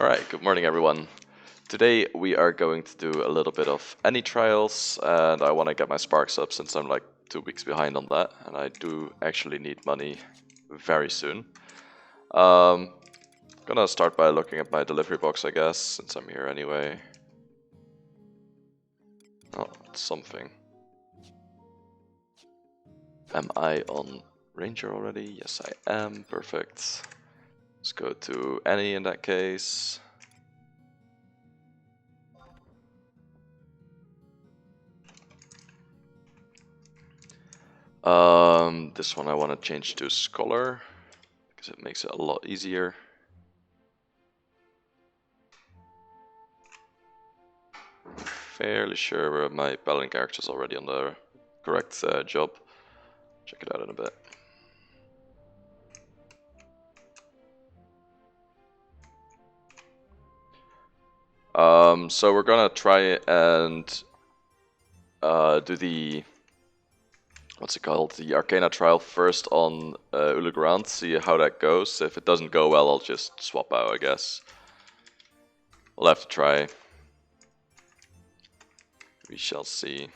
Alright, good morning everyone. Today we are going to do a little bit of any trials, and I want to get my sparks up since I'm like 2 weeks behind on that, and I do actually need money very soon. Gonna start by looking at my delivery box, I guess, since I'm here anyway. Oh, it's something. Am I on Ranger already? Yes, I am. Perfect. Let's go to any in that case. This one I want to change to Scholar because it makes it a lot easier. Fairly sure my battling character is already on the correct job. Check it out in a bit. So we're gonna try and do the what's it called? The Arcana trial first on Ulegrand, see how that goes. If it doesn't go well, I'll just swap out, I guess. We'll have to try. We shall see.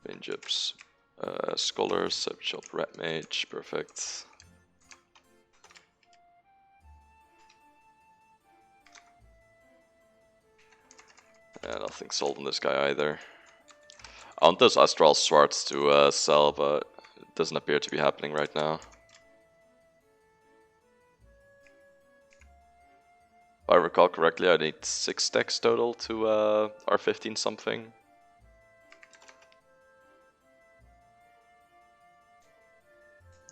Binjups, Scholar, Subshop, Red Mage, perfect. Yeah, nothing sold on this guy either. I want those Astral Swords to sell, but it doesn't appear to be happening right now. If I recall correctly, I need 6 stacks total to R15 something.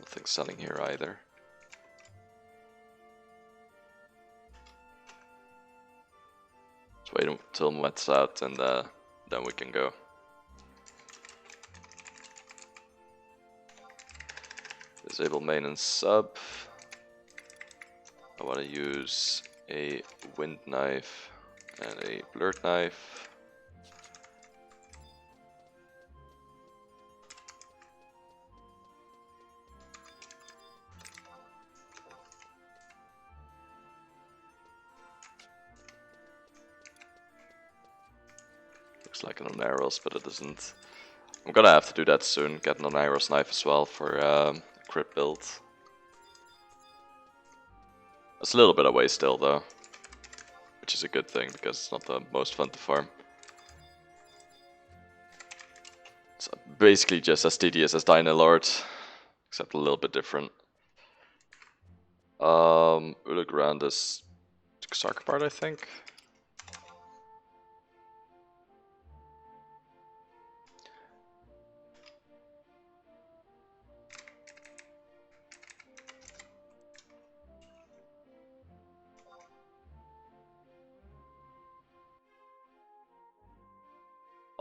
Nothing selling here either. Let's wait until Met's out and then we can go. Disable main and sub. I want to use a wind knife and a blurred knife. Looks like an arrows, but it doesn't. I'm gonna have to do that soon, get an arrows knife as well for crit build. It's a little bit away still though, which is a good thing because it's not the most fun to farm. It's basically just as tedious as Dino Lord, except a little bit different. Ulegrand is Sarkapart, I think.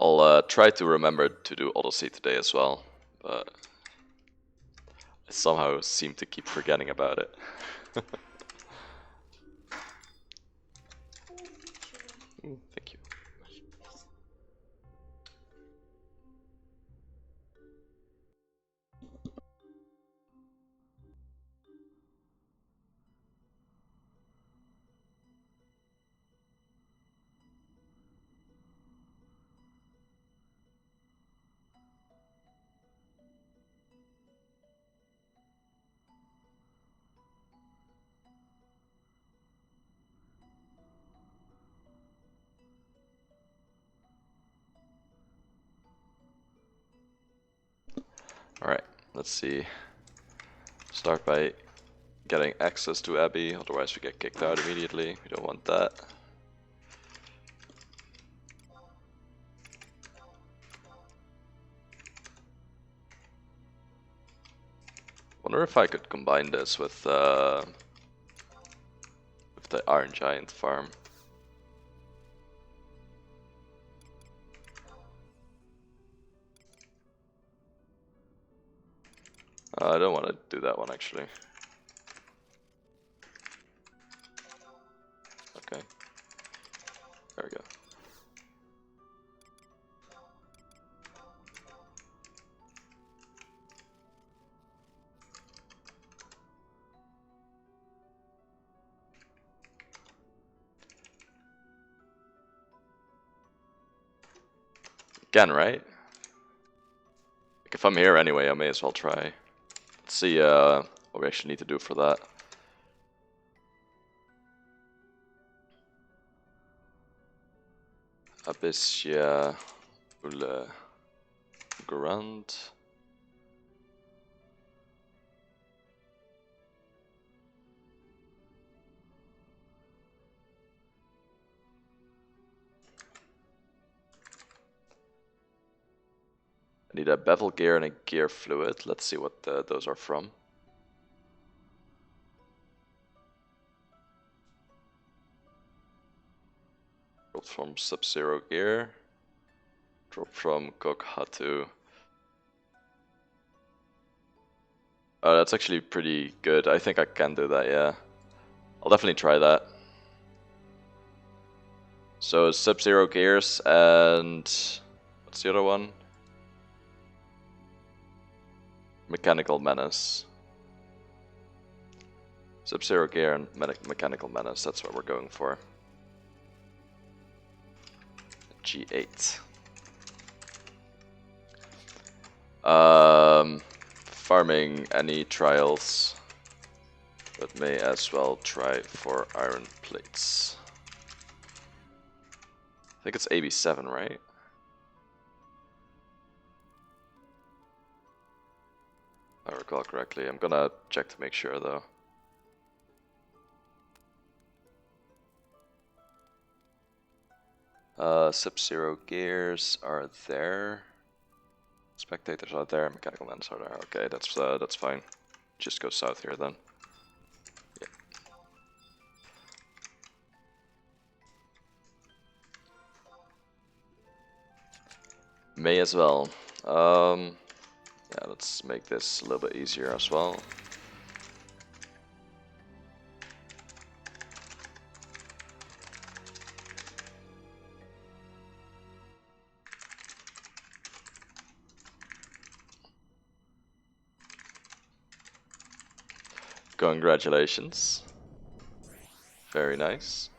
I'll try to remember to do Odyssey today as well, but I somehow seem to keep forgetting about it. Thank you. Alright, let's see. Start by getting access to Abbey, otherwise we get kicked out immediately. We don't want that. Wonder if I could combine this with the Iron Giant farm. I don't want to do that one actually. Okay. There we go. Again, right? Like if I'm here anyway, I may as well try. Let's see what we actually need to do for that. Abyssia Ule Grand. I need a bevel gear and a gear fluid. Let's see what those are from. Drop from Sub-Zero gear. Drop from Kokhatu. Oh, that's actually pretty good. I think I can do that, yeah. I'll definitely try that. So Sub-Zero gears and what's the other one? Mechanical Menace. Sub-Zero gear and Mechanical Menace, that's what we're going for. G8. Farming any trials, but may as well try for iron plates. I think it's AB7, right? If I recall correctly. I'm gonna check to make sure though. Sub-Zero gears are there. Spectators are there. Mechanical men are there. Okay, that's fine. Just go south here then. Yeah. May as well. Yeah, let's make this a little bit easier as well. Congratulations. Very nice.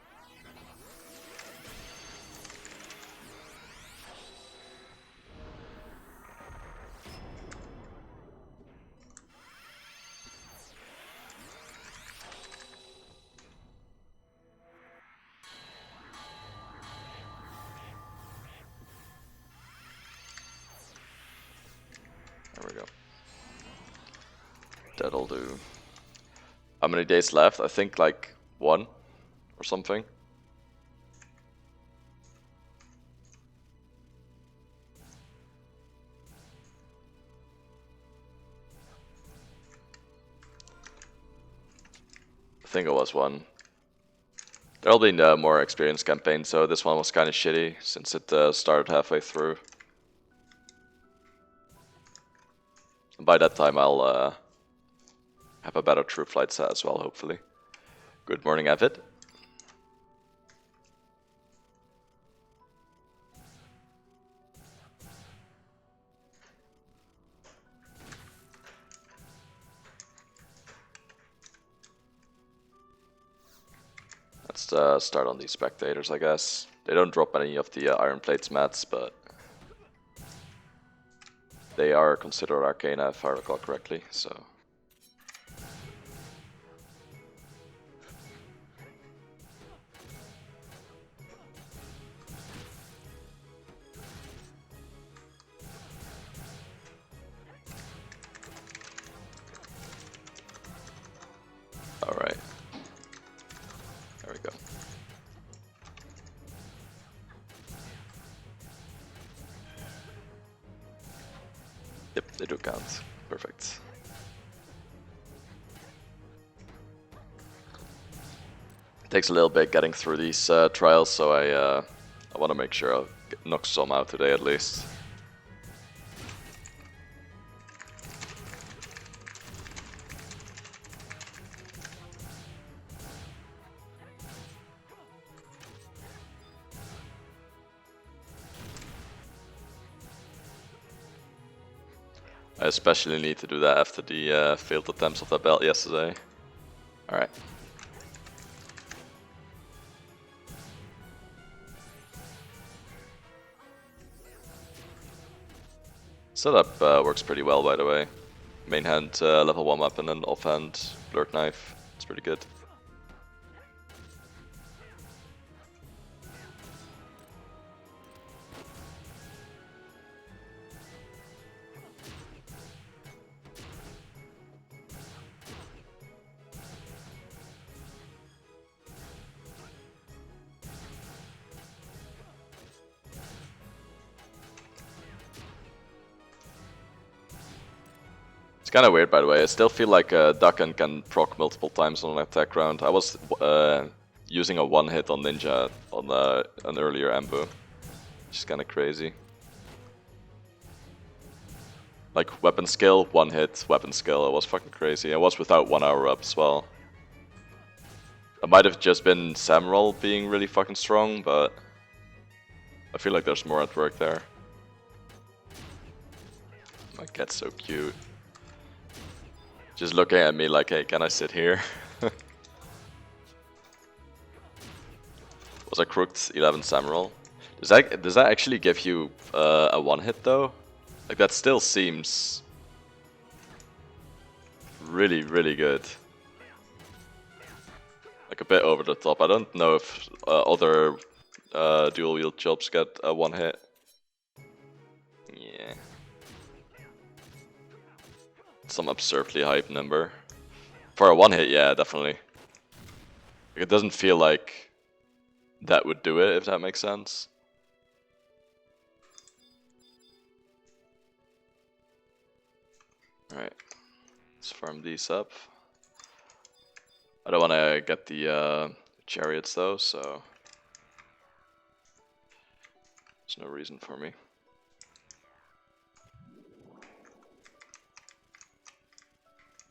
There we go. That'll do. How many days left? I think like 1 or something. I think it was 1. There'll be no more experienced campaign, so this one was kind of shitty since it started halfway through. And by that time I'll have a better troop flight set as well, hopefully. Good morning, Avid. Let's start on these spectators, I guess. They don't drop any of the iron plates mats, but they are considered arcana if I recall correctly, so. Alright. There we go. Yep, they do count. Perfect. It takes a little bit getting through these trials, so I want to make sure I'll knock some out today at least. I especially need to do that after the failed attempts of that belt yesterday. Alright. Setup works pretty well, by the way. Main hand level 1 weapon and offhand blurred knife. It's pretty good. It's kind of weird, by the way. I still feel like Ducken can proc multiple times on an attack round. I was using a one-hit on Ninja on an earlier Ambu, which is kind of crazy. Like, weapon skill, one hit, weapon skill, it was fucking crazy. I was without 1 hour up as well. It might have just been Samroll being really fucking strong, but I feel like there's more at work there. My cat's so cute. Just looking at me like, hey, can I sit here? Was I crooked 11 Samroll? Does that actually give you a one hit though? Like, that still seems really, really good. Like, a bit over the top. I don't know if other dual wield jobs get a one hit. Yeah. Some absurdly hype number. For a one hit, yeah, definitely. Like, it doesn't feel like that would do it, if that makes sense. Alright, let's farm these up. I don't want to get the chariots though, so there's no reason for me.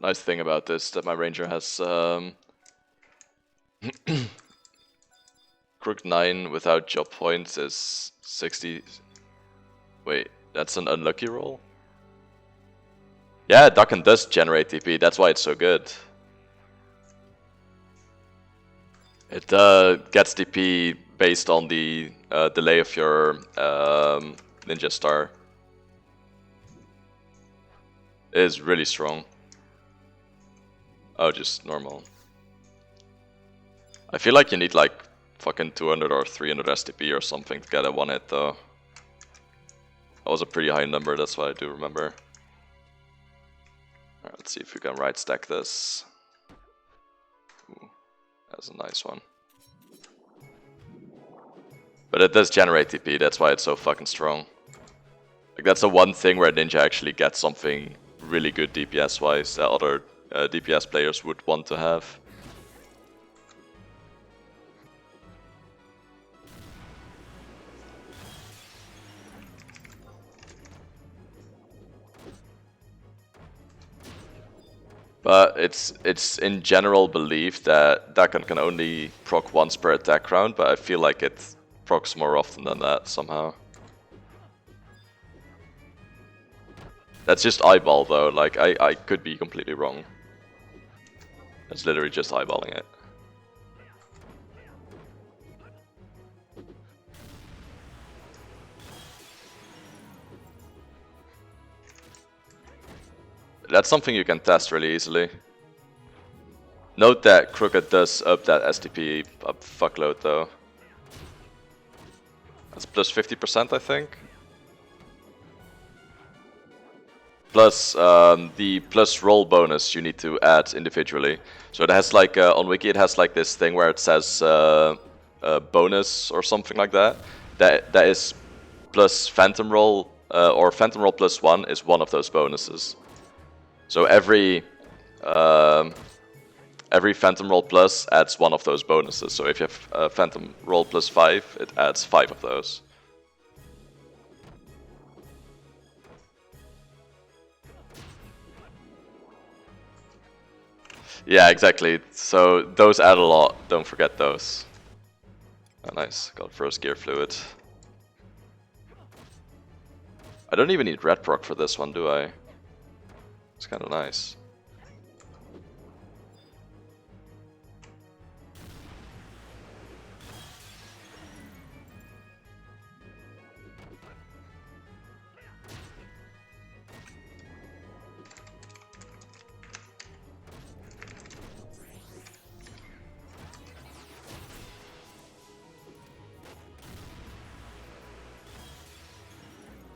Nice thing about this that my ranger has Crook 9 without job points is 60. Wait, that's an unlucky roll? Yeah, Ducken does generate TP, that's why it's so good. It gets TP based on the delay of your ninja star. It is really strong. Oh, just normal. I feel like you need like fucking 200 or 300 STP or something to get a one hit though. That was a pretty high number, that's what I do remember. Alright, let's see if we can right stack this. Ooh, that's a nice one. But it does generate TP, that's why it's so fucking strong. Like, that's the one thing where Ninja actually gets something really good DPS wise that other DPS players would want to have. But it's in general believed that Dakan can only proc once per attack round, but I feel like it procs more often than that somehow. That's just eyeball though, like I could be completely wrong. It's literally just eyeballing it. That's something you can test really easily. Note that Crooked does up that STP a fuckload though. That's plus 50% I think. Plus the plus roll bonus you need to add individually. So it has like, on Wiki it has like this thing where it says bonus or something like that. That is plus Phantom Roll, or Phantom Roll plus 1 is one of those bonuses. So every Phantom Roll plus adds one of those bonuses. So if you have Phantom Roll plus 5, it adds 5 of those. Yeah, exactly. So those add a lot. Don't forget those. Oh, nice. Got first gear fluid. I don't even need red proc for this one, do I? It's kind of nice.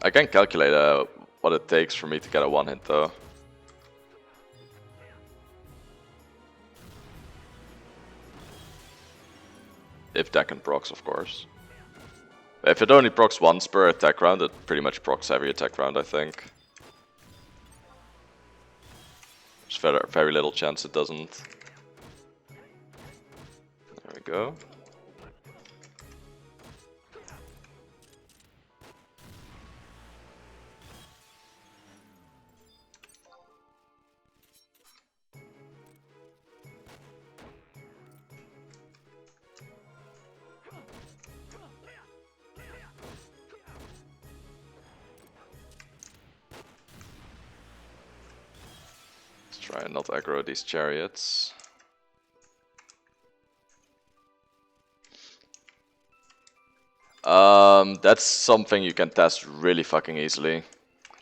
I can calculate what it takes for me to get a one hit though. If that can procs, of course. If it only procs once per attack round, it pretty much procs every attack round, I think. There's very little chance it doesn't. There we go. Try and not aggro these chariots. That's something you can test really fucking easily.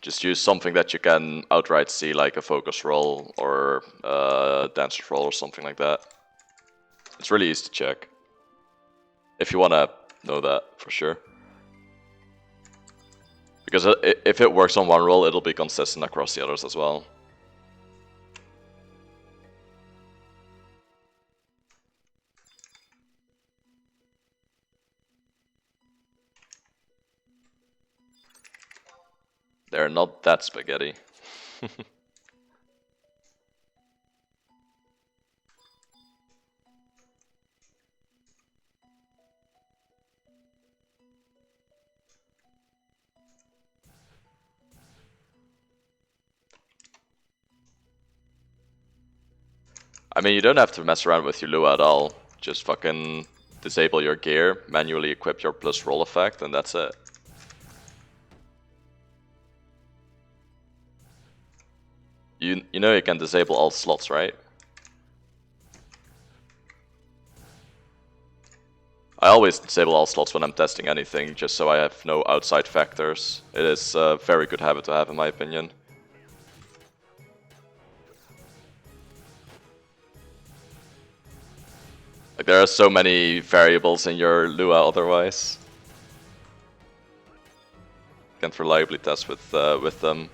Just use something that you can outright see, like a focus roll or a dancer's roll or something like that. It's really easy to check. If you want to know that for sure. Because if it works on one roll, it'll be consistent across the others as well. They're not that spaghetti. I mean, you don't have to mess around with your Lua at all. Just fucking disable your gear, manually equip your plus roll effect, and that's it. You know you can disable all slots, right? I always disable all slots when I'm testing anything, just so I have no outside factors. It is a very good habit to have, in my opinion. Like, there are so many variables in your Lua otherwise. Can't reliably test with them.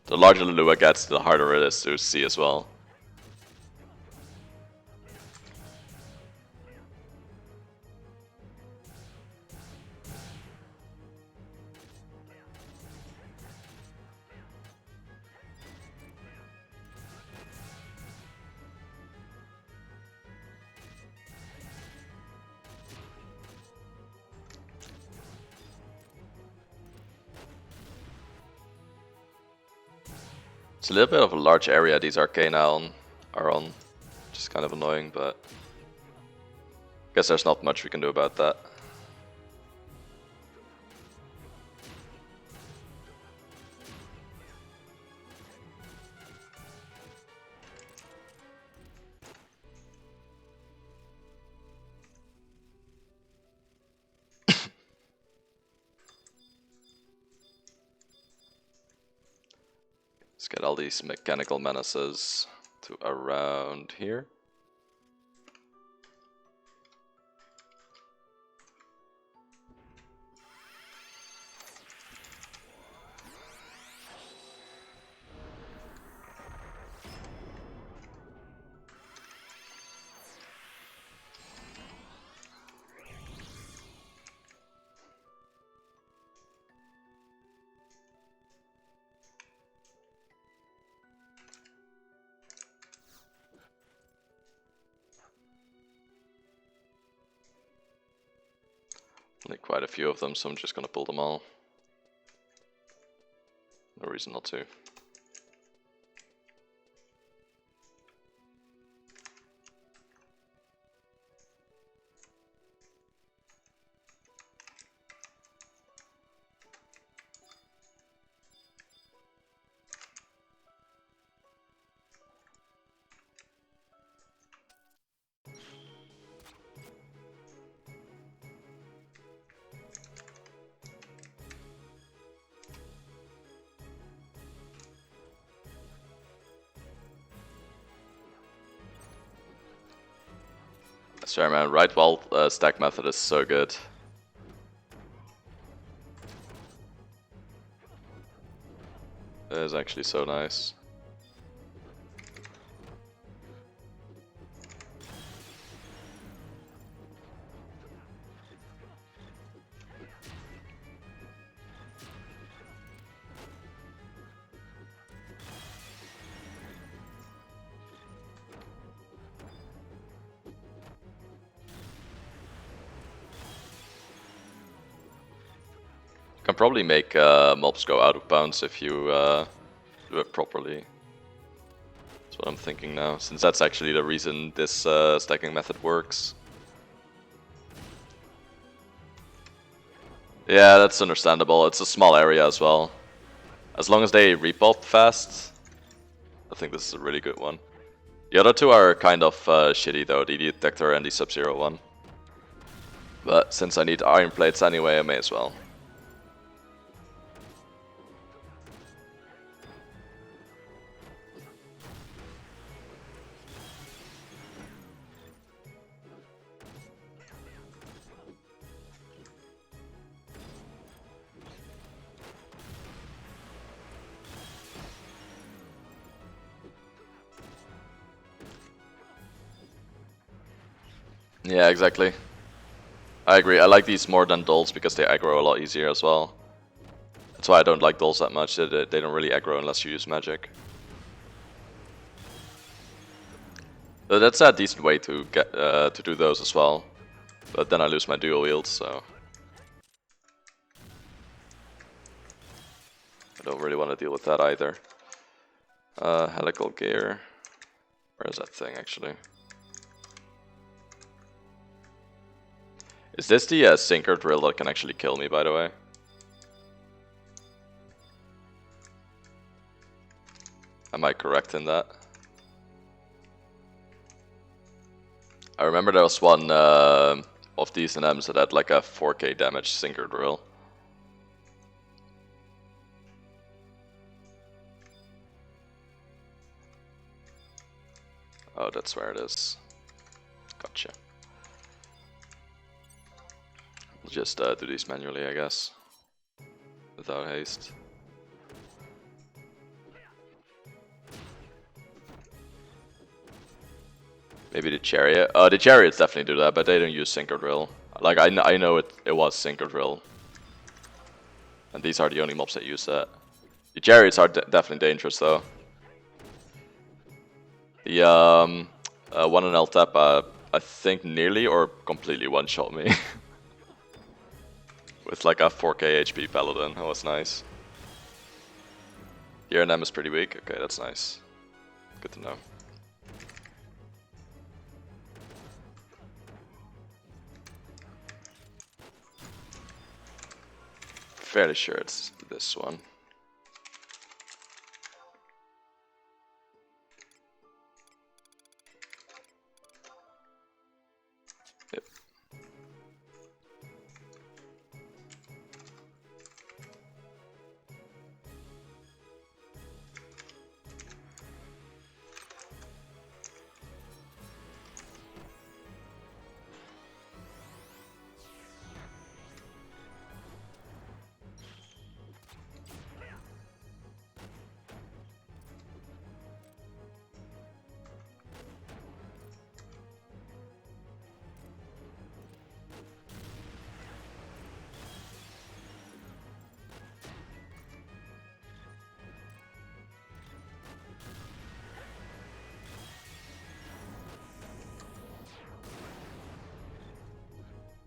The larger the Lua gets, the harder it is to see as well. It's a little bit of a large area these Arcana are on, which is kind of annoying, but I guess there's not much we can do about that. Let's get all these mechanical menaces to around here. Only quite a few of them, so I'm just gonna pull them all. No reason not to. Sorry man, right wall stack method is so good. It is actually so nice. Can probably make mobs go out of bounds if you do it properly. That's what I'm thinking now, since that's actually the reason this stacking method works. Yeah, that's understandable. It's a small area as well. As long as they repop fast, I think this is a really good one. The other two are kind of shitty though, the detector and the Sub-Zero one. But since I need iron plates anyway, I may as well. Yeah, exactly. I agree. I like these more than dolls because they aggro a lot easier as well. That's why I don't like dolls that much. They don't really aggro unless you use magic. But that's a decent way to get to do those as well. But then I lose my dual wield, so I don't really want to deal with that either. Helical gear. Where is that thing actually? Is this the sinker drill that can actually kill me, by the way? Am I correct in that? I remember there was one of these NMs that had like a 4k damage sinker drill. Oh, that's where it is. Gotcha. We'll just do these manually, I guess. Without haste. Maybe the chariot. The chariots definitely do that, but they don't use sinker drill. Like I know it was sinker drill, and these are the only mobs that use that. The chariots are definitely dangerous though. The one on L-tap, I think nearly or completely one-shot me with like a 4k HP paladin. That was nice. The RNM is pretty weak. Okay, that's nice. Good to know. Fairly sure it's this one. Yep.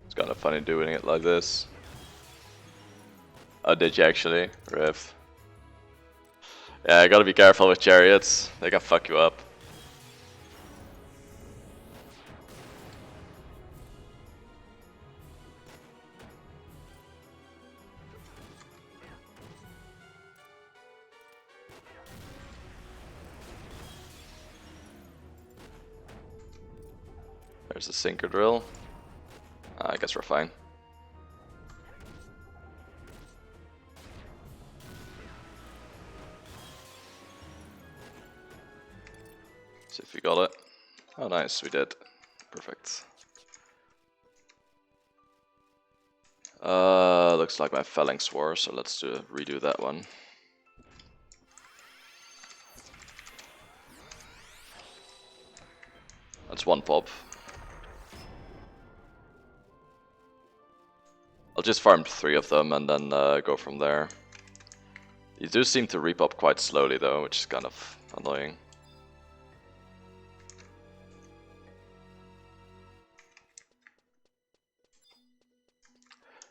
It's kind of funny doing it like this. Oh, did you actually? Riff. Yeah, I gotta be careful with chariots. They can fuck you up. There's a sinker drill. I guess we're fine. See if we got it. Oh nice, we did. Perfect. Looks like my phalanx war, so let's redo that one. It's one pop. I'll just farm 3 of them and then go from there. You do seem to repop quite slowly though, which is kind of annoying.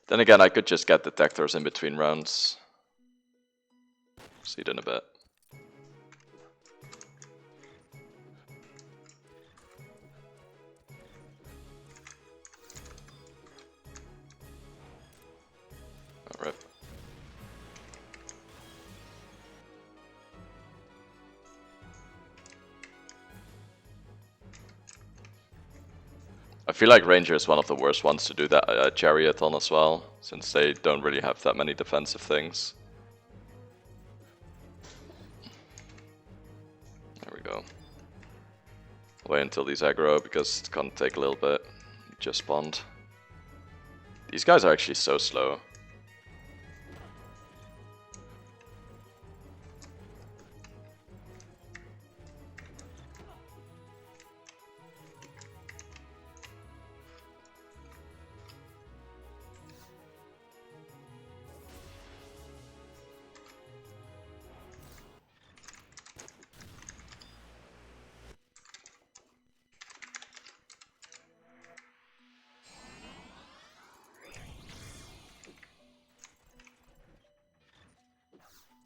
Then again, I could just get detectors in between rounds. See it in a bit. Alright. I feel like Ranger is one of the worst ones to do that Chariot on as well, since they don't really have that many defensive things. There we go. Wait until these aggro, because it's gonna take a little bit. Just spawned. These guys are actually so slow.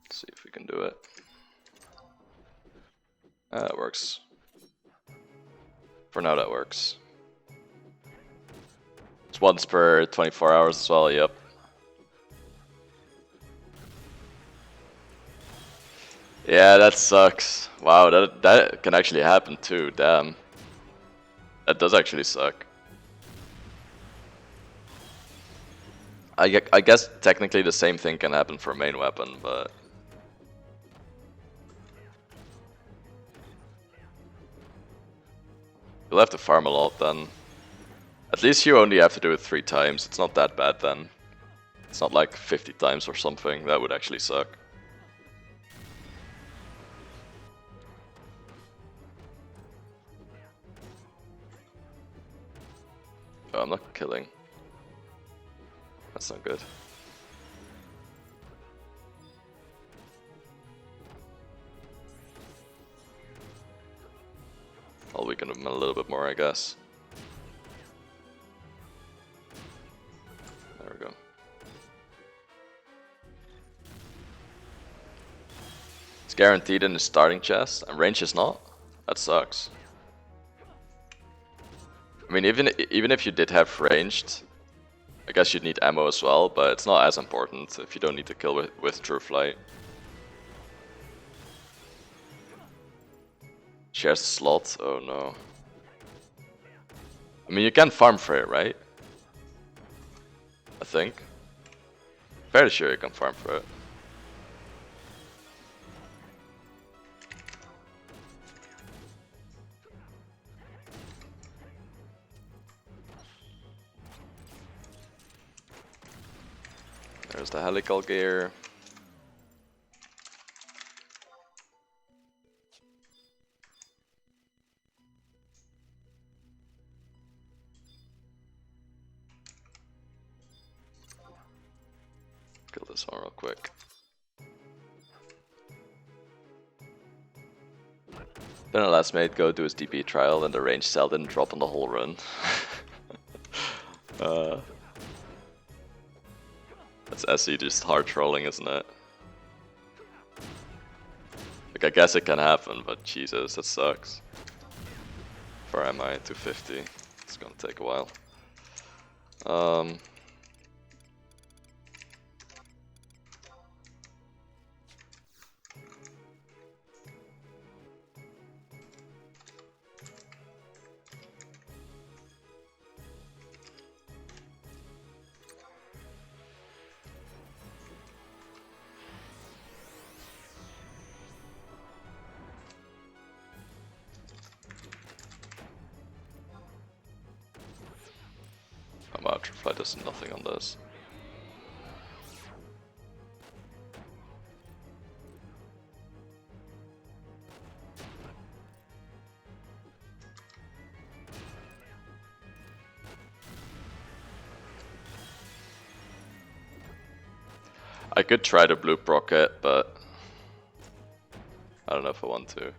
Let's see if we can do it. That works. For now that works. It's once per 24 hours as well, yep. Yeah, that sucks. Wow, that can actually happen too, damn. That does actually suck. I guess technically the same thing can happen for main weapon, but... You'll have to farm a lot then. At least you only have to do it 3 times, it's not that bad then. It's not like 50 times or something, that would actually suck. Oh, I'm not killing. That's not good. I'll weaken him a little bit more, I guess. There we go. It's guaranteed in the starting chest, and range is not? That sucks. I mean, even if you did have ranged, I guess you'd need ammo as well, but it's not as important if you don't need to kill with True Flight. Shares a slot? Oh no. I mean, you can farm for it, right? I think. Fairly sure you can farm for it. There's the helical gear. Kill this one real quick. Then the last mate go do his DP trial and the range cell didn't drop on the whole run. That's SE just hard trolling, isn't it? Like, I guess it can happen, but Jesus, that sucks. For MI 250, it's gonna take a while. True does nothing on this. I could try to blue proc it, but I don't know if I want to.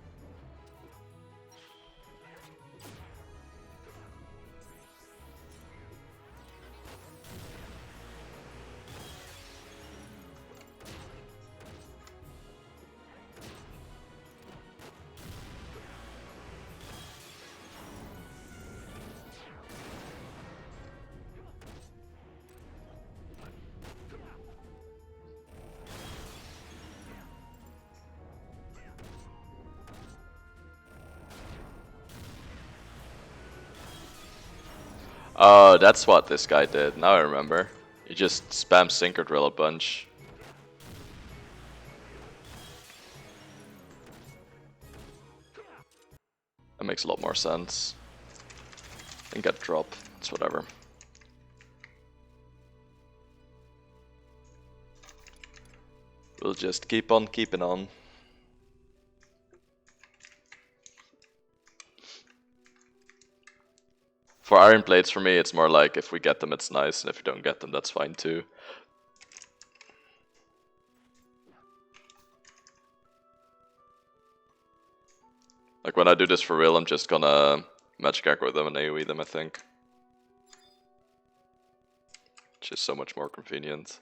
Oh, that's what this guy did. Now I remember. He just spams Synchro Drill a bunch. That makes a lot more sense. And get drop. It's whatever. We'll just keep on keeping on. For Iron Plates, for me, it's more like if we get them, it's nice, and if we don't get them, that's fine too. Like when I do this for real, I'm just gonna magic aggro them and AoE them, I think. Just so much more convenient.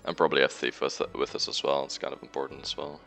And probably have Thief with us as well, it's kind of important as well.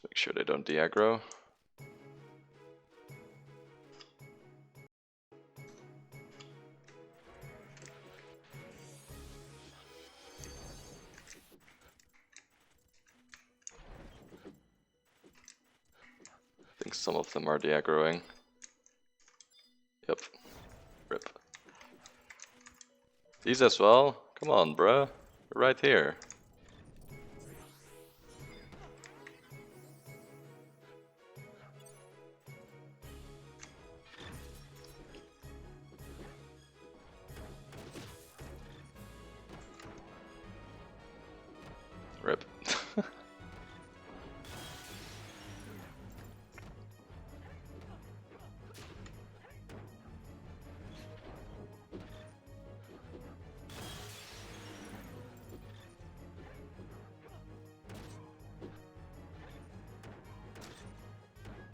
Make sure they don't de-aggro. I think some of them are de-aggroing. Yep. Rip. These as well? Come on, bruh. We're right here. Rip. I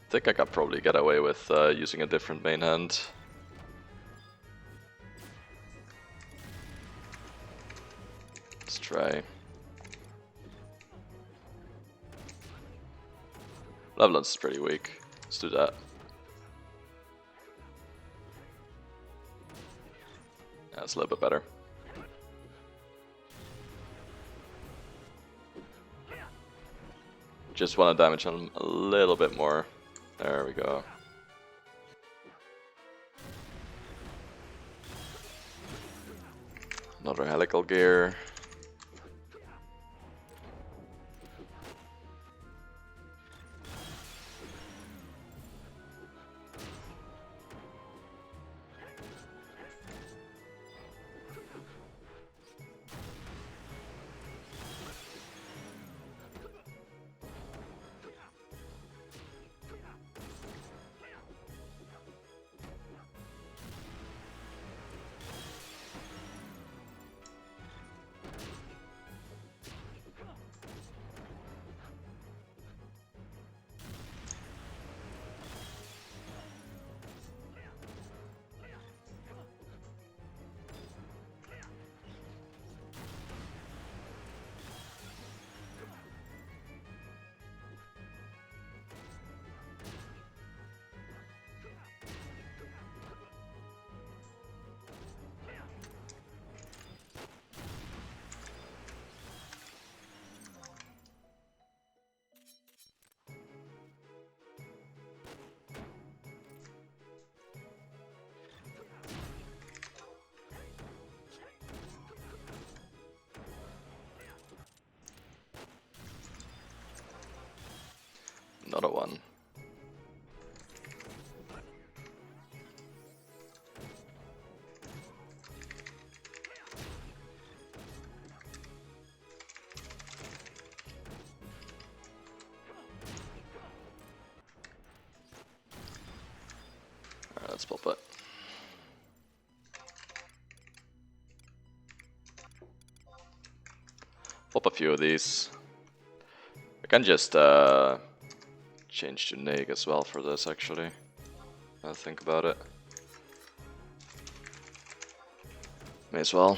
think I could probably get away with using a different main hand. Let's try. Leviathan's pretty weak. Let's do that. Yeah, it's a little bit better. Just want to damage him a little bit more. There we go. Another helical gear. Another one. Alright, let's pop it. Pop a few of these. I can just change to Neg as well for this, actually. Now think about it. May as well.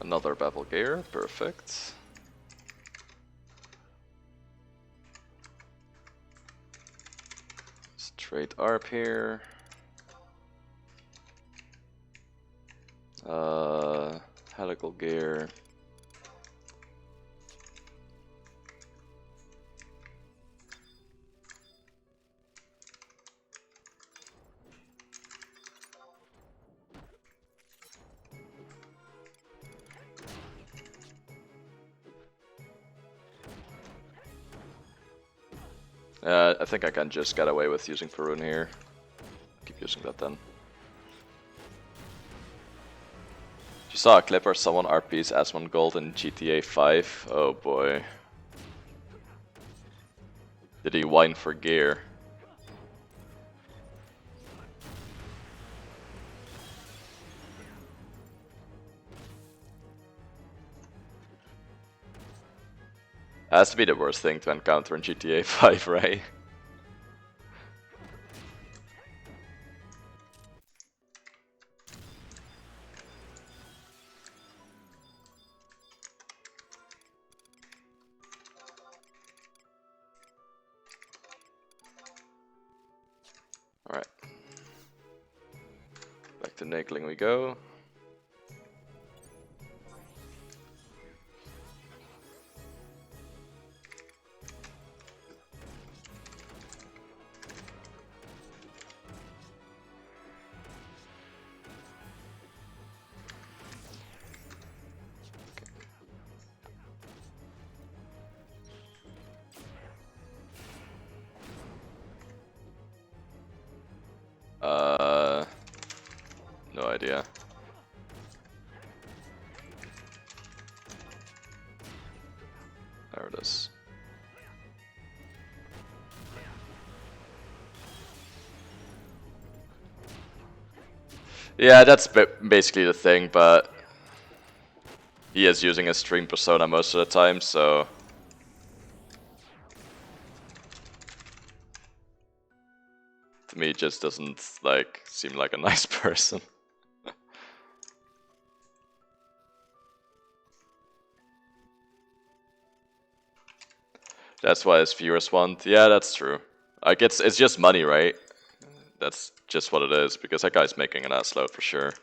Another Bevel Gear, perfect. Straight ARP here. Helical Gear. I think I can just get away with using Perun here. Keep using that then. You saw a clip where someone RPs S1 gold in GTA 5? Oh boy. Did he whine for gear? Has to be the worst thing to encounter in GTA 5, right? Alright. Back to Nakeling we go. No idea. There it is. Yeah, that's basically the thing, but he is using a stream persona most of the time, so to me it just doesn't like seem like a nice person. That's why his viewers want. Yeah, that's true. Like it's just money, right? That's just what it is, because that guy's making an assload for sure.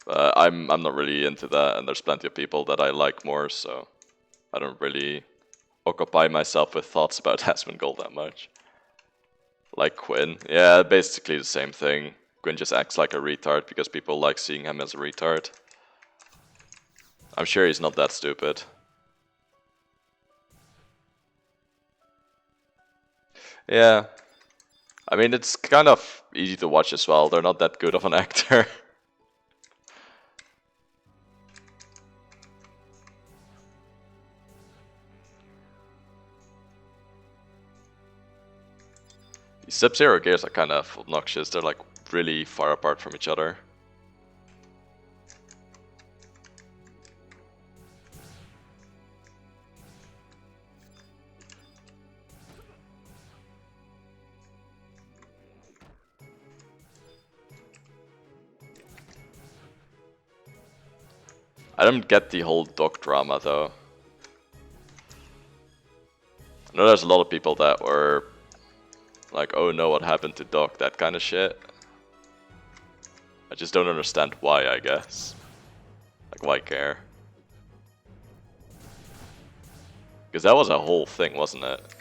I'm not really into that, and there's plenty of people that I like more, so I don't really occupy myself with thoughts about Asmongold that much. Like Quinn, yeah, basically the same thing. Quinn just acts like a retard because people like seeing him as a retard. I'm sure he's not that stupid. Yeah. I mean, it's kind of easy to watch as well. They're not that good of an actor. These Sub-Zero gears are kind of obnoxious. They're like really far apart from each other. I don't get the whole dog drama though. know there's a lot of people that were like, oh no, what happened to Doc, that kind of shit. I just don't understand why, I guess. Like, why care? Because that was a whole thing, wasn't it?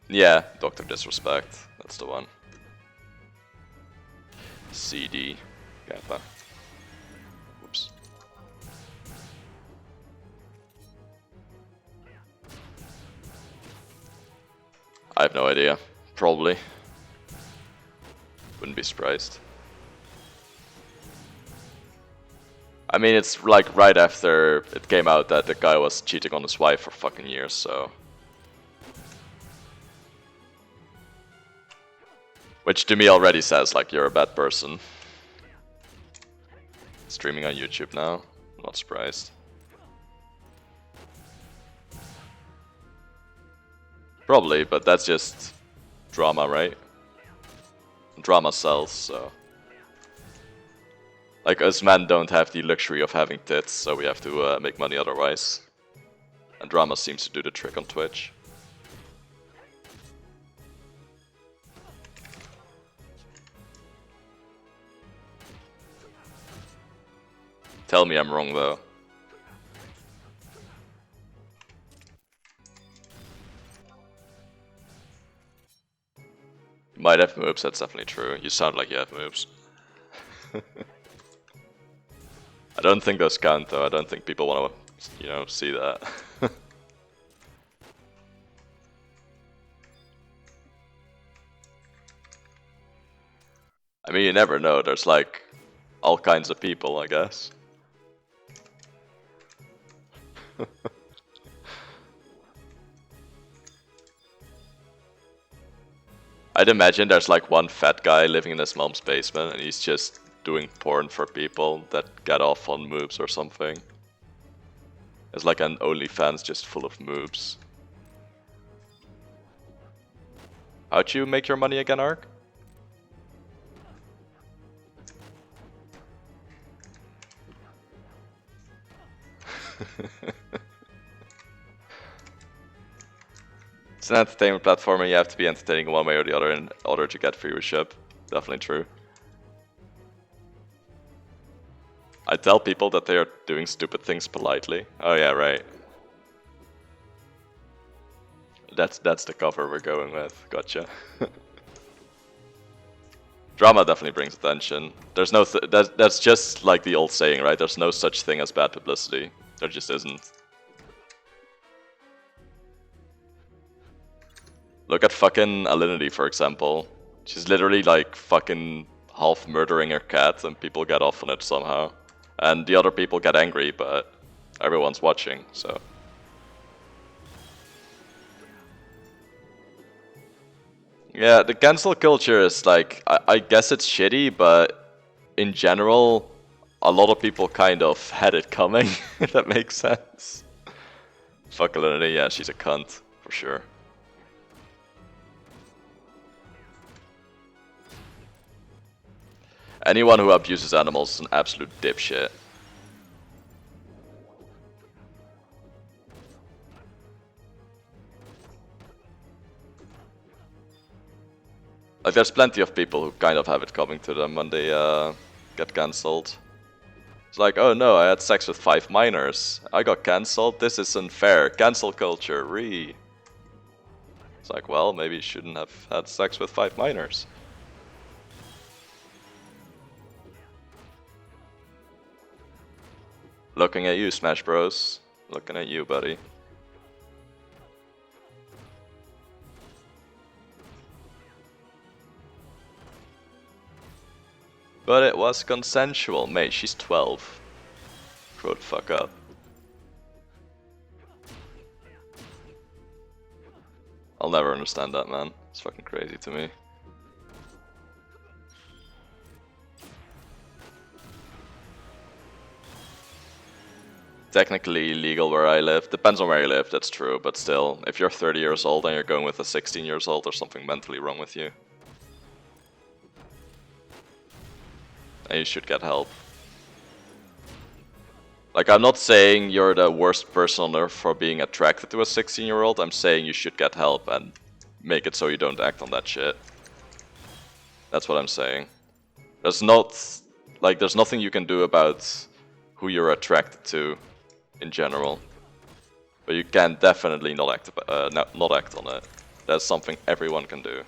Yeah, Dr. Disrespect. That's the one. CD. Kappa. Oops. I have no idea. Probably. Wouldn't be surprised. I mean, it's like right after it came out that the guy was cheating on his wife for fucking years, so... Which to me already says, like, you're a bad person. Streaming on YouTube now, not surprised. Probably, but that's just drama, right? Drama sells, so... Like, us men don't have the luxury of having tits, so we have to make money otherwise. And drama seems to do the trick on Twitch. Tell me I'm wrong, though. You might have moves, that's definitely true. You sound like you have moves. I don't think those count, though. I don't think people want to, you know, see that. I mean, you never know. There's, like, all kinds of people, I guess. I'd imagine there's like one fat guy living in his mom's basement and he's just doing porn for people that get off on moves or something. It's like an OnlyFans just full of moves. How'd you make your money again, Ark? It's an entertainment platform and you have to be entertaining one way or the other in order to get viewership. Definitely true. I tell people that they are doing stupid things politely. Oh yeah, right. That's the cover we're going with. Gotcha. Drama definitely brings attention. There's no that's just like the old saying, right? There's no such thing as bad publicity. There just isn't. Look at fucking Alinity, for example. She's literally like fucking half murdering her cat and people get off on it somehow. And the other people get angry, but everyone's watching, so... Yeah, the cancel culture is like, I guess it's shitty, but in general, a lot of people kind of had it coming, if that makes sense. Fuck Alinity, yeah, she's a cunt, for sure. Anyone who abuses animals is an absolute dipshit. Like, there's plenty of people who kind of have it coming to them when they get cancelled. It's like, oh no, I had sex with 5 minors. I got cancelled, this is unfair. Cancel culture, re. It's like, well, maybe you shouldn't have had sex with 5 minors. Looking at you, Smash Bros. Looking at you, buddy. But it was consensual. Mate, she's 12. Grow the fuck up. I'll never understand that, man. It's fucking crazy to me. Technically illegal where I live. Depends on where you live, that's true, but still, if you're 30 years old and you're going with a 16 years old, there's something mentally wrong with you. And you should get help. Like, I'm not saying you're the worst person on earth for being attracted to a 16-year-old. I'm saying you should get help and make it so you don't act on that shit. That's what I'm saying. There's nothing you can do about who you're attracted to in general. But you can definitely not act on it. That's something everyone can do.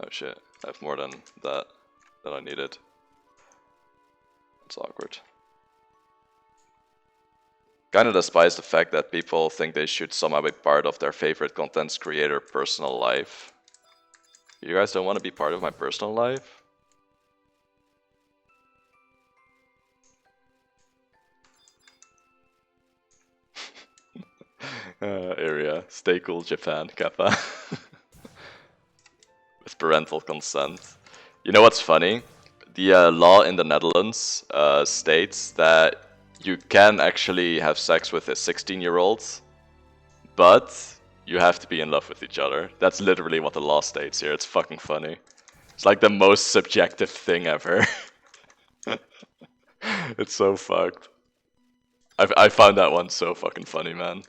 Oh shit, I have more than that I needed. It's awkward. Kinda despise the fact that people think they should somehow be part of their favorite content creator personal life. You guys don't want to be part of my personal life? Area. Stay cool, Japan, Kappa. With parental consent. You know what's funny? The law in the Netherlands states that you can actually have sex with a 16-year-old, but you have to be in love with each other. That's literally what the law states here. It's fucking funny. It's like the most subjective thing ever. It's so fucked. I found that one so fucking funny, man.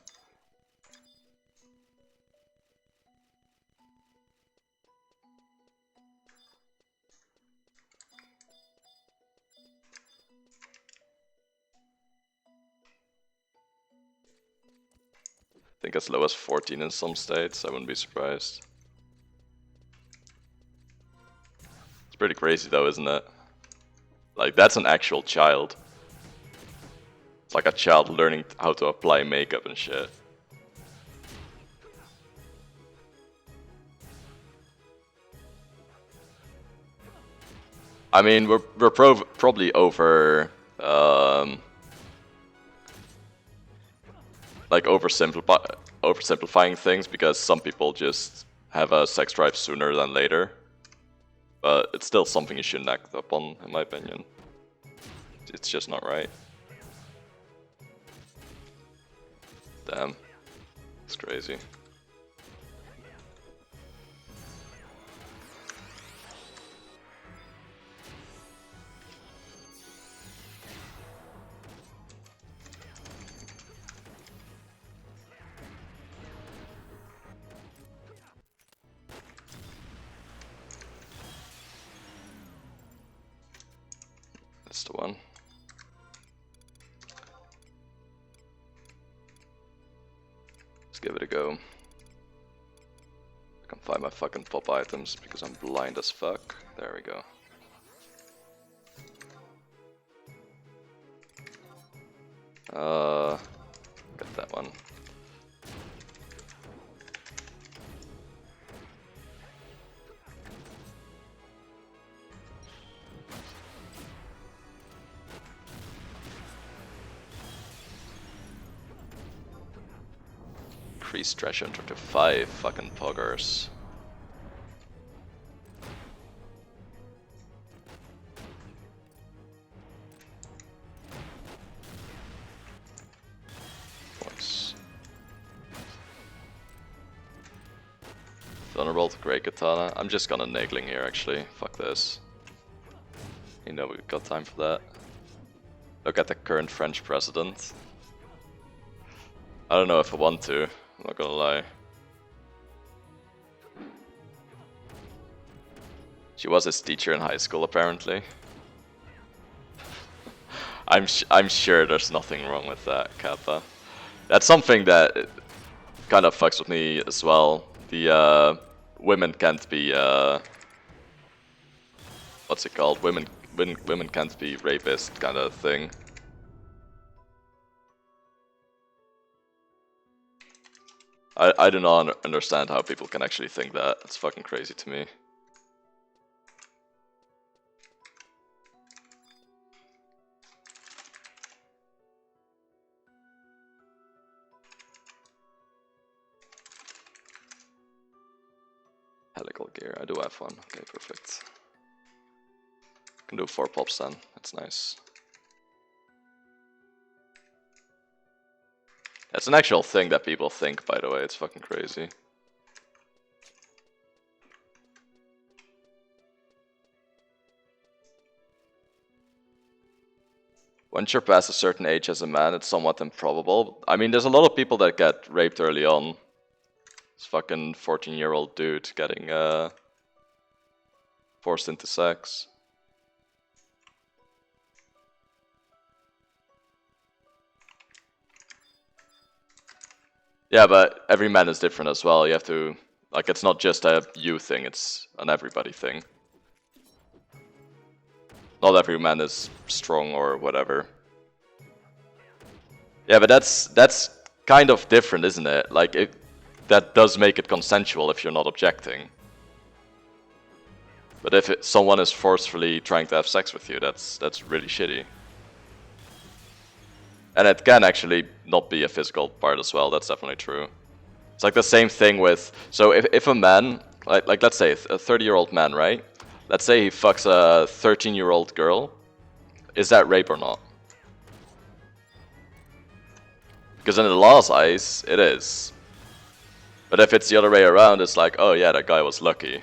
I think as low as 14 in some states, I wouldn't be surprised. It's pretty crazy though, isn't it? Like, that's an actual child. It's like a child learning how to apply makeup and shit. I mean, we're probably oversimplifying things because some people just have a sex drive sooner than later. But it's still something you shouldn't act upon, in my opinion. It's just not right. Damn. It's crazy. That's the one. Let's give it a go. I can find my fucking pop items because I'm blind as fuck. There we go. Get that one. Increase stretch under to 5 fucking poggers. Nice. Thunderbolt, Great Katana. I'm just gonna Nagling here actually. Fuck this. You know we've got time for that. Look at the current French president. I don't know if I want to, I'm not gonna lie. She was his teacher in high school apparently. I'm sure there's nothing wrong with that, Kappa. That's something that kind of fucks with me as well. The women can't be what's it called? Women can't be rapist kind of thing. I do not understand how people can actually think that. It's fucking crazy to me. Helical gear, I do have one. Okay, perfect. Can do 4 pops then, that's nice. That's an actual thing that people think, by the way, it's fucking crazy. Once you're past a certain age as a man, it's somewhat improbable. I mean, there's a lot of people that get raped early on. This fucking 14-year-old dude getting forced into sex. Yeah, but every man is different as well. You have to, like, it's not just a you thing, it's an everybody thing. Not every man is strong or whatever. Yeah, but that's kind of different, isn't it? Like, that does make it consensual if you're not objecting. But if someone is forcefully trying to have sex with you, that's really shitty. And it can actually not be a physical part as well, that's definitely true. It's like the same thing with, so if a man, like let's say a 30-year-old man, right? Let's say he fucks a 13-year-old girl, is that rape or not? Because in the law's eyes, it is. But if it's the other way around, it's like, oh yeah, that guy was lucky.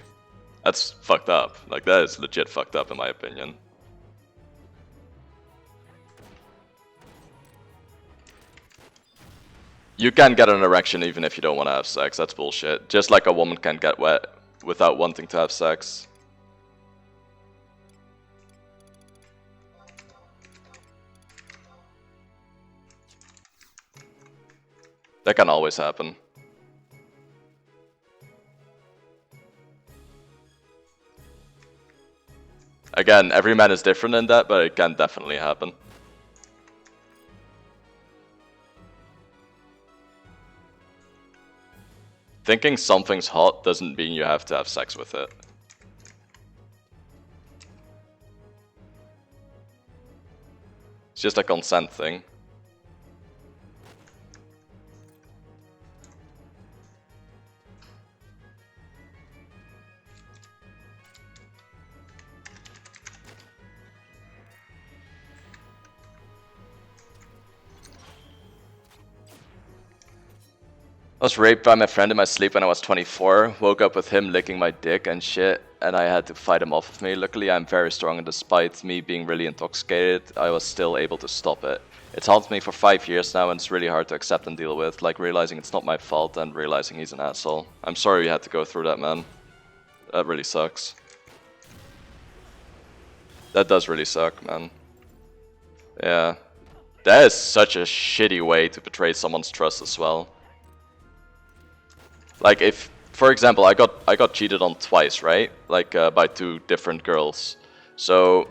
That's fucked up. Like, that is legit fucked up in my opinion. You can get an erection even if you don't want to have sex, that's bullshit. Just like a woman can get wet without wanting to have sex. That can always happen. Again, every man is different in that, but it can definitely happen. Thinking something's hot doesn't mean you have to have sex with it. It's just a consent thing. I was raped by my friend in my sleep when I was 24, woke up with him licking my dick and shit, and I had to fight him off of me. Luckily, I'm very strong, and despite me being really intoxicated, I was still able to stop it. It's haunted me for 5 years now, and it's really hard to accept and deal with, like realizing it's not my fault and realizing he's an asshole. I'm sorry you had to go through that, man. That really sucks. That does really suck, man. Yeah. That is such a shitty way to betray someone's trust as well. Like, if, for example, I got cheated on twice, right? Like, by 2 different girls. So,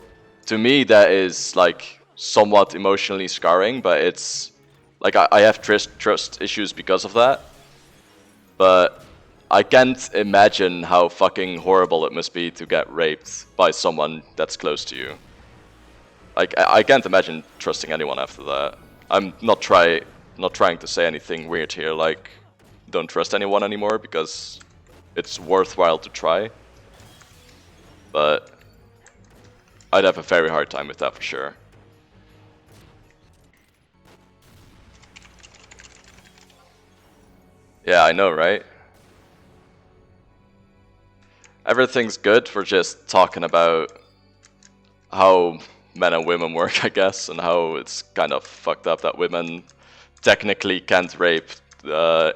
to me, that is like somewhat emotionally scarring, but it's like I have trust issues because of that. But I can't imagine how fucking horrible it must be to get raped by someone that's close to you. Like, I can't imagine trusting anyone after that. I'm not trying to say anything weird here, like, don't trust anyone anymore, because it's worthwhile to try. But I'd have a very hard time with that for sure. Yeah, I know, right? Everything's good for just talking about how men and women work, I guess, and how it's kind of fucked up that women technically can't rape,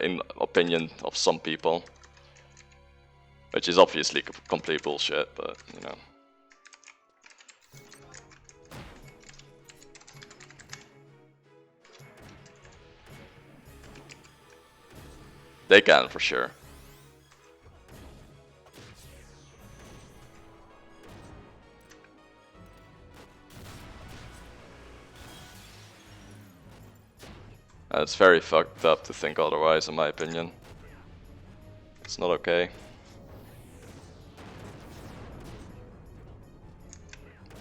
in opinion of some people. Which is obviously complete bullshit, but, you know. They can, for sure. It's very fucked up to think otherwise, in my opinion. It's not okay.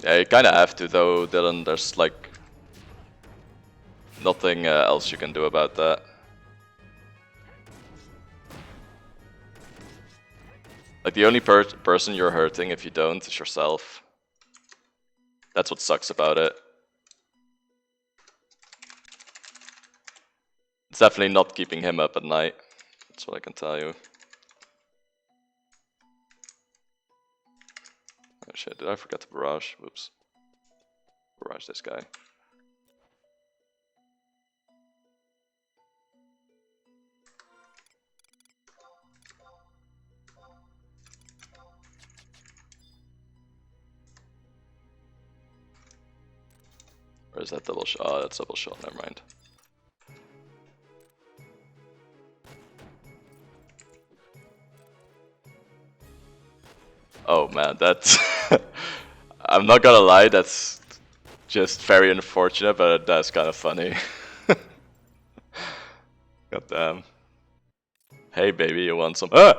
Yeah, you kinda have to though, Dylan. There's like nothing else you can do about that. Like, the only person you're hurting if you don't is yourself. That's what sucks about it. It's definitely not keeping him up at night. That's what I can tell you. Oh shit, did I forget to barrage? Whoops. Barrage this guy. is that double shot? Oh, that's double shot, never mind. Oh man, that's... I'm not gonna lie, that's just very unfortunate, but that's kind of funny. God damn. Hey baby, you want some... Ah!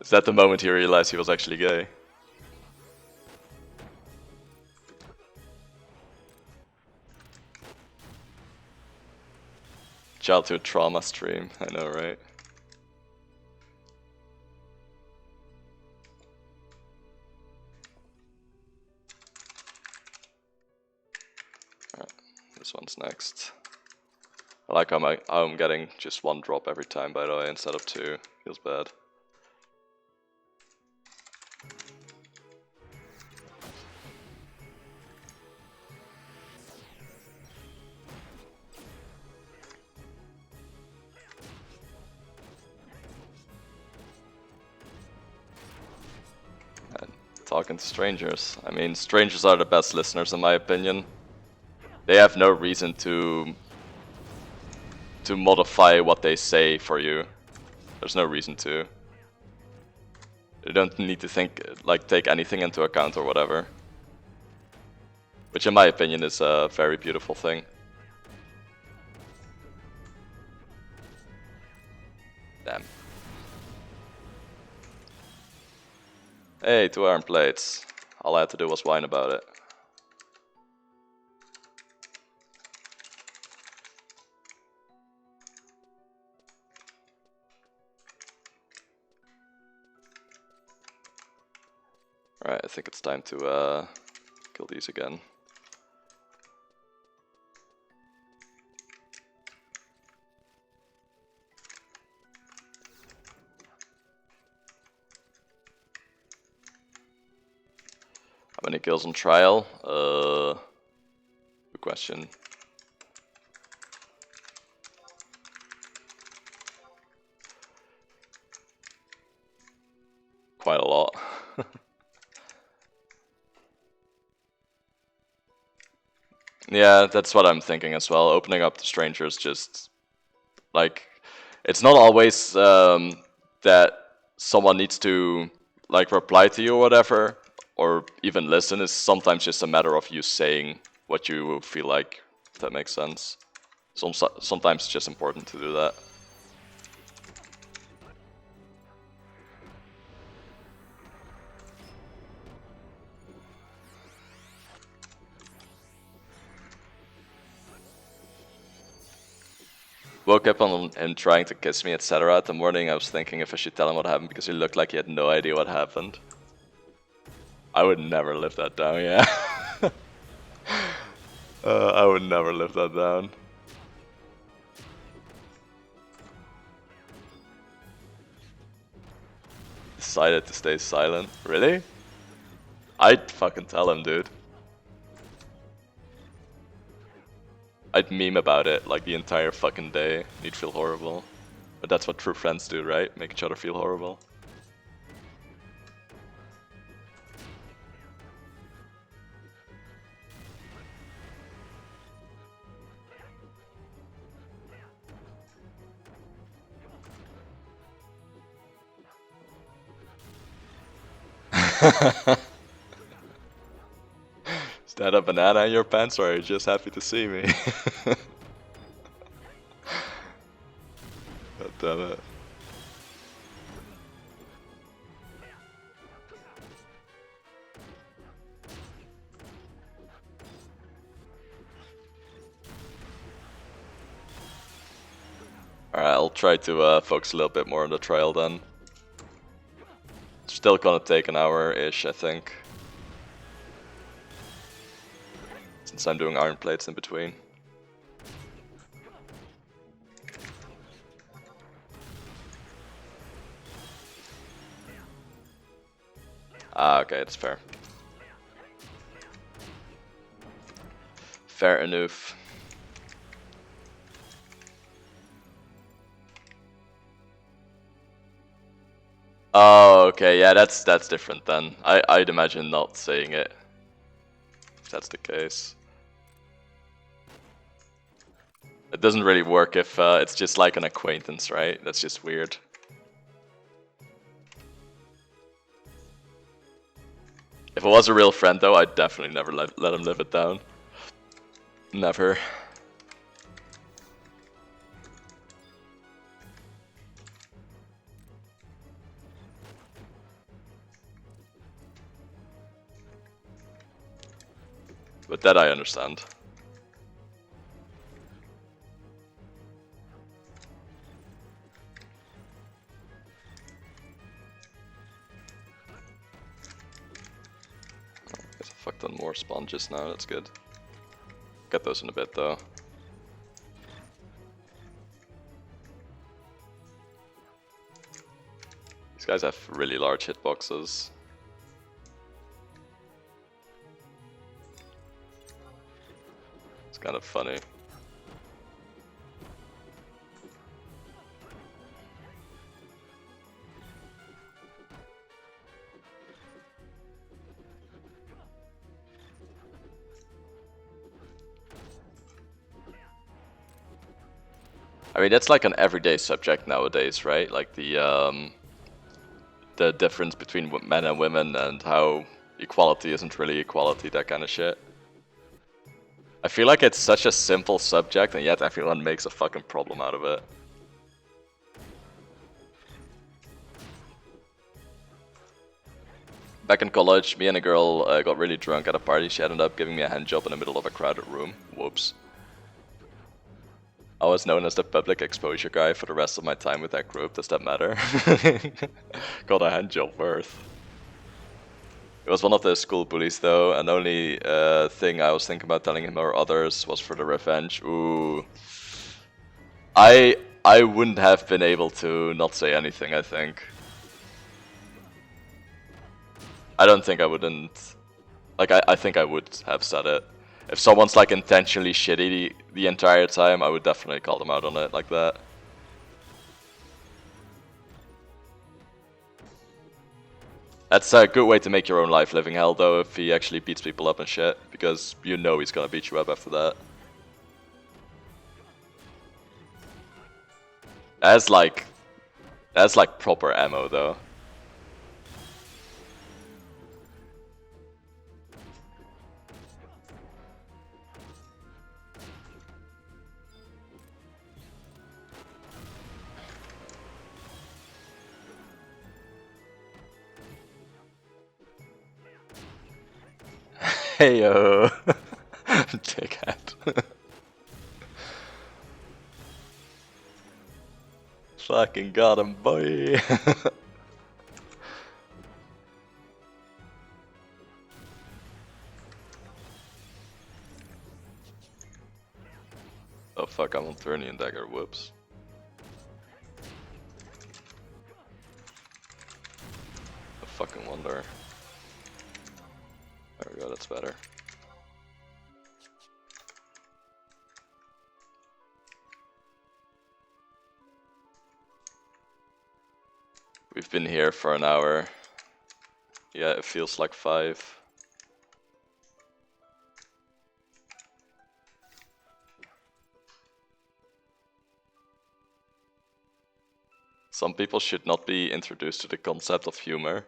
Is that the moment he realized he was actually gay? Childhood trauma stream, I know, right? Alright, this one's next. I like how I'm getting just one drop every time, by the way, instead of two. Feels bad. Talking to strangers. I mean, strangers are the best listeners in my opinion. They have no reason to modify what they say for you. There's no reason to. You don't need to think, like, take anything into account or whatever. Which in my opinion is a very beautiful thing. Damn. Hey, 2 iron plates. All I had to do was whine about it. Alright, I think it's time to kill these again. How many kills on trial? Good question. Quite a lot. Yeah, that's what I'm thinking as well. Opening up to strangers just, like, it's not always that someone needs to, like, reply to you or whatever, or even listen. It's sometimes just a matter of you saying what you feel like, if that makes sense. Sometimes it's just important to do that. Woke up on him trying to kiss me, etc. At the morning I was thinking if I should tell him what happened because he looked like he had no idea what happened. I would never live that down, yeah. I would never live that down. Decided to stay silent. Really? I'd fucking tell him, dude. I'd meme about it like the entire fucking day. He'd feel horrible. But that's what true friends do, right? Make each other feel horrible. Is that a banana in your pants, or are you just happy to see me? God damn it. Alright, I'll try to focus a little bit more on the trial then. It's still gonna take an hour-ish, I think. Since I'm doing iron plates in between. Ah, okay, that's fair. Fair enough. Oh, okay, yeah, that's different then. I'd imagine not saying it. that's the case. It doesn't really work if it's just like an acquaintance, right? That's just weird. If it was a real friend though, I'd definitely never let him live it down. Never. But that I understand. Guess I fucked on more sponges now, that's good. Get those in a bit though. These guys have really large hitboxes. It's kind of funny. I mean, that's like an everyday subject nowadays, right? Like the difference between men and women and how equality isn't really equality, that kind of shit. I feel like it's such a simple subject and yet everyone makes a fucking problem out of it. Back in college, me and a girl got really drunk at a party. She ended up giving me a handjob in the middle of a crowded room. Whoops. I was known as the public exposure guy for the rest of my time with that group. Does that matter? Got a handjob worth. It was one of the school bullies though, and the only thing I was thinking about telling him or others was for the revenge. Ooh. I wouldn't have been able to not say anything, I think. I don't think I wouldn't. Like, I think I would have said it. If someone's like intentionally shitty the entire time, I would definitely call them out on it like that. That's a good way to make your own life living hell though, if he actually beats people up and shit, because you know he's gonna beat you up after that. That's like proper ammo though. Heyo, dickhead. Fucking got him, boy. Oh fuck, I'm on Turnian dagger, whoops. I fucking wonder. There we go, that's better. We've been here for an hour. Yeah, it feels like 5. Some people should not be introduced to the concept of humor.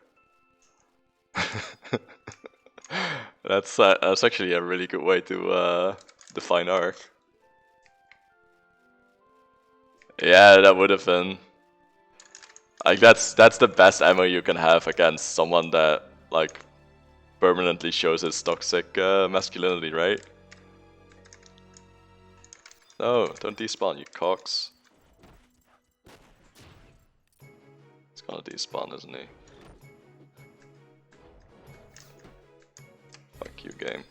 That's actually a really good way to define arc. Yeah, that would have been. Like that's the best ammo you can have against someone that like permanently shows his toxic masculinity, right? No, don't despawn, you cocks. He's gonna despawn, isn't he? Fuck you, game.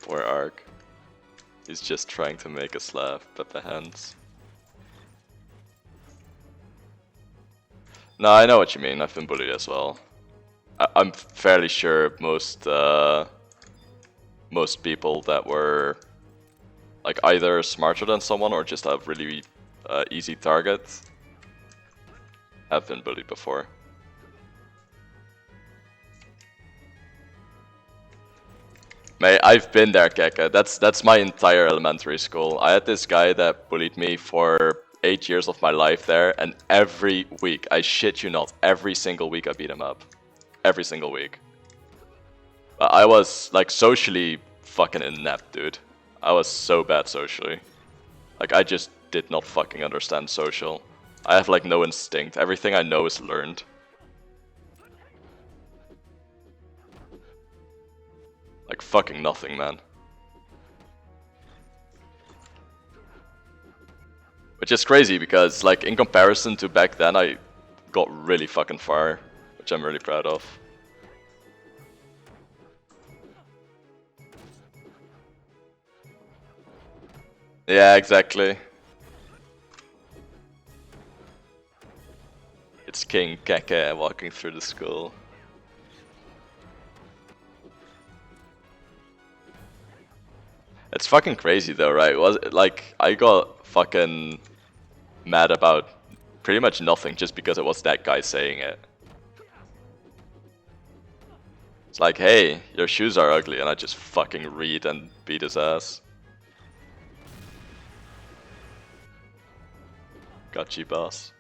Poor Ark. He's just trying to make us laugh, Pepe hands. No, I know what you mean. I've been bullied as well. I'm fairly sure most people that were like either smarter than someone or just a really easy target I've been bullied before. Mate, I've been there, Keke. That's my entire elementary school. I had this guy that bullied me for 8 years of my life there, and every week, I shit you not, every single week I beat him up. Every single week. I was, like, socially fucking inept, dude. I was so bad socially. Like, I just did not fucking understand social. I have, like, no instinct. Everything I know is learned. Like, fucking nothing, man. Which is crazy, because, like, in comparison to back then, I got really fucking far. Which I'm really proud of. Yeah, exactly. It's King Keke walking through the school. It's fucking crazy though, right? Was it, like, I got fucking mad about pretty much nothing just because it was that guy saying it. It's like, hey, your shoes are ugly, and I just fucking read and beat his ass. Got you, boss.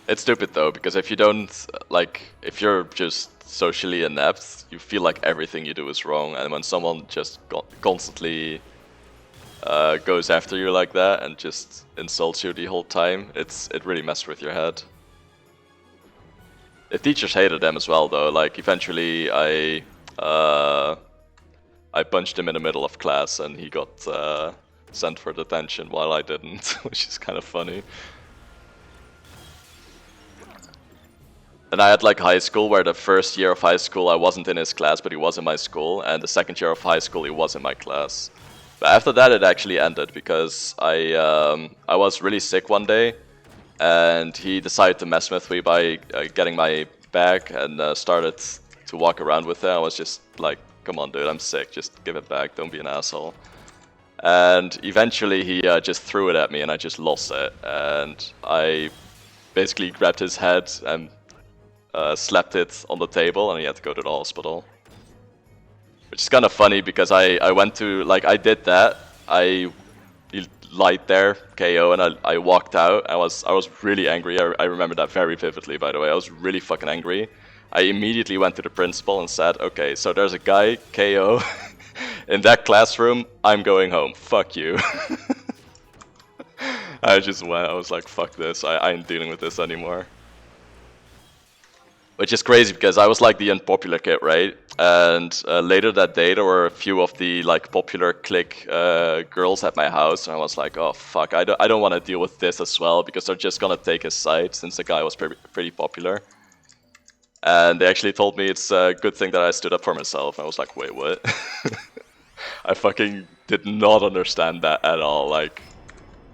It's stupid though, because if you don't, like, if you're just socially inept, you feel like everything you do is wrong, and when someone just constantly goes after you like that and just insults you the whole time, it really messes with your head. The teachers hated them as well though, like eventually I punched him in the middle of class and he got sent for detention while I didn't, which is kind of funny. And I had like high school where the first year of high school I wasn't in his class, but he was in my school, and the second year of high school he was in my class. But after that it actually ended because I was really sick one day, and he decided to mess with me by getting my bag and started to walk around with it. I was just like, come on dude, I'm sick, just give it back, don't be an asshole. And eventually he just threw it at me and I just lost it, and I basically grabbed his head and slapped it on the table, and he had to go to the hospital. Which is kind of funny because I went to, like, I did that, he lied there, KO, and I walked out. I was really angry. I remember that very vividly, by the way. I was really fucking angry. I immediately went to the principal and said, okay, so there's a guy, KO, in that classroom, I'm going home, fuck you. I just went, I was like, fuck this, I ain't dealing with this anymore. Which is crazy because I was like the unpopular kid, right? And later that day there were a few of the like popular clique girls at my house, and I was like, oh fuck, I don't want to deal with this as well because they're just gonna take his side since the guy was pretty popular. And they actually told me it's a good thing that I stood up for myself. I was like, wait, what? I fucking did not understand that at all. Like,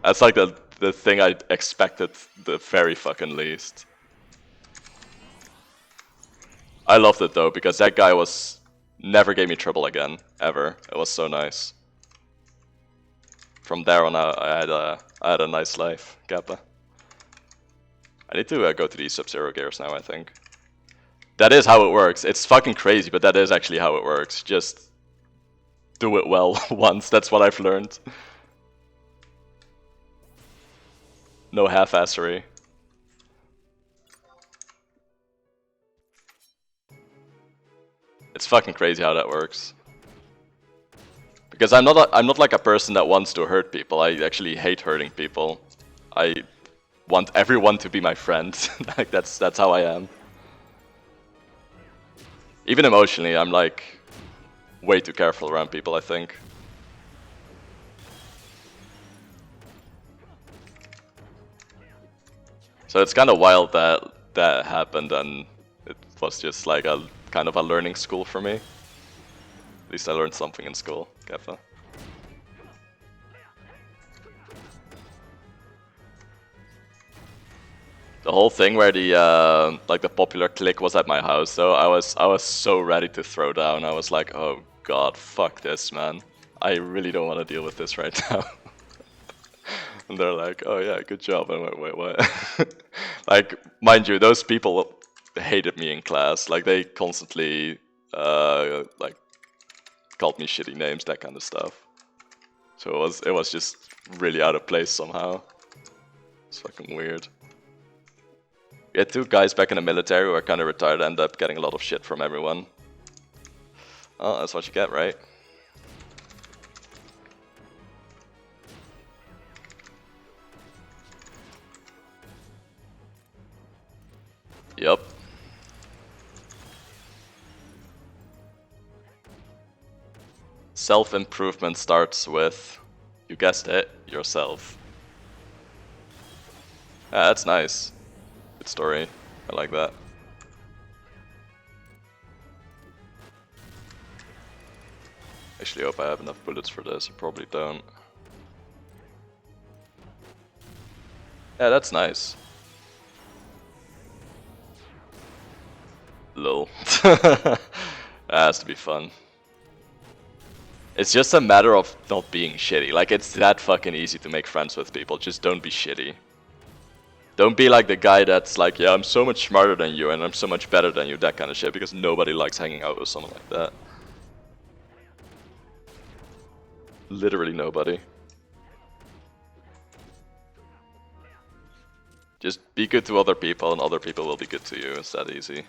that's like the thing I expected the very fucking least. I loved it though, because that guy never gave me trouble again, ever. It was so nice. From there on out, I had a nice life, Kappa. I need to go to these Sub-Zero gears now, I think. That is how it works. It's fucking crazy, but that is actually how it works. Just do it well once, that's what I've learned. No half-assery. It's fucking crazy how that works. Because I'm not like a person that wants to hurt people. I actually hate hurting people. I want everyone to be my friend. Like that's how I am. Even emotionally, I'm like way too careful around people, I think. So it's kind of wild that that happened, and it was just like a kind of a learning school for me. At least I learned something in school, Keffa. The whole thing where the like the popular clique was at my house, though, I was so ready to throw down. I was like, oh god, fuck this, man. I really don't want to deal with this right now. And they're like, oh yeah, good job. And I went, wait, what? Like, mind you, those people hated me in class. Like, they constantly, like, called me shitty names, that kind of stuff. So it was just really out of place somehow. It's fucking weird. We had 2 guys back in the military who are kind of retired, ended up getting a lot of shit from everyone. Oh, that's what you get, right? Yup. Self-improvement starts with, you guessed it, yourself. Ah, that's nice. Good story. I like that. Actually, hope I have enough bullets for this. I probably don't. Yeah, that's nice. Lol. That has to be fun. It's just a matter of not being shitty. Like, it's that fucking easy to make friends with people. Just don't be shitty. Don't be like the guy that's like, yeah, I'm so much smarter than you and I'm so much better than you, that kind of shit, because nobody likes hanging out with someone like that. Literally nobody. Just be good to other people and other people will be good to you. It's that easy.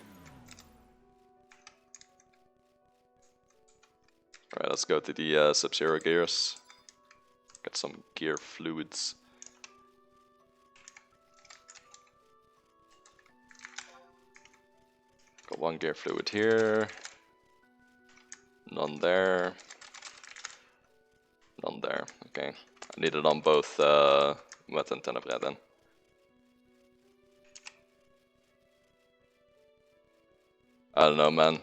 Alright, let's go to the Sub-Zero gears. Get some gear fluids. Got 1 gear fluid here. None there. None there. Okay. I need it on both Wet and Tenebra then. I don't know, man.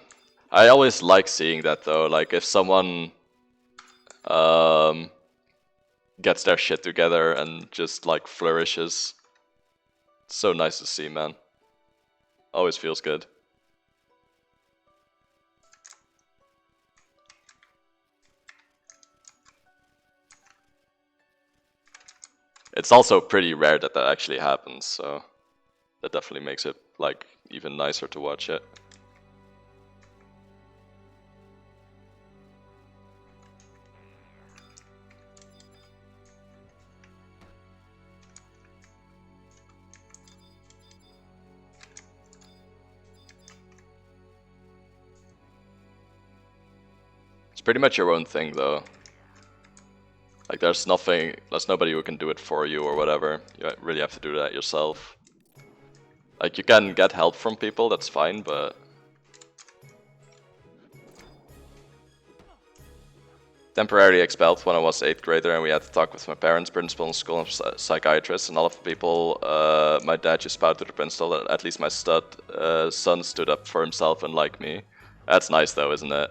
I always like seeing that though. Like, if someone gets their shit together and just like flourishes. It's so nice to see, man. Always feels good. It's also pretty rare that that actually happens, so that definitely makes it like even nicer to watch it. It's pretty much your own thing though. Like, there's nobody who can do it for you or whatever. You really have to do that yourself. Like, you can get help from people, that's fine, but... Temporarily expelled when I was 8th grader and we had to talk with my parents, principal in school, and psychiatrist, and all of the people. My dad just spouted to the principal that at least my son stood up for himself and liked me. That's nice though, isn't it?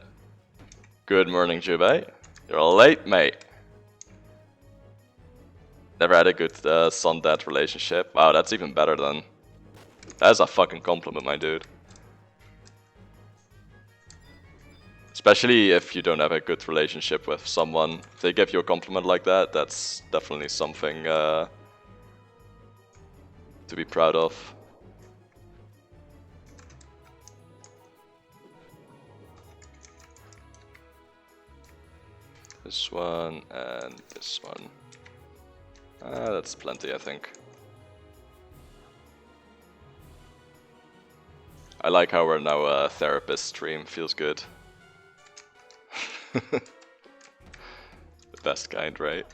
Good morning, Jubei. You're late, mate. Never had a good son-dad relationship. Wow, that's even better then. That's a fucking compliment, my dude. Especially if you don't have a good relationship with someone. If they give you a compliment like that, that's definitely something to be proud of. This one and this one. That's plenty, I think. I like how we're now a therapist stream, feels good. The best kind, right?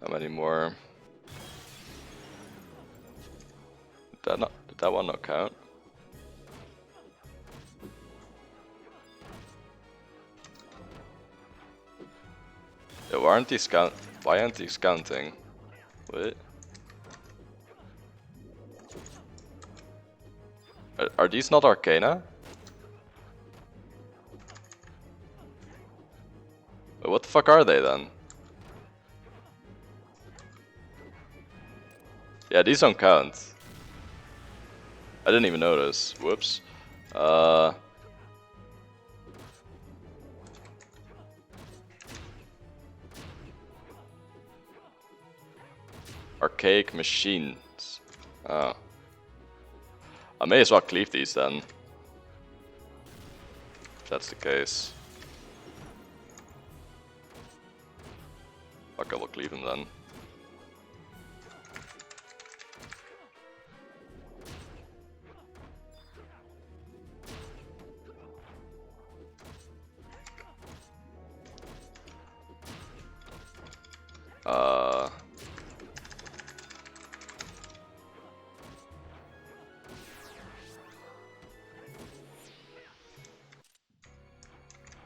How many more? Did that one not count? Yeah, why aren't these counting? Wait. Are these not Arcana? Wait, what the fuck are they then? Yeah, these don't count. I didn't even notice. Whoops. Archaic machines. Oh. I may as well cleave these then. If that's the case. Fuck, I will cleave them then.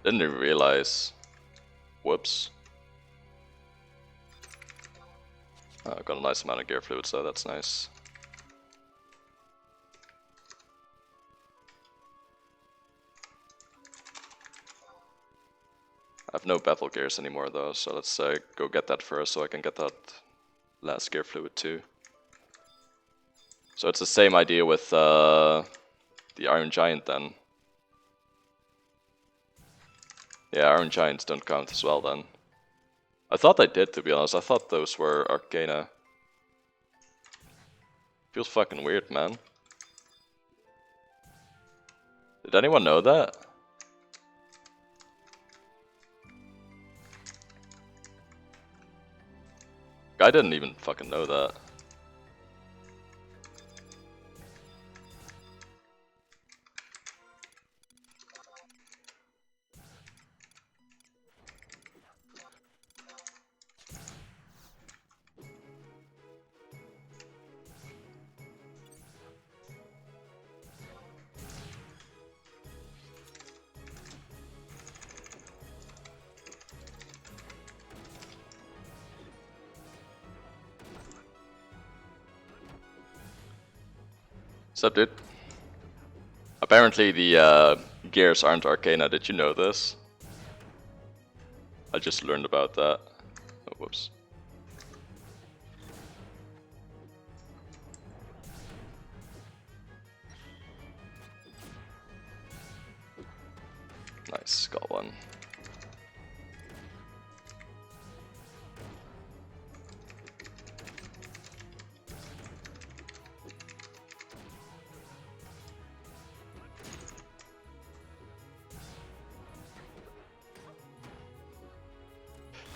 Didn't even realize. Whoops. I've got a nice amount of gear fluid, so that's nice. I have no bevel gears anymore though, so let's go get that first so I can get that last gear fluid too. So it's the same idea with the Iron Giant then. Yeah, Iron Giants don't count as well then. I thought they did, to be honest. I thought those were Arcana. Feels fucking weird, man. Did anyone know that? I didn't even fucking know that. What's up, dude? Apparently the gears aren't Arcana. Did you know this? I just learned about that. Oh, whoops. Nice, got one.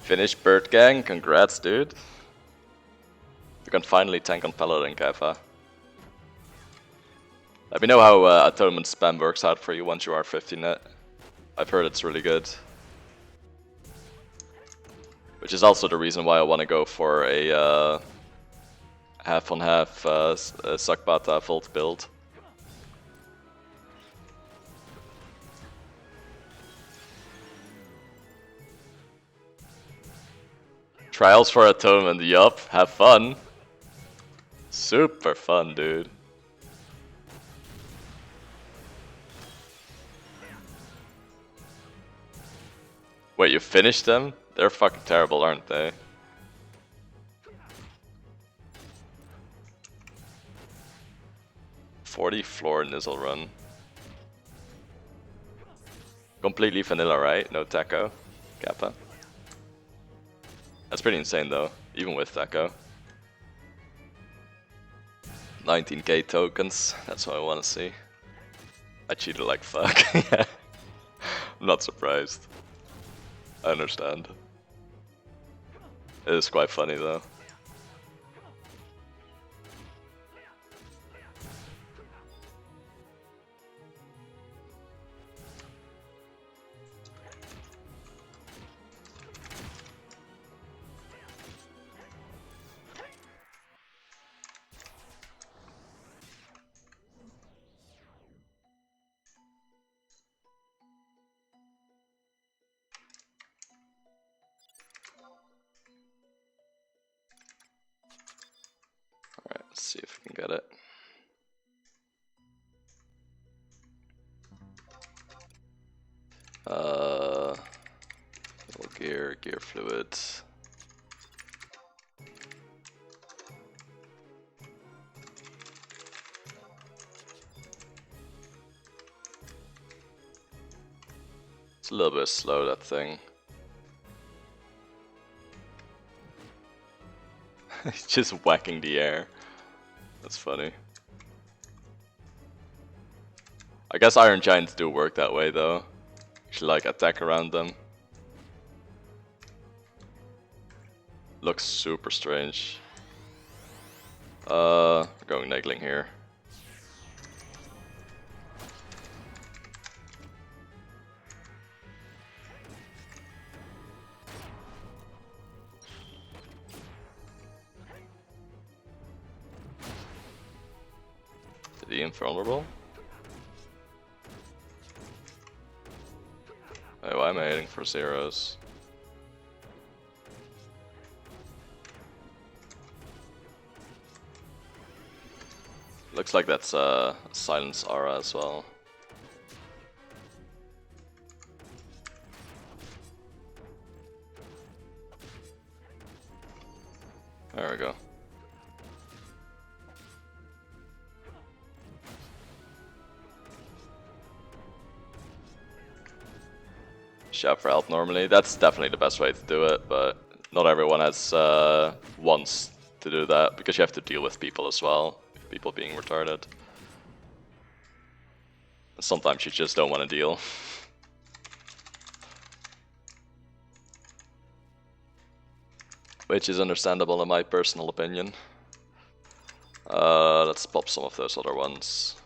Finished Bird Gang, congrats, dude. You can finally tank on Paladin, Kev. Let me know how Atonement spam works out for you once you are 50 net. I've heard it's really good. Which is also the reason why I want to go for a half on half Sakbata Volt build. Trials for Atonement, yup, have fun. Super fun, dude. Wait, you finished them? They're fucking terrible, aren't they? $40 floor Nizzle run. Completely vanilla, right? No taco. Kappa. That's pretty insane though, even with taco. 19k tokens, that's what I want to see. I cheated like fuck. Yeah. I'm not surprised. I understand. It is quite funny though. Alright, let's see if we can get it. Gear fluid. It's a little bit slow, that thing. He's just whacking the air. That's funny. I guess Iron Giants do work that way though. You should like attack around them. Looks super strange. We're going Negling here. The invulnerable? Wait, why am I hitting for zeros? Looks like that's a silence aura as well. There we go. Shout for help normally. That's definitely the best way to do it, but not everyone has wants to do that because you have to deal with people as well. People being retarded. Sometimes you just don't want to deal. Which is understandable in my personal opinion. Let's pop some of those other ones.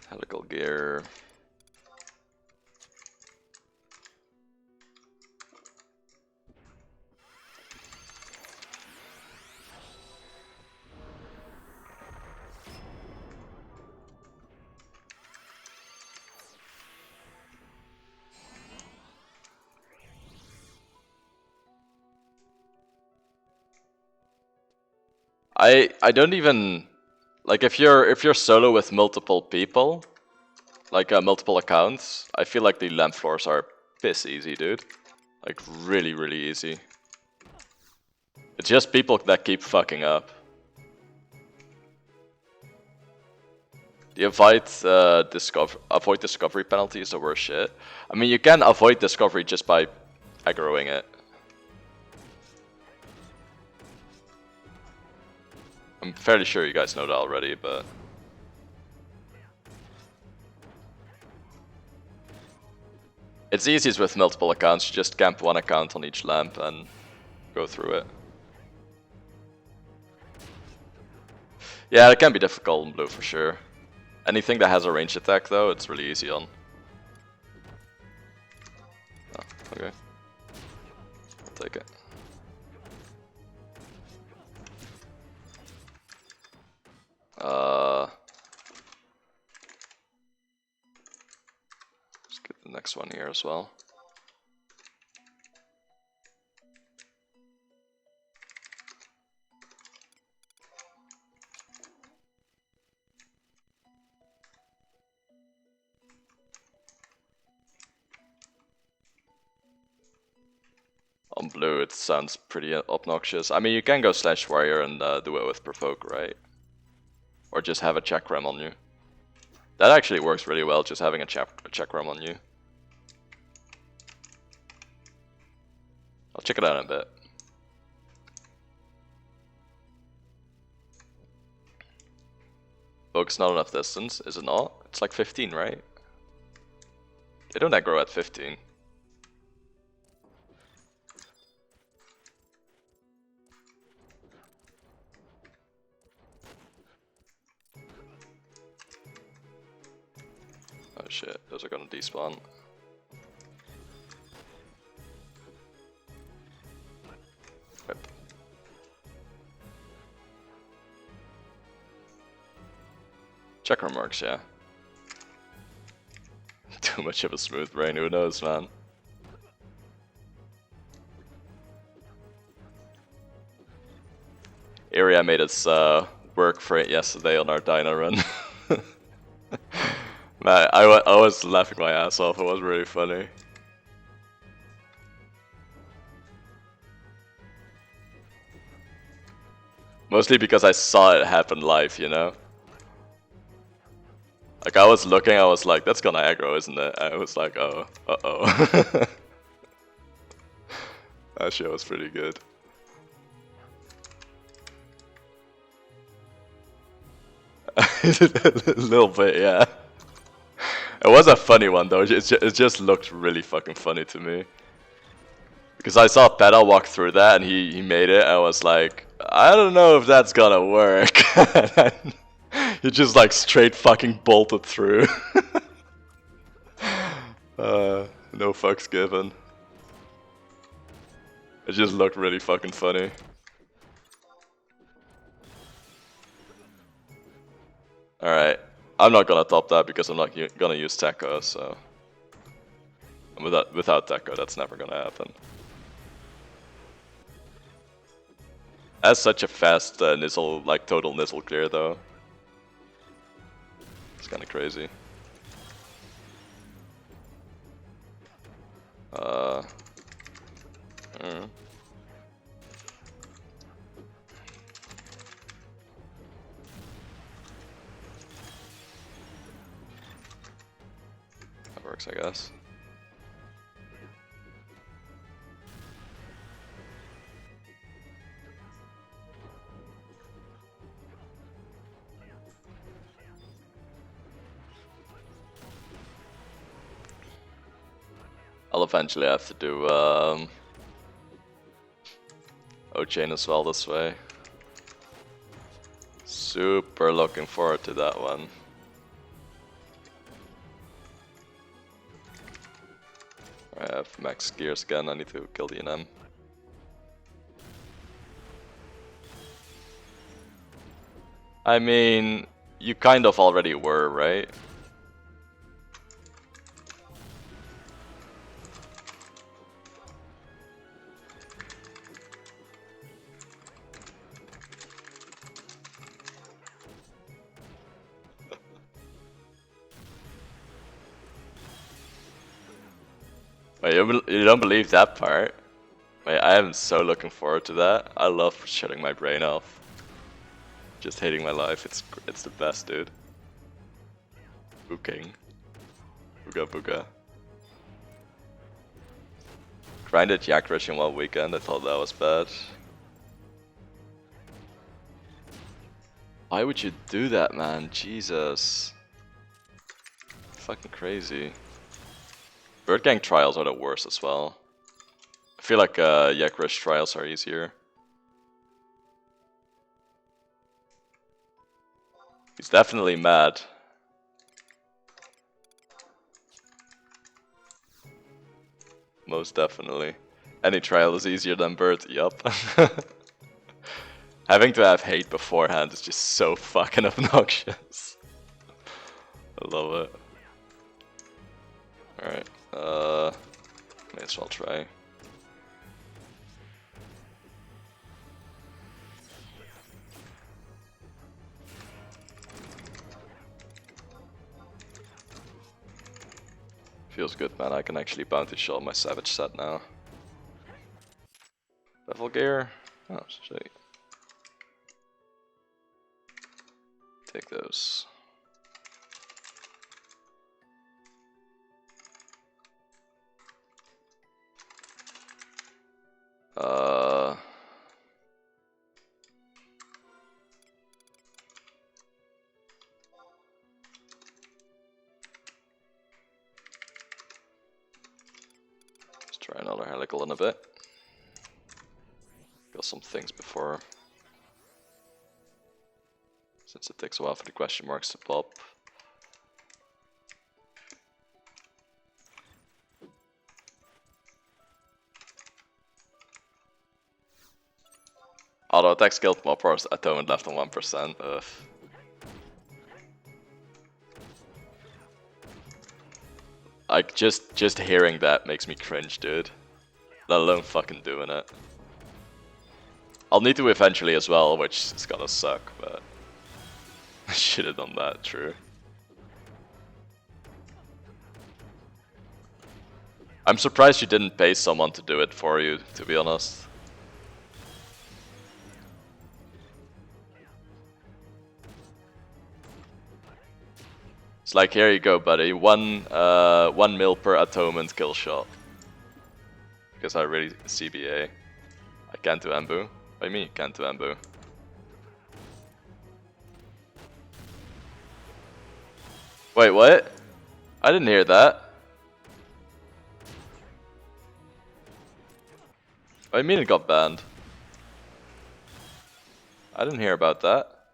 Helical gear. I don't even like if you're solo with multiple people, like multiple accounts. I feel like the lamp floors are piss easy, dude. Like really easy. It's just people that keep fucking up. The avoid discovery penalty is the worst shit. I mean, you can avoid discovery just by aggroing it. I'm fairly sure you guys know that already, but... It's easiest with multiple accounts, you just camp one account on each lamp and go through it. Yeah, it can be difficult in blue for sure. Anything that has a range attack though, it's really easy on. Oh, okay. I'll take it. Let's get the next one here as well. On blue, it sounds pretty obnoxious. I mean, you can go slash warrior and do it with provoke, right? Or just have a chakram on you. That actually works really well, just having a chakram on you. I'll check it out in a bit. Focus not enough distance, is it not? It's like 15, right? They don't aggro at 15. Oh shit, those are gonna despawn. Yep. Chakram works, yeah. Too much of a smooth brain, who knows, man. Area made us work for it yesterday on our dino run. Man, I was laughing my ass off. It was really funny. Mostly because I saw it happen live, you know? Like, I was looking, I was like, that's gonna aggro, isn't it? I was like, oh, uh-oh. That shit was pretty good. A little bit, yeah. It was a funny one though, it just looked really fucking funny to me. Because I saw Peta walk through that and he made it, I was like, I don't know if that's gonna work. He just like straight fucking bolted through. No fucks given. It just looked really fucking funny. Alright, I'm not gonna top that because I'm not gonna use Tekko, so... Without Tekko, that's never gonna happen. That's such a fast Nizzle, like total Nizzle clear though. It's kinda crazy. That works, I guess. I'll eventually have to do O-Chain as well this way. Super looking forward to that one. I have max gears again, I need to kill the NM. I mean, you kind of already were, right? Wait, you don't believe that part? Wait, I am so looking forward to that. I love shutting my brain off. Just hating my life, it's the best, dude. Booking. Booga booga. Grinded Yak Rush in one weekend, I thought that was bad. Why would you do that, man? Jesus. Fucking crazy. Bird Gang trials are the worst as well. I feel like Yak Rush trials are easier. He's definitely mad. Most definitely. Any trial is easier than Bird, yup. Having to have hate beforehand is just so fucking obnoxious. I love it. Alright, may as well try. Feels good, man. I can actually bounty shell my Savage set now. Level gear? Oh, shit. Take those. Let's try another helical in a bit. Got some things before. Since it takes a while for the question marks to pop. Auto attack skilled mob force atonement left on 1%. Ugh. Like just hearing that makes me cringe, dude. Let alone fucking doing it. I'll need to eventually as well, which is gonna suck, but I should have done that, true. I'm surprised you didn't pay someone to do it for you, to be honest. It's like, here you go, buddy. 1 mil per atonement kill shot. Because I really CBA. I can't do Ambu. What do you mean you can't do Ambu? Wait, what? I didn't hear that. What do you mean it got banned? I didn't hear about that.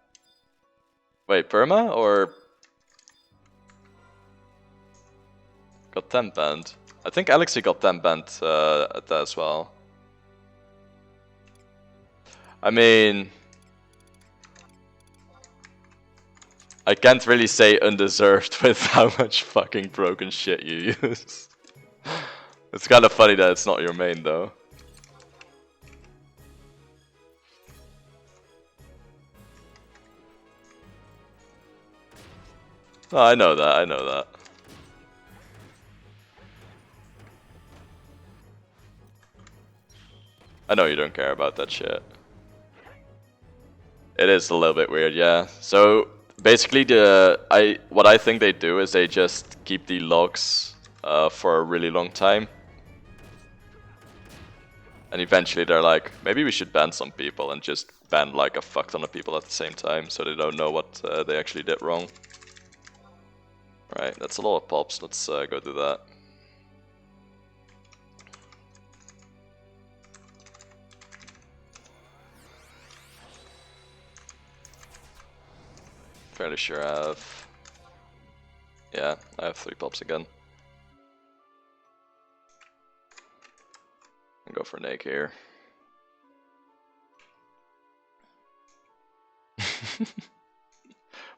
Wait, perma or got 10 banned? I think Alexei got 10 banned at that as well. I mean, I can't really say undeserved with how much fucking broken shit you use. It's kind of funny that it's not your main though. Oh, I know that, I know that. I know you don't care about that shit. It is a little bit weird, yeah. So basically, what I think they do is they just keep the logs for a really long time, and eventually they're like, maybe we should ban some people and just ban like a fuck ton of people at the same time, so they don't know what they actually did wrong. Right, that's a lot of pops. Let's go do that. Fairly sure I have. Yeah, I have 3 pops again. I'll go for Nake here.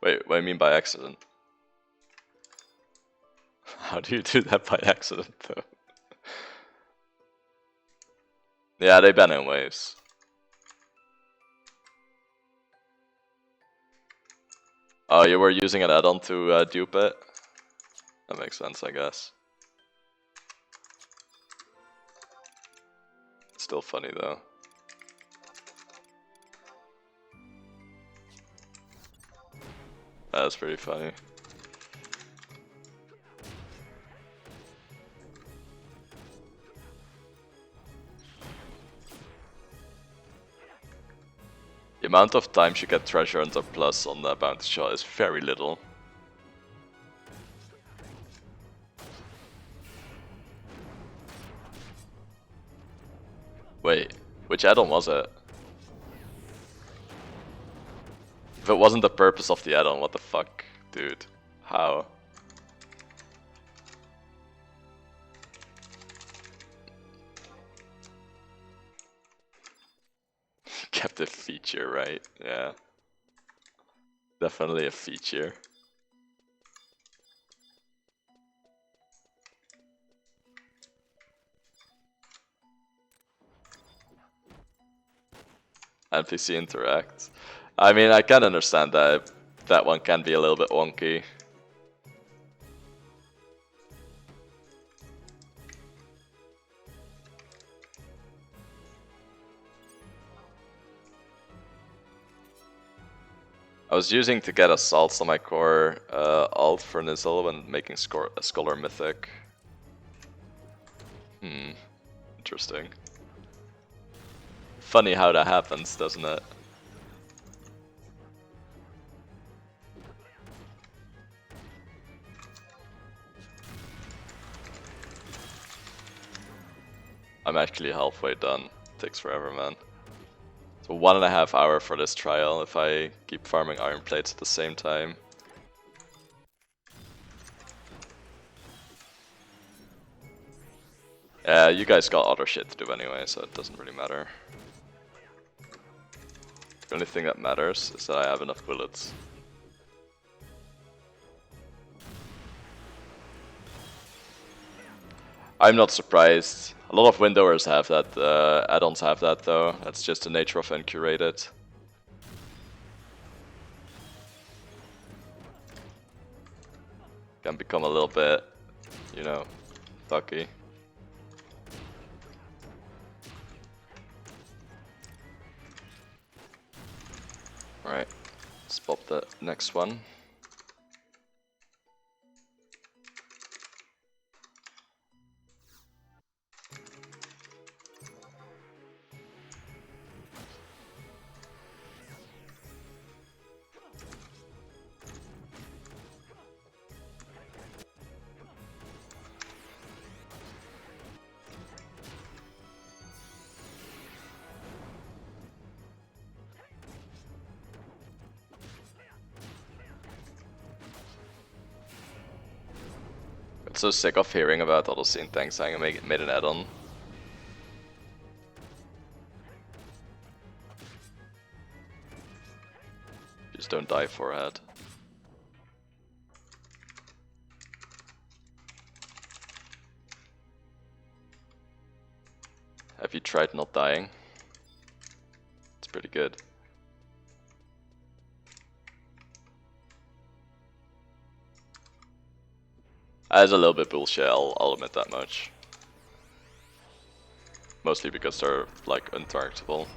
Wait, what do you mean by accident? How do you do that by accident, though? Yeah, they ban in waves. Oh, you were using an add-on to dupe it? That makes sense, I guess. Still funny, though. That's pretty funny. The amount of times you get treasure hunter plus on the bounty shot is very little. Wait, which add-on was it? If it wasn't the purpose of the add-on, what the fuck, dude? How? Kept a feature, right? Yeah. Definitely a feature. NPC interact. I mean, I can understand that. That one can be a little bit wonky. I was using to get assaults on my core alt for Nizzle when making a Scholar Mythic. Interesting. Funny how that happens, doesn't it? I'm actually halfway done. Takes forever, man. So 1.5 hours for this trial if I keep farming iron plates at the same time. Yeah, you guys got other shit to do anyway, so it doesn't really matter. The only thing that matters is that I have enough bullets. I'm not surprised. A lot of windowers have that, add-ons have that though. That's just the nature of uncurated. Can become a little bit, you know, fucky. the next one. Got so sick of hearing about all those scene tanks saying I made an add-on. Just don't die forehead. Have you tried not dying? It's pretty good. It's a little bit bullshit, I'll admit that much. Mostly because they're like untargetable.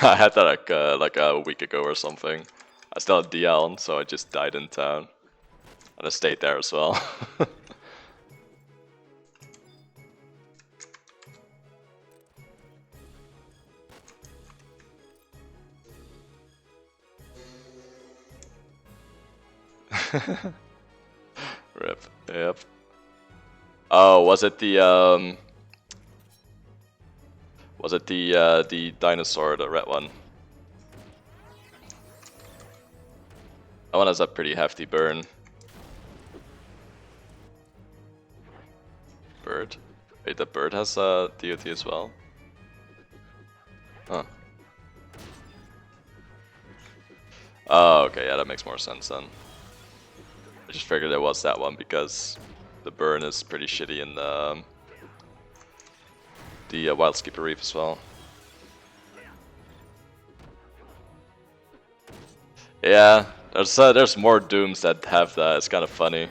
I had that like a week ago or something. I still had DL on, so I just died in town. And I stayed there as well. Rip. Yep. Oh, was it the the dinosaur, the red one? That one has a pretty hefty burn. Bird? Wait, the bird has a DOT as well? Huh. Oh, okay, yeah, that makes more sense then. I just figured it was that one because the burn is pretty shitty in the Wildskeeper Reef as well. Yeah, there's more Dooms that have that. It's kind of funny.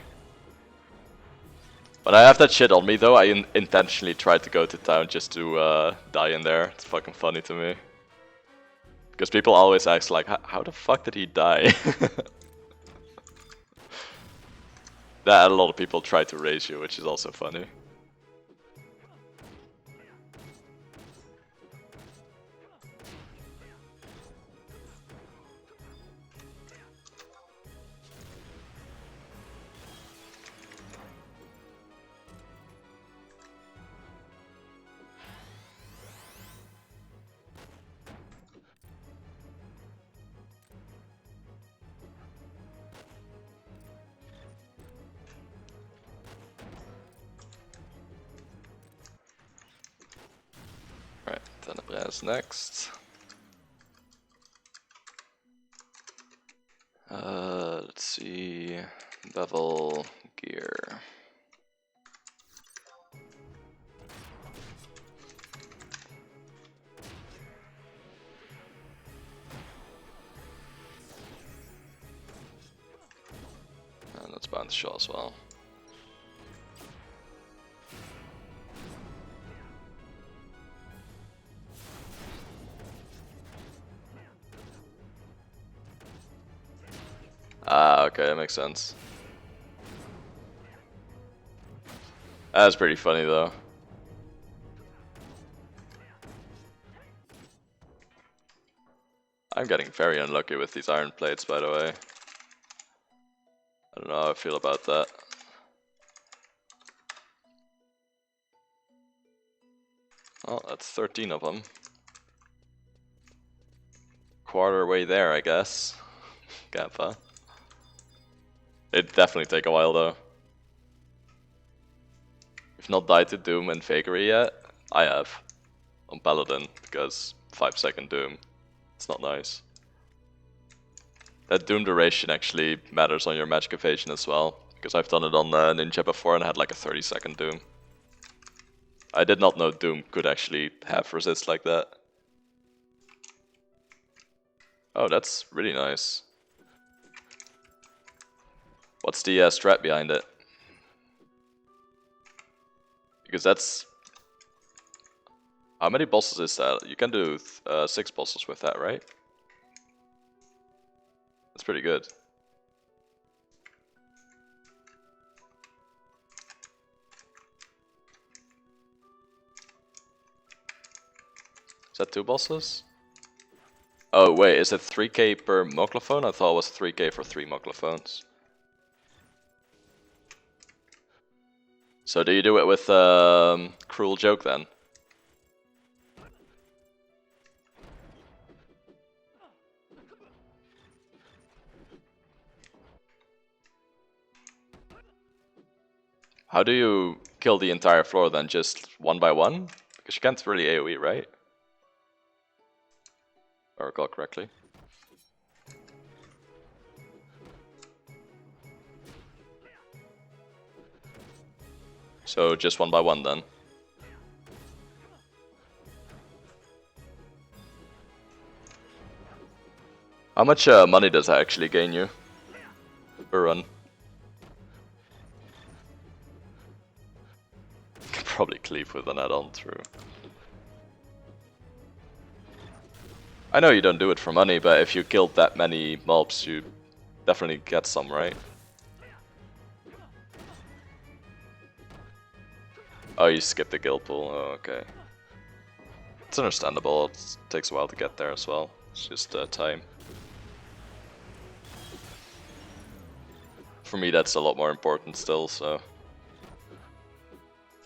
When I have that shit on me though, I intentionally tried to go to town just to die in there. It's fucking funny to me. Because people always ask like, how the fuck did he die? That a lot of people try to raise you, which is also funny. Right, Tenebras next. Let's see, Bevel gear. And let's bind the shell as well. Ah, okay, that makes sense. That's pretty funny though. I'm getting very unlucky with these iron plates, by the way. I don't know how I feel about that. Oh, that's 13 of them. Quarter way there, I guess. Kappa. It'd definitely take a while though. I've not died to Doom and Fakery yet. I have. On Paladin, because 5-second Doom. It's not nice. That Doom duration actually matters on your magic evasion as well. Because I've done it on Ninja before and I had like a 30-second Doom. I did not know Doom could actually have resist like that. Oh, that's really nice. What's the strat behind it? Because that's... How many bosses is that? You can do 6 bosses with that, right? That's pretty good. Is that 2 bosses? Oh wait, is it 3k per Moglophone? I thought it was 3k for 3 Moglophones. So do you do it with Cruel Joke then? How do you kill the entire floor then? Just one by one? Because you can't really AoE, right? If I recall correctly. So just one by one then. How much money does that actually gain you per run? Can probably cleave with an add-on through. I know you don't do it for money, but if you killed that many mobs, you definitely get some, right? Oh, you skipped the guild pool. Oh, okay. It's understandable. It takes a while to get there as well. It's just time. For me, that's a lot more important still, so...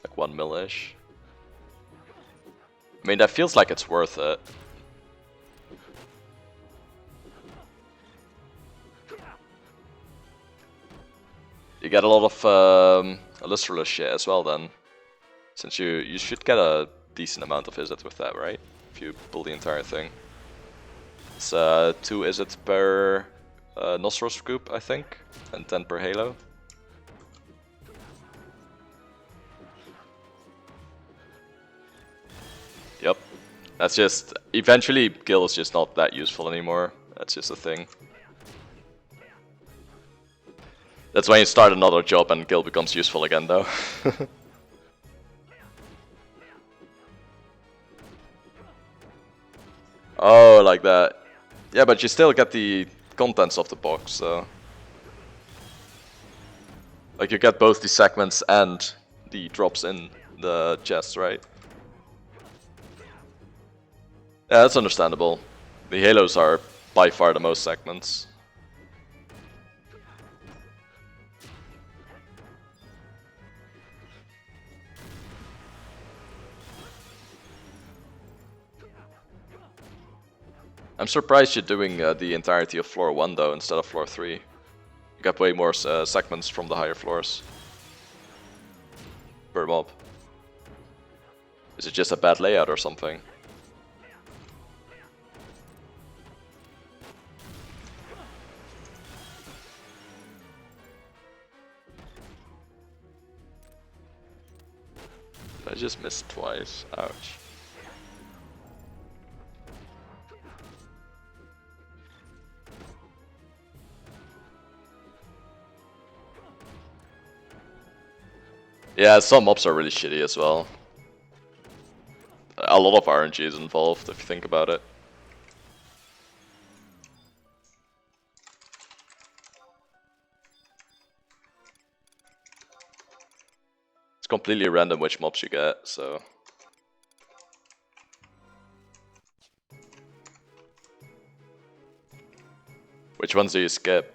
Like 1 mil-ish. I mean, that feels like it's worth it. You get a lot of illustreless shit as well then. Since you should get a decent amount of Izzet with that, right? If you pull the entire thing. It's 2 Izzet per Nostril scoop, I think, and 10 per Halo. Yep. That's just... Eventually, Gil is just not that useful anymore. That's just a thing. That's when you start another job and Gil becomes useful again, though. Oh, like that. Yeah, but you still get the contents of the box, so... Like, you get both the segments and the drops in the chest, right? Yeah, that's understandable. The Halos are by far the most segments. I'm surprised you're doing the entirety of floor 1 though, instead of floor 3. You get way more segments from the higher floors. Per mob. Is it just a bad layout or something? I just missed twice. Ouch. Yeah, some mobs are really shitty as well. A lot of RNG is involved if you think about it. It's completely random which mobs you get, so... Which ones do you skip?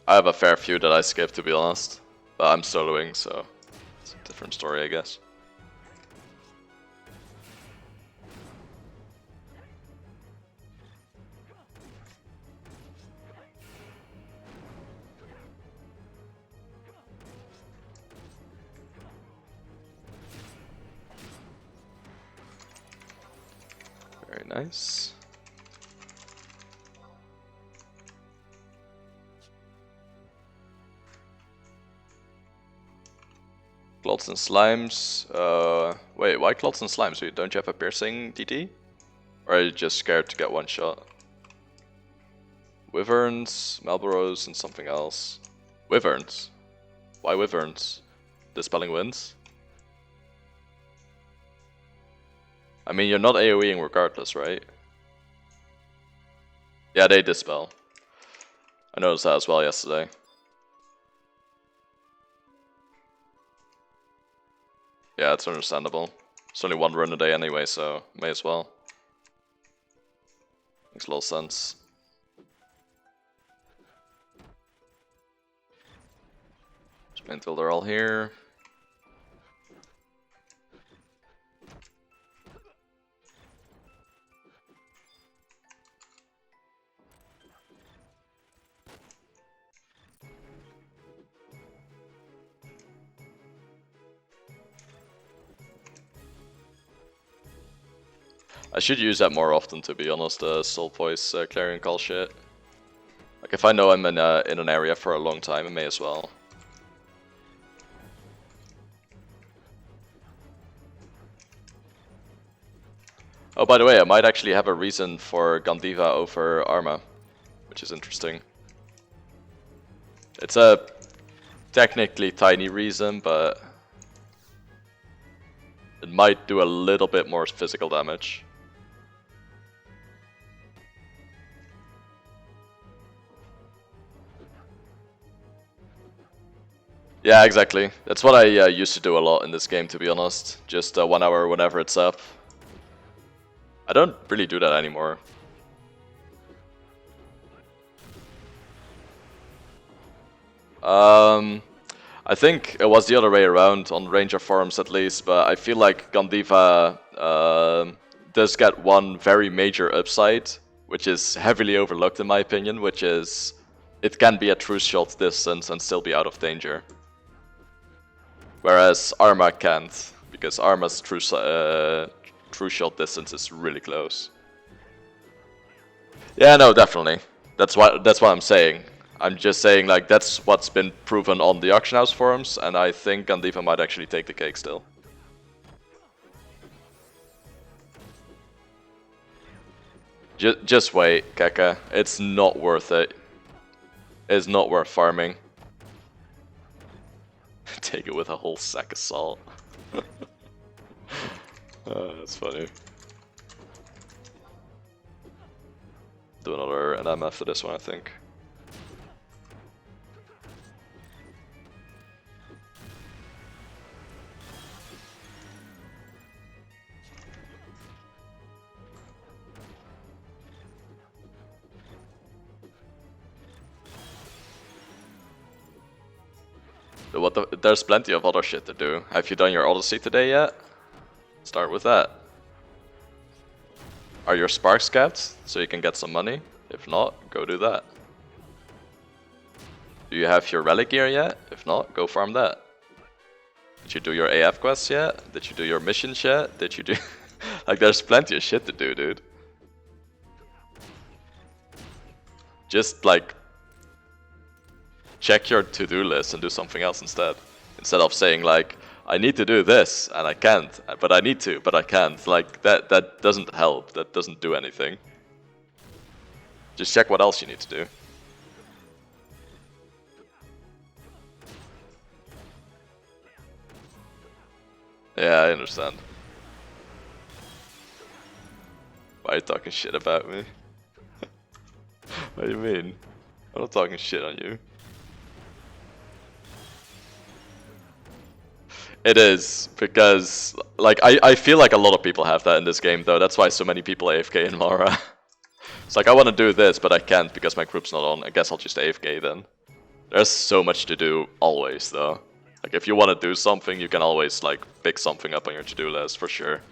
I have a fair few that I skip, to be honest. But I'm soloing, so it's a different story, I guess. Very nice. Clots and slimes. Wait, why clots and slimes? Don't you have a piercing DT? Or are you just scared to get one shot? Wyverns, Malboros, and something else. Wyverns? Why Wyverns? Dispelling Winds? I mean, you're not AoEing regardless, right? Yeah, they dispel. I noticed that as well yesterday. Yeah, it's understandable. It's only one run a day anyway, so may as well. Makes a lot of sense. Just wait until they're all here. I should use that more often, to be honest, Soul Voice Clarion Call shit. Like, if I know I'm in an area for a long time, I may as well. Oh, by the way, I might actually have a reason for Gandiva over Arma, which is interesting. It's a technically tiny reason, but it might do a little bit more physical damage. Yeah, exactly. That's what I used to do a lot in this game, to be honest. Just 1 hour whenever it's up. I don't really do that anymore. I think it was the other way around on Ranger forums at least, but I feel like Gandiva does get one very major upside, which is heavily overlooked in my opinion, which is it can be a true shot distance and still be out of danger. Whereas Arma can't, because Arma's true shot distance is really close. Yeah, no, definitely. That's what I'm saying. I'm just saying, like, that's what's been proven on the auction house forums, and I think Gandiva might actually take the cake still. Just wait, Keka. It's not worth it. It's not worth farming. Take it with a whole sack of salt. That's funny. Do another NM after this one, I think. There's plenty of other shit to do. Have you done your Odyssey today yet? Start with that. Are your sparks capped, so you can get some money? If not, go do that. Do you have your relic gear yet? If not, go farm that. Did you do your AF quests yet? Did you do your missions yet? Did you do... like, there's plenty of shit to do, dude. Just, like... check your to-do list and do something else instead. Instead of saying, like, I need to do this, and I can't, but I need to, but I can't. Like, that doesn't help. That doesn't do anything. Just check what else you need to do. Yeah, I understand. Why are you talking shit about me? What do you mean? I'm not talking shit on you. It is, because, like, I feel like a lot of people have that in this game, though. That's why so many people AFK in Mara. It's like, I want to do this, but I can't because my group's not on. I guess I'll just AFK then. There's so much to do, always, though. Like, if you want to do something, you can always, like, pick something up on your to-do list, for sure.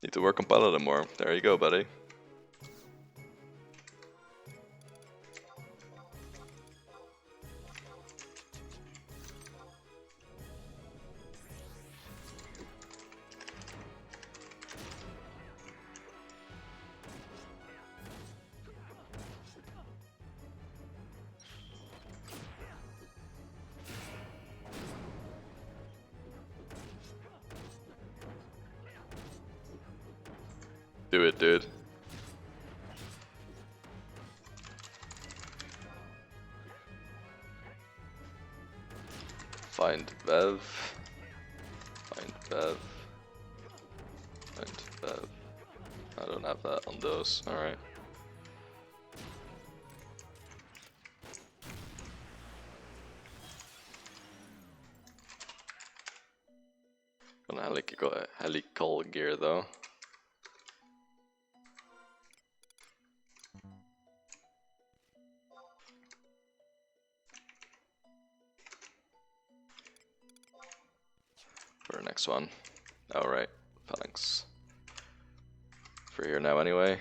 Need to work on Paladin more. There you go, buddy. Do it, dude. Find Bev. Find Bev. Find Bev. I don't have that on those. Alright. Gonna helical gear though. For the next one. Alright, phalanx. For here now anyway.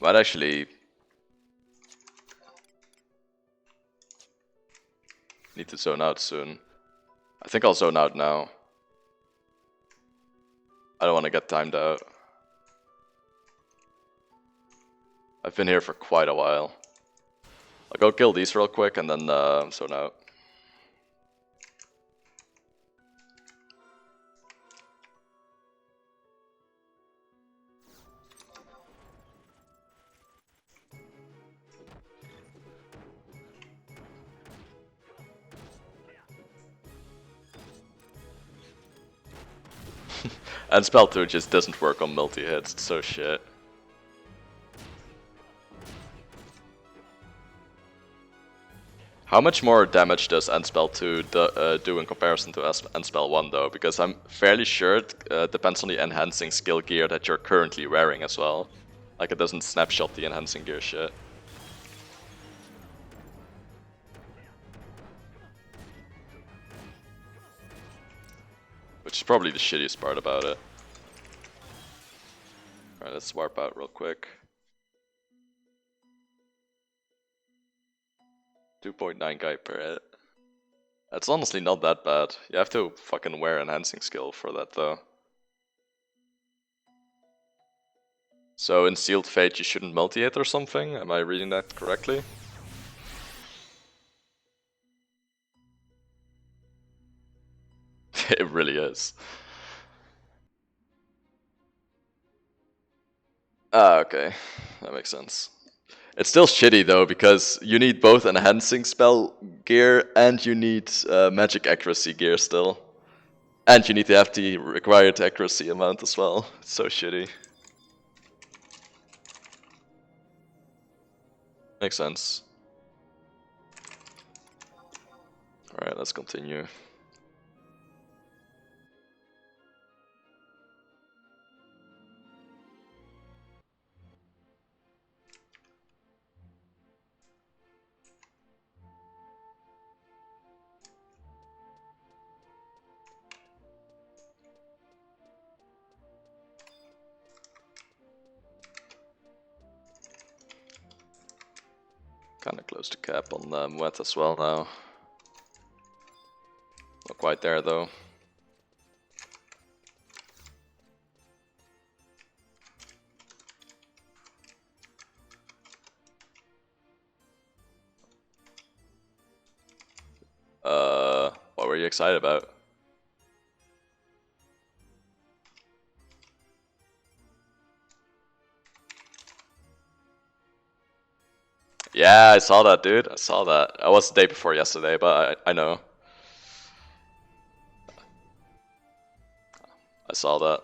I might actually need to zone out soon. I think I'll zone out now. I don't want to get timed out. I've been here for quite a while. I'll go kill these real quick and then zone out. And spell 2 just doesn't work on multi-hits, it's so shit. How much more damage does Endspell 2 do in comparison to Endspell 1 though? Because I'm fairly sure it depends on the enhancing skill gear that you're currently wearing as well. Like it doesn't snapshot the enhancing gear shit. Which is probably the shittiest part about it. Alright, let's warp out real quick. 2.9 guy per hit. That's honestly not that bad. You have to fucking wear enhancing skill for that though. So in Sealed Fate you shouldn't multi-hit or something? Am I reading that correctly? It really is. Ah, okay. That makes sense. It's still shitty though, because you need both enhancing spell gear and you need magic accuracy gear still. And you need to have the required accuracy amount as well. It's so shitty. Makes sense. Alright, let's continue. Kinda close to cap on Moet as well now. Not quite there though. What were you excited about? Yeah, I saw that, dude. I saw that. I was the day before yesterday, but I know. I saw that.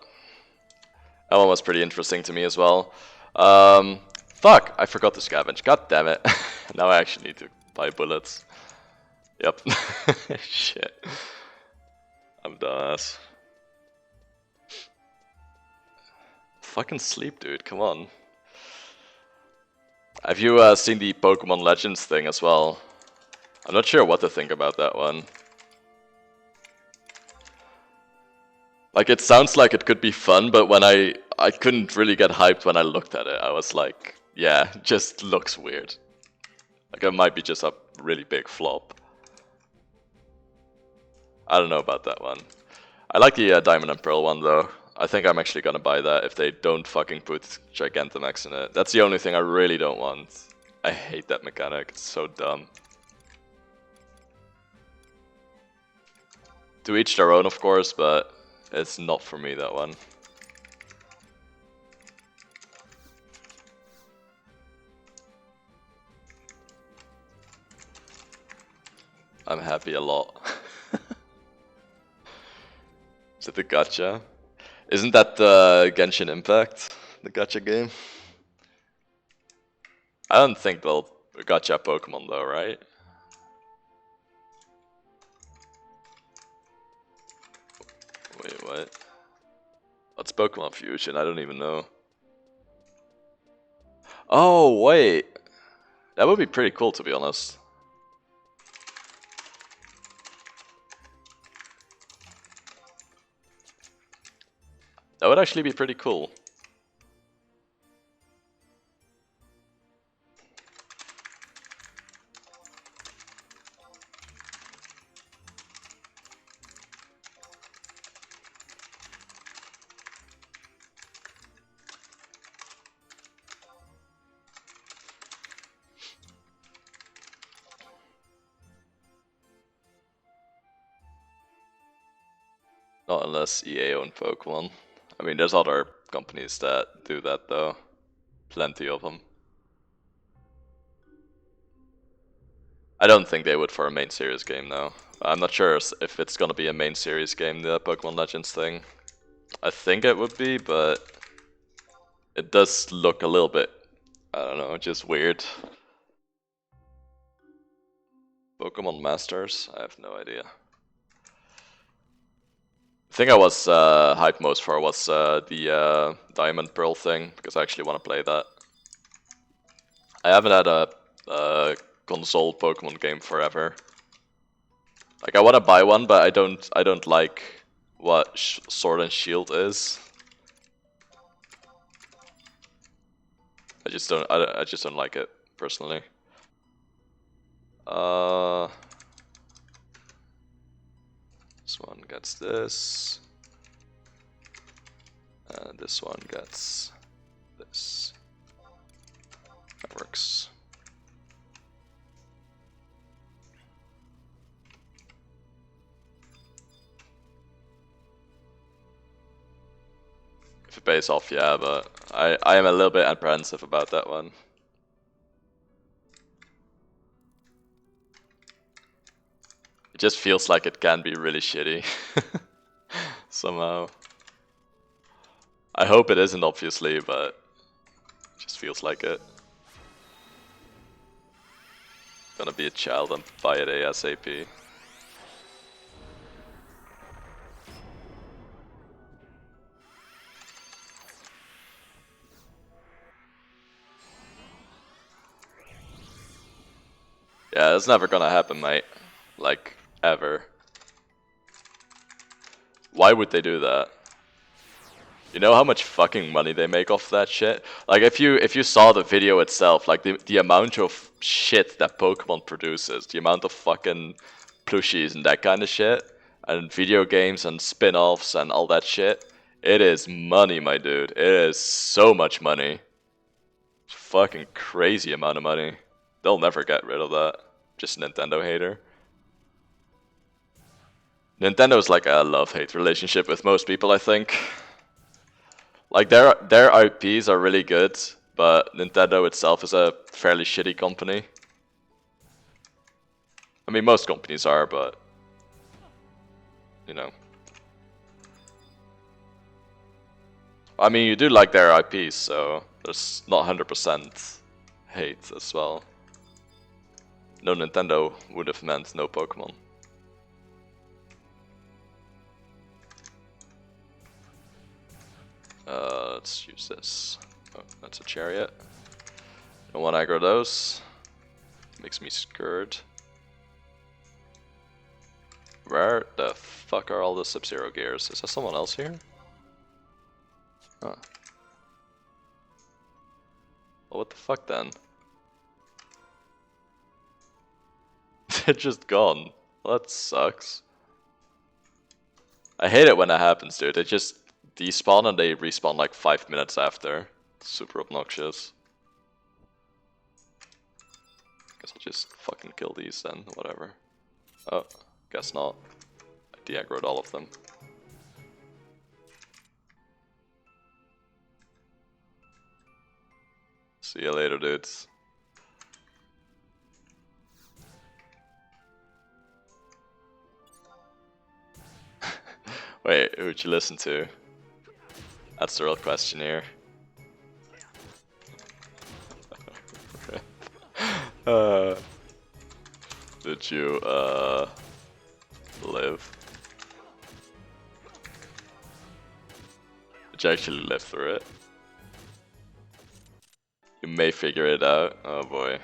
That one was pretty interesting to me as well. Fuck, I forgot to scavenge. God damn it. Now I actually need to buy bullets. Yep. Shit. I'm dumbass. Fucking sleep, dude. Come on. Have you seen the Pokemon Legends thing as well? I'm not sure what to think about that one. Like, it sounds like it could be fun, but when I couldn't really get hyped when I looked at it. I was like, yeah, it just looks weird. Like, I might be just really big flop. I don't know about that one. I like the Diamond and Pearl one though. I think I'm actually gonna buy that if they don't fucking put Gigantamax in it. That's the only thing I really don't want. I hate that mechanic, it's so dumb. To each their own, of course, but it's not for me, that one. I'm happy a lot. Is it the gacha? Isn't that the Genshin Impact, the gacha game? I don't think they'll gacha Pokemon though, right? Wait, what? What's Pokemon Fusion? I don't even know. Oh, wait. That would be pretty cool, to be honest. That would actually be pretty cool. Not unless EA own Pokemon. I mean, there's other companies that do that though. Plenty of them. I don't think they would for a main series game though. I'm not sure if it's gonna be a main series game, the Pokemon Legends thing. I think it would be, but it does look a little bit, I don't know, just weird. Pokemon Masters? I have no idea. The thing I was hyped most for was the Diamond Pearl thing, because I actually want to play that. I haven't had a console Pokemon game forever. Like I want to buy one, but I don't like what Sword and Shield is. I just don't like it personally. This one gets this, and this one gets this. That works. If it pays off, yeah, but I am a little bit apprehensive about that one. It just feels like it can be really shitty. Somehow. I hope it isn't, obviously, but it just feels like it. Gonna be a child and buy it ASAP. Yeah, it's never gonna happen, mate. Like, ever. Why would they do that? You know how much fucking money they make off that shit? Like, if you saw the video itself, like the amount of shit that Pokemon produces, the amount of fucking plushies and that kind of shit, and video games and spin-offs and all that shit, it is money, my dude. It is so much money. Fucking crazy amount of money. They'll never get rid of that. Just a Nintendo hater. Nintendo's like a love-hate relationship with most people, I think. Like their IPs are really good, but Nintendo itself is a fairly shitty company. I mean, most companies are, but you know. I mean, you do like their IPs, so there's not 100% hate as well. No Nintendo would have meant no Pokemon. Let's use this. Oh, that's a chariot. Don't want to aggro those. Makes me scared. Where the fuck are all the Sub-Zero gears? Is there someone else here? Huh. Well, what the fuck then? they're just gone. Well, that sucks. I hate it when that happens, dude. They just despawn and they respawn like 5 minutes after. It's super obnoxious. Guess I'll just fucking kill these then, whatever. Oh, guess not. I de-aggroed all of them. See you later, dudes. Wait, who'd you listen to? That's the real question here. Did you, live? Did you actually live through it? You may figure it out. Oh boy.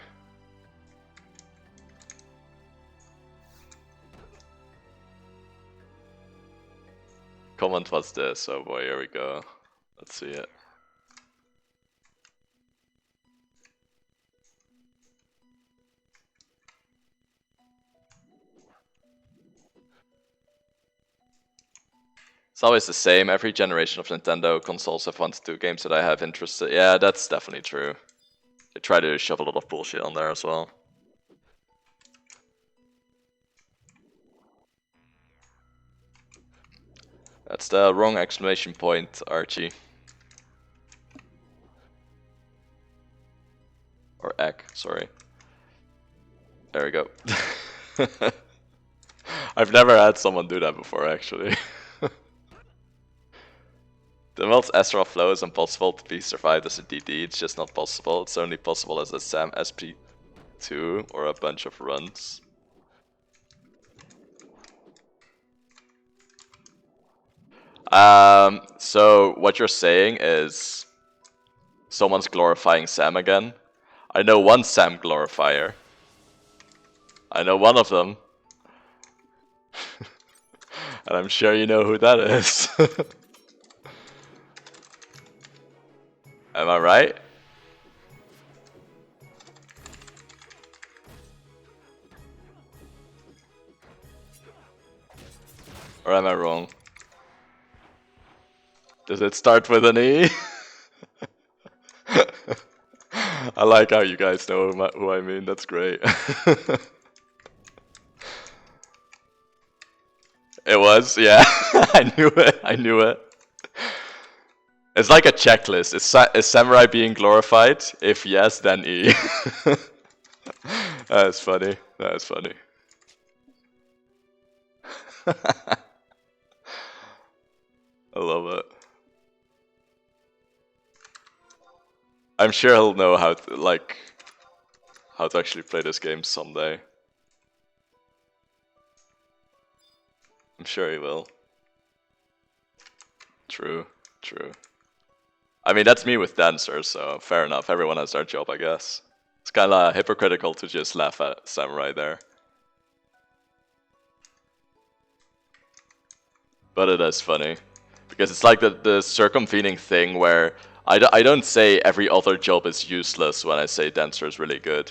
Comment was this? Oh boy, here we go. Let's see it. It's always the same. Every generation of Nintendo consoles have 1 to 2 games that I have interest in. Yeah, that's definitely true. They try to shove a lot of bullshit on there as well. That's the wrong exclamation point, Archie. Or egg, sorry. There we go. I've never had someone do that before, actually. The world's Astral Flow is impossible to be survived as a DD, it's just not possible. It's only possible as a SAM SP2 or a bunch of runs. So what you're saying is someone's glorifying Sam again. I know one Sam glorifier. I know one of them. And I'm sure you know who that is. Am I right? Or am I wrong? Does it start with an E? I like how you guys know who I mean, that's great. It was, yeah. I knew it. It's like a checklist. Is Samurai being glorified? If yes, then E. That's funny. That's funny. I love it. I'm sure he'll know how to actually play this game someday. I'm sure he will. True. I mean, that's me with dancers, so fair enough. Everyone has their job, I guess. It's kind of hypocritical to just laugh at Samurai there. But it is funny. Because it's like the circumvening thing where I don't say every other job is useless when I say dancer is really good.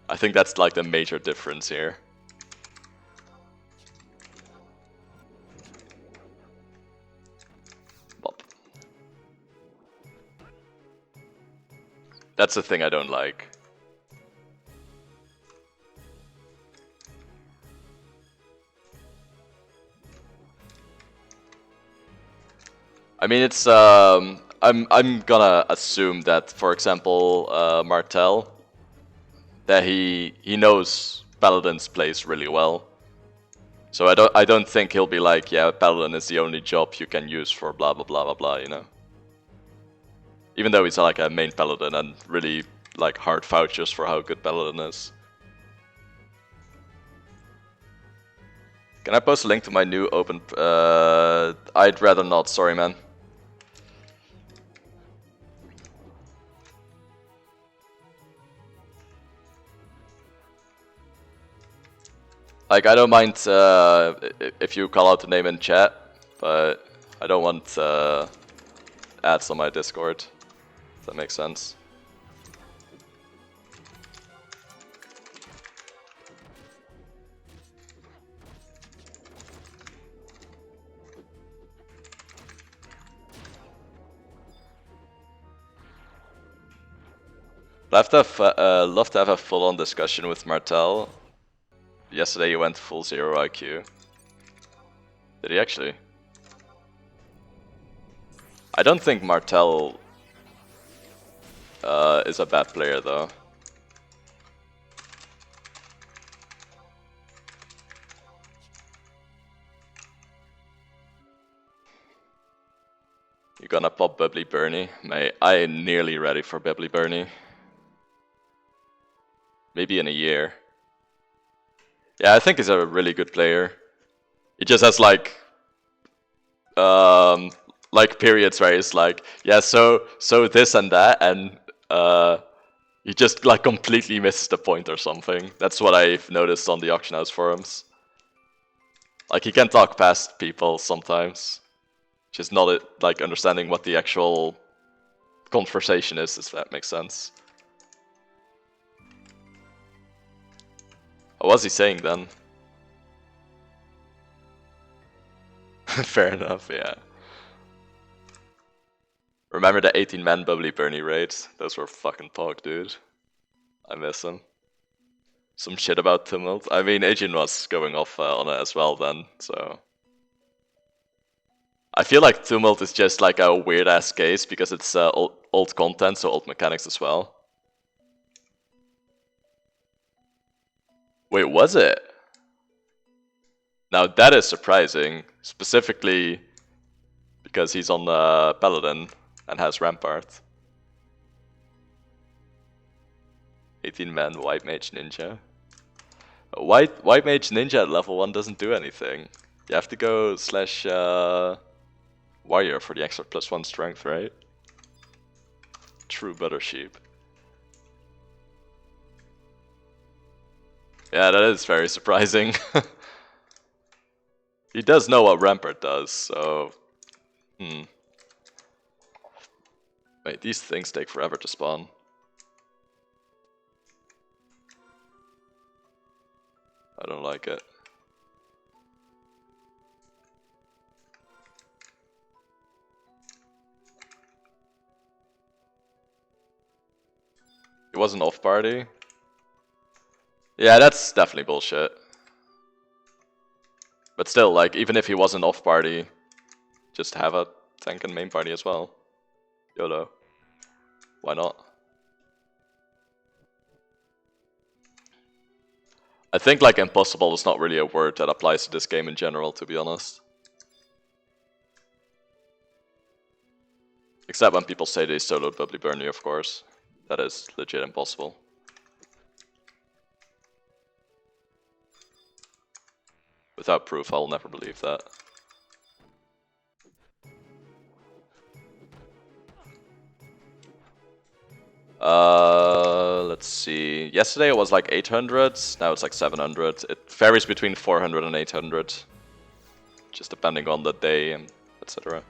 I think that's like the major difference here. Bop. That's the thing I don't like. I mean, it's I'm gonna assume that, for example, Martel, that he knows Paladin's place really well. So I don't think he'll be like, yeah, Paladin is the only job you can use for blah blah blah blah blah, you know. Even though he's like a main Paladin and really like hard vouchers for how good Paladin is. Can I post a link to my new open? I'd rather not. Sorry, man. Like, I don't mind if you call out the name in chat, but I don't want ads on my Discord. If that makes sense. Love to have a full-on discussion with Martel. Yesterday he went full 0 IQ. Did he actually? I don't think Martel is a bad player though. You gonna pop Bubbly Bernie? Mate, I am nearly ready for Bubbly Bernie. Maybe in a year. Yeah, I think he's a really good player. He just has like periods where he's like, yeah, so this and that, and he just like completely misses the point or something. That's what I've noticed on the auction house forums. Like he can talk past people sometimes, just not like understanding what the actual conversation is, if that makes sense. What was he saying then? Fair enough, yeah. Remember the 18-man Bubbly Bernie raids? Those were fucking pog, dude. I miss them. Some shit about Tumult. I mean, Agent was going off on it as well then, so... I feel like Tumult is just like a weird-ass case because it's old content, so old mechanics as well. Wait, was it? Now that is surprising, specifically because he's on Paladin and has Rampart. 18-man White Mage Ninja. White Mage Ninja at level 1 doesn't do anything. You have to go slash Warrior for the extra +1 strength, right? True butter sheep. Yeah, that is very surprising. He does know what Rampart does, so... Wait, these things take forever to spawn. I don't like it. It wasn't off party? Yeah, that's definitely bullshit. But still, like, even if he wasn't off party, just have a tank and main party as well. YOLO. Why not? I think like impossible is not really a word that applies to this game in general, to be honest. Except when people say they soloed Bubbly Bernie, of course. That is legit impossible. Without proof, I'll never believe that. Let's see. Yesterday it was like 800, now it's like 700. It varies between 400 and 800. Just depending on the day and etc.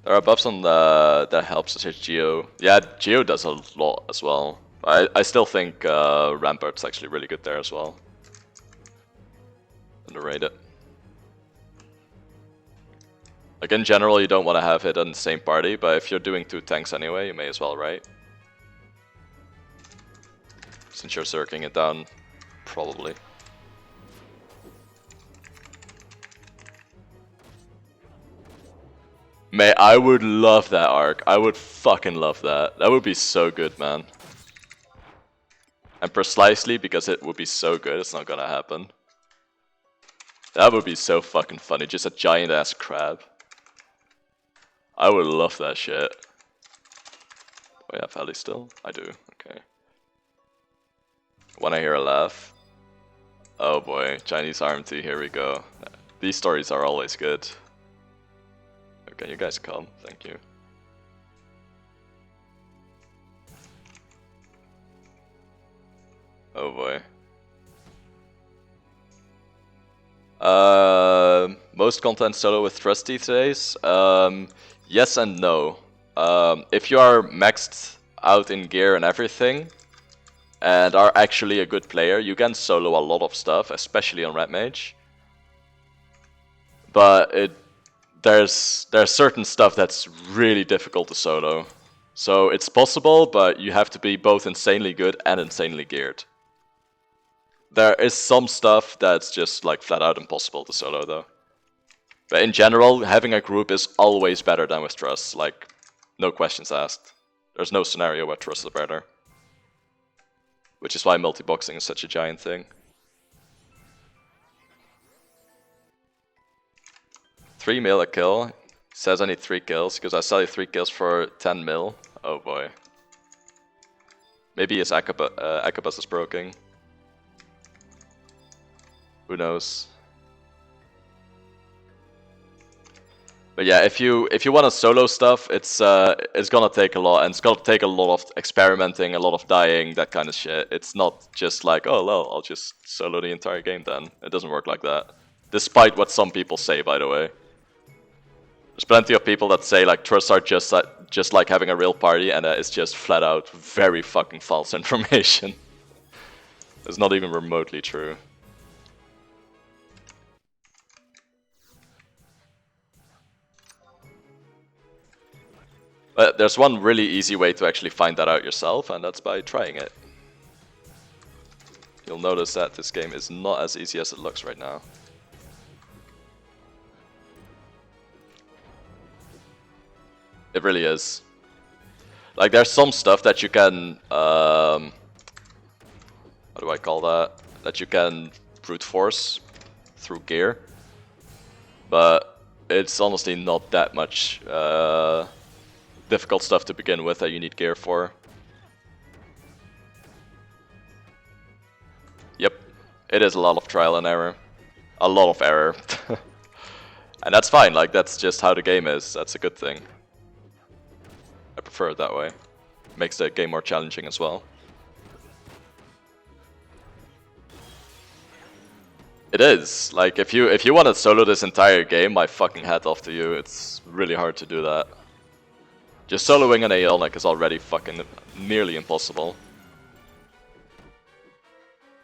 There are buffs on that helps such as Geo. Yeah, Geo does a lot as well. I still think Rampart's actually really good there as well. Underrated. Like in general, you don't want to have it in the same party, but if you're doing 2 tanks anyway, you may as well, right? Since you're circling it down, probably. Mate, I would love that arc. I would fucking love that. That would be so good, man. And precisely because it would be so good, it's not gonna happen. That would be so fucking funny. Just a giant ass crab. I would love that shit. Do I have Ellie still? I do. Okay. When I hear a laugh. Oh boy, Chinese RMT, here we go. These stories are always good. Okay, you guys come. Thank you. Oh boy. Most content solo with Trusty today's? Yes and no. If you are maxed out in gear and everything, and are actually a good player, you can solo a lot of stuff, especially on Red Mage. But there's certain stuff that's really difficult to solo. So it's possible, but you have to be both insanely good and insanely geared. There is some stuff that's just like flat out impossible to solo though. But in general, having a group is always better than with trust, like no questions asked. There's no scenario where trust is better. Which is why multi-boxing is such a giant thing. 3 mil a kill. Says I need 3 kills, because I sell you 3 kills for 10 mil. Oh boy. Maybe his Akabas is broken. Who knows? But yeah, if you want to solo stuff, it's gonna take a lot, and it's gonna take a lot of experimenting, a lot of dying, that kind of shit. It's not just like, oh well, I'll just solo the entire game then. It doesn't work like that. Despite what some people say, by the way. There's plenty of people that say like trusts are just like having a real party, and it's just flat out very fucking false information. It's not even remotely true. But there's one really easy way to actually find that out yourself, and that's by trying it. You'll notice that this game is not as easy as it looks right now. It really is. Like, there's some stuff that you can, how do I call that? That you can brute force through gear. But it's honestly not that much difficult stuff to begin with that you need gear for. Yep, it is a lot of trial and error. A lot of error. And that's fine, like, that's just how the game is. That's a good thing. I prefer it that way. Makes the game more challenging as well. It is. Like, if you want to solo this entire game, my fucking hat off to you. It's really hard to do that. Just soloing an Aeonic is already fucking nearly impossible.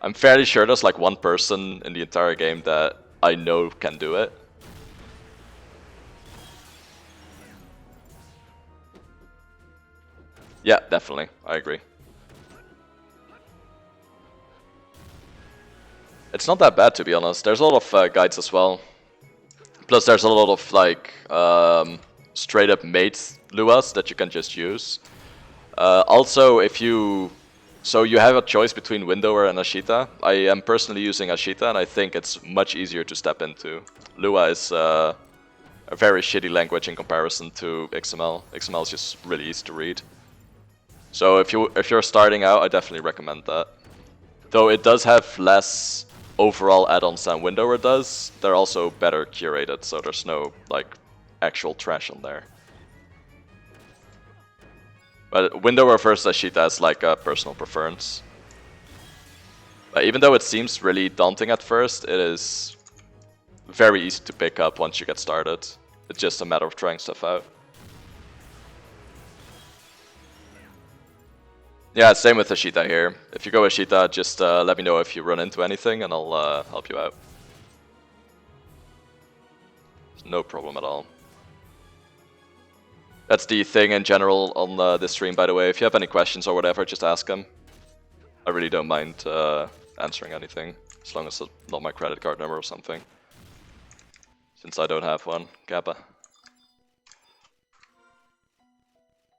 I'm fairly sure there's like one person in the entire game that I know can do it. Yeah, definitely. I agree. It's not that bad, to be honest. There's a lot of guides as well. Plus there's a lot of like straight up mate luas that you can just use. Also, if you... So you have a choice between Windower and Ashita. I am personally using Ashita, and I think it's much easier to step into. Lua is a very shitty language in comparison to XML. XML is just really easy to read. So if you're starting out, I definitely recommend that. Though it does have less overall add-ons than Windower does, they're also better curated, so there's no like actual trash on there. But Windower versus Ashita is like a personal preference. But even though it seems really daunting at first, it is very easy to pick up once you get started. It's just a matter of trying stuff out. Yeah, same with Ashita here. If you go Ashita, just let me know if you run into anything and I'll help you out. No problem at all. That's the thing in general on this stream, by the way. If you have any questions or whatever, just ask them. I really don't mind answering anything, as long as it's not my credit card number or something. Since I don't have one. Kappa.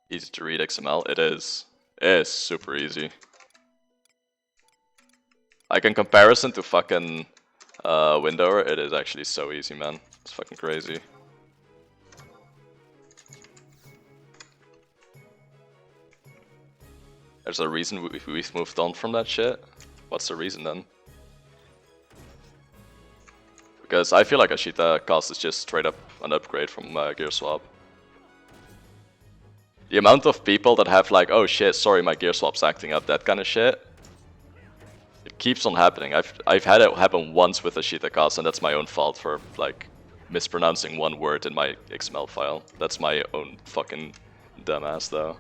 Easy to read XML. It is. It is super easy. Like, in comparison to fucking Windower, it is actually so easy, man. It's fucking crazy. There's a reason we've moved on from that shit. What's the reason then? Because I feel like Ashita cost is just straight up an upgrade from Gear Swap. The amount of people that have like, oh shit, sorry, my Gear Swap's acting up, that kind of shit. It keeps on happening. I've had it happen once with Ashita cost, and that's my own fault for like mispronouncing one word in my XML file. That's my own fucking dumbass though.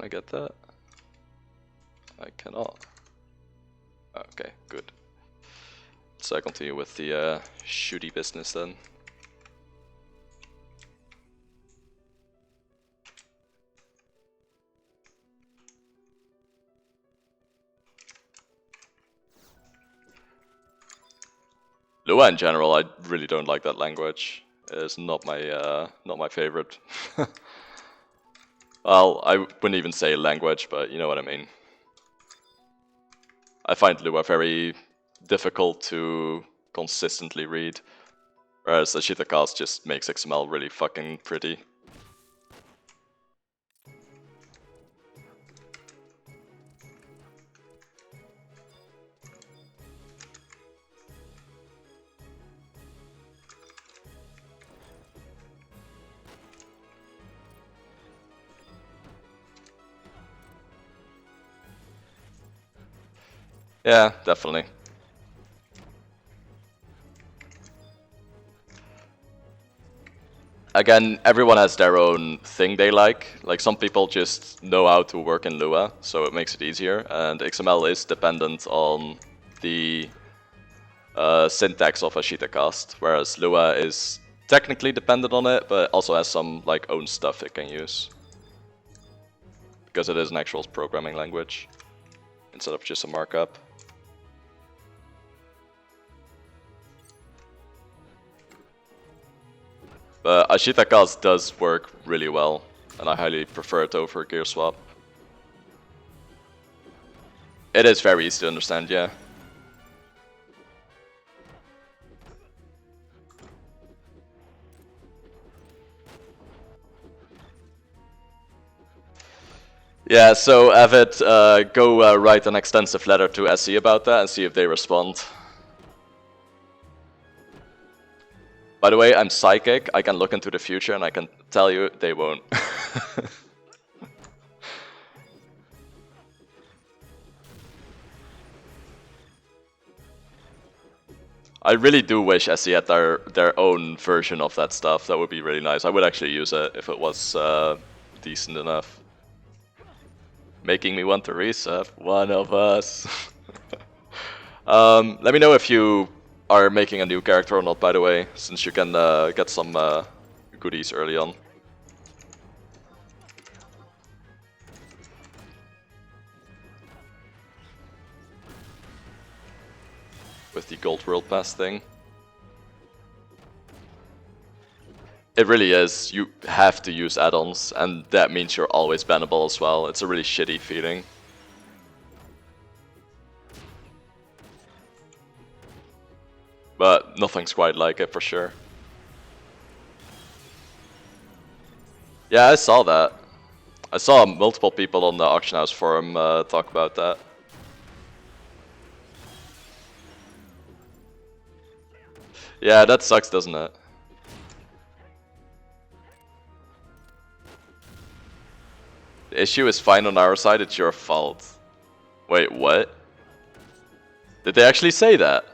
Can I get that? I cannot. Okay, good. So I continue with the shooty business then. Lua in general, I really don't like that language. It's not my favorite. Well, I wouldn't even say language, but you know what I mean. I find Lua very difficult to consistently read, whereas Ashita Cast just makes XML really fucking pretty. Yeah, definitely. Again, everyone has their own thing they like. Like some people just know how to work in Lua, so it makes it easier. And XML is dependent on the syntax of Ashita Cast, whereas Lua is technically dependent on it, but also has some like own stuff it can use. Because it is an actual programming language, instead of just a markup. But Ashita Cast does work really well, and I highly prefer it over Gear Swap. It is very easy to understand, yeah. Yeah, so Avid, go write an extensive letter to SE about that and see if they respond. By the way, I'm psychic, I can look into the future and I can tell you they won't. I really do wish SE had their own version of that stuff, that would be really nice. I would actually use it if it was decent enough. Making me want to reset, one of us. Let me know if you are making a new character or not, by the way, since you can get some goodies early on. With the Gold World Pass thing. It really is. You have to use add-ons, and that means you're always bannable as well. It's a really shitty feeling. But nothing's quite like it for sure. Yeah, I saw that. I saw multiple people on the Auction House forum talk about that. Yeah, that sucks, doesn't it? The issue is fine on our side, it's your fault. Wait, what? Did they actually say that?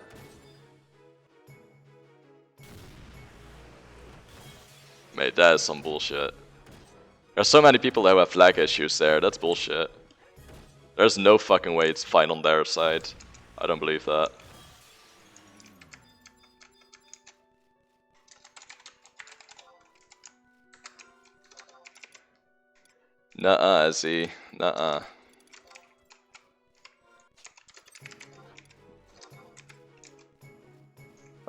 Mate, that is some bullshit. There's so many people that have flag issues there, that's bullshit. There's no fucking way it's fine on their side. I don't believe that. Nuh-uh, Z. Nuh-uh.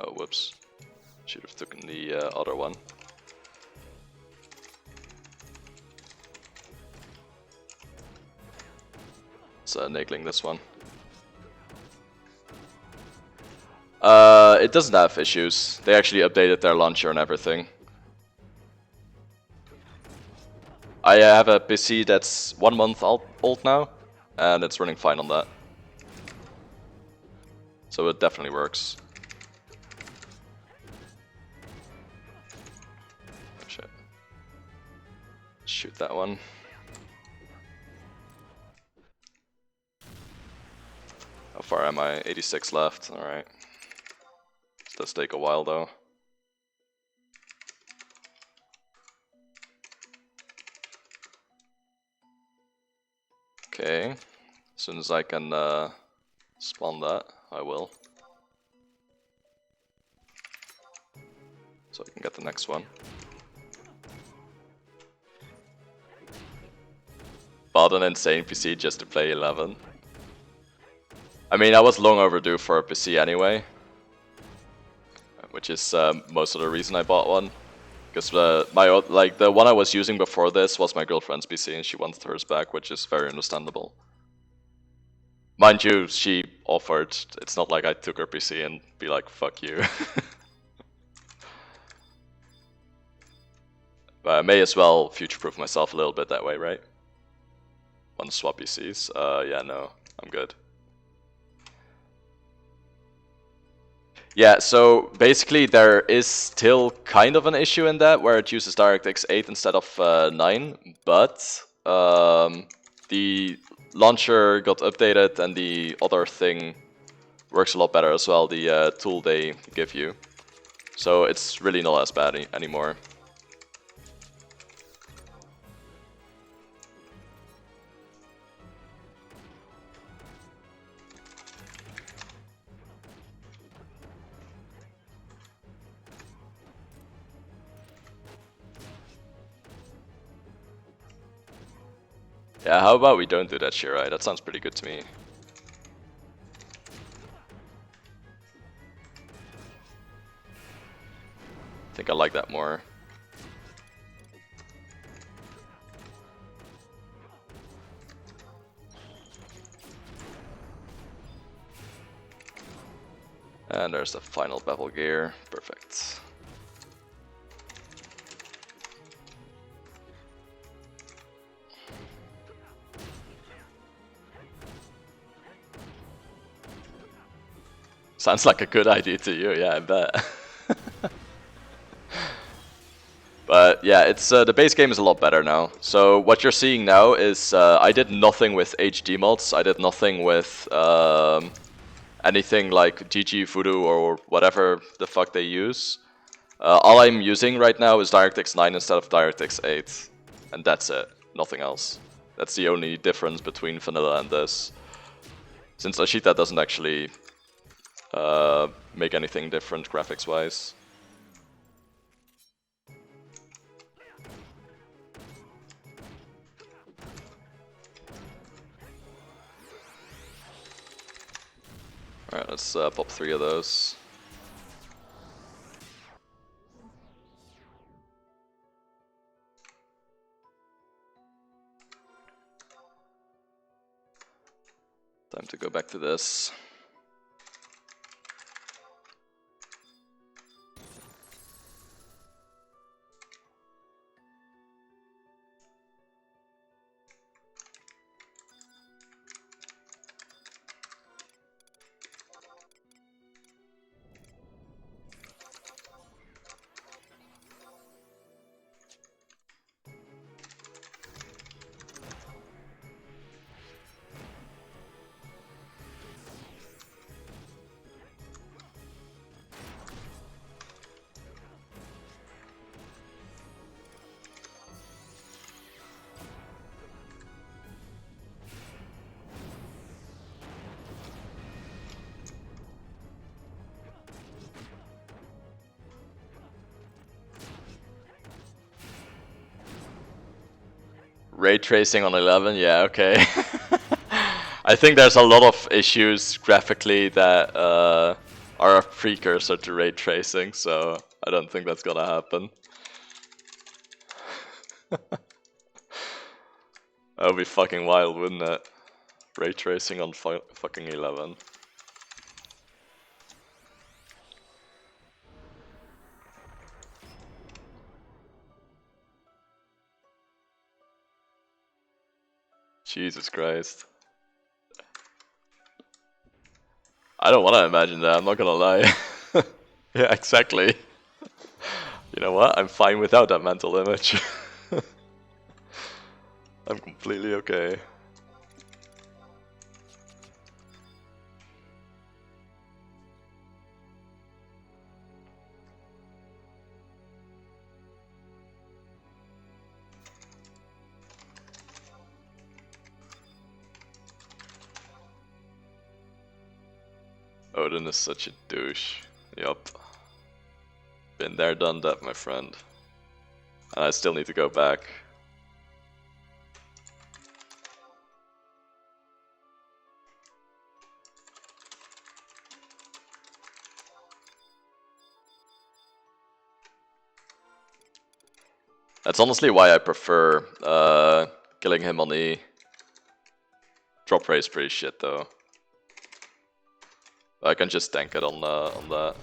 Oh, whoops. Should have taken the other one. It's nagling this one. It doesn't have issues. They actually updated their launcher and everything. I have a PC that's 1 month old now, and it's running fine on that. So it definitely works. Oh, shit. Shoot that one. How far am I? 86 left, alright. This does take a while though. Okay, as soon as I can spawn that, I will. So I can get the next one. Bought an insane PC just to play 11. I mean, I was long overdue for a PC anyway, which is most of the reason I bought one. Because the one I was using before this was my girlfriend's PC, and she wanted hers back, which is very understandable. Mind you, she offered. It's not like I took her PC and be like, "Fuck you." But I may as well future-proof myself a little bit that way, right? Want to swap PCs? Yeah, no, I'm good. Yeah, so basically there is still kind of an issue in that where it uses DirectX 8 instead of 9, but the launcher got updated and the other thing works a lot better as well, the tool they give you. So it's really not as bad anymore. Yeah, how about we don't do that, Shirai? That sounds pretty good to me. I think I like that more. And there's the final bevel gear. Perfect. Sounds like a good idea to you, yeah, I bet. But yeah, it's the base game is a lot better now. So what you're seeing now is I did nothing with HD mods. I did nothing with anything like GG Voodoo or whatever the fuck they use. All I'm using right now is DirectX 9 instead of DirectX 8. And that's it. Nothing else. That's the only difference between vanilla and this. Since Ashita doesn't actually make anything different graphics-wise. Alright, let's pop 3 of those. Time to go back to this. Ray tracing on 11, yeah, okay. I think there's a lot of issues graphically that are a precursor to ray tracing, so I don't think that's gonna happen. That would be fucking wild, wouldn't it? Ray tracing on fucking 11. Jesus Christ. I don't want to imagine that, I'm not gonna lie. Yeah, exactly. You know what? I'm fine without that mental image. I'm completely okay. Odin is such a douche. Yup. Been there, done that, my friend. And I still need to go back. That's honestly why I prefer killing him on E. Drop rate is pretty shit though. I can just tank it on that.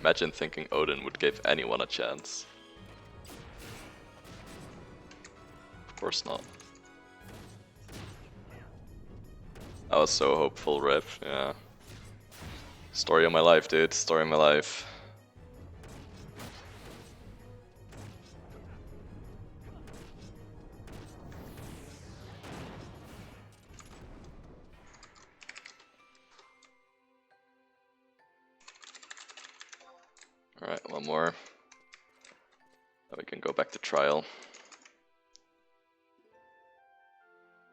Imagine thinking Odin would give anyone a chance. Of course not. I was so hopeful, Rip, yeah. Story of my life, dude, story of my life. Alright, one more. Then we can go back to trial.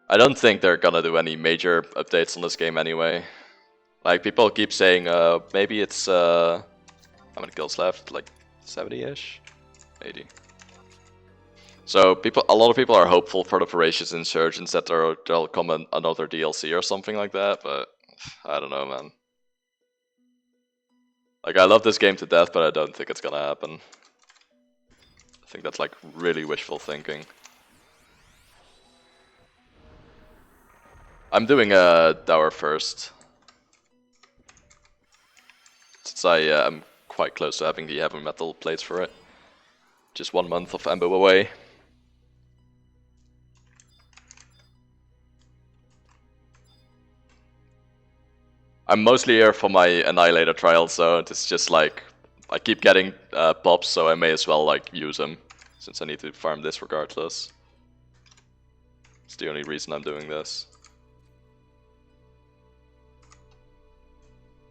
I don't think they're gonna do any major updates on this game anyway. Like, people keep saying, maybe it's, how many kills left? Like, 70-ish? 80. So, a lot of people are hopeful for the Voracious Insurgents that there'll come another DLC or something like that, but I don't know, man. Like, I love this game to death, but I don't think it's gonna happen. I think that's, like, really wishful thinking. I'm doing a Dower first. Since I'm quite close to having the heavy metal plates for it. Just 1 month of Ambo away. I'm mostly here for my Annihilator trial, so it's just like I keep getting pops, so I may as well like use them, since I need to farm this regardless. It's the only reason I'm doing this.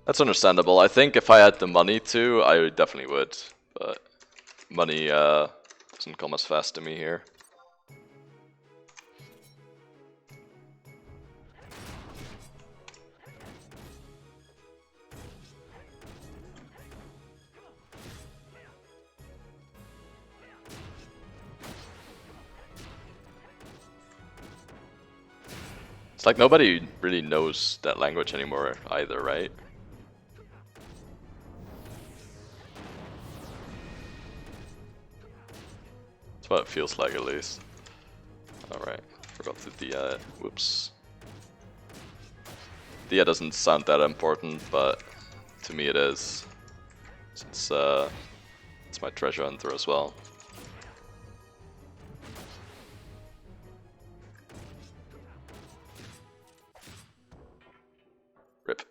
That's understandable. I think if I had the money to, I definitely would, but money doesn't come as fast to me here. It's like nobody really knows that language anymore either, right? That's what it feels like, at least. Alright, forgot the Dia. Whoops. Dia doesn't sound that important, but to me it is. Since it's my treasure hunter as well. Rip.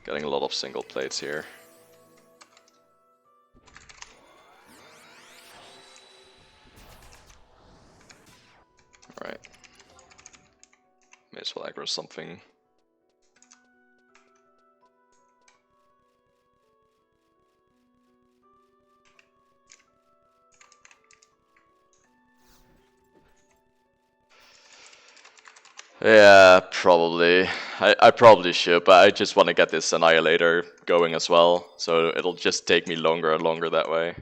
Getting a lot of single plates here. Alright. May as well aggro something. Yeah, probably. I probably should, but I just want to get this Annihilator going as well, so it'll just take me longer and longer that way.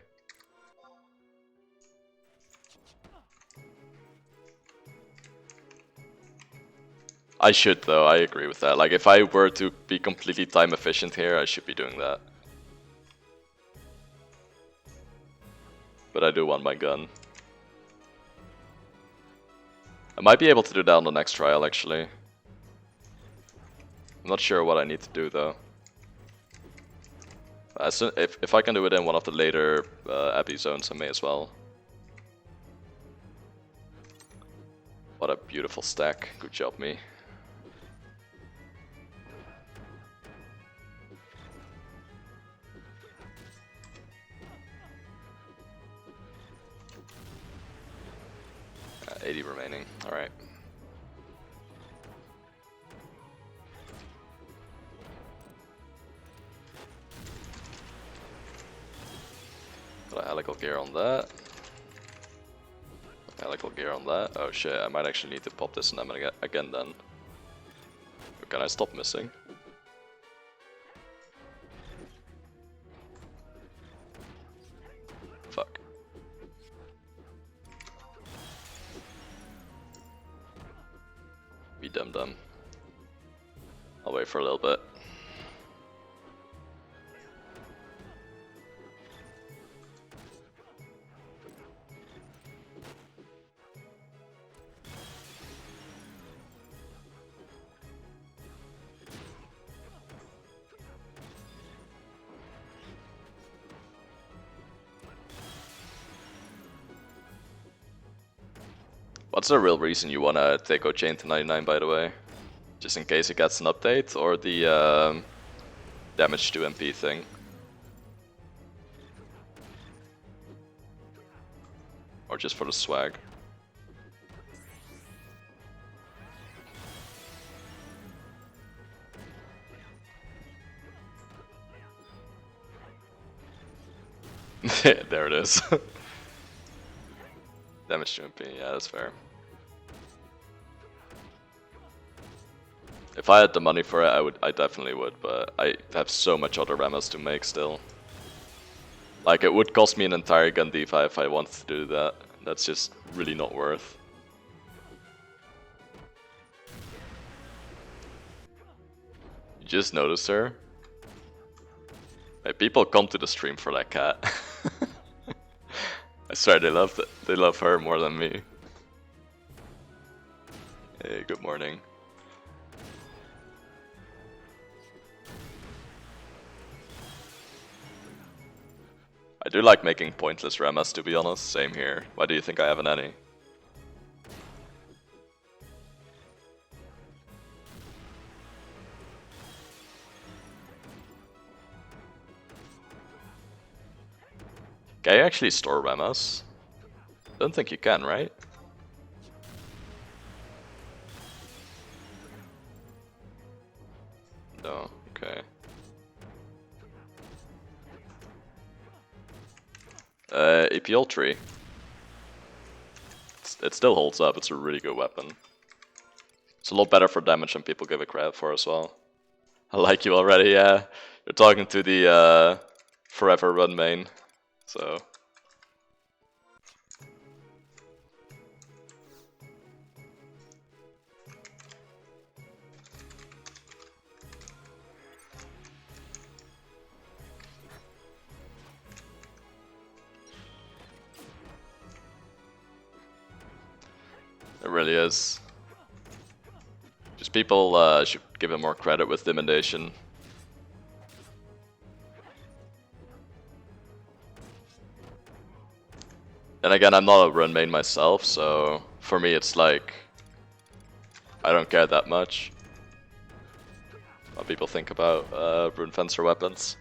I should though, I agree with that. Like, if I were to be completely time efficient here, I should be doing that. But I do want my gun. I might be able to do that on the next trial, actually. I'm not sure what I need to do, though. If I can do it in one of the later Abbey zones, I may as well. What a beautiful stack. Good job, me. Uh, 80 remaining. Alright. Helical gear on that. Helical gear on that. Oh shit, I might actually need to pop this and again then. Can I stop missing? Fuck. Be dumb. I'll wait for a little bit. What's the real reason you wanna take Chain to 99, by the way? Just in case it gets an update, or the damage to MP thing? Or just for the swag? There it is. Damage to MP, yeah, that's fair. If I had the money for it, I definitely would, but I have so much other ramos to make still. Like, it would cost me an entire Gandiva if I wanted to do that. That's just really not worth. You just noticed her? Hey, people come to the stream for that cat. I swear they love her more than me. Hey, good morning. I do like making pointless ramas, to be honest. Same here. Why do you think I haven't any? Can you actually store ramas? Don't think you can, right? No, okay. EPL tree. It still holds up, it's a really good weapon. It's a lot better for damage than people give it credit for as well. I like you already, yeah. You're talking to the forever run main, so... It really is. Just people should give him more credit with Dimendation. And again, I'm not a run main myself, so for me it's like, I don't care that much what people think about Rune Fencer weapons.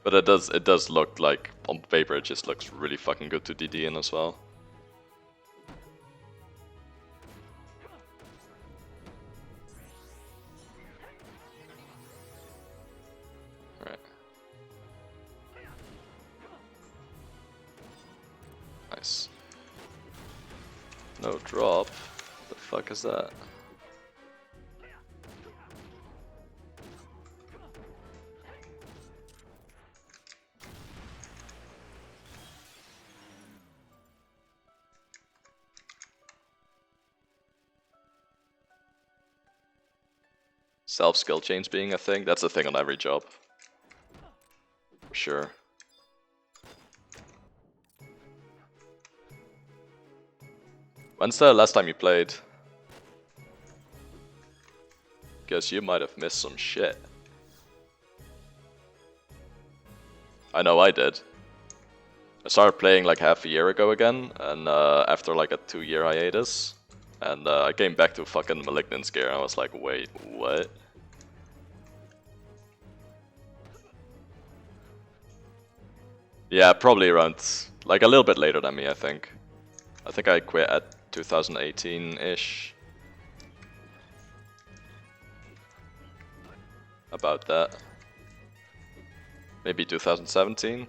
But it does look like, on paper it just looks really fucking good to DD in as well. Right. Nice. No drop. The fuck is that? Self-skill chains being a thing? That's a thing on every job. For sure. When's the last time you played? Guess you might have missed some shit. I know I did. I started playing like half a year ago again, and after like a 2-year hiatus. And I came back to fucking Malignance gear and I was like, wait, what? Yeah, probably around, like a little bit later than me, I think. I think I quit at 2018-ish. About that. Maybe 2017?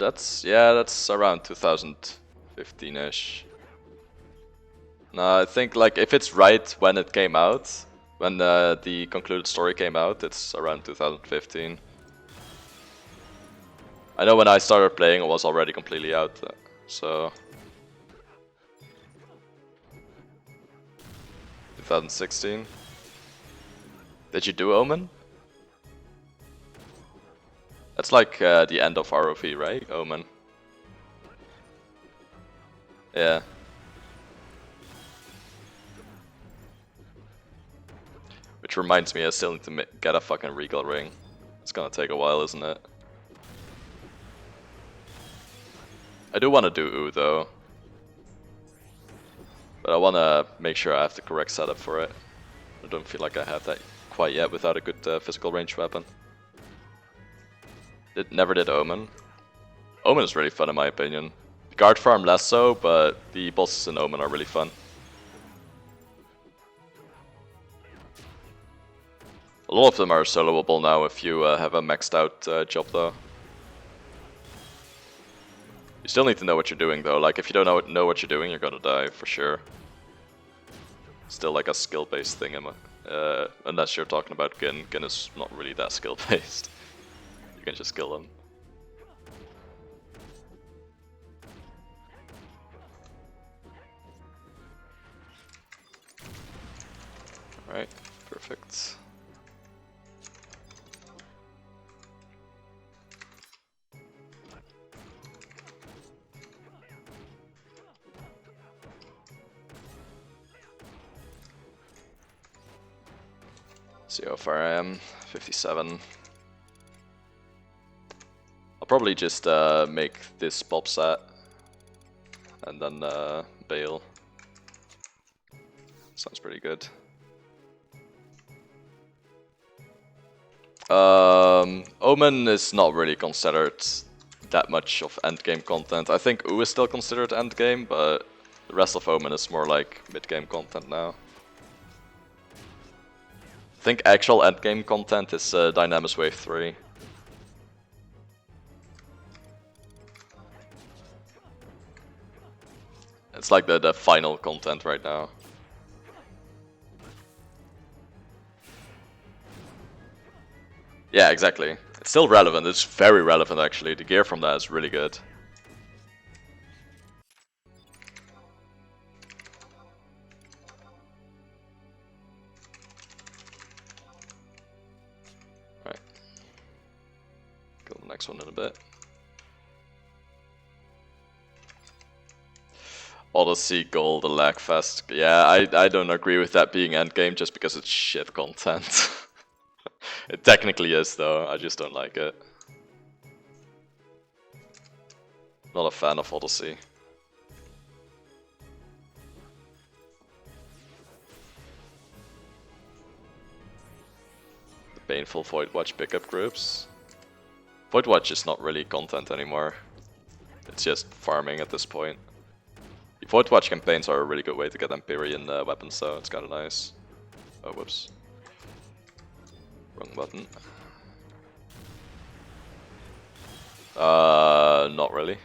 That's around 2015-ish. No, I think like if it's right when it came out, when the concluded story came out, it's around 2015. I know when I started playing, it was already completely out, so 2016. Did you do Omen? That's like the end of ROV, right? Omen. Yeah. Which reminds me, I still need to get a fucking Regal ring. It's gonna take a while, isn't it? I do want to do U though. But I want to make sure I have the correct setup for it. I don't feel like I have that quite yet without a good physical range weapon. Never did Omen. Omen is really fun in my opinion. Guard farm less so, but the bosses in Omen are really fun. A lot of them are soloable now if you have a maxed out job though. You still need to know what you're doing though, like if you don't know what you're doing, you're gonna die for sure. Still like a skill based thing, unless you're talking about Gin. Gin is not really that skill based. You can just kill them. Alright, perfect. See how far I am, 57. I'll probably just make this pop set and then bail. Sounds pretty good. Omen is not really considered that much of endgame content. I think U is still considered endgame, but the rest of Omen is more like mid-game content now. I think actual endgame content is Dynamis Wave 3. It's like the final content right now. Yeah, exactly. It's still relevant, it's very relevant actually. The gear from that is really good. Right. Go to the next one in a bit. Odyssey, Gold, the Lagfest. Yeah, I don't agree with that being endgame just because it's shit content. It technically is though, I just don't like it. Not a fan of Odyssey. The painful Void Watch pickup groups. Void Watch is not really content anymore. It's just farming at this point. The Void Watch campaigns are a really good way to get Empyrean weapons, so it's kinda nice. Oh, whoops. Wrong button. Not really.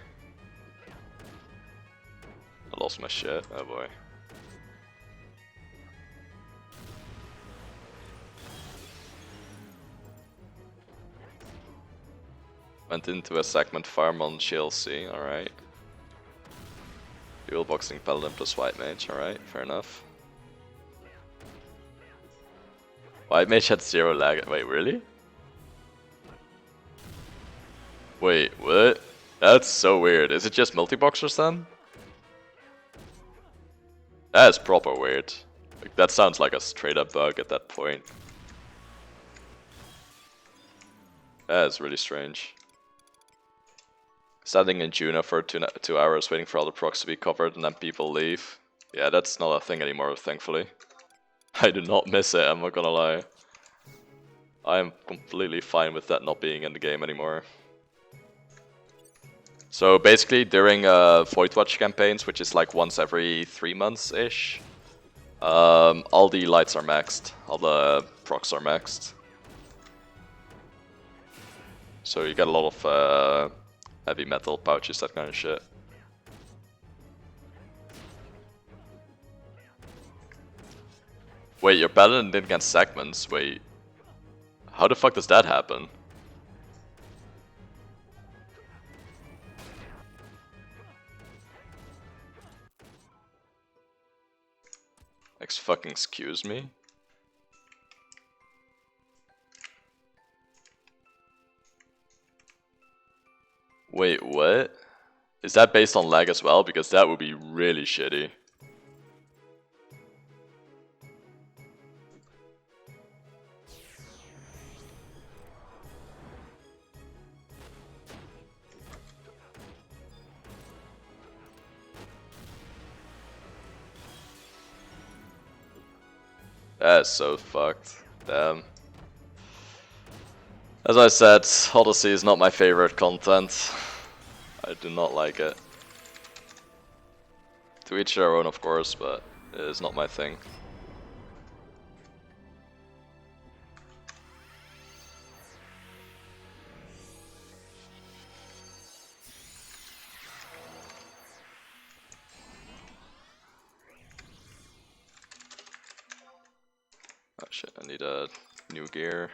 I lost my shit, oh boy. Went into a segment farm on GLC, alright. Dual boxing Paladin plus White Mage, alright, fair enough. White Mage had 0 lag. Wait, really? Wait, what? That's so weird. Is it just multi-boxers then? That is proper weird. Like, that sounds like a straight up bug at that point. That is really strange. Standing in Juno for 2 hours waiting for all the procs to be covered and then people leave. Yeah, that's not a thing anymore, thankfully. I do not miss it, I'm not gonna lie. I am completely fine with that not being in the game anymore. So basically, during Void Watch campaigns, which is like once every 3 months-ish, all the lights are maxed, all the procs are maxed. So you get a lot of heavy metal pouches, that kind of shit. Wait, your paladin didn't get segments? Wait, how the fuck does that happen? Fucking excuse me? Wait, what? Is that based on lag as well? Because that would be really shitty. That's so fucked. Damn. As I said, Odyssey is not my favorite content. I do not like it. To each their own, of course, but it is not my thing. Oh shit, I need a new gear.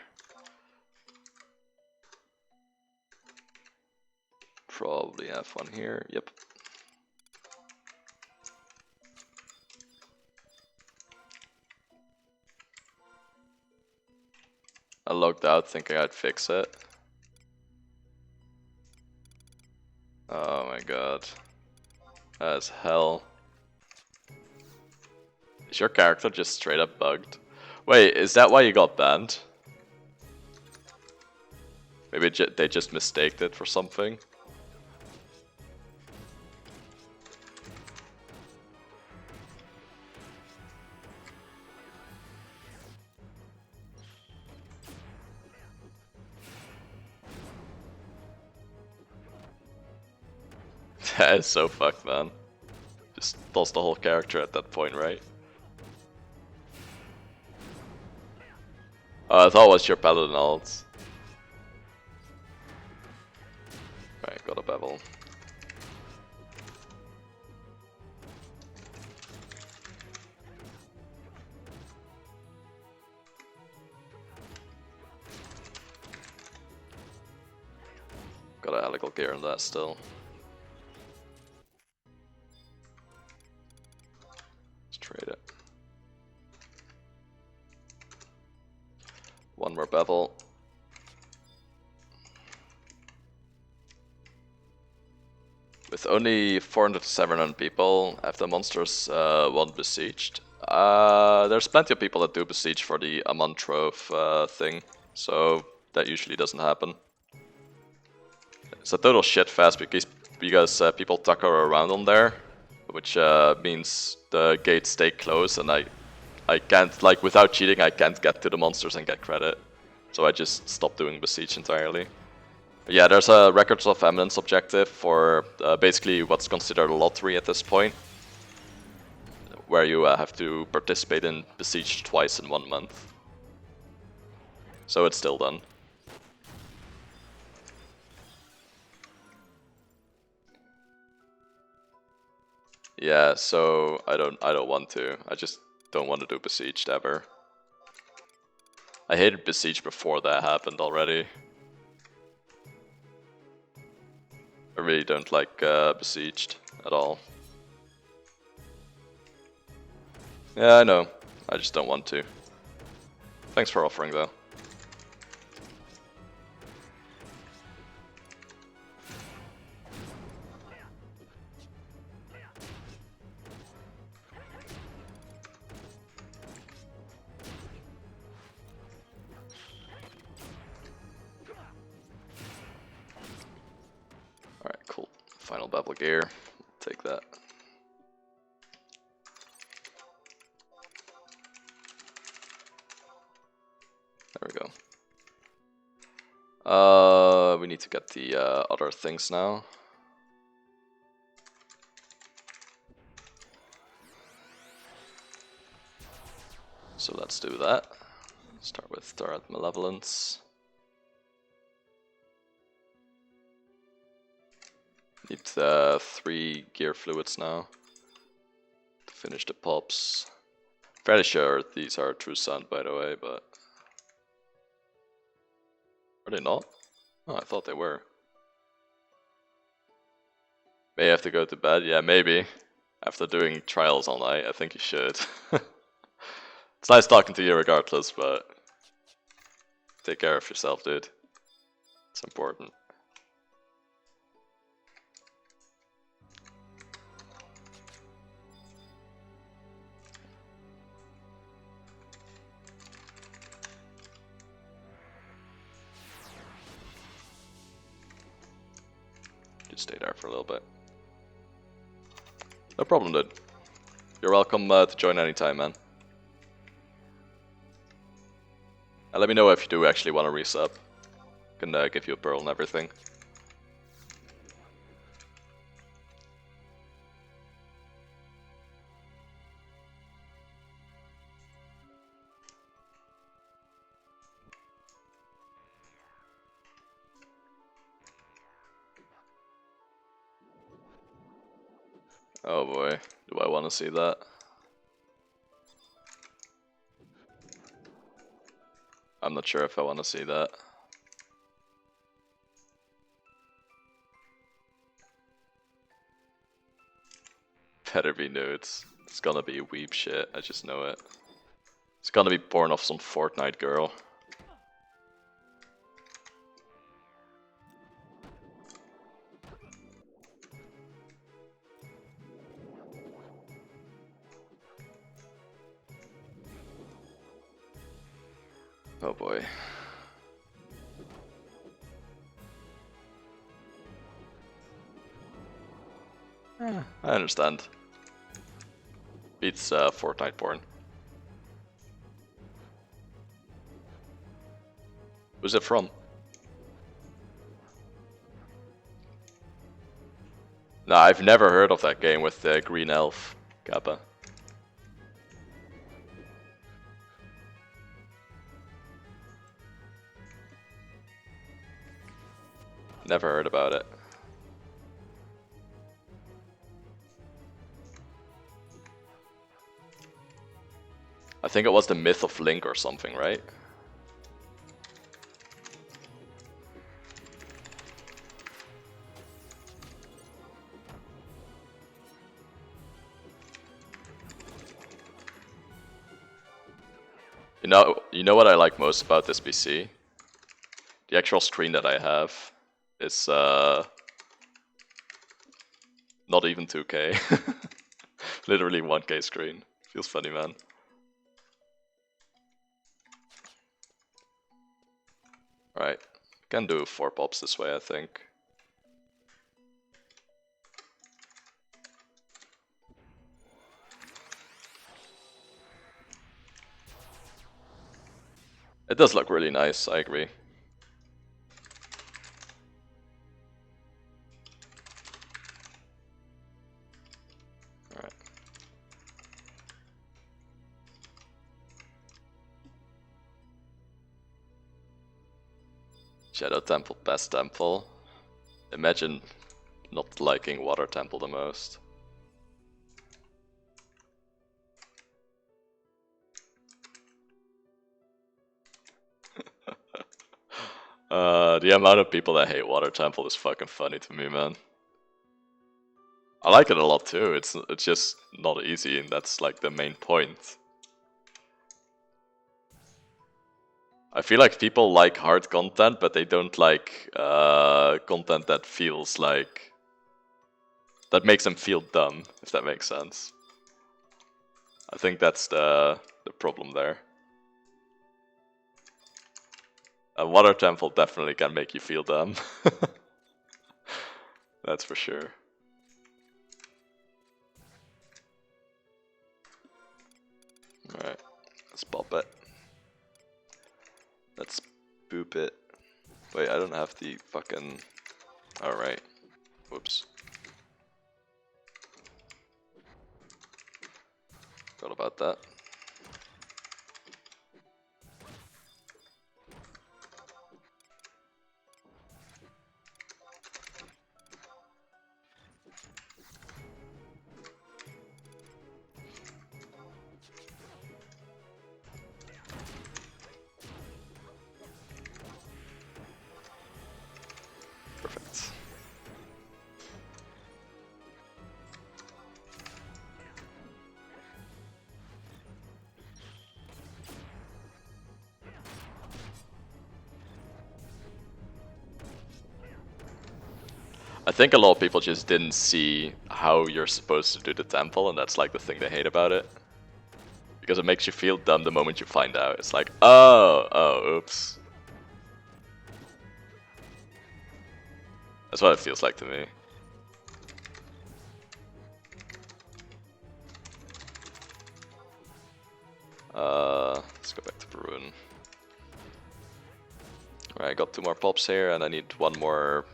Probably have one here, yep. I logged out thinking I'd fix it. Oh my god. That's hell. Is your character just straight up bugged? Wait, is that why you got banned? Maybe they just mistaked it for something? That is so fucked, man. Just lost the whole character at that point, right? I thought it was your paladin ult. Right, got a bevel. Got an illegal gear on that still. Let's trade it. One more bevel. With only 400 to 700 people, after monsters want besieged, there's plenty of people that do besiege for the Amon Trove thing, so that usually doesn't happen. It's a total shitfest because people tucker around on there, which means the gates stay closed and I can't, like, without cheating, I can't get to the monsters and get credit. So I just stopped doing besiege entirely. Yeah, there's a Records of Eminence objective for basically what's considered a lottery at this point, where you have to participate in besiege twice in 1 month. So it's still done. Yeah, so I don't want to. I just don't want to do besieged ever. I hated besiege before that happened already. I really don't like besieged at all. Yeah, I know. I just don't want to. Thanks for offering, though. Alright, cool. Babel gear. Take that. There we go. We need to get the other things now. So let's do that. Start with Third Malevolence. Need 3 gear fluids now to finish the pops. Fairly sure these are True Sun, by the way, but are they not? Oh, I thought they were. May have to go to bed? Yeah, maybe. After doing trials all night, I think you should. It's nice talking to you regardless, but take care of yourself, dude. It's important. Just stay there for a little bit. No problem, dude. You're welcome to join anytime, man. And let me know if you do actually want to resub. Can give you a pearl and everything. Oh boy, do I want to see that? I'm not sure if I want to see that. Better be nudes. It's gonna be weep shit, I just know it. It's gonna be born of some Fortnite girl. Oh boy. I understand. Beats Fortnite porn. Who's it from? Nah, I've never heard of that game with the green elf, Kappa. Never heard about it. I think it was the Myth of Link or something, right? You know what I like most about this PC? The actual screen that I have is not even 2K. Literally 1K screen. Feels funny, man. Alright, can do 4 pops this way, I think. It does look really nice, I agree. Alright. Shadow Temple, best temple. Imagine not liking Water Temple the most. The amount of people that hate Water Temple is fucking funny to me, man. I like it a lot too, it's just not easy, and that's like the main point. I feel like people like hard content, but they don't like content that feels like... that makes them feel dumb, if that makes sense. I think that's the problem there. A Water Temple definitely can make you feel dumb. That's for sure. but let's boop it. Wait, I don't have the fucking... Alright. Whoops. Forgot about that. Perfect. I think a lot of people just didn't see how you're supposed to do the temple, and that's like the thing they hate about it. Because it makes you feel dumb the moment you find out. It's like, oh, oops. That's what it feels like to me. Let's go back to Bruin. Alright, I got 2 more pops here, and I need 1 more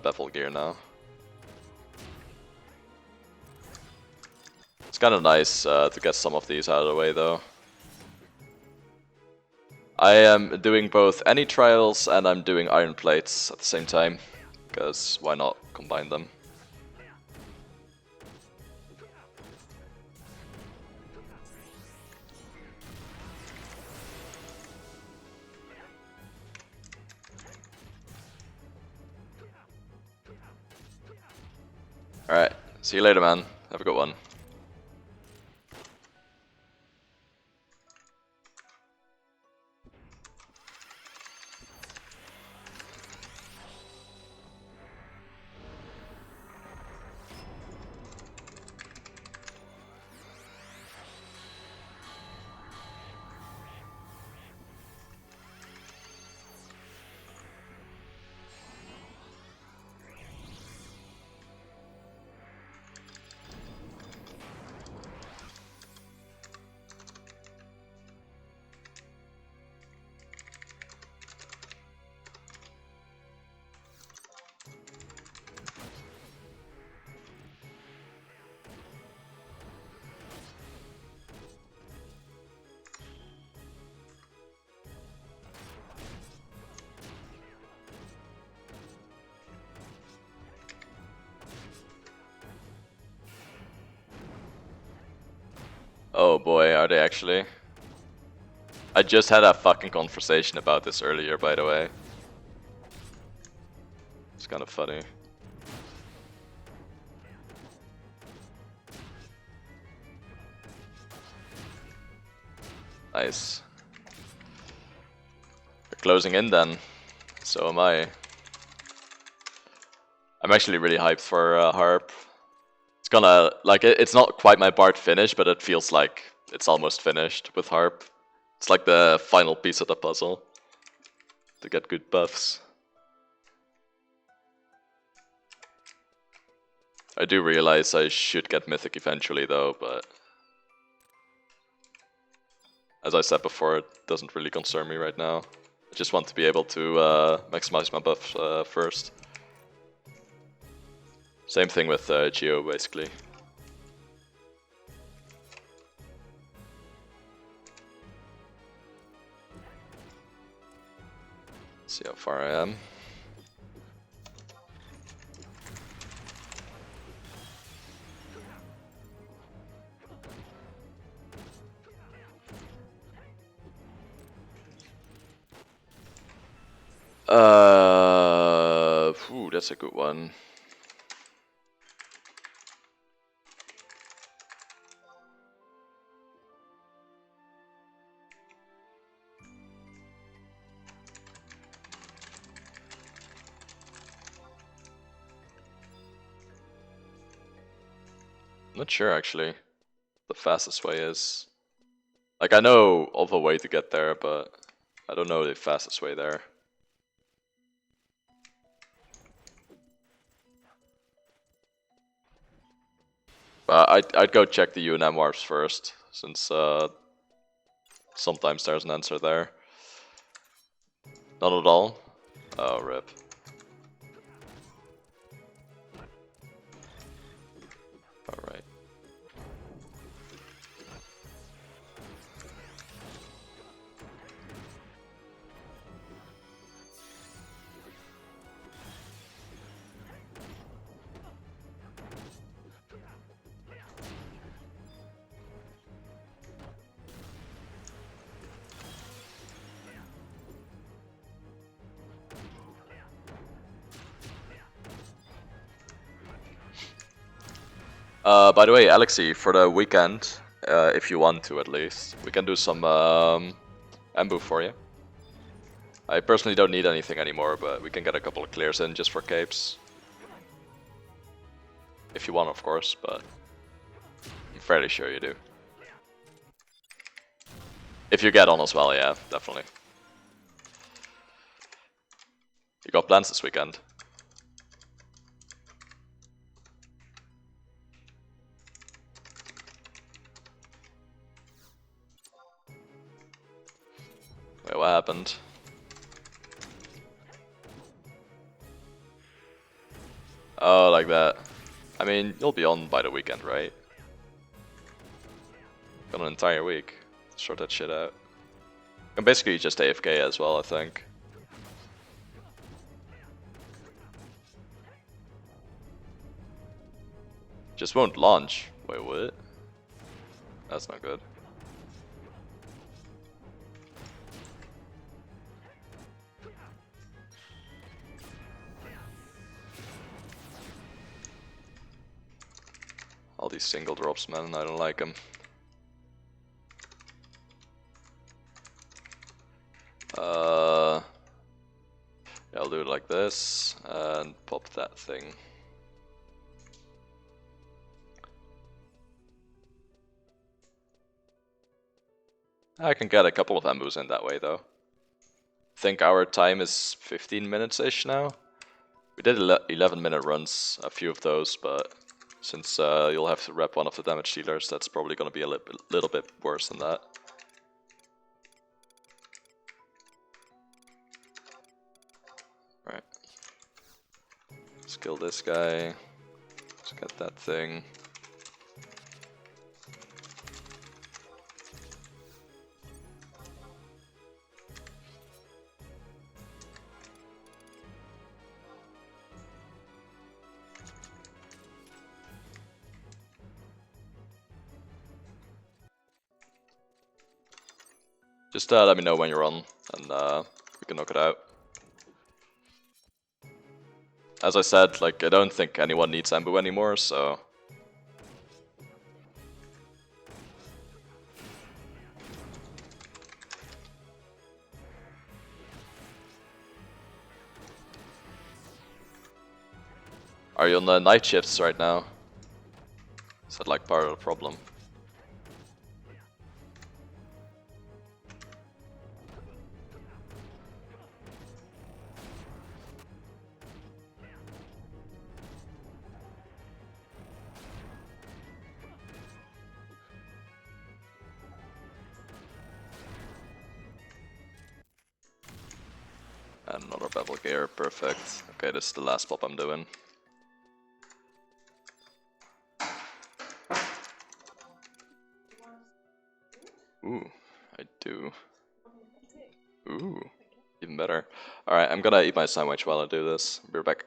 bevel gear now. It's kind of nice to get some of these out of the way, though. I am doing both any trials and I'm doing iron plates at the same time, because why not combine them? Alright, see you later, man. Have a good one. Oh boy, are they actually? I just had a fucking conversation about this earlier, by the way. It's kind of funny. Nice. They're closing in then. So am I. I'm actually really hyped for Harp. It's gonna, like, it's not quite my Bard finish, but it feels like it's almost finished with Harp. It's like the final piece of the puzzle to get good buffs. I do realize I should get Mythic eventually though, but as I said before, it doesn't really concern me right now. I just want to be able to maximize my buffs first. Same thing with Geo, basically. See how far I am. That's a good one. Not sure actually. The fastest way is. Like, I know of a way to get there, but I don't know the fastest way there. But I'd go check the UNM warps first, since sometimes there's an answer there. Not at all. Oh, rip. Alright. By the way, Alexi, for the weekend, if you want to at least, we can do some ambu for you. I personally don't need anything anymore, but we can get a couple of clears in just for capes. If you want, of course, but I'm fairly sure you do. If you get on as well, yeah, definitely. You got plans this weekend? Wait, what happened? Oh, like that. I mean, you'll be on by the weekend, right? Got an entire week. Sort that shit out. I'm basically just AFK as well, I think. Just won't launch. Wait, what? That's not good. All these single drops, man, I don't like them. Yeah, I'll do it like this, and pop that thing. I can get a couple of ambus in that way, though. I think our time is 15 minutes-ish now. We did 11-minute runs, a few of those, but since you'll have to rep one of the damage dealers, that's probably going to be a little bit worse than that. Right. Let's kill this guy. Let's get that thing. Just let me know when you're on, and we can knock it out. As I said, like, I don't think anyone needs ambu anymore, so... Are you on the night shifts right now? Is that like part of the problem? And another bevel gear, perfect. Okay, this is the last pop I'm doing. Ooh, I do. Ooh, even better. Alright, I'm gonna eat my sandwich while I do this. Be right back.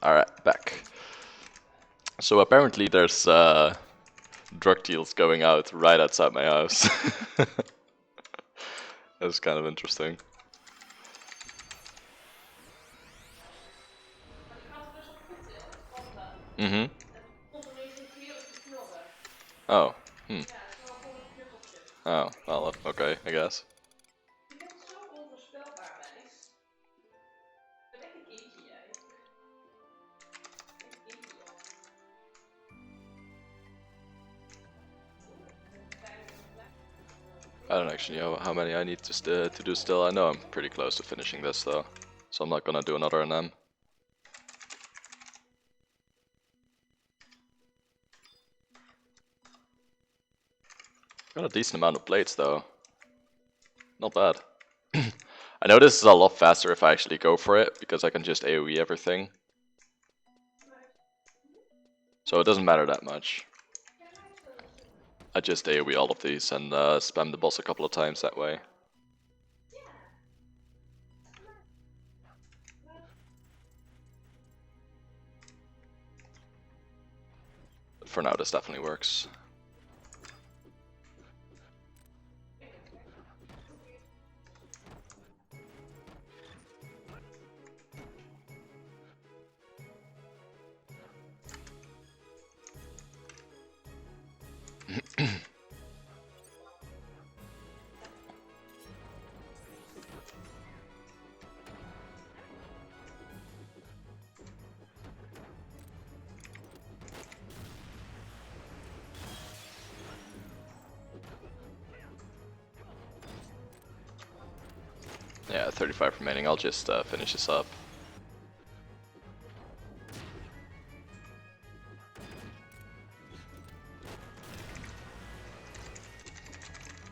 Alright, back. So apparently there's drug deals going out right outside my house. That's kind of interesting. Mm-hmm. Oh. Hmm. Oh, well, okay, I guess. I don't actually know how many I need to do still. I know I'm pretty close to finishing this though, so I'm not gonna do another NM. Got a decent amount of plates though. Not bad. I know this is a lot faster if I actually go for it, because I can just AoE everything. So it doesn't matter that much. I just AoE all of these and spam the boss a couple of times that way. But for now this definitely works. Yeah, 35 remaining. I'll just finish this up.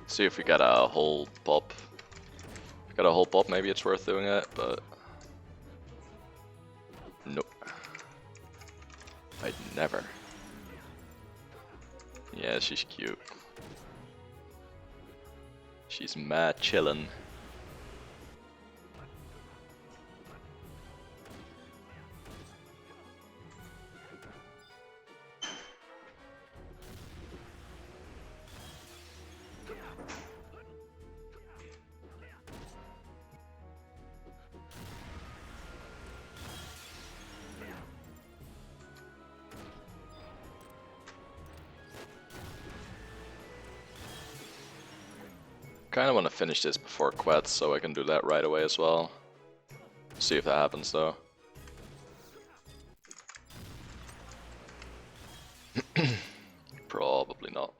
See if we get a whole pop. If we got a whole pop, maybe it's worth doing it, but nope. I'd never. Yeah, she's cute. She's mad chillin'. Kinda wanna finish this before Quets, so I can do that right away as well. See if that happens though. Probably not.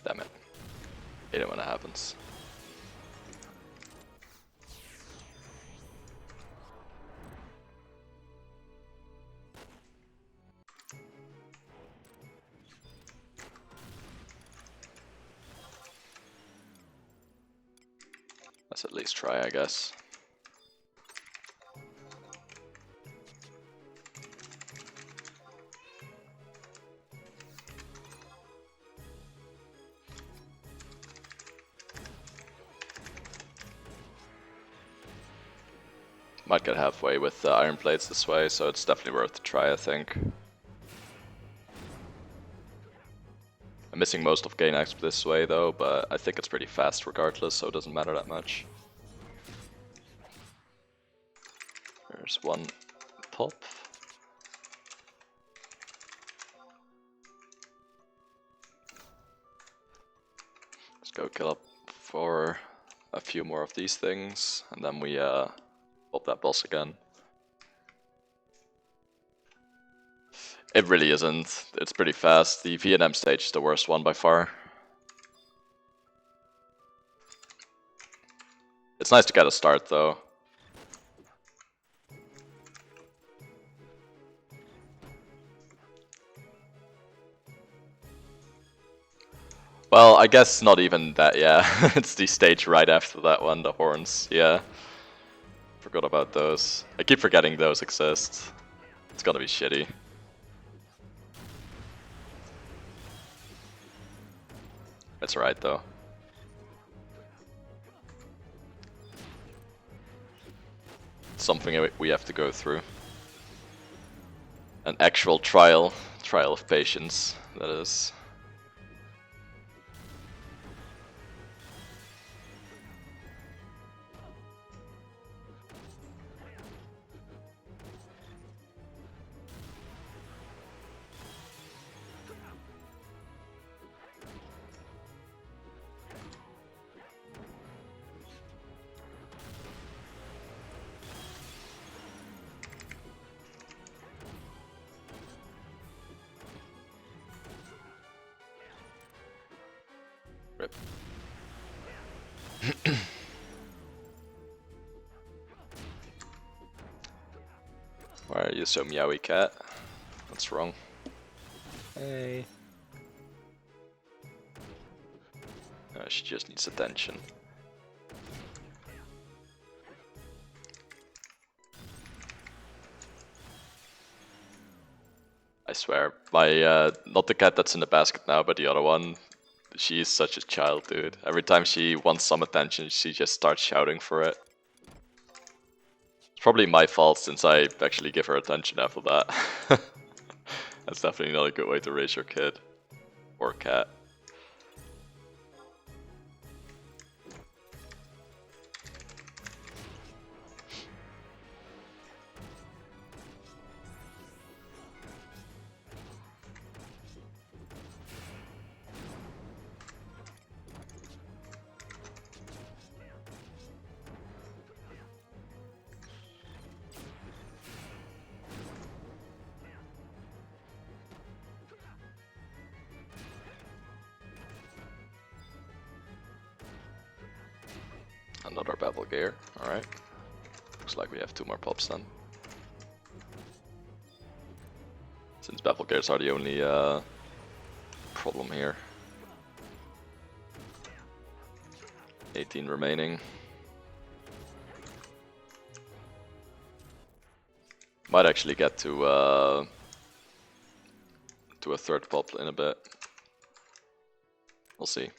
Damn it. Hate it when it happens. Let's at least try, I guess. Might get halfway with the iron plates this way, so it's definitely worth a try, I think. I'm missing most of Gain X this way though, but I think it's pretty fast regardless, so it doesn't matter that much. There's one pop. Let's go kill up for a few more of these things, and then we pop that boss again. It really isn't. It's pretty fast. The Vietnam stage is the worst one by far. It's nice to get a start though. Well, I guess not even that, yeah. It's the stage right after that one, the horns, yeah. Forgot about those. I keep forgetting those exist. It's gonna be shitty. It's alright though. It's something we have to go through. An actual trial of patience, that is. Rip. Why are you so meowy, cat? What's wrong? Hey. She just needs attention. I swear, my not the cat that's in the basket now, but the other one. She is such a child, dude. Every time she wants some attention, she just starts shouting for it. It's probably my fault since I actually give her attention after that. That's definitely not a good way to raise your kid. Or cat. Another Bevel Gear, alright. Looks like we have 2 more pops then. Since Bevel Gears are the only problem here. 18 remaining. Might actually get to a 3rd pop in a bit. We'll see.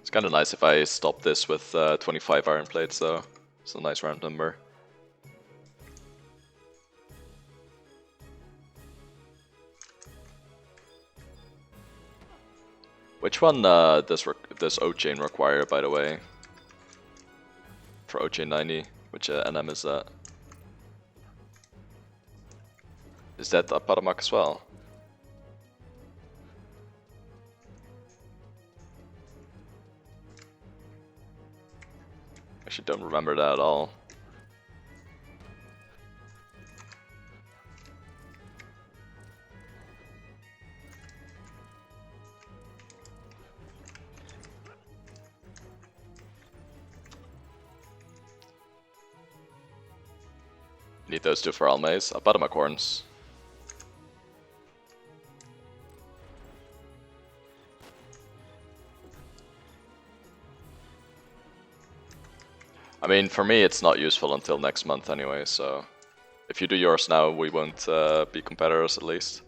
It's kind of nice if I stop this with 25 iron plates though. It's a nice round number. Which one does O-Chain require, by the way? For O-Chain 90, which NM is that? Is that a Paramak as well? Actually don't remember that at all. Need those 2 for Almaze. Paramak horns. I mean, for me it's not useful until next month anyway, so... If you do yours now, we won't be competitors at least.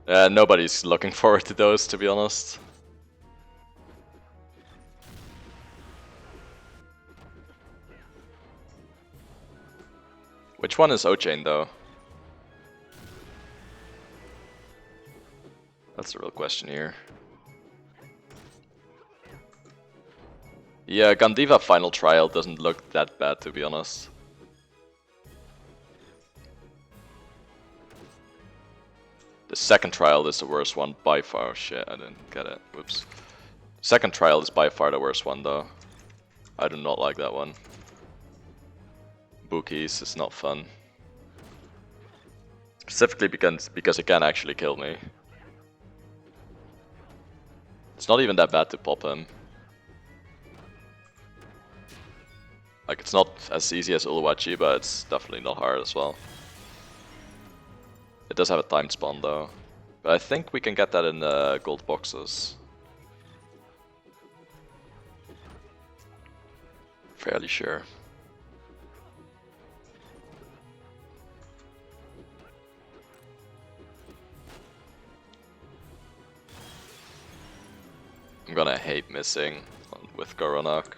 Nobody's looking forward to those, to be honest. Which one is O-Chain though? That's the real question here. Yeah, Gandiva Final Trial doesn't look that bad, to be honest. The 2nd trial is the worst one by far. Oh, shit, I didn't get it. Whoops. 2nd trial is by far the worst one though. I do not like that one. Bookies is not fun. Specifically because it can actually kill me. It's not even that bad to pop him. Like, it's not as easy as Uluwachi, but it's definitely not hard as well. It does have a timed spawn though. But I think we can get that in gold boxes. Fairly sure. I'm gonna hate missing with Goronok.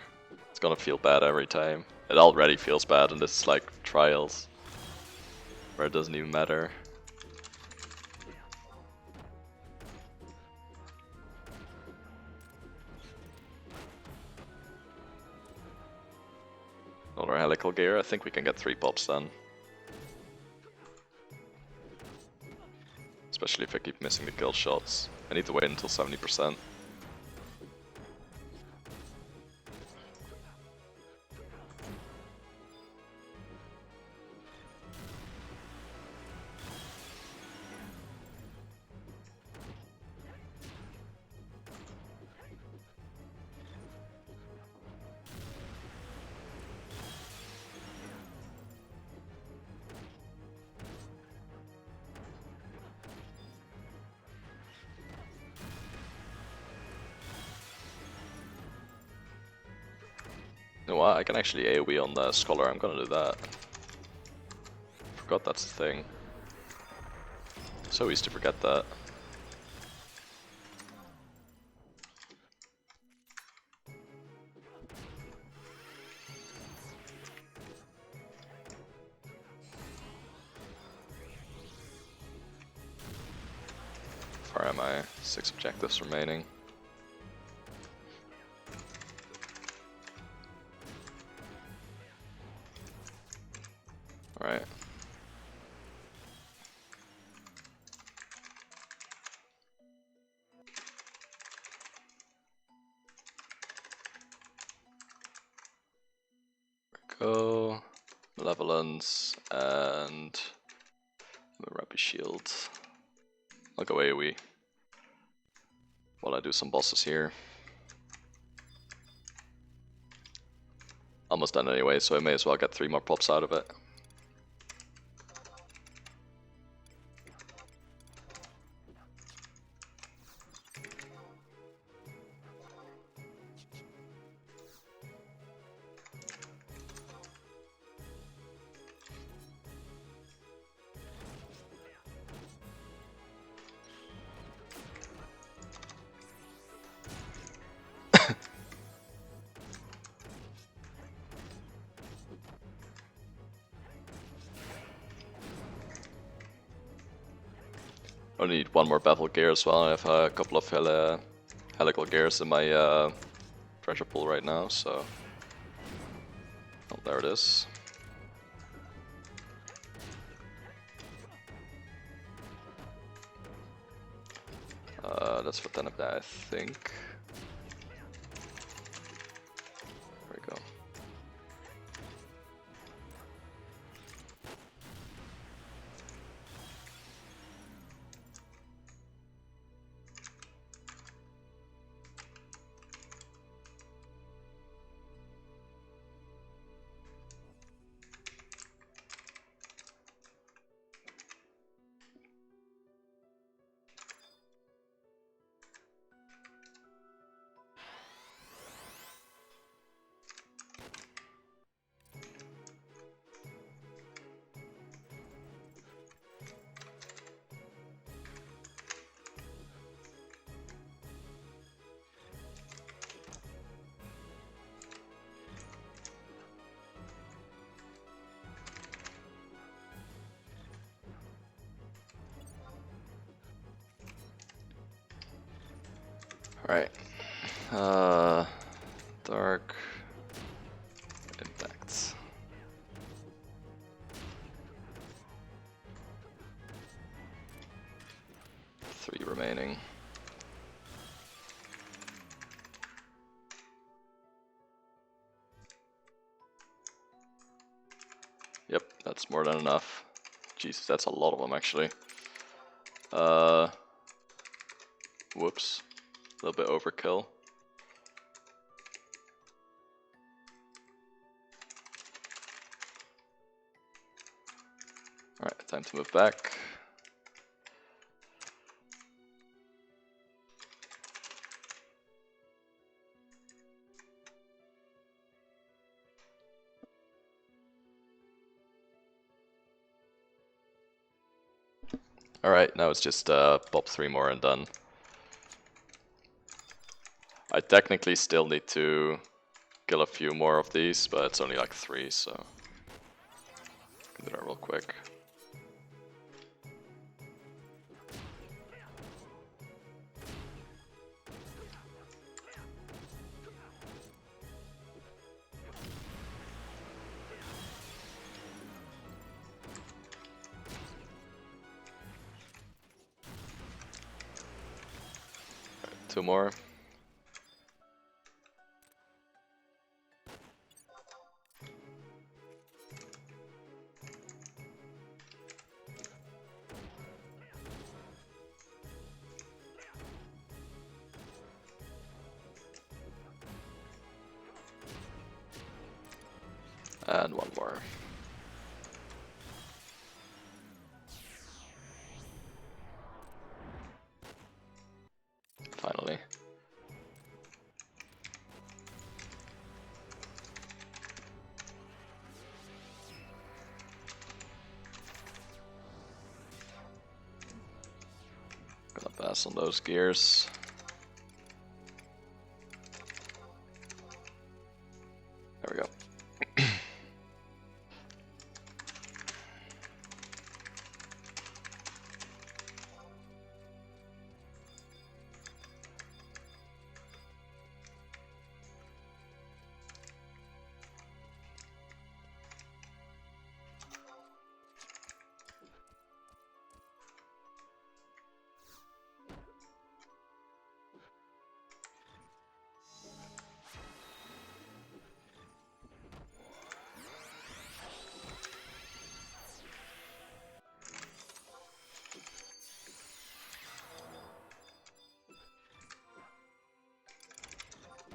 It's gonna feel bad every time. It already feels bad in this like trials, where it doesn't even matter. Another helical gear. I think we can get 3 pops then. Especially if I keep missing the kill shots. I need to wait until 70%. You know what? I can actually AoE on the Scholar. I'm gonna do that. Forgot that's the thing. So easy to forget that. How far am I? 6 objectives remaining. Alright. Go. Malevolence and Rapid Shield. I'll go AoE while I do some bosses here. Almost done anyway, so I may as well get 3 more pops out of it. I need 1 more bevel gear as well. I have a couple of helical gears in my treasure pool right now, so... Oh, there it is. That's for 10 of that, I think. There we go. Alright. Dark impacts. Three remaining. Yep, that's more than enough. Jesus, that's a lot of them actually. Whoops. A little bit overkill. Alright, time to move back. Alright, now it's just pop 3 more and done. I technically still need to kill a few more of these, but it's only like 3, so I can do that real quick. Right, 2 more. And 1 more. Finally. Gonna pass on those gears. There we go.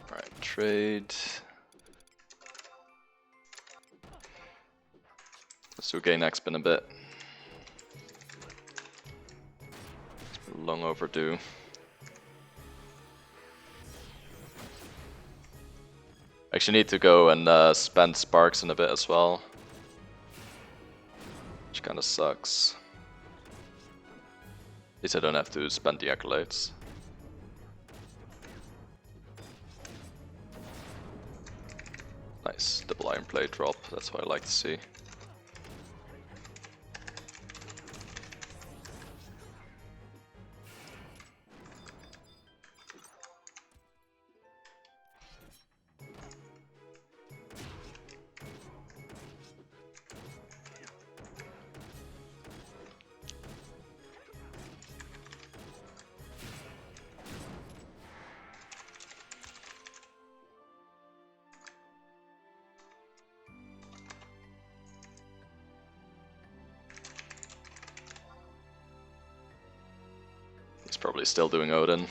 Alright, trade. Let's do gain X in a bit. It's been long overdue. Actually need to go and spend sparks in a bit as well. Which kinda sucks. At least I don't have to spend the accolades. Nice, double iron plate drop, that's what I like to see. He's probably still doing Odin.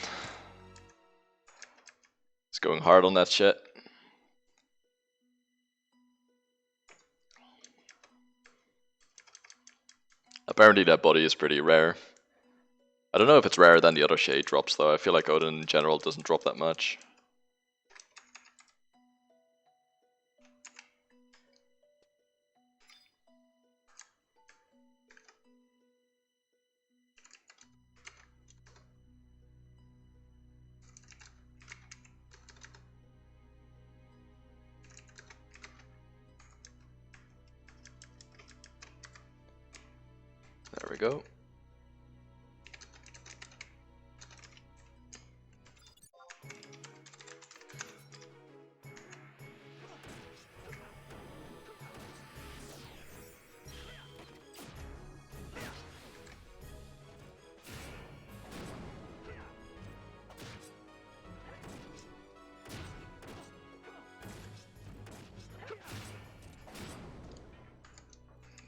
He's going hard on that shit. Apparently that body is pretty rare. I don't know if it's rarer than the other shade drops though. I feel like Odin in general doesn't drop that much. There we go.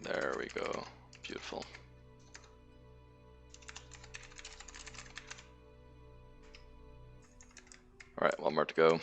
There we go. Beautiful. Alright, 1 more to go.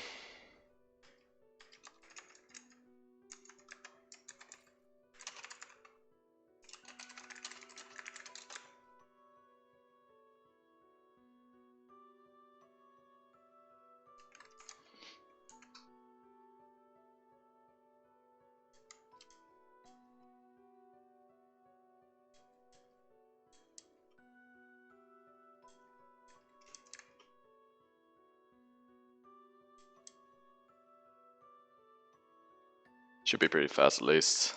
Should be pretty fast at least.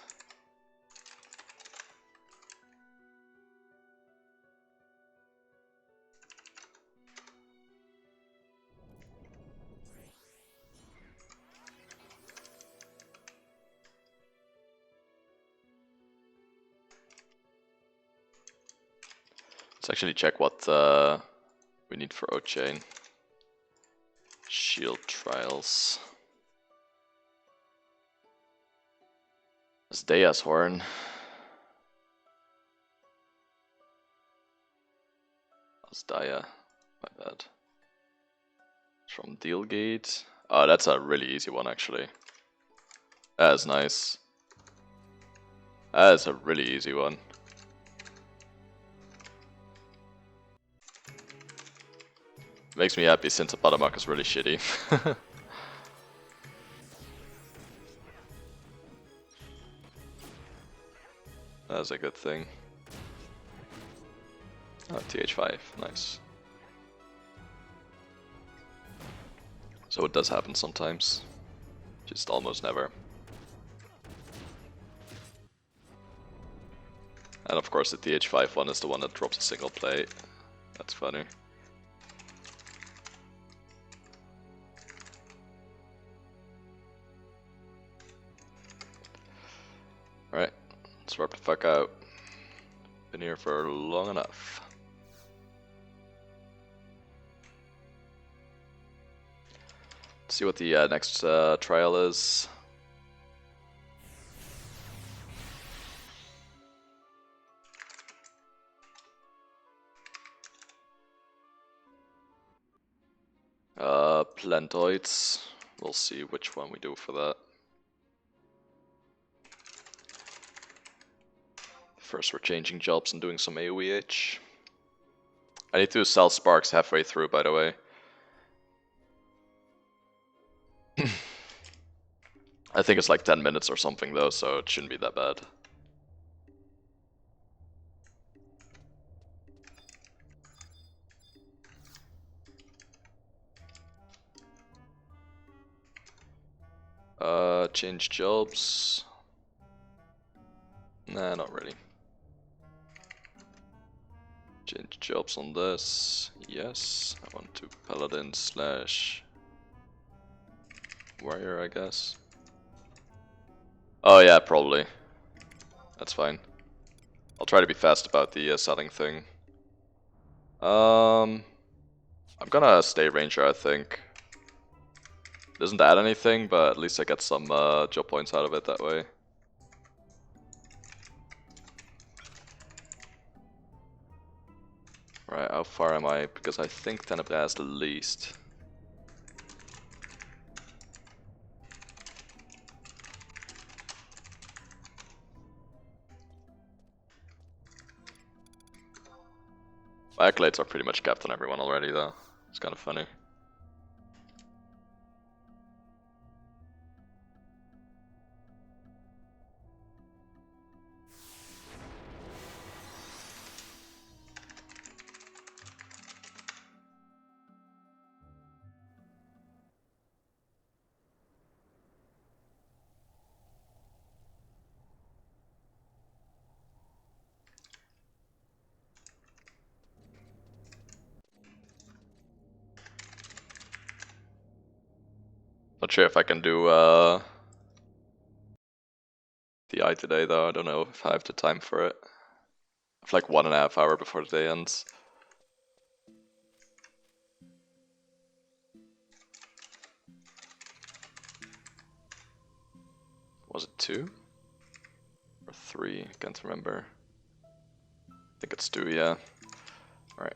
Let's actually check what we need for O-Chain. Shield trials. It's Dea's Horn. That's Dia. My bad. From Dealgate. Oh, that's a really easy one actually. That is nice. That is a really easy one. Makes me happy since the Padamak is really shitty. That's a good thing. Oh, TH5, nice. So it does happen sometimes. Just almost never. And of course the TH5 one is the one that drops a single plate. That's funny. Alright, let's wrap the fuck out. Been here for long enough. Let's see what the next trial is. Plantoids. We'll see which one we do for that. First we're changing jobs and doing some AoEH. I need to sell sparks halfway through, by the way. I think it's like 10 minutes or something though, so it shouldn't be that bad. Change jobs. Nah, not really. Change jobs on this. Yes, I want to paladin slash warrior, I guess. Oh yeah, probably. That's fine. I'll try to be fast about the setting thing. I'm gonna stay ranger, I think. Doesn't add anything, but at least I get some job points out of it that way. Right, how far am I? Because I think Tenebrae has the least. My accolades are pretty much capped on everyone already though. It's kind of funny. Not sure if I can do the eye today though. I don't know if I have the time for it. I have like 1.5 hours before the day ends. Was it 2? Or 3? I can't remember. I think it's 2, yeah. Alright.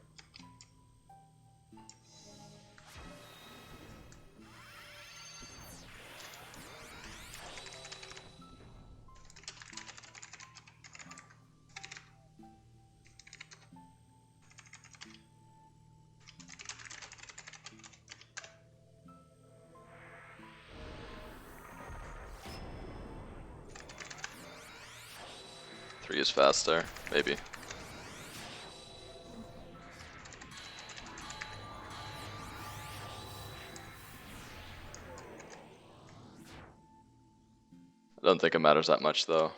Is faster, maybe. It Don't think it matters that much though.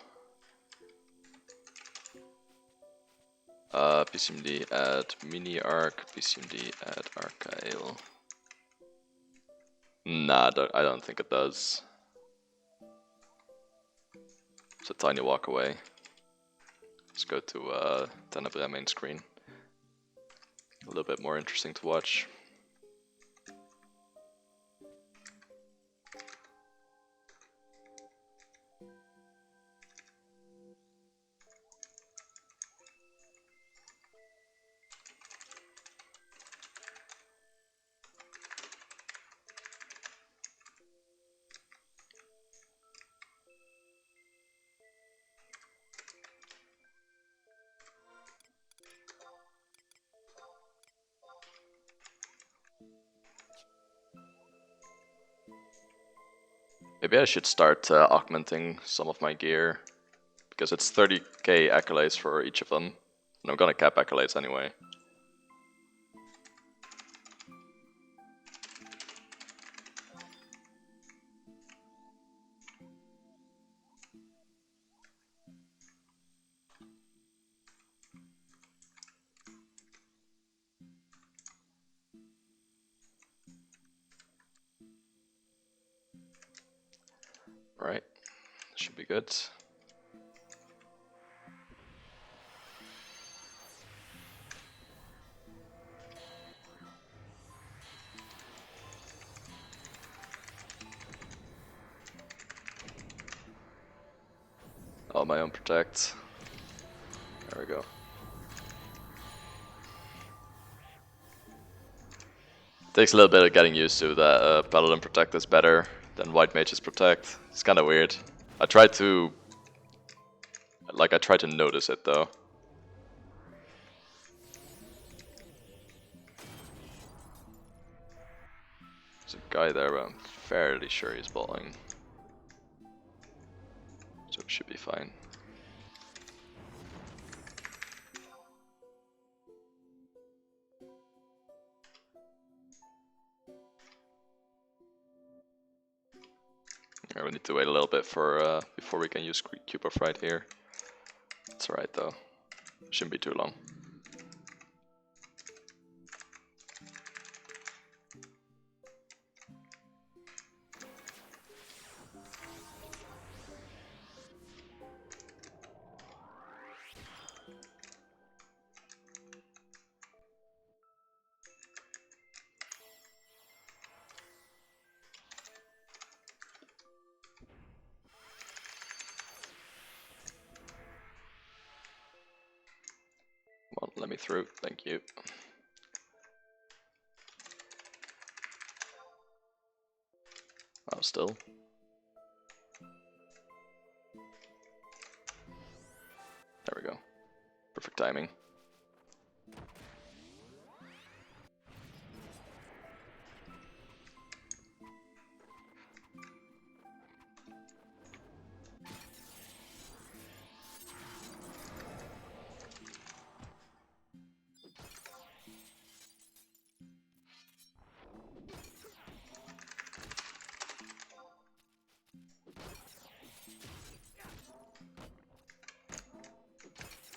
PCMD add mini arc, PCMD add archival. Nah, I don't think it does. It's a tiny walk away. Let's go to Tenebra main screen. A little bit more interesting to watch. Maybe I should start augmenting some of my gear, because it's 30k accolades for each of them, and I'm gonna cap accolades anyway. Right, should be good. Oh, my own protect. There we go. Takes a little bit of getting used to that Paladin protect is better than White Mage's protect. It's kind of weird. I try to notice it though. There's a guy there, but I'm fairly sure he's balling. So it should be fine. We need to wait a little bit for before we can use Cube of Fright here. It's alright though. Shouldn't be too long. Come on, let me through. Thank you. Oh, still. There we go. Perfect timing.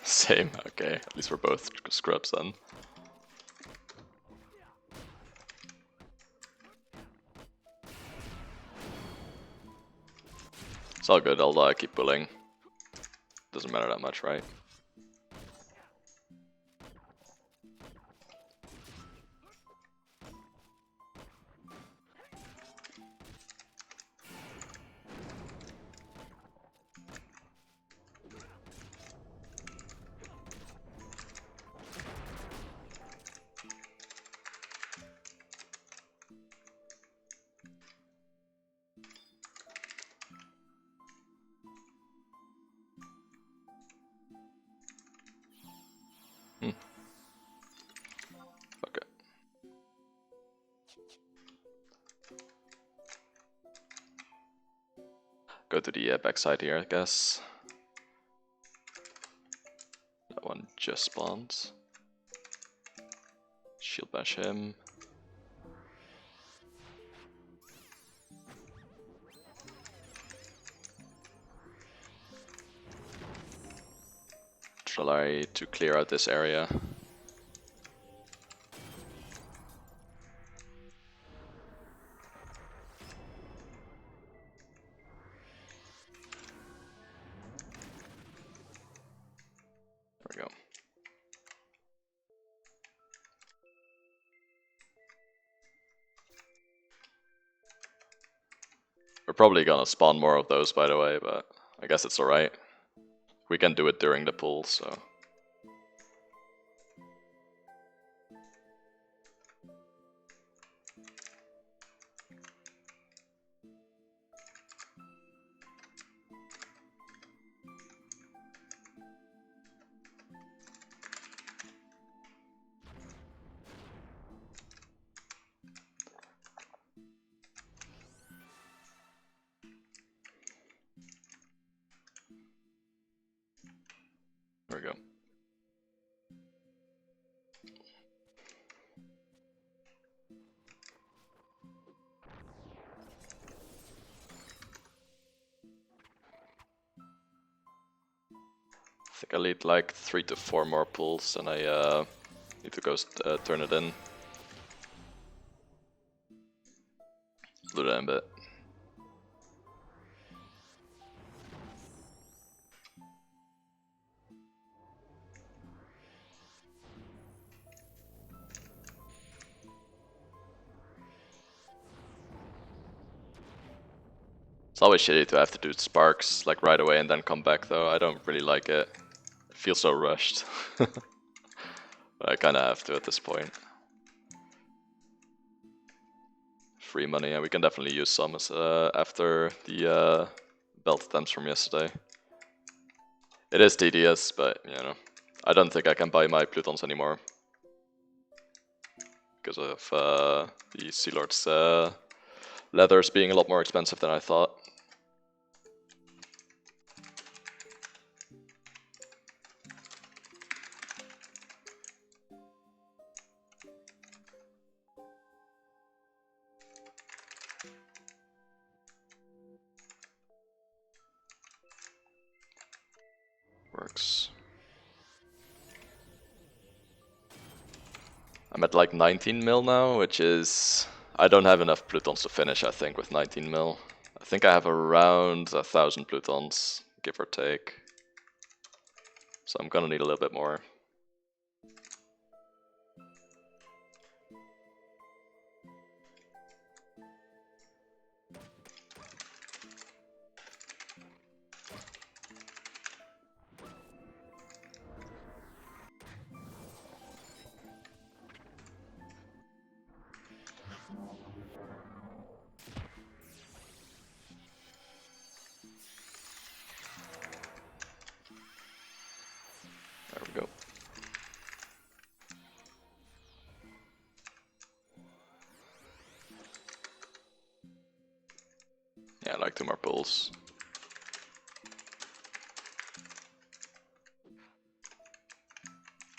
Same, okay. At least we're both scrubs then. It's all good, I'll keep pulling. Doesn't matter that much, right? Okay. Go to the backside here, I guess. That one just spawns. Shield bash him. try to clear out this area. There we go. We're probably gonna spawn more of those, by the way, but I guess it's alright. We can do it during the pull, so... There we go. I think I need like 3 to 4 more pulls, and I need to go turn it in. Do that in a bit. It's always shitty to have to do sparks like right away and then come back though. I don't really like it. It feels so rushed. But I kinda have to at this point. Free money, and we can definitely use some as, after the belt attempts from yesterday. It is tedious, but you know, I don't think I can buy my Plutons anymore. Because of the Sea Lord's leathers being a lot more expensive than I thought. Works. I'm at like 19 mil now, which is... I don't have enough Plutons to finish, I think, with 19 mil. I think I have around 1,000 Plutons, give or take. So I'm gonna need a little bit more. There we go. Yeah, like 2 more pulls.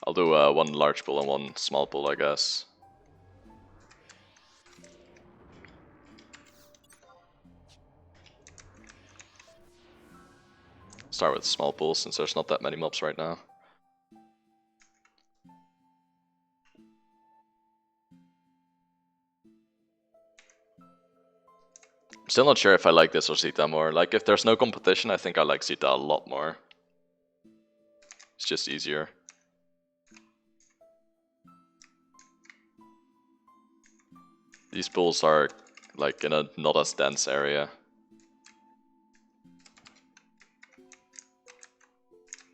I'll do 1 large pull and 1 small pull, I guess. Start with small pulls since there's not that many mobs right now. I'm still not sure if I like this or Zeta more. Like, if there's no competition, I think I like Zeta a lot more. It's just easier. These pools are like in a not as dense area.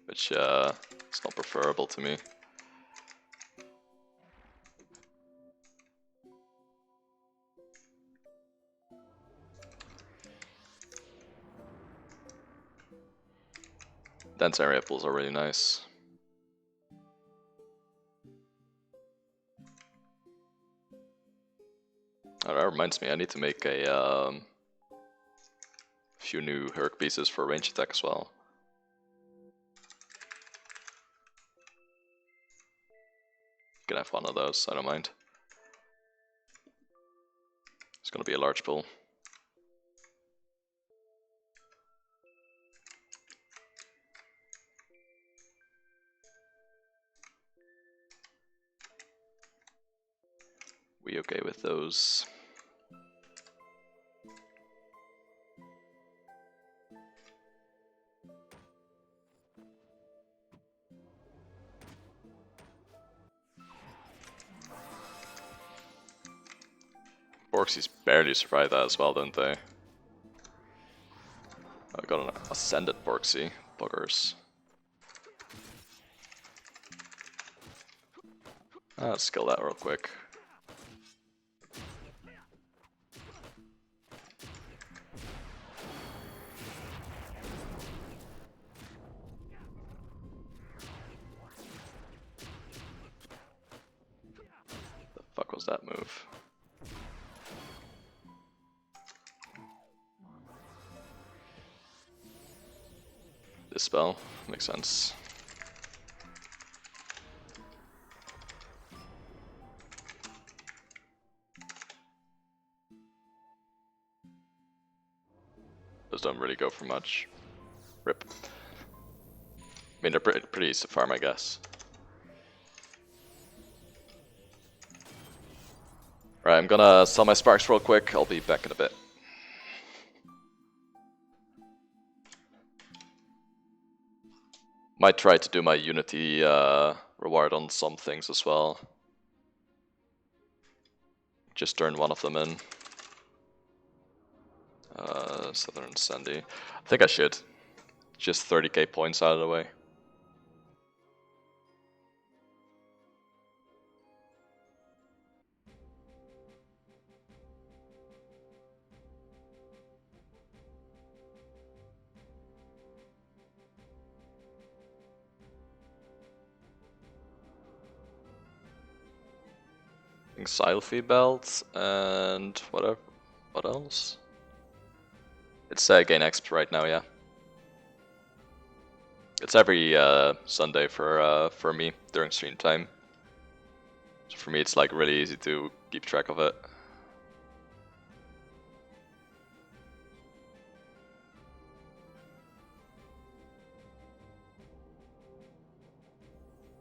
Which is not preferable to me. Dense area pools are really nice. Oh, that reminds me, I need to make a few new Herc pieces for range attack as well. Can have 1 of those, I don't mind. It's gonna be a large pool. be okay with those. Borksies barely survived that as well, didn't they? I got an ascended Borksy. Buggers. Let's skill that real quick. The fuck was that move? This spell makes sense. Those don't really go for much. Rip. I mean, they're pretty easy to farm, I guess. Right, I'm gonna sell my sparks real quick. I'll be back in a bit. Might try to do my Unity reward on some things as well. Just turn one of them in. Southern Sandy. I think I should. Just 30k points out of the way. Sylphy belt and whatever. What else? It's gain exp right now, yeah. It's every Sunday for me during stream time. So for me, it's like really easy to keep track of it.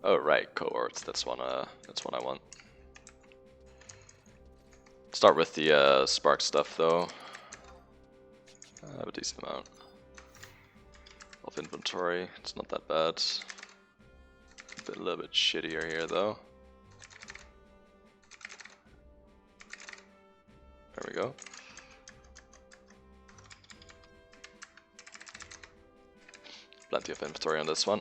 Oh right, cohorts. That's one I want. Start with the spark stuff though. I have a decent amount of inventory. It's not that bad. A little bit shittier here though. There we go. Plenty of inventory on this one.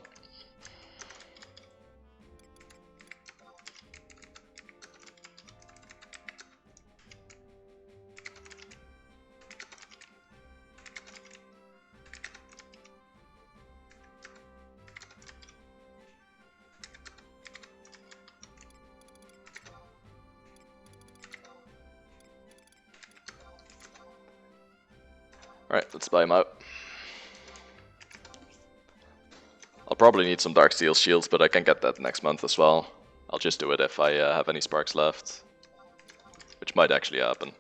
Alright, let's buy him out. I'll probably need some Dark Steel shields, but I can get that next month as well. I'll just do it if I have any sparks left. Which might actually happen.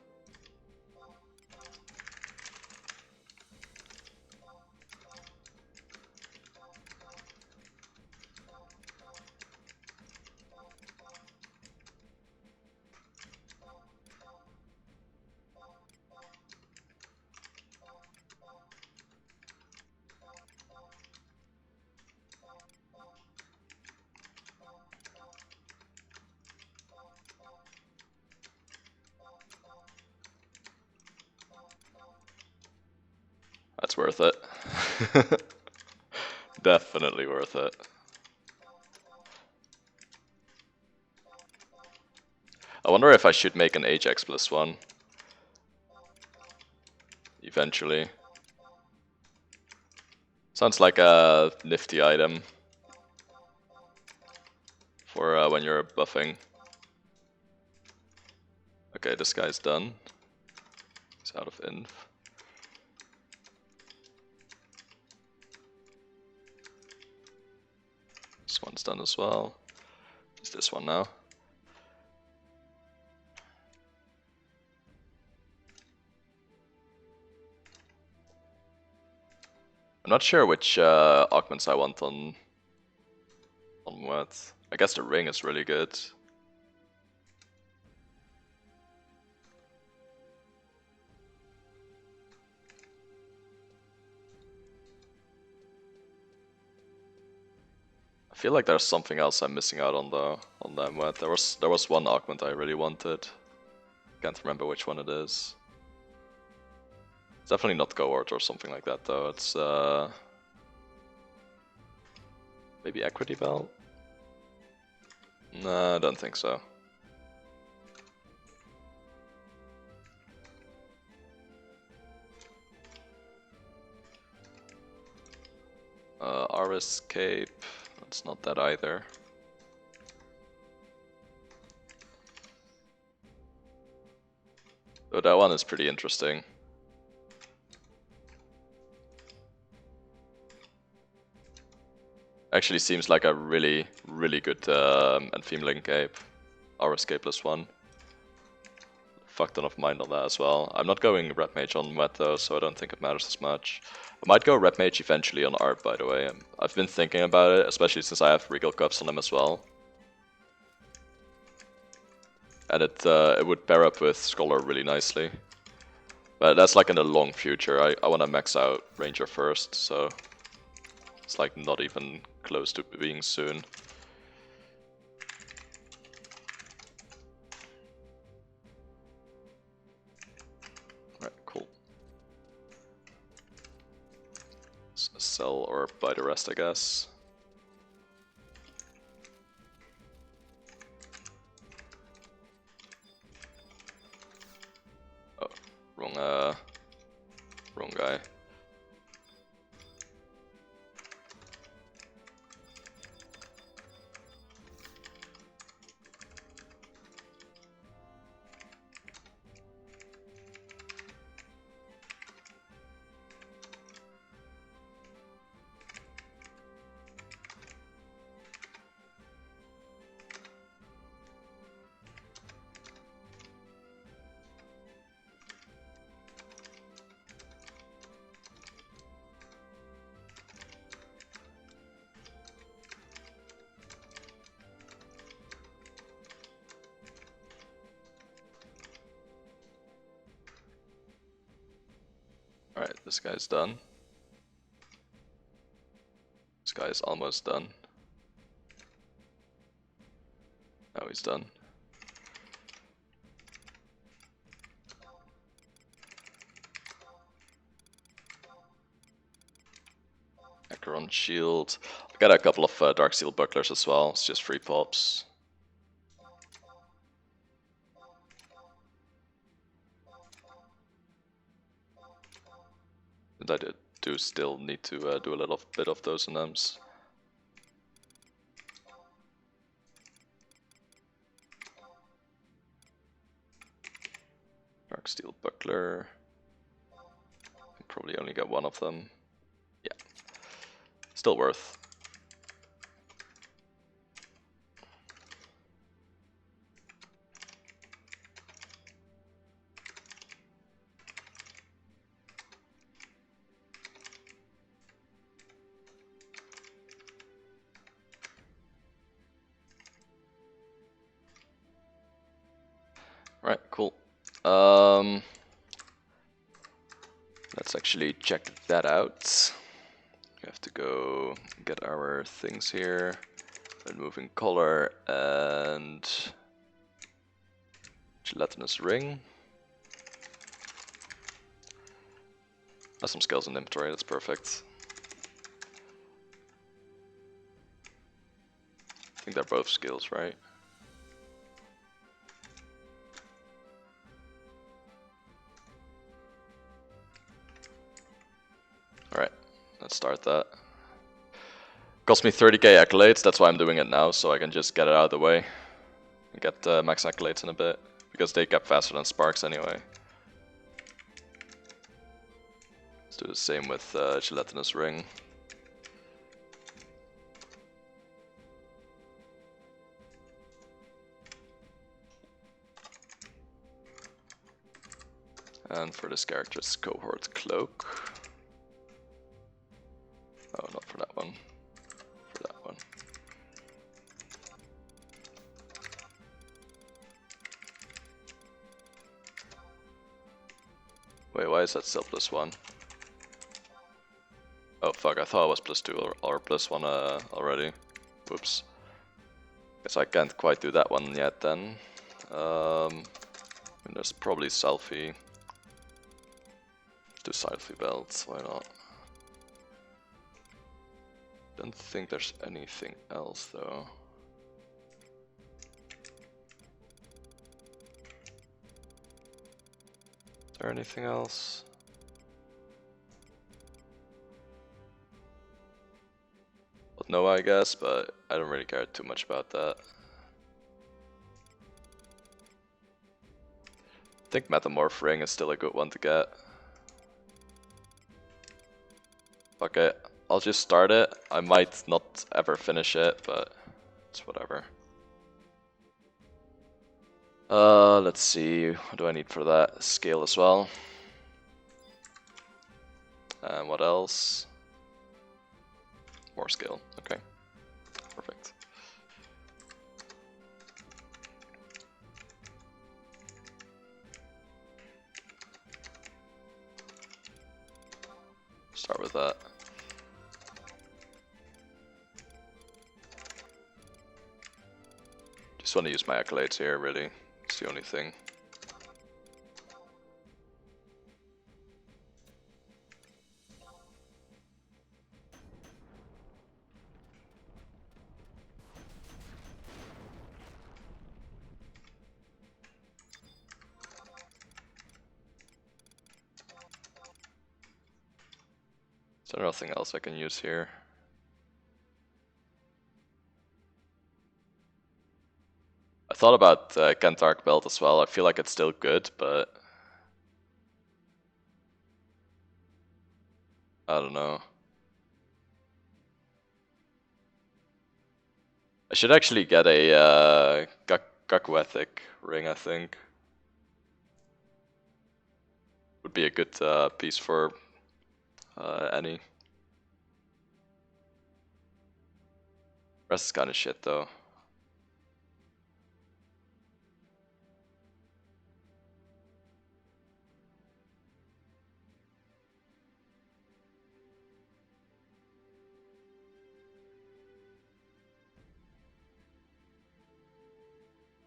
That's worth it. Definitely worth it. I wonder if I should make an Ajax +1. Eventually. Sounds like a nifty item. For when you're buffing. Okay, this guy's done. He's out of inf. This one's done as well. It's this one now. I'm not sure which augments I want on what. I guess the ring is really good. I feel like there's something else I'm missing out on though, on that wet. There was one augment I really wanted. Can't remember which one it is. It's definitely not cohort or something like that though. It's maybe equity belt? Nah, I don't think so. Aris Cape, it's not that either. Oh, that one is pretty interesting. Actually seems like a really, really good Enfeemling Cape. Aris Cape +1. Fuck ton of mind on that as well. I'm not going Red Mage on Wet though, so I don't think it matters as much. I might go Red Mage eventually on ARP, by the way. I've been thinking about it, especially since I have Regal Cups on them as well. And it would pair up with Scholar really nicely. But that's like in the long future. I want to max out Ranger first, so it's like not even close to being soon. Alright, cool. Sell or buy the rest, I guess. Oh, wrong guy. Alright, this guy's done. This guy's almost done. Now he's done. Acheron Shield. I got a couple of Darksteel Bucklers as well, it's just free pops. And I do still need to do a little bit of those NMs. Darksteel Buckler. Can probably only get one of them. Yeah. Still worth. Right, cool. Let's actually check that out. We have to go get our things here. Removing color and gelatinous ring. Has some skills in inventory, that's perfect. I think they're both skills, right? Alright, let's start that. Cost me 30k accolades, that's why I'm doing it now, so I can just get it out of the way. And get max accolades in a bit, because they get faster than sparks anyway. Let's do the same with gelatinous ring. And for this character's cohort cloak. Oh, not for that one. For that one. Wait, why is that still +1? Oh fuck, I thought it was +2 or +1 already. Whoops. Guess I can't quite do that one yet then. And there's probably selfie. Do selfie belts, why not? Don't think there's anything else though. Is there anything else? Well, no, I guess, but I don't really care too much about that. I think Metamorph Ring is still a good one to get. Okay, I'll just start it. I might not ever finish it, but it's whatever. Let's see, what do I need for that? Scale as well. And what else? More scale, okay. Perfect. Start with that. Just want to use my accolades here, really. It's the only thing. Is there nothing else I can use here? I thought about Kentark Belt as well. I feel like it's still good, but I don't know. I should actually get a Gakuethic ring, I think. Would be a good piece for any. Rest is kind of shit though.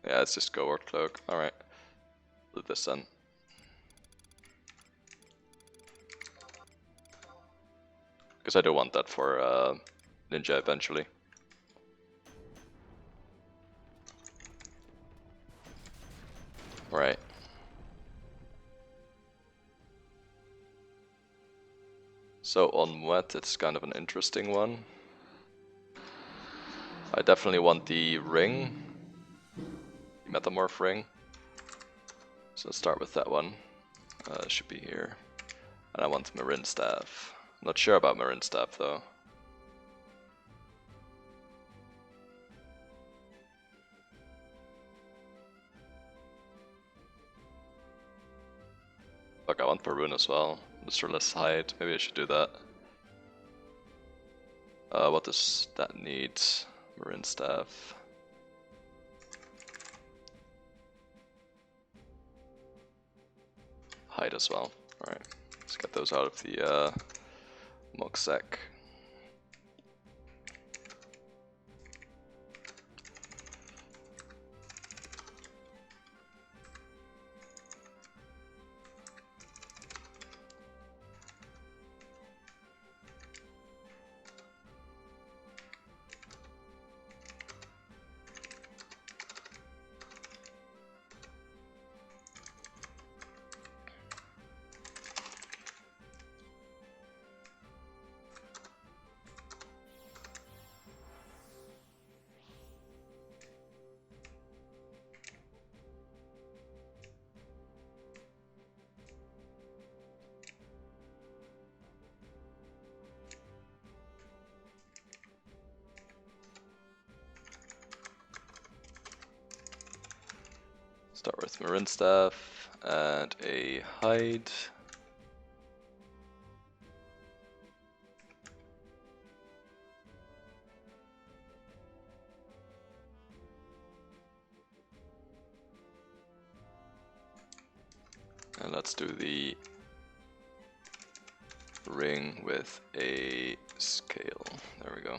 Yeah, let's just go Word Cloak. Alright. Do this then. Because I do want that for Ninja eventually. Right. So on Wet, it's kind of an interesting one. I definitely want the ring. Metamorph ring. So let's start with that one. Should be here. And I want Marin Staff. I'm not sure about Marin Staff though. Fuck, I want Parun as well. Lustreless Hide. Maybe I should do that. What does that need? Marin Staff. Hide as well. Alright, let's get those out of the Moxec. Start with Marin Staff and a Hide. And let's do the ring with a scale. There we go.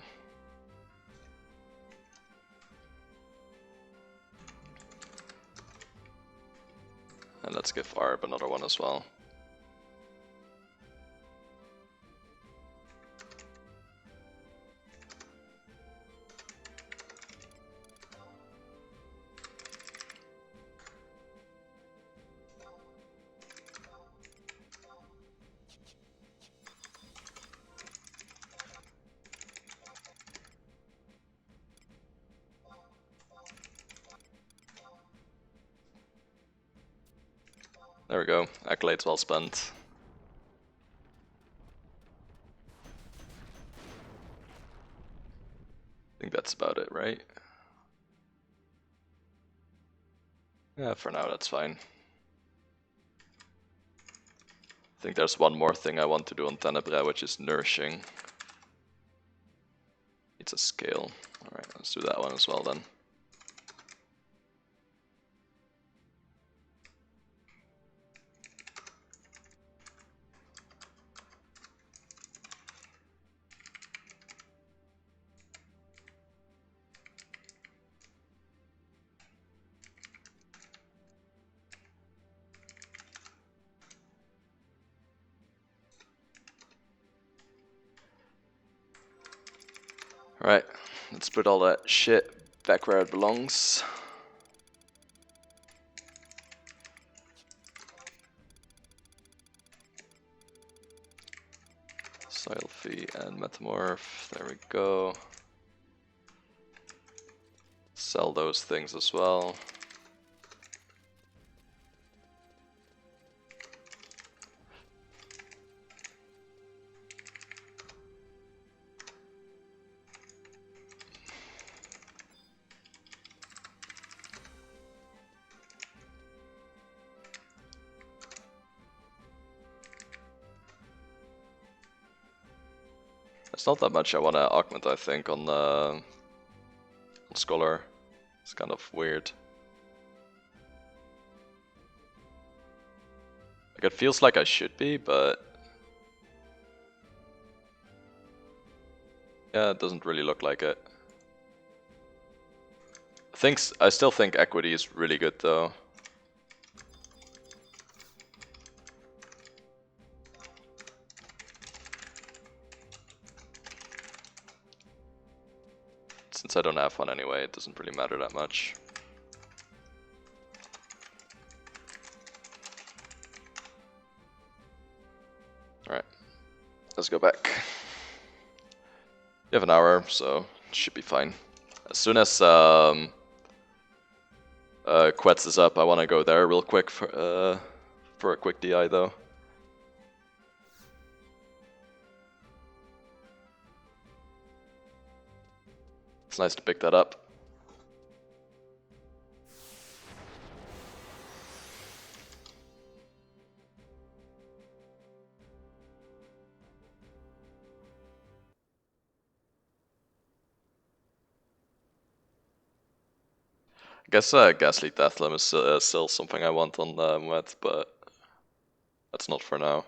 And let's give Arb another one as well. There we go, accolades well spent. I think that's about it, right? Yeah, for now that's fine. I think there's one more thing I want to do on Tenebrae, which is nourishing. It's a scale. Alright, let's do that one as well then. Alright, let's put all that shit back where it belongs. Soilfy and Metamorph, there we go. Sell those things as well. There's not that much I want to augment, I think, on Scholar. It's kind of weird. Like, it feels like I should be, but yeah, it doesn't really look like it. I still think equity is really good though. Since I don't have one anyway, it doesn't really matter that much. Alright, let's go back. You have an hour, so it should be fine. As soon as Quetz is up, I want to go there real quick for a quick DI though. It's nice to pick that up. I guess Ghastly Deathlim is still something I want on Moet, but that's not for now.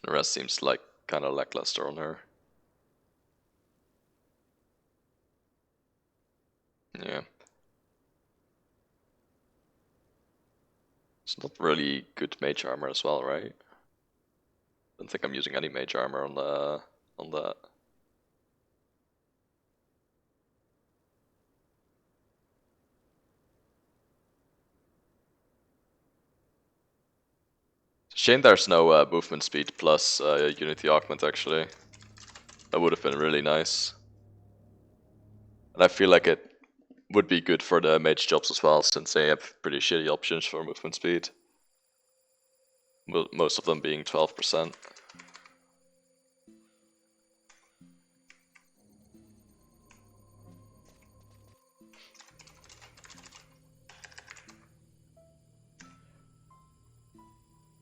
The rest seems like kind of lackluster on her. Yeah. It's not really good mage armor as well, right? Don't think I'm using any mage armor on that. Shame there's no movement speed plus unity augment actually. That would have been really nice. And I feel like it would be good for the mage jobs as well, since they have pretty shitty options for movement speed. Most of them being 12%.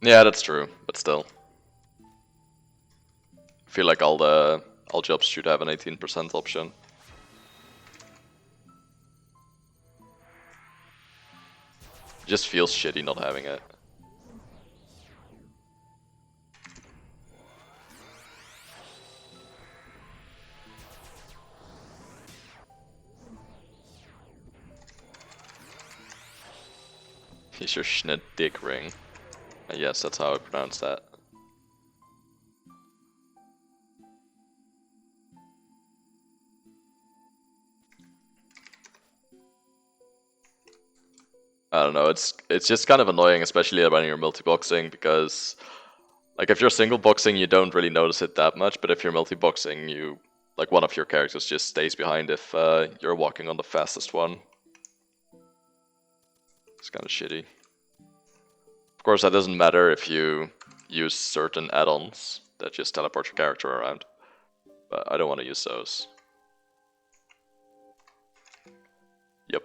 Yeah, that's true, but still. I feel like all jobs should have an 18% option. It just feels shitty not having it. He's your schnitt dick ring. Yes, that's how I pronounce that. I don't know, it's just kind of annoying, especially when you're multi-boxing, because like if you're single boxing you don't really notice it that much, but if you're multi-boxing you like one of your characters just stays behind if you're walking on the fastest one. It's kind of shitty. Of course that doesn't matter if you use certain add-ons that just teleport your character around, but I don't want to use those. Yep.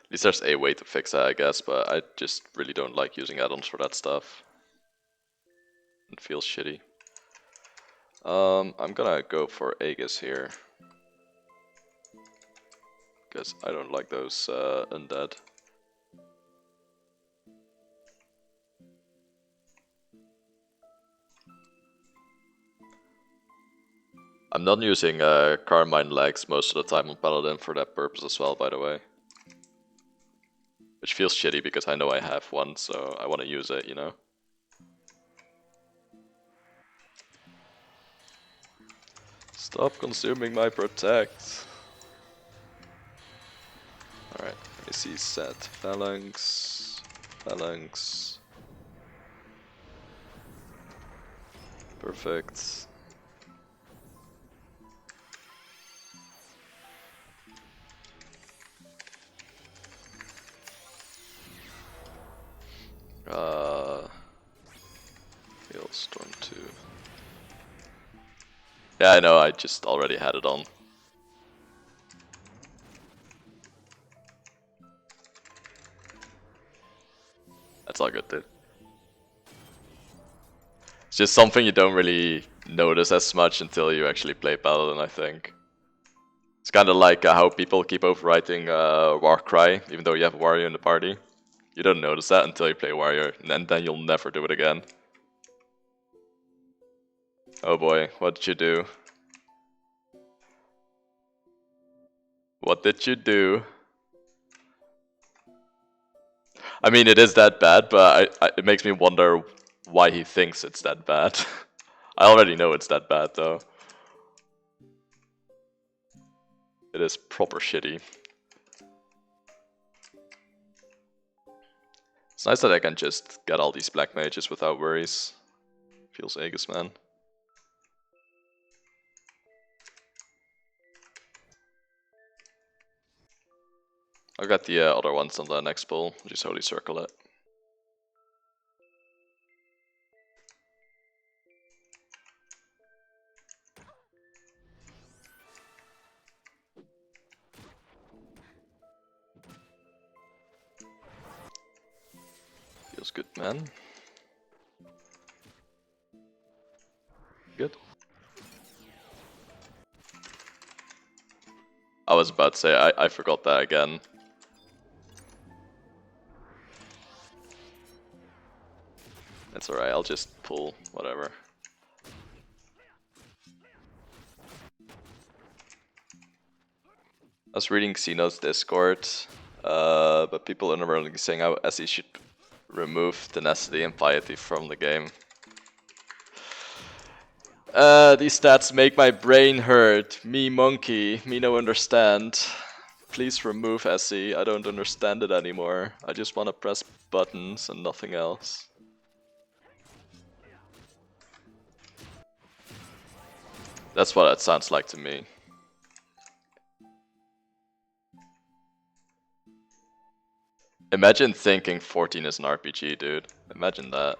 At least there's a way to fix that, I guess, but I just really don't like using add-ons for that stuff. It feels shitty. I'm gonna go for Aegis here, because I don't like those undead. I'm not using Carmine legs most of the time on Paladin for that purpose as well, by the way. Which feels shitty because I know I have one, so I want to use it, you know? Stop consuming my protect! Alright, let me see, set phalanx, phalanx. Perfect. Hailstorm 2. Yeah, I know, I just already had it on. That's all good, dude. It's just something you don't really notice as much until you actually play Paladin, I think. It's kind of like how people keep overwriting Warcry, even though you have a warrior in the party. You don't notice that until you play warrior, and then you'll never do it again. Oh boy, what did you do? What did you do? I mean, it is that bad, but it makes me wonder why he thinks it's that bad. I already know it's that bad, though. It is proper shitty. It's nice that I can just get all these black mages without worries. Feels Aegis, man. I'll get the other ones on the next pull. Just Holy Circle it. Feels good, man. Good. I was about to say, I forgot that again. That's alright, I'll just pull, whatever. I was reading Xeno's Discord, but people are really saying how SE should remove tenacity and piety from the game. These stats make my brain hurt. Me monkey, me no understand. Please remove SE, I don't understand it anymore. I just wanna press buttons and nothing else. That's what it sounds like to me. Imagine thinking 14 is an RPG, dude. Imagine that.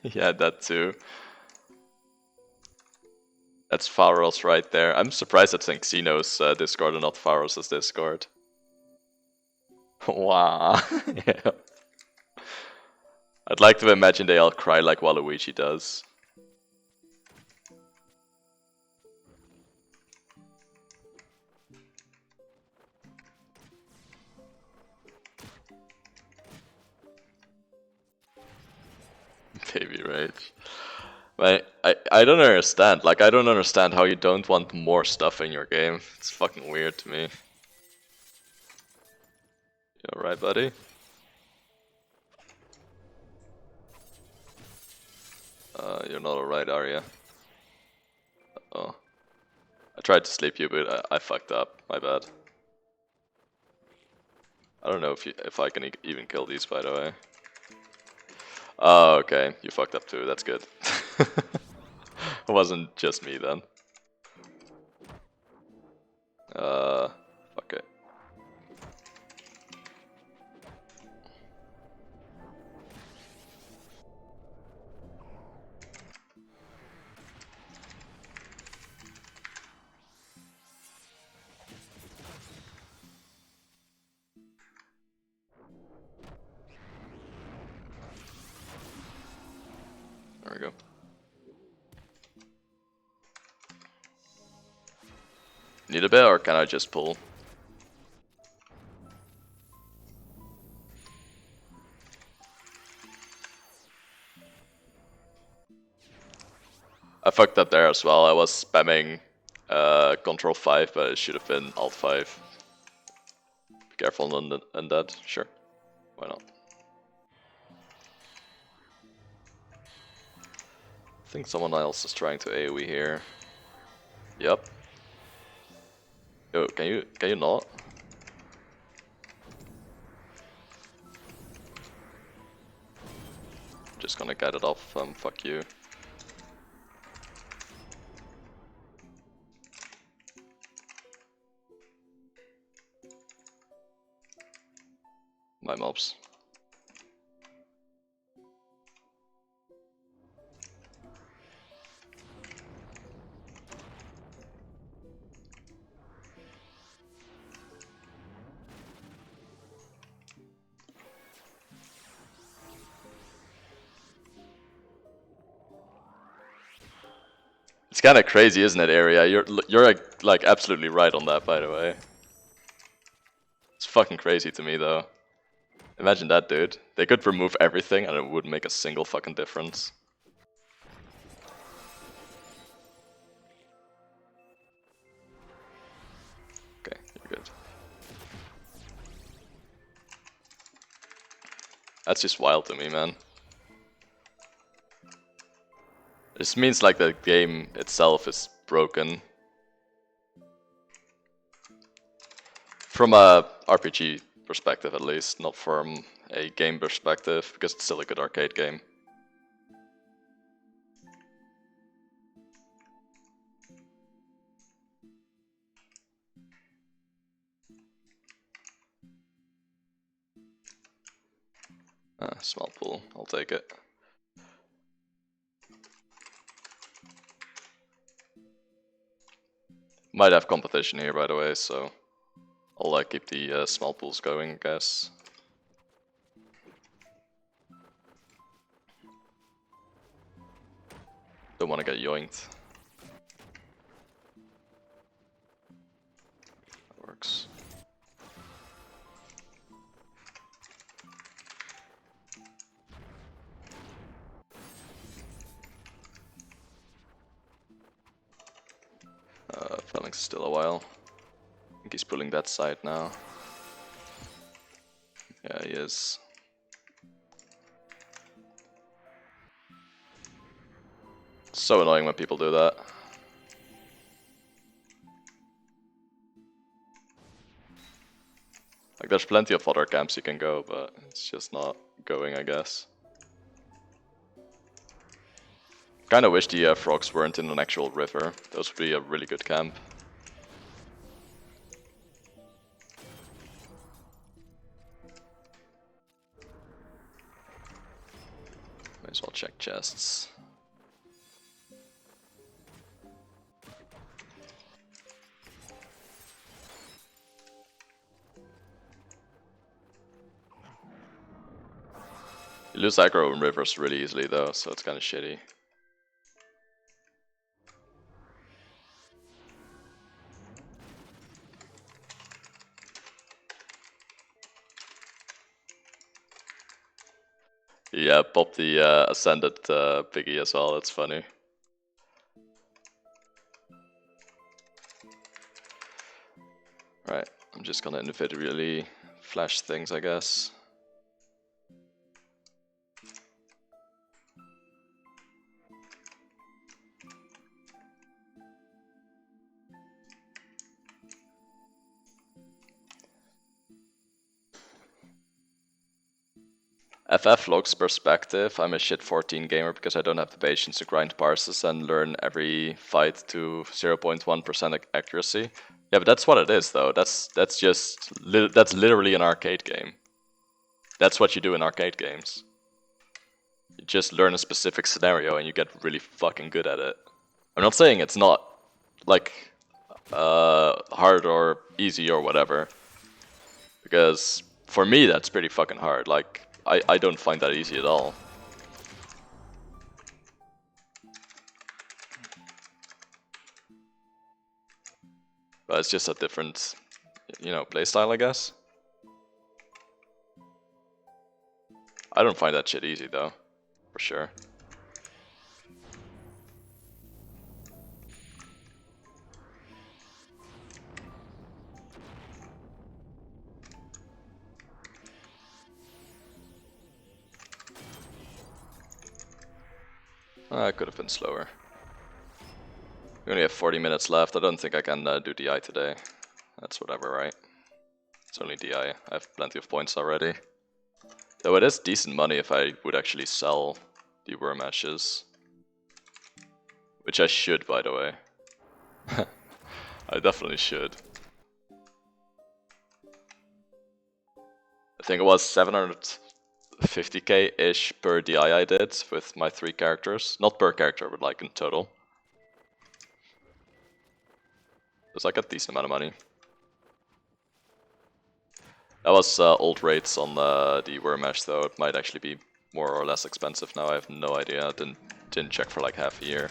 Yeah, that too. That's Pharos right there. I'm surprised that's in Xeno's Discord and not Pharos' Discord. Wow. Yeah. I'd like to imagine they all cry like Waluigi does. Baby rage. I don't understand. Like, I don't understand how you don't want more stuff in your game. It's fucking weird to me. You alright, buddy? You're not alright, are you? Oh. I tried to sleep you, but I fucked up. My bad. I don't know if I can even kill these, by the way. Oh, okay. You fucked up too. That's good. It wasn't just me then. Fuck it. There we go. Need a bit, or can I just pull? I fucked up there as well. I was spamming Control 5, but it should have been Alt 5. Be careful on that. Sure. Why not? I think someone else is trying to AoE here. Yep. Yo, can you not? Just gonna get it off. Fuck you. My mobs. It's kind of crazy, isn't it, Area? You're like absolutely right on that, by the way. It's fucking crazy to me, though. Imagine that, dude. They could remove everything and it wouldn't make a single fucking difference. Okay, you're good. That's just wild to me, man. This means like the game itself is broken. From a RPG perspective, at least, not from a game perspective, because it's still a good arcade game. Small pool, I'll take it. Might have competition here, by the way, so I'll keep the small pools going, I guess. Don't want to get yoinked. That works. Fleming's still a while. I think he's pulling that side now. Yeah, he is. So annoying when people do that. Like, there's plenty of other camps you can go, but it's just not going, I guess. Kinda wish the frogs weren't in an actual river. Those would be a really good camp. Might as well check chests. He lose aggro in rivers really easily though, so it's kind of shitty. Yeah, pop the Ascended piggy as well, that's funny. Right, I'm just gonna individually flash things, I guess. FF Log's perspective, I'm a shit 14 gamer because I don't have the patience to grind parses and learn every fight to 0.1% accuracy. Yeah, but that's what it is though. That's literally an arcade game. That's what you do in arcade games. You just learn a specific scenario and you get really fucking good at it. I'm not saying it's not like hard or easy or whatever, because for me that's pretty fucking hard. Like I don't find that easy at all. But it's just a different, playstyle, I guess. I don't find that shit easy though, for sure. I could have been slower. We only have 40 minutes left. I don't think I can do DI today. That's whatever, right? It's only DI. I have plenty of points already. Though it is decent money if I would actually sell the worm ashes. Which I should, by the way. I definitely should. I think it was 750k-ish per DI I did with my 3 characters. Not per character, but like in total. It's like a decent amount of money. That was old rates on the worm ash though. It might actually be more or less expensive now. I have no idea. I didn't check for like half a year.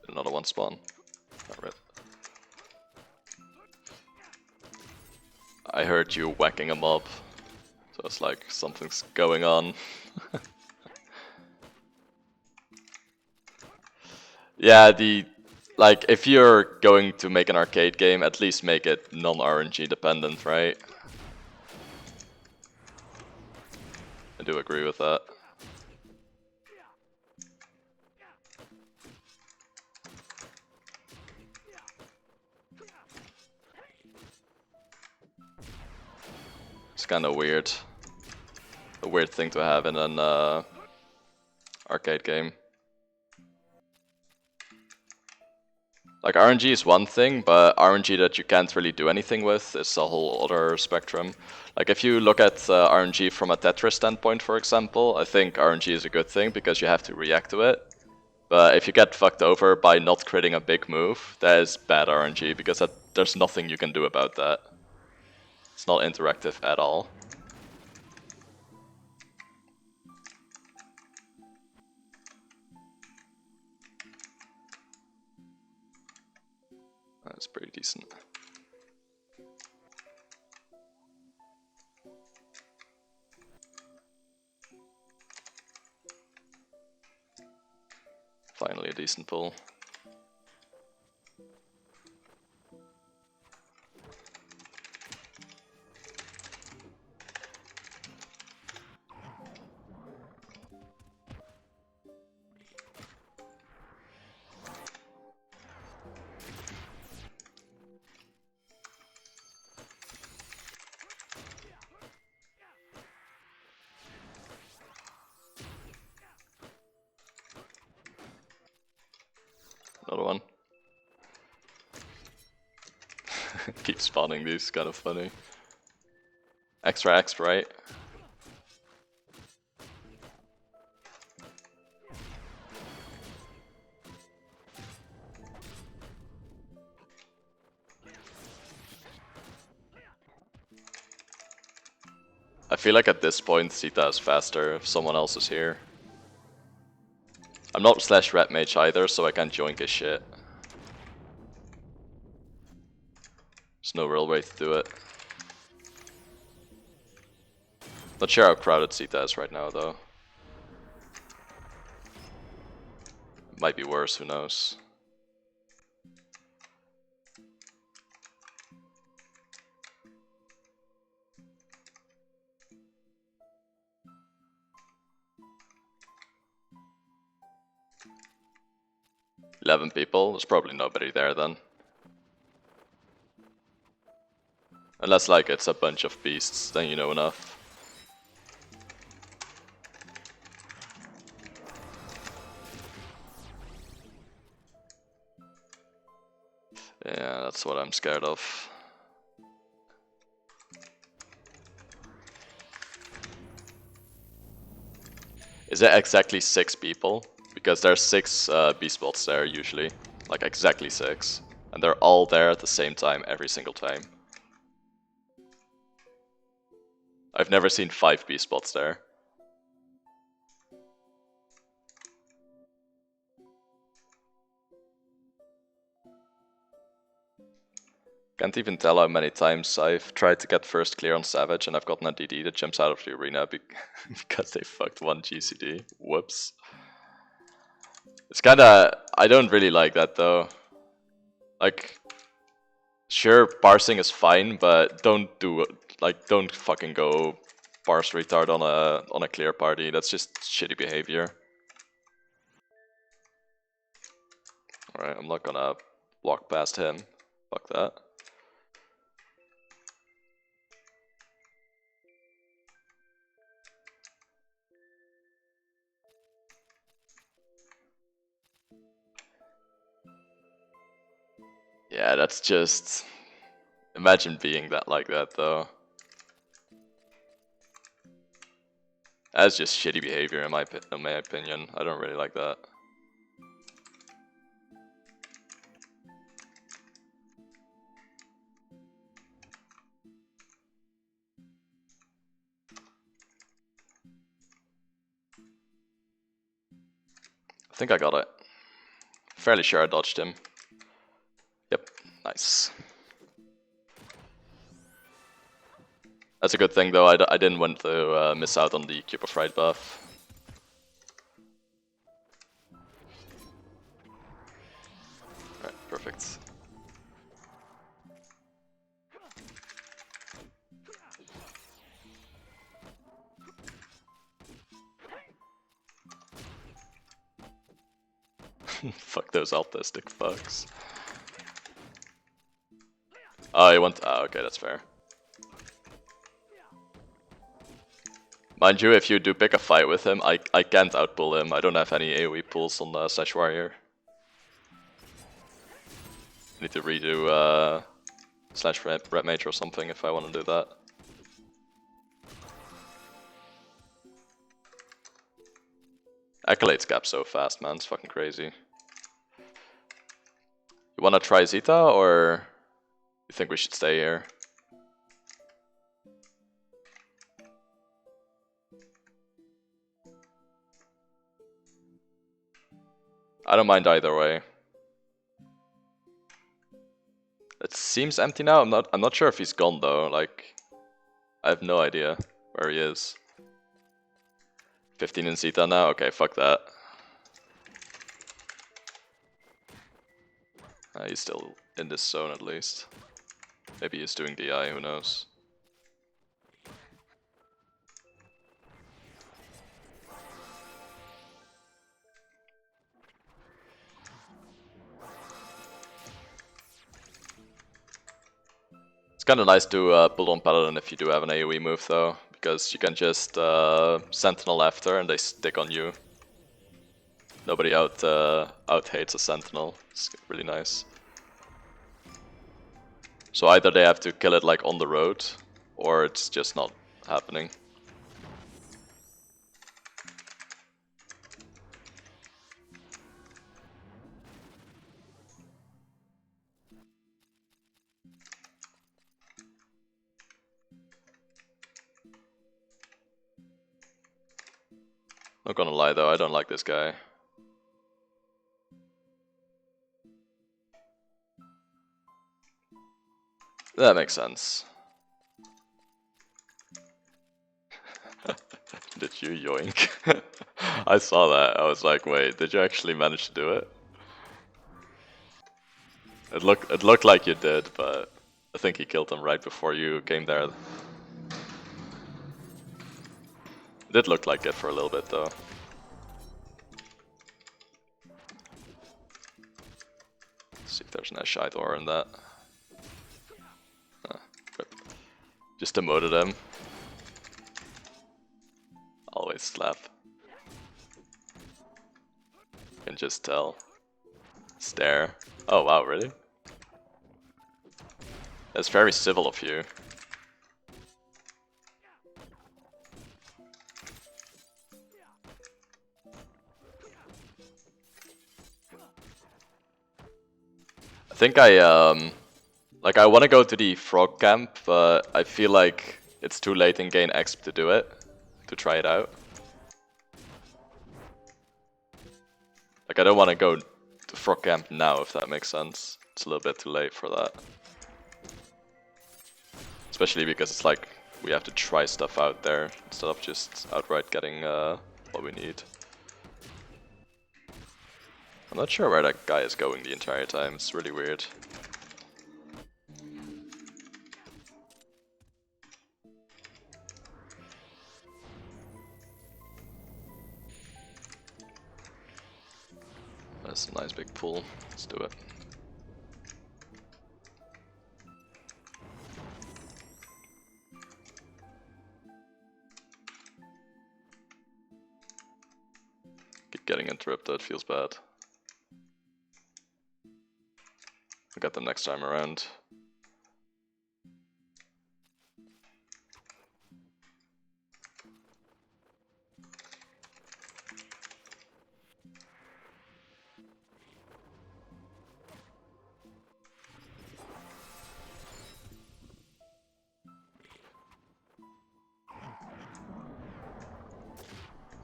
Another one spawn. Alright. I heard you whacking a mob. So it's like something's going on. Yeah, like if you're going to make an arcade game, at least make it non-RNG dependent, right? I do agree with that. It's kind of weird. A weird thing to have in an arcade game. Like RNG is one thing, but RNG that you can't really do anything with is a whole other spectrum. Like if you look at RNG from a Tetris standpoint, for example, I think RNG is a good thing because you have to react to it. But if you get fucked over by not critting a big move, that is bad RNG because there's nothing you can do about that. It's not interactive at all. That's pretty decent. Finally a decent pull. Another one. Keep spawning these, kind of funny. Extra X, right? feel like at this point Zeta is faster if someone else is here. I'm not slash red mage either, so I can't joink his shit. There's no real way to do it. Not sure how crowded Zeta is right now though. Might be worse, who knows. $11 people, there's probably nobody there then. Unless like it's a bunch of beasts, then you know enough. Yeah, that's what I'm scared of. Is it exactly 6 people? Because there's 6 beast bots there usually. Like exactly 6. And they're all there at the same time every single time. I've never seen 5 beast bots there. Can't even tell how many times I've tried to get first clear on Savage and I've gotten a DD that jumps out of the arena because they fucked one GCD. Whoops. It's kinda... I don't really like that though. Like... Sure, parsing is fine, but don't do it. Like, don't fucking go parse retard on a clear party. That's just shitty behavior. Alright, I'm not gonna walk past him. Fuck that. Yeah, that's just... Imagine being that like that though. That's just shitty behavior in my opinion. I don't really like that. I think I got it. Fairly sure I dodged him. Yep, nice. That's a good thing though, I didn't want to miss out on the Cube of Fright buff. Alright, perfect. Fuck those autistic fucks. Oh, you want... Oh, okay, that's fair. Mind you, if you do pick a fight with him, I can't outpull him. I don't have any AoE pulls on the Slash Warrior. I need to redo Slash Red Mage or something if I want to do that. Accolades cap so fast, man. It's fucking crazy. You wanna try Zeta, or you think we should stay here? I don't mind either way. It seems empty now. I'm not sure if he's gone though. Like, I have no idea where he is. 15 in Zeta now? Okay, fuck that. He's still in this zone at least. Maybe he's doing DI, who knows. It's kinda nice to pull on Paladin if you do have an AoE move though, because you can just Sentinel after and they stick on you. Nobody out hates a Sentinel. It's really nice. So either they have to kill it like on the road, or it's just not happening. Not gonna lie though, I don't like this guy. That makes sense. Did you yoink? I saw that. I was like, wait, did you actually manage to do it? It looked like you did, but I think he killed him right before you came there. It did look like it for a little bit though. See if there's an shite ore in that. Rip. Just demoted him. Always slap. Can just tell. Stare. Oh wow, really? That's very civil of you. I think like I want to go to the frog camp, but I feel like it's too late in game exp to do it, to try it out. Like I don't want to go to frog camp now, if that makes sense. It's a little bit too late for that. Especially because it's like we have to try stuff out there instead of just outright getting what we need. I'm not sure where that guy is going the entire time, it's really weird. That's a nice big pool, let's do it. Keep getting interrupted, feels bad. I'll get them next time around.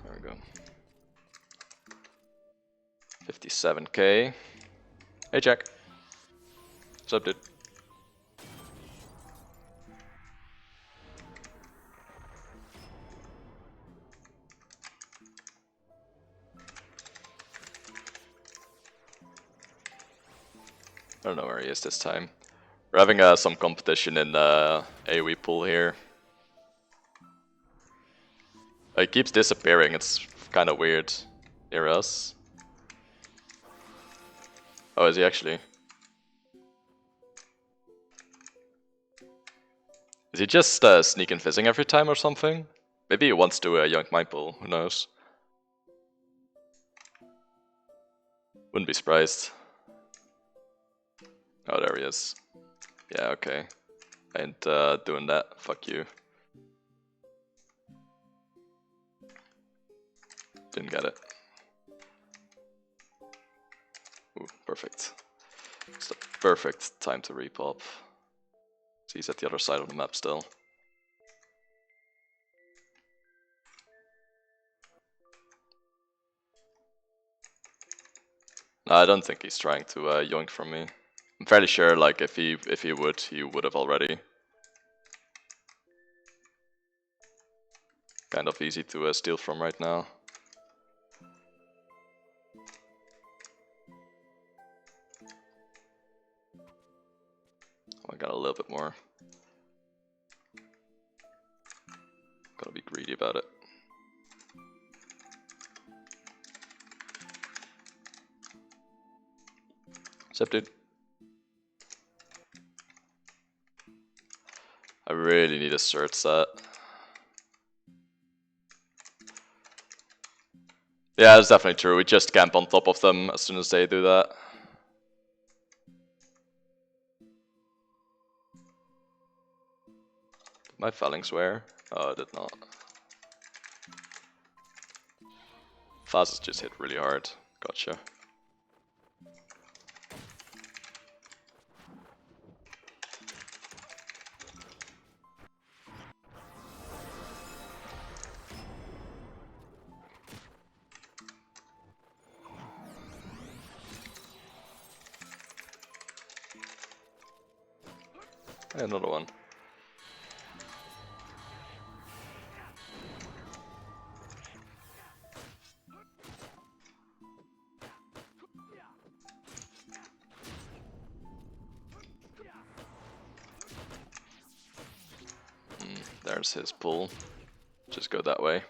There we go. 57k. Hey Jack. What's up, dude? I don't know where he is this time. We're having some competition in AoE pool here. He keeps disappearing, it's kind of weird near us. Oh, is he actually? Is he just sneaking fizzing every time or something? Maybe he wants to yoink my pool, who knows? Wouldn't be surprised. Oh, there he is. Yeah, okay. I ain't doing that, fuck you. Didn't get it. Ooh, perfect. It's the perfect time to repop. So he's at the other side of the map still. No, I don't think he's trying to yoink from me. I'm fairly sure, like, if he would, he would have already. Kind of easy to steal from right now. Oh, I got a little bit more. Gotta be greedy about it. What's up, dude? I really need a cert set. Yeah, that's definitely true. We just camp on top of them as soon as they do that. Did my phalanx wear? Oh, I did not. Phases just hit really hard. Gotcha. Another one. There's his pull. Just go that way.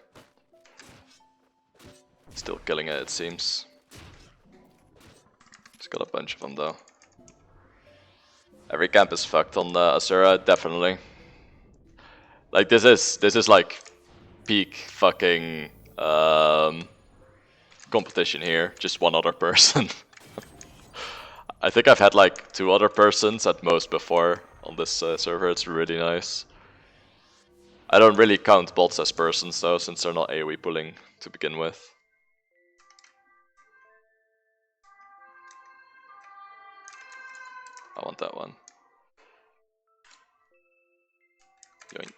Still killing it seems. He's got a bunch of them though. Every camp is fucked on Asura, definitely. Like this is like peak fucking competition here. Just one other person. I think I've had like 2 other persons at most before on this server. It's really nice. I don't really count bots as persons though, since they're not AoE pulling to begin with. I want that one. Yoink.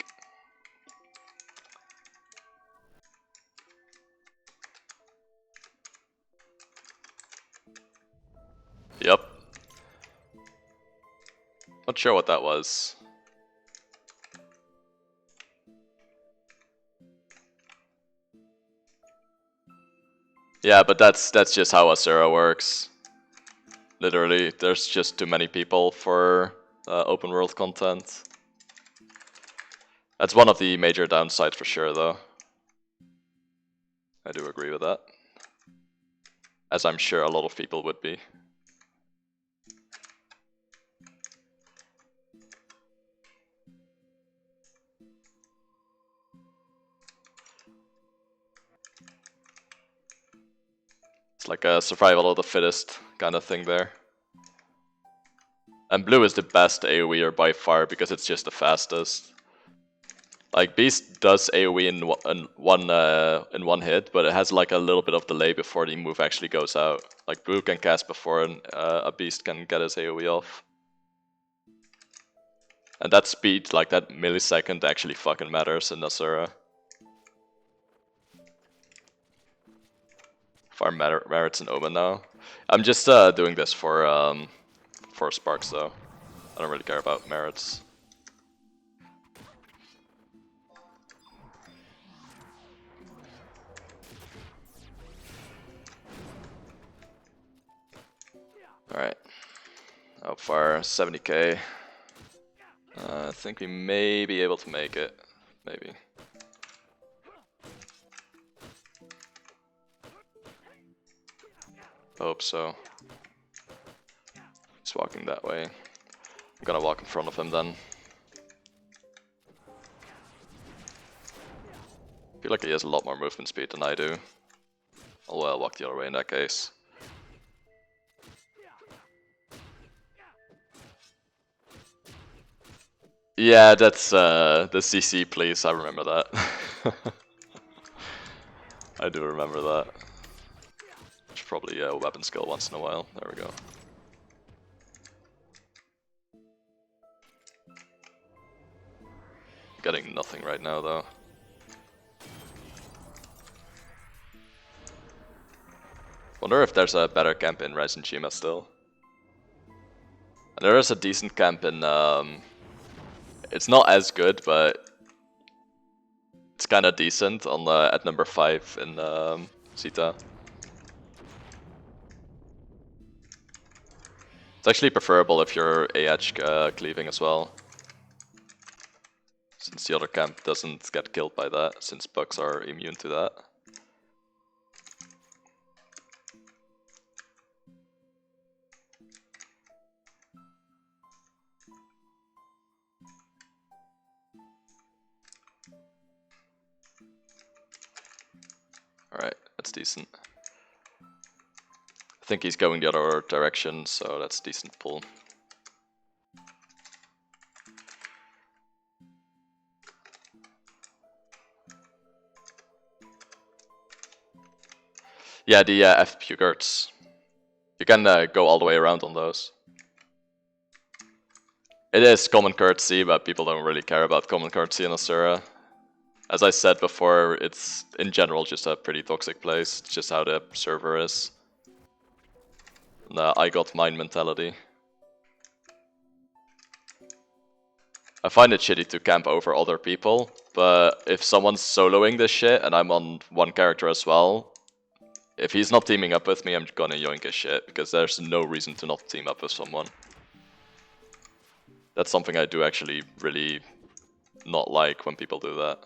Yep. Not sure what that was. Yeah, but that's just how Asura works. Literally, there's just too many people for open world content. That's one of the major downsides for sure, though. I do agree with that. As I'm sure a lot of people would be. It's like a survival of the fittest kind of thing there. And blue is the best AoEer by far because it's just the fastest. Like Beast does AoE in one hit, but it has like a little bit of delay before the move actually goes out. Like blue can cast before a Beast can get his AoE off. And that speed, like that millisecond, actually fucking matters in Asura. Farm merits and Omen now. I'm just doing this for sparks though. I don't really care about merits. Alright. How far? 70k. I think we may be able to make it. Maybe. Hope so. He's walking that way. I'm gonna walk in front of him then. I feel like he has a lot more movement speed than I do. Oh well, walk the other way in that case. Yeah, that's the CC please, I remember that. I do remember that. Should probably weapon skill once in a while. There we go. Getting nothing right now though. Wonder if there's a better camp in Rise and Shima still. And there is a decent camp in it's not as good, but it's kinda decent on at number 5 in Sita. It's actually preferable if you're AH cleaving as well. Since the other camp doesn't get killed by that, since bugs are immune to that. Alright, that's decent. I think he's going the other direction, so that's decent pull. Yeah, the FP guards. You can go all the way around on those. It is common courtesy, but people don't really care about common courtesy in Asura. As I said before, it's in general just a pretty toxic place. It's just how the server is. The I got mine mentality. I find it shitty to camp over other people, but if someone's soloing this shit and I'm on one character as well, if he's not teaming up with me, I'm gonna yoink his shit, because there's no reason to not team up with someone. That's something I do actually really not like when people do that.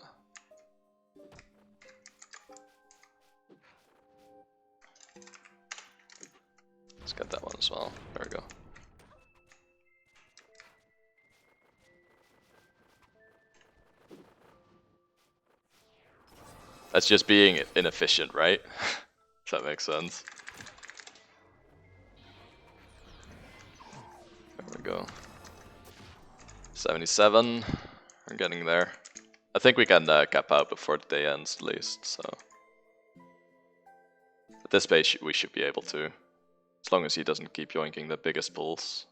Let's get that one as well. There we go. That's just being inefficient, right? If that makes sense. There we go. 77. We're getting there. I think we can cap out before the day ends at least, so. At this pace we should be able to. As long as he doesn't keep yoinking the biggest pulls.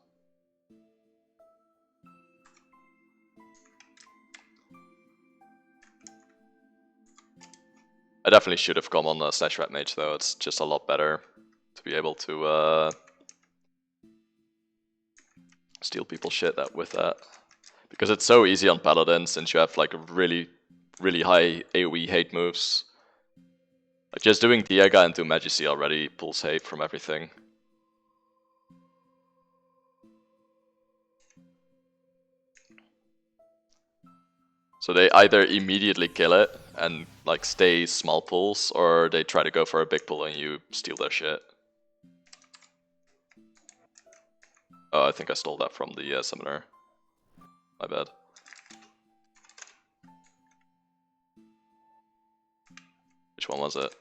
I definitely should have come on Slash Rat Mage though, it's just a lot better to be able to steal people's shit with that. Because it's so easy on Paladin since you have like really high AoE hate moves. Like just doing Diega into Magicy already pulls hate from everything. So they either immediately kill it and like stay small pulls, or they try to go for a big pull and you steal their shit. Oh, I think I stole that from the summoner. My bad. Which one was it?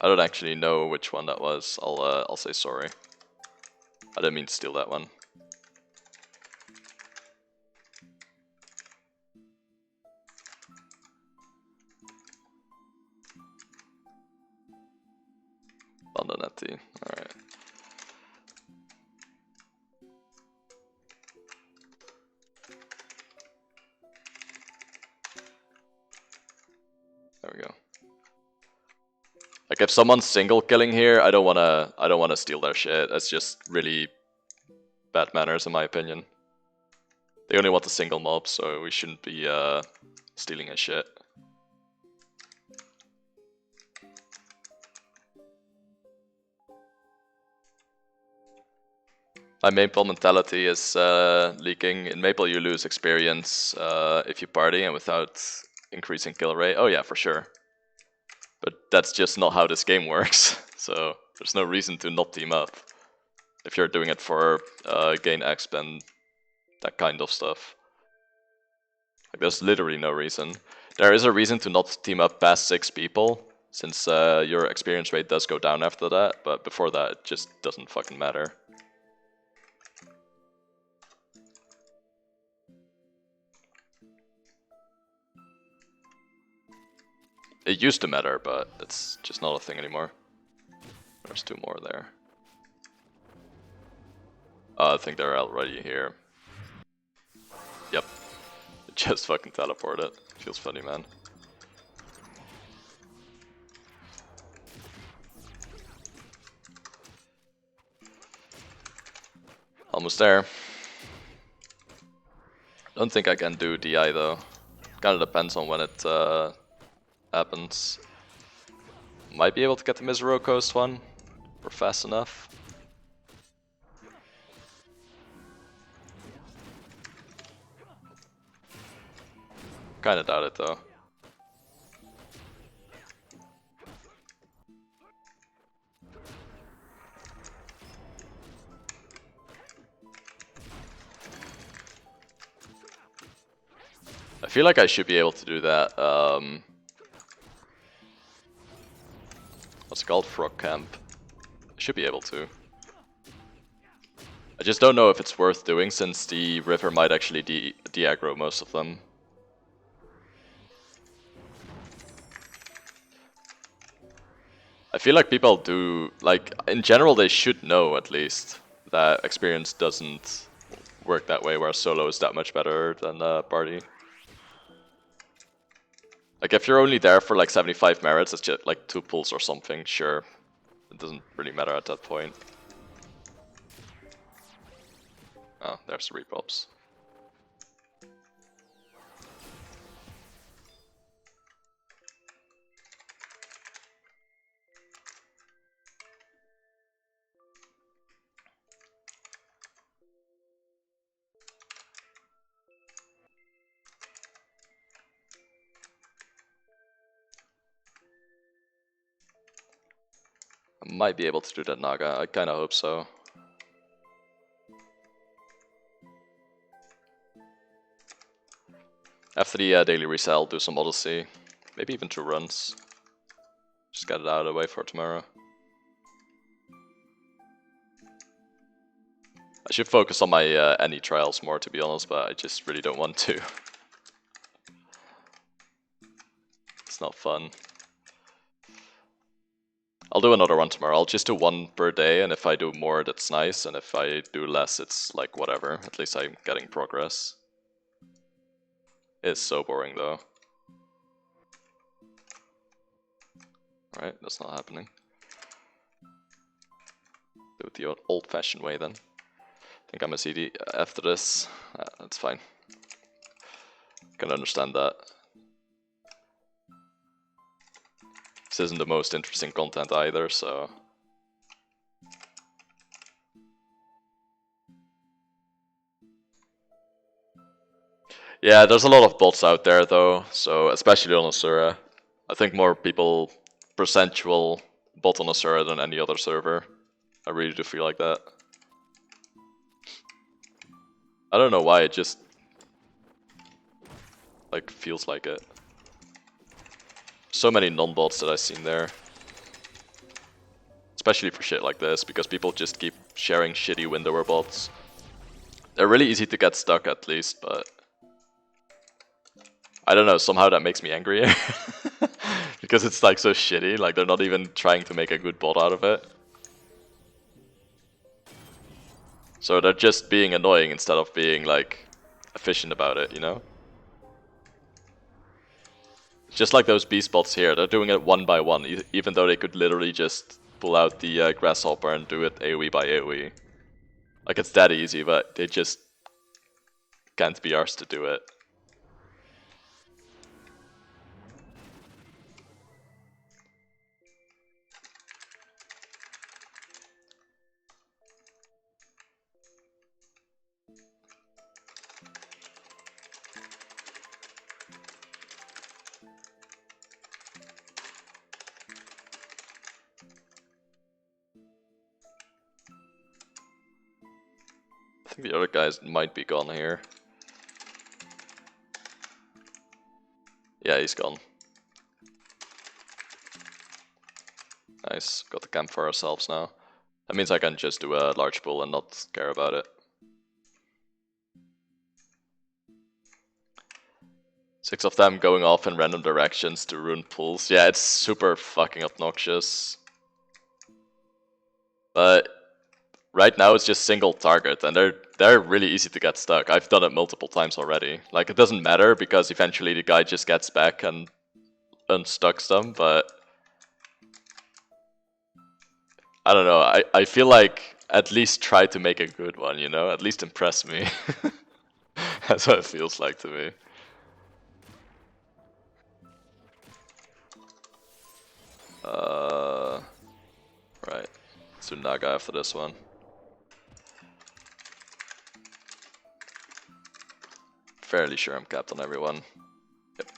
I don't actually know which one that was. I'll say sorry. I didn't mean to steal that one. Bandanetti. Alright. There we go. Like if someone's single killing here, I don't wanna steal their shit. That's just really bad manners in my opinion. They only want the single mob, so we shouldn't be stealing his shit. My Maple mentality is leaking. In Maple you lose experience if you party and without increasing kill rate. Oh yeah, for sure. But that's just not how this game works. So there's no reason to not team up. If you're doing it for gain exp and that kind of stuff. Like there's literally no reason. There is a reason to not team up past 6 people, since your experience rate does go down after that, but before that it just doesn't fucking matter. It used to matter, but it's just not a thing anymore. There's 2 more there. I think they're already here. Yep. It just fucking teleported. Feels funny, man. Almost there. Don't think I can do DI though. Kinda depends on when it happens. Might be able to get the Mizero Coast one. We're fast enough. Kinda doubt it though. I feel like I should be able to do that. What's it called? Frog Camp. I should be able to. I just don't know if it's worth doing, since the river might actually de-aggro most of them. I feel like people do, like, in general they should know at least that experience doesn't work that way, where solo is that much better than party. Like if you're only there for like 75 merits, it's just like 2 pulls or something, sure. It doesn't really matter at that point. Oh, there's the repops. I might be able to do that Naga, I kinda hope so. After the daily reset, I'll do some Odyssey. Maybe even 2 runs. Just get it out of the way for tomorrow. I should focus on my any trials more, to be honest, but I just really don't want to. It's not fun. I'll do another one tomorrow. I'll just do 1 per day, and if I do more, that's nice, and if I do less, it's like whatever. At least I'm getting progress. It's so boring though. Alright, that's not happening. Do it the old-fashioned way then. I think I'm a CD after this. That's fine. Can understand that. This isn't the most interesting content either, so... Yeah, there's a lot of bots out there though, so especially on Asura. I think more people percentual bot on Asura than any other server. I really do feel like that. I don't know why, it just like feels like it. So many non-bots that I've seen there. Especially for shit like this, because people just keep sharing shitty windower bots. They're really easy to get stuck at least, but... I don't know, somehow that makes me angry. Because it's like so shitty, like they're not even trying to make a good bot out of it. So they're just being annoying instead of being like efficient about it, you know? Just like those beast bots here, they're doing it 1 by 1, even though they could literally just pull out the grasshopper and do it AoE by AoE. Like it's that easy, but they just can't be arsed to do it. I think the other guys might be gone here. Yeah, he's gone. Nice, got the camp for ourselves now. That means I can just do a large pull and not care about it. 6 of them going off in random directions to ruin pulls. Yeah, it's super fucking obnoxious. But right now it's just single target, and they're really easy to get stuck. I've done it multiple times already. Like, it doesn't matter, because eventually the guy just gets back and unstucks them, but... I don't know, I feel like at least try to make a good one, you know? At least impress me. That's what it feels like to me. Right. Let's do Naga after this one. Fairly sure I'm capped on everyone. Yep.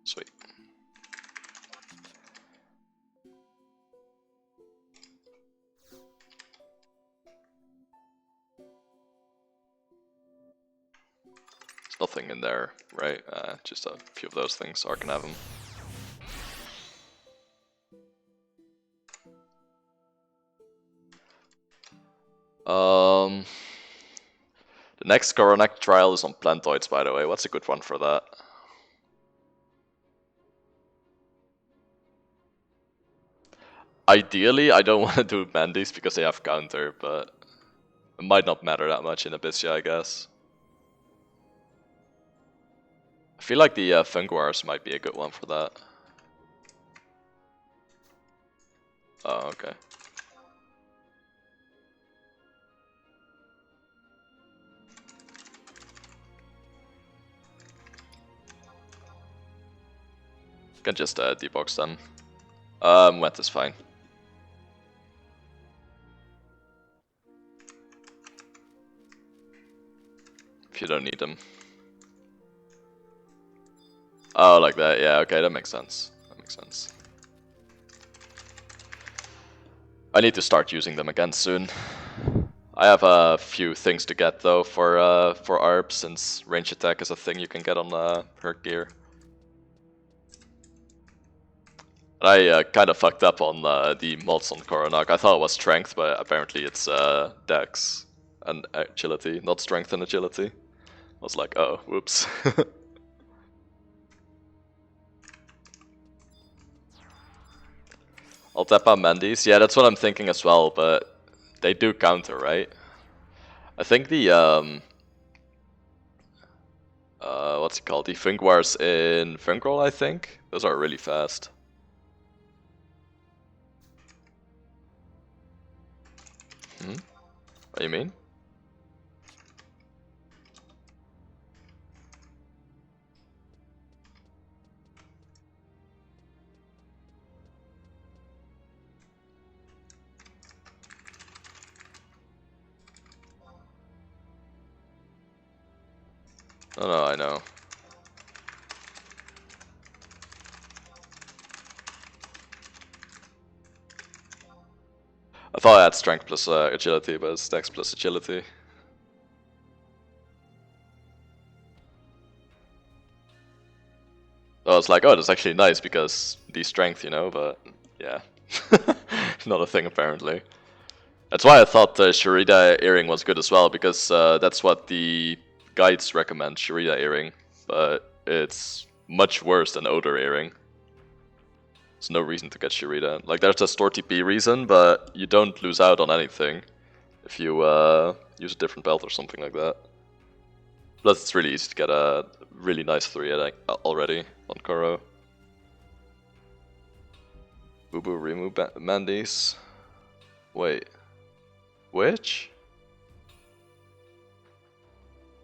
Sweet. There's nothing in there, right? Just a few of those things. Arc can have them. The next Coronac trial is on Plantoids, by the way. What's a good one for that? Ideally, I don't want to do Mandies because they have counter, but it might not matter that much in Abyssia, I guess. I feel like the Funguars might be a good one for that. Oh, okay. Can just debox then. Wet is fine. If you don't need them. Oh, like that, yeah, okay, that makes sense. That makes sense. I need to start using them again soon. I have a few things to get though for ARP, since range attack is a thing you can get on her gear. I kind of fucked up on the mods on Koronak. I thought it was strength, but apparently it's dex and agility, not strength and agility. I was like, oh, whoops. I'll tap out Mandy's. Yeah, that's what I'm thinking as well, but they do counter, right? I think the what's it called? The Finkwars in Finkrol, I think. Those are really fast. What do you mean? Oh no, I know. I thought I had strength plus agility, but it's dex plus agility. I was like, oh, that's actually nice because the strength, you know, but yeah. Not a thing apparently. That's why I thought the Sharida earring was good as well, because that's what the guides recommend, Sharida earring, but it's much worse than Odor earring. There's no reason to get Sharida. Like, there's a store TP reason, but you don't lose out on anything if you use a different belt or something like that. Plus, it's really easy to get a really nice 3 already on Koro. Boo Boo remove Mandy's. Wait. Which?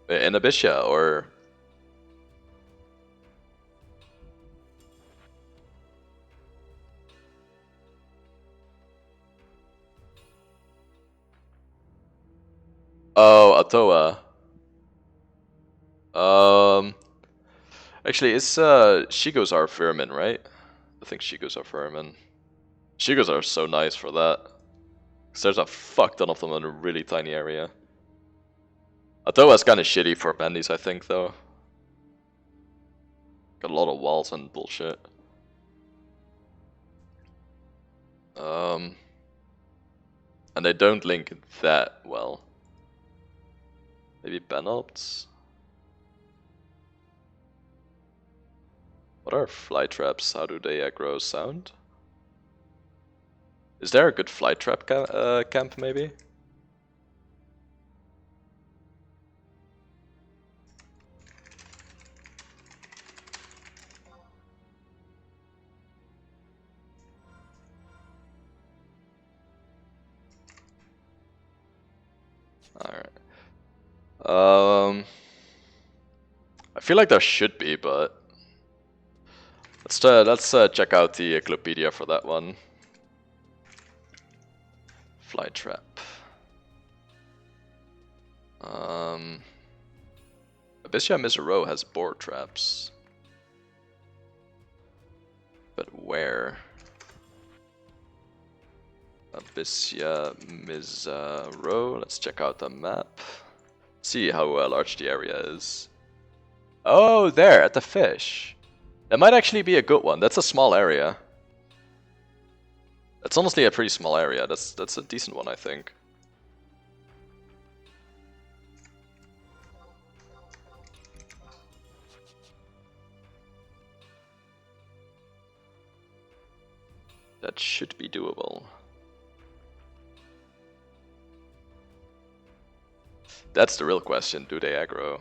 Wait, Inhibitia or... Oh, Atoa. Actually, it's Shigos are Firmin, right? I think Shigos are Firmin. Shigos are so nice for that. Because there's a fuck ton of them in a really tiny area. Atoa's kind of shitty for Bandys, I think, though. Got a lot of walls and bullshit. And they don't link that well. Maybe Benopts? What are fly traps? How do they aggro sound? Is there a good fly trap camp, maybe? Alright. I feel like there should be, but... Let's check out the Encyclopedia for that one. Fly trap. Abyssia Misero has boar traps. But where? Abyssia Misero. Let's check out the map. See how large the area is. Oh, there, at the fish. That might actually be a good one. That's a small area. That's honestly a pretty small area. That's a decent one, I think. That should be doable. That's the real question. Do they aggro?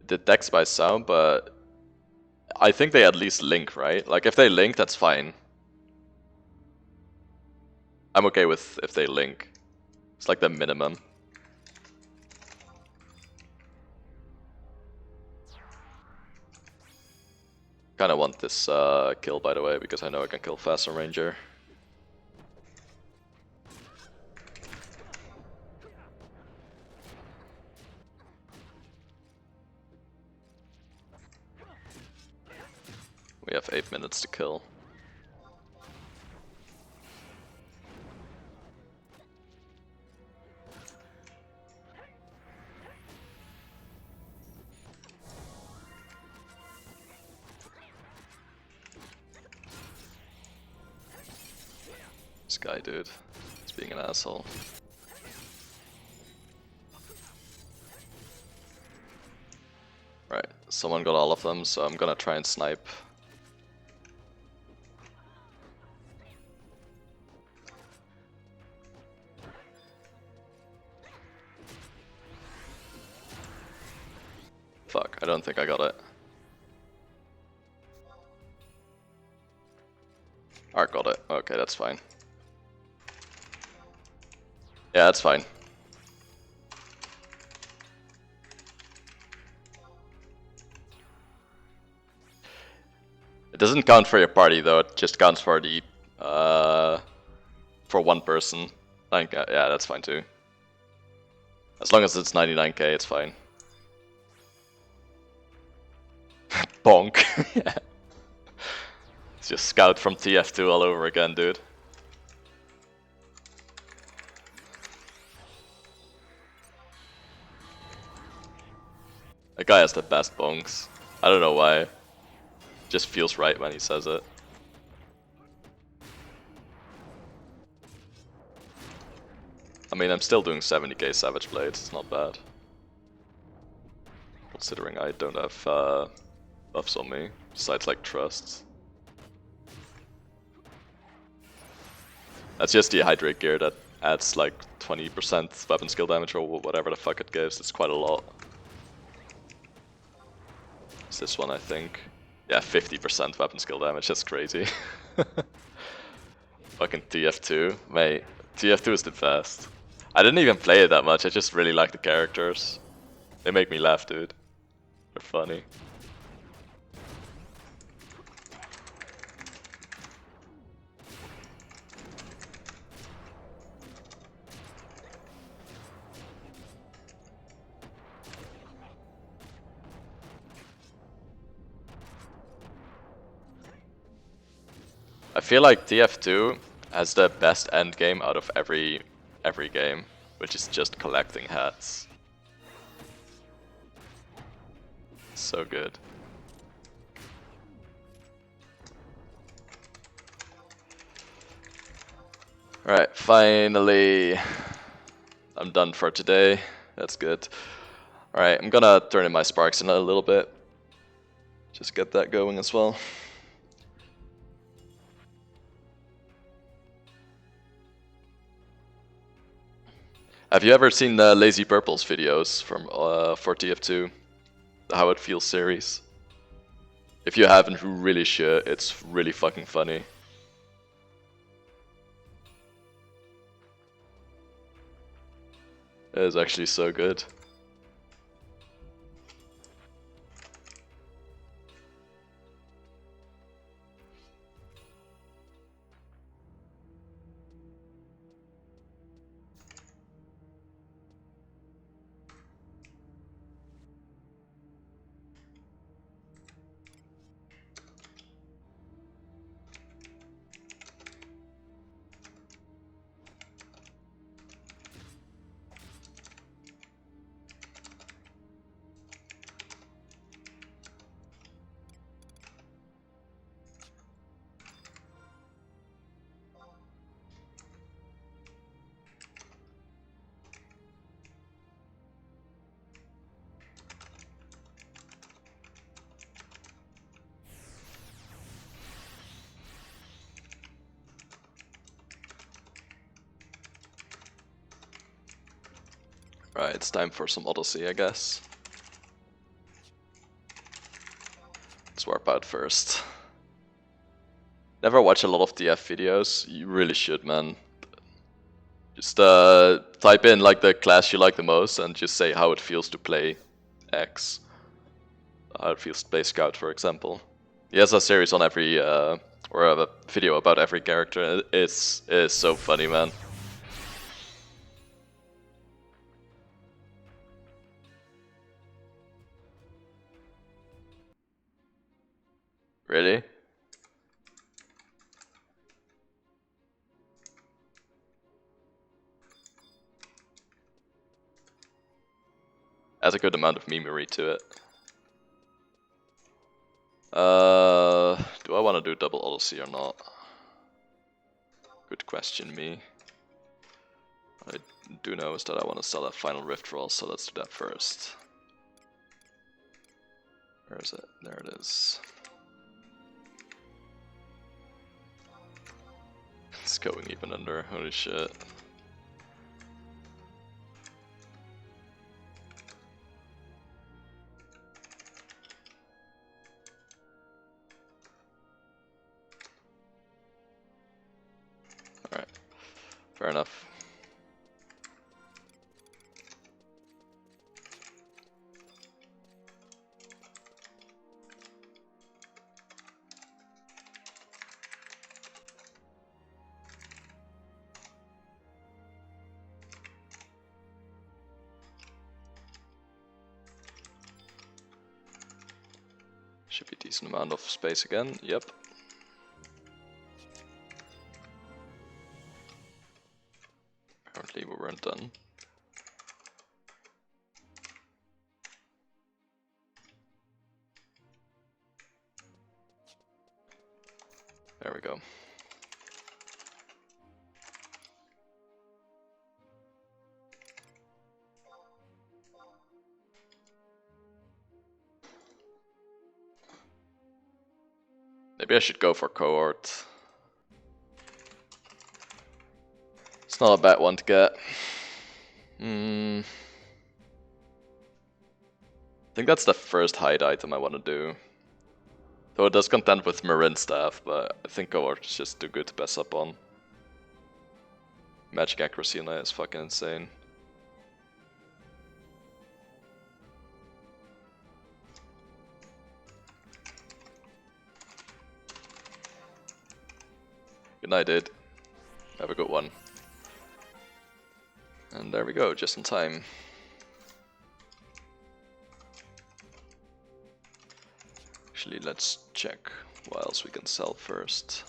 The decks by sound, but I think they at least link, right? Like, if they link, that's fine. I'm okay with if they link. It's like the minimum. Kinda want this kill, by the way, because I know I can kill Faster Ranger. We have 8 minutes to kill. This guy, dude, he's being an asshole. Right, someone got all of them, so I'm gonna try and snipe. Fuck, I don't think I got it. Art got it. Okay, that's fine. Yeah, that's fine. It doesn't count for your party though, it just counts for the for one person. Like, yeah, that's fine too. As long as it's 99k, it's fine. Bonk. Yeah. It's just Scout from TF2 all over again, dude. That guy has the best bonks. I don't know why. Just feels right when he says it. I mean, I'm still doing 70k Savage Blades, it's not bad. Considering I don't have buffs on me, besides like trusts. That's just the Hydrate gear that adds like 20% weapon skill damage or whatever the fuck it gives, it's quite a lot. It's this one, I think. Yeah, 50% weapon skill damage, that's crazy. Fucking TF2, mate. TF2 is the best. I didn't even play it that much, I just really like the characters. They make me laugh, dude. They're funny. I feel like TF2 has the best end game out of every game, which is just collecting hats. So good. Alright, finally I'm done for today. That's good. Alright, I'm gonna turn in my sparks in a little bit. Just get that going as well. Have you ever seen the Lazy Purple's videos from for TF2? The How It Feels series? If you haven't, you really should. It's really fucking funny. It is actually so good. Right, it's time for some Odyssey, I guess. Let's warp out first. Never watch a lot of DF videos. You really should, man. Just type in like the class you like the most and just say how it feels to play X. How it feels to play Scout, for example. He has a series on every, or a video about every character. It's so funny, man. Really? Adds a good amount of memory to it. Do I want to do double Odyssey or not? Good question, me. What I do know is that I want to sell that final Rift Roll, so let's do that first. Where is it? There it is. It's going even under, holy shit. Alright, fair enough. Should be a decent amount of space again, yep. Apparently we weren't done. There we go. Maybe I should go for cohort. It's not a bad one to get. I think that's the first hide item I want to do. Though it does contend with Marin Staff, but I think cohort is just too good to pass up on. Magic accuracy on that is fucking insane. Good night, dude. Have a good one. And there we go, just in time. Actually, let's check what else we can sell first.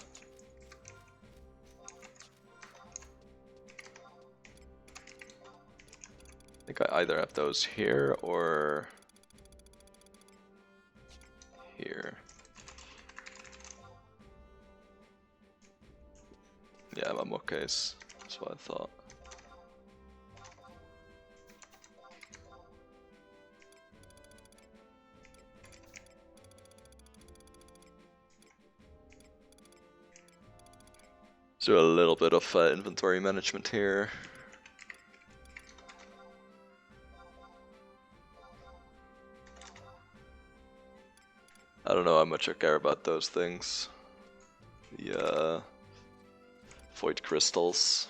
I think I either have those here or here. Yeah, ammo case. That's what I thought. So a little bit of inventory management here. I don't know how much I care about those things. The void crystals.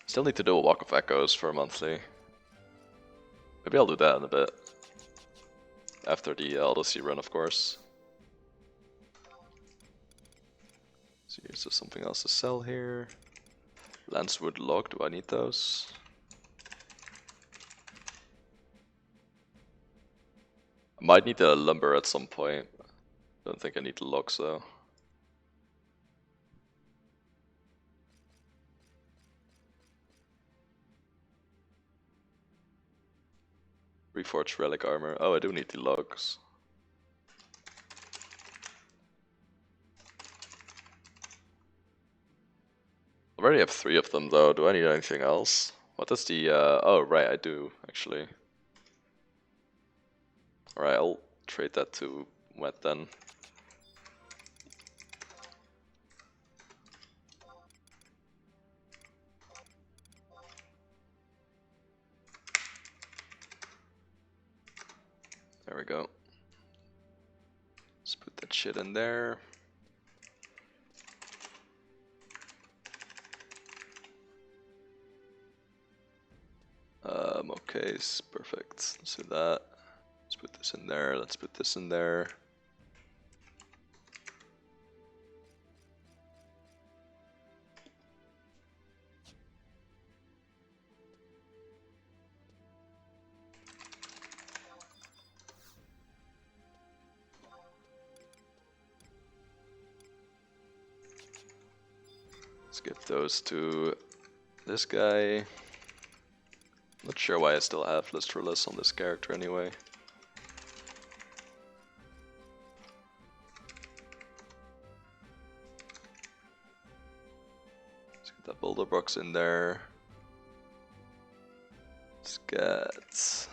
Still need to do a Walk of Echoes for a monthly. Maybe I'll do that in a bit. After the Odyssey run, of course. So here's just something else to sell here. Lancewood log, do I need those? I might need a lumber at some point. Don't think I need the logs though. Reforged relic armor. Oh, I do need the logs. I already have 3 of them though. Do I need anything else? What is the oh right, I do actually. Alright, I'll trade that to wet then. There we go. Let's put that shit in there. Okay, perfect. Let's do that. Let's put this in there. Let's put this in there. Let's give those to this guy. Not sure why I still have Lustreless on this character anyway. Let's get that boulder box in there. Let's get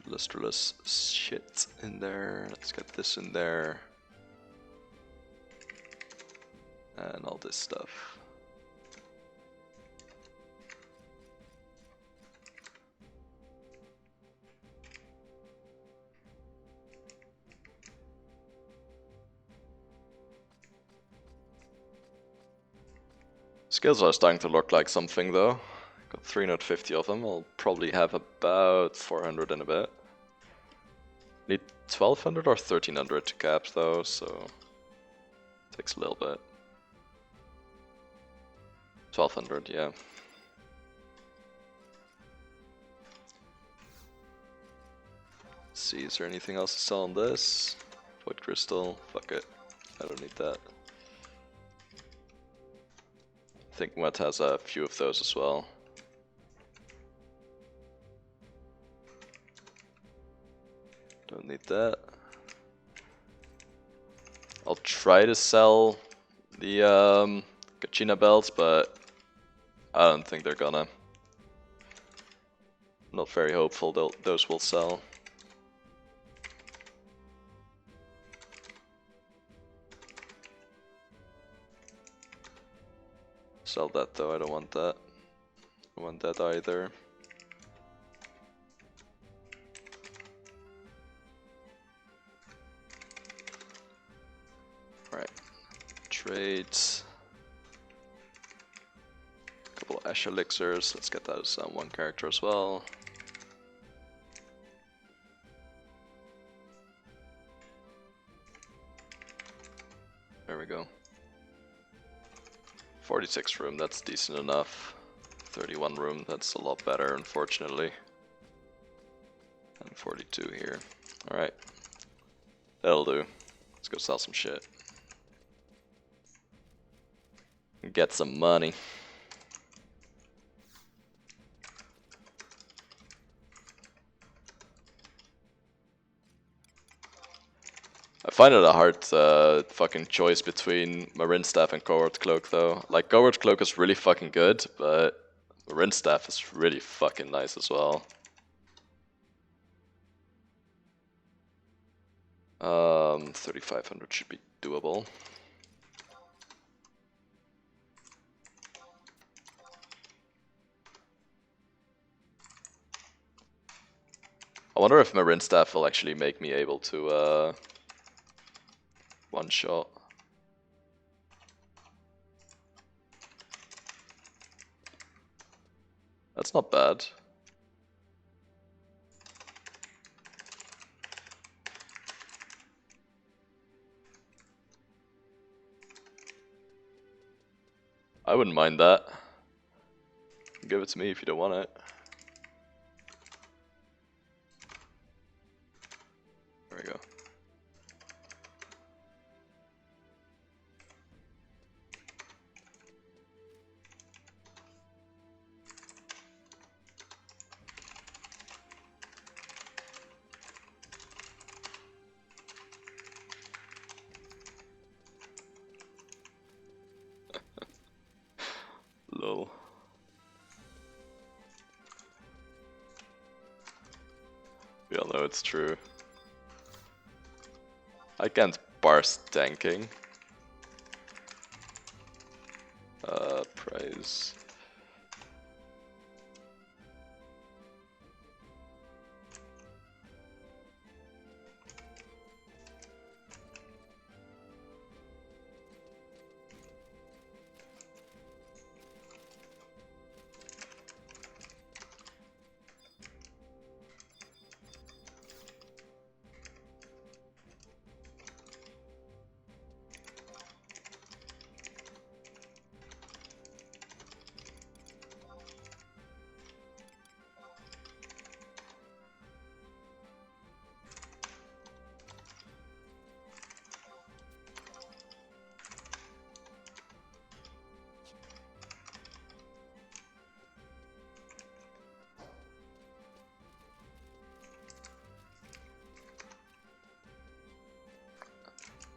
Lustreless shit in there. Let's get this in there. And all this stuff. Skills are starting to look like something though. Got 350 of them. I'll probably have about 400 in a bit. Need 1200 or 1300 to cap though, so takes a little bit. 1200, yeah. Let's see, is there anything else to sell on this? Void crystal, fuck it. I don't need that. I think Mutt has a few of those as well. Don't need that. I'll try to sell the Kachina belts, but I don't think they're gonna. Not very hopeful those will sell. Sell that though, I don't want that. I want that either. Alright. Trades. A couple of Ash Elixirs, let's get that as one character as well. There we go. 46 room, that's decent enough. 31 room, that's a lot better, unfortunately. And 42 here. Alright. That'll do. Let's go sell some shit. Get some money. I find it a hard fucking choice between Marin Staff and Coward Cloak though. Like, Coward Cloak is really fucking good, but Marin Staff is really fucking nice as well. 3500 should be doable. I wonder if Marin Staff will actually make me able to one shot. That's not bad. I wouldn't mind that. Give it to me if you don't want it. There we go. Lol. We all know it's true. I can't parse tanking. Price.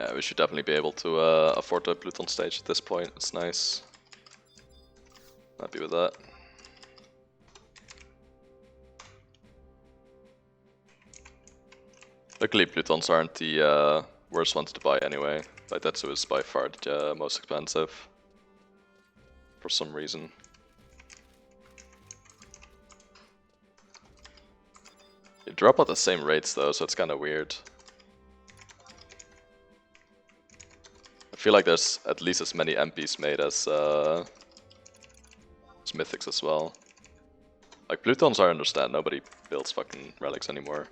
Yeah, we should definitely be able to afford the Pluton stage at this point. It's nice. Happy with that. Luckily, Plutons aren't the worst ones to buy anyway. Baitetsu is by far the most expensive. For some reason. They drop at the same rates though, so it's kind of weird. I feel like there's at least as many MPs made as Mythics as well. Like Plutons, I understand, nobody builds fucking relics anymore.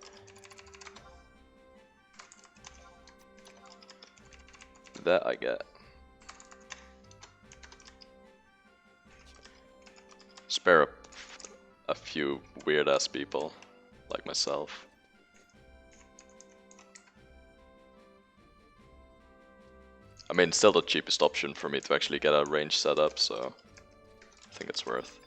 That I get. Spare a few weird ass people, like myself. I mean, still the cheapest option for me to actually get a range set up, so I think it's worth.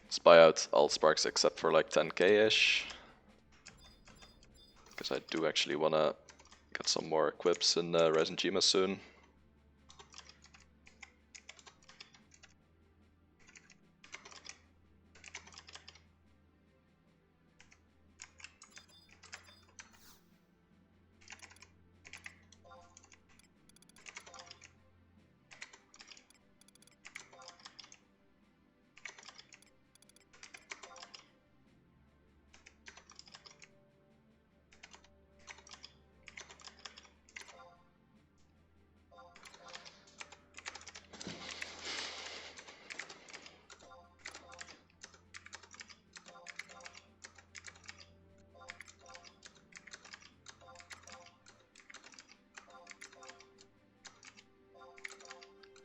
Let's buy out all sparks except for like 10k-ish. Because I do actually want to get some more equips in Resin Gema soon.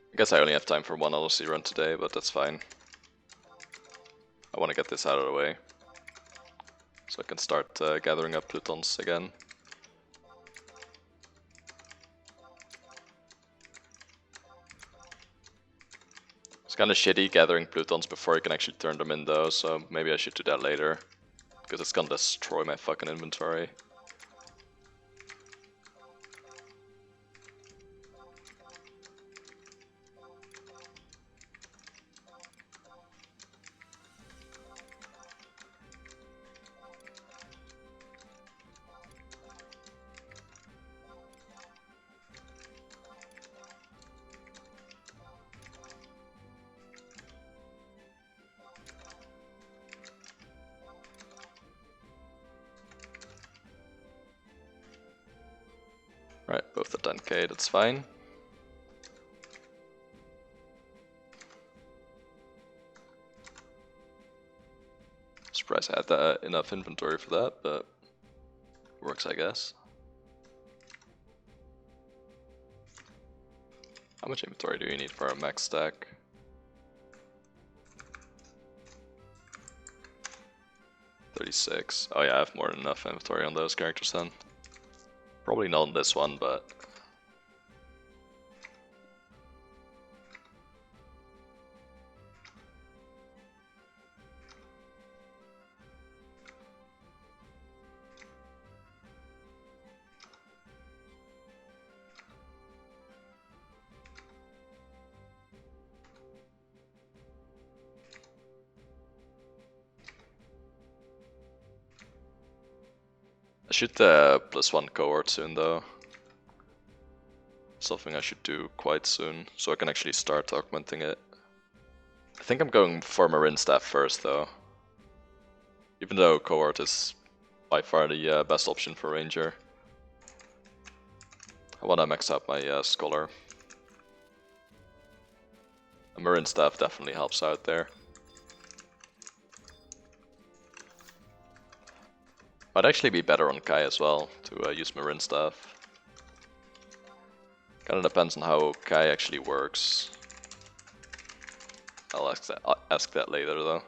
I guess I only have time for one LOC run today, but that's fine. I want to get this out of the way, so I can start gathering up Plutons again. It's kind of shitty gathering Plutons before you can actually turn them in though, so maybe I should do that later. Because it's gonna destroy my fucking inventory. Right, both at 10k, that's fine. Surprised I had enough inventory for that, but works I guess. How much inventory do you need for a max stack? $36. Oh yeah, I have more than enough inventory on those characters then. Probably not on this one, but... I should +1 cohort soon though. Something I should do quite soon, so I can actually start augmenting it. I think I'm going for Marine Staff first though. Even though cohort is by far the best option for Ranger. I want to max out my Scholar. A Marine Staff definitely helps out there. Might actually be better on Kai as well to use Marine Staff. Kinda depends on how Kai actually works. I'll ask that later though.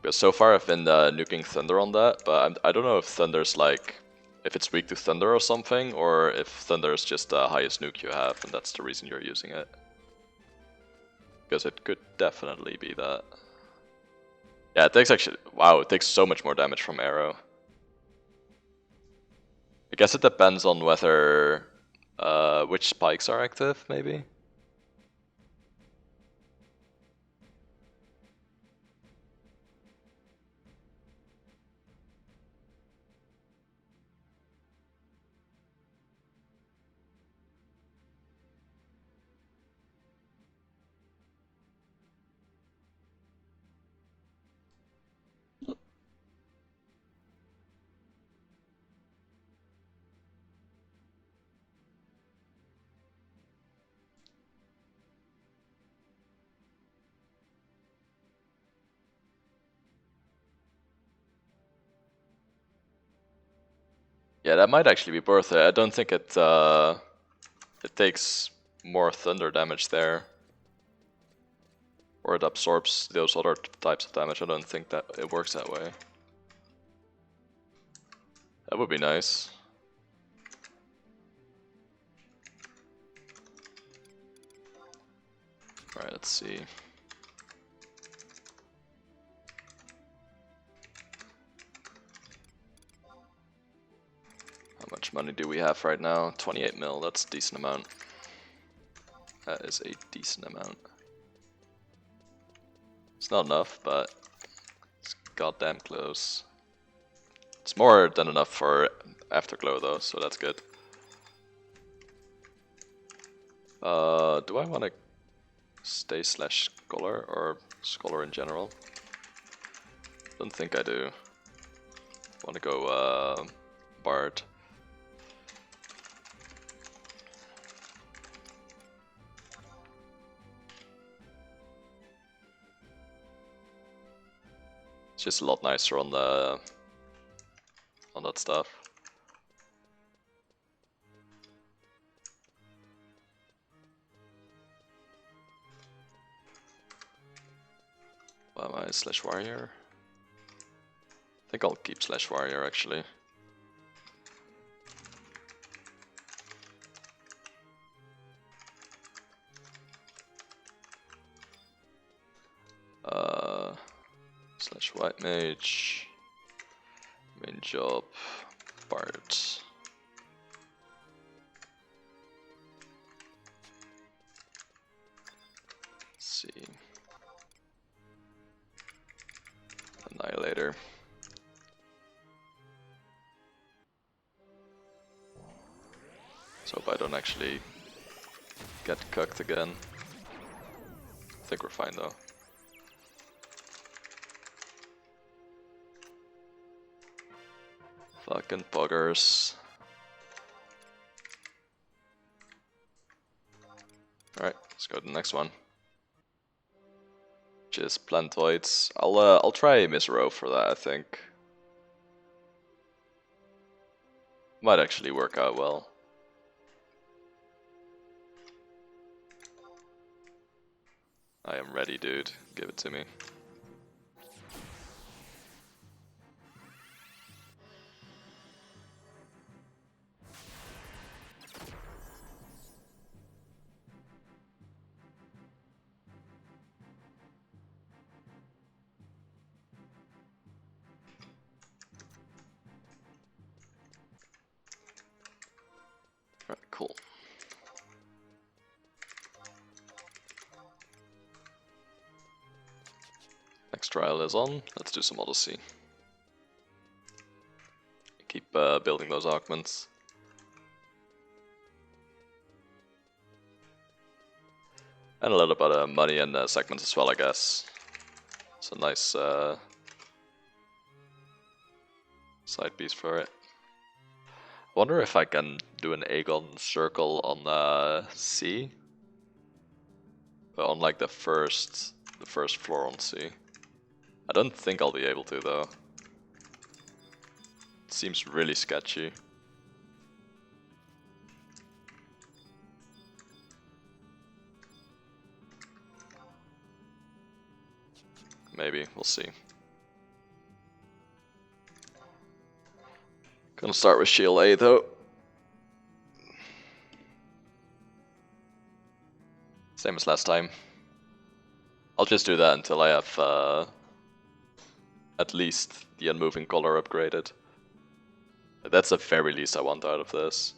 Because so far I've been nuking Thunder on that, but I don't know if Thunder's like if it's weak to thunder or something, or if thunder is just the highest nuke you have and that's the reason you're using it. Because it could definitely be that. Yeah, it takes actually, wow, it takes so much more damage from arrow. I guess it depends on whether, which spikes are active, maybe? Yeah, that might actually be worth it. I don't think it takes more thunder damage there. Or it absorbs those other types of damage. I don't think that it works that way. That would be nice. Alright, let's see. How much money do we have right now? 28 mil, that's a decent amount. That is a decent amount. It's not enough, but it's goddamn close. It's more than enough for Afterglow though, so that's good. Do I want to stay slash scholar or scholar in general? Don't think I do. Want to go bard. It's just a lot nicer on the on that stuff. Why am I slash warrior? I think I'll keep slash warrior actually. Slash white mage. Main job. Bard. Let's see. Annihilator. So hope I don't actually get cucked again. I think we're fine though. Fucking buggers. Alright, let's go to the next one. Just plantoids. I'll try Misro for that, I think. Might actually work out well. I am ready, dude. Give it to me. Alright, cool. Next trial is on. Let's do some Odyssey. Keep building those augments. And a little bit of money and segments as well, I guess. It's a nice side piece for it. I wonder if I can do an Aegon circle on C. But on like the first floor on C. I don't think I'll be able to though. It seems really sketchy. Maybe, we'll see. Gonna start with shield A though. Same as last time. I'll just do that until I have at least the unmoving color upgraded. That's the very least I want out of this.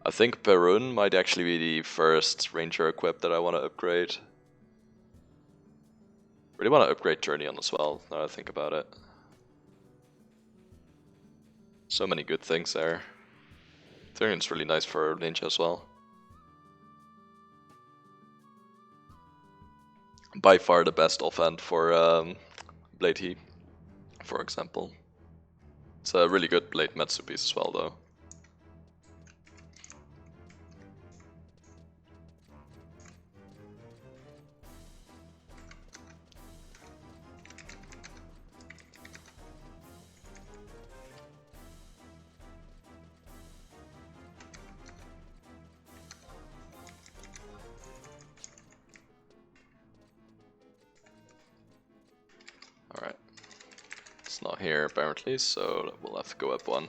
I think Perun might actually be the first ranger equip that I want to upgrade. Really want to upgrade Journey on as well, now that I think about it. So many good things there. Thurian's really nice for ninja as well. By far the best offhand for Blade Heat, for example. It's a really good Blade Metsu piece as well though. Alright. It's not here apparently, so we'll have to go up one.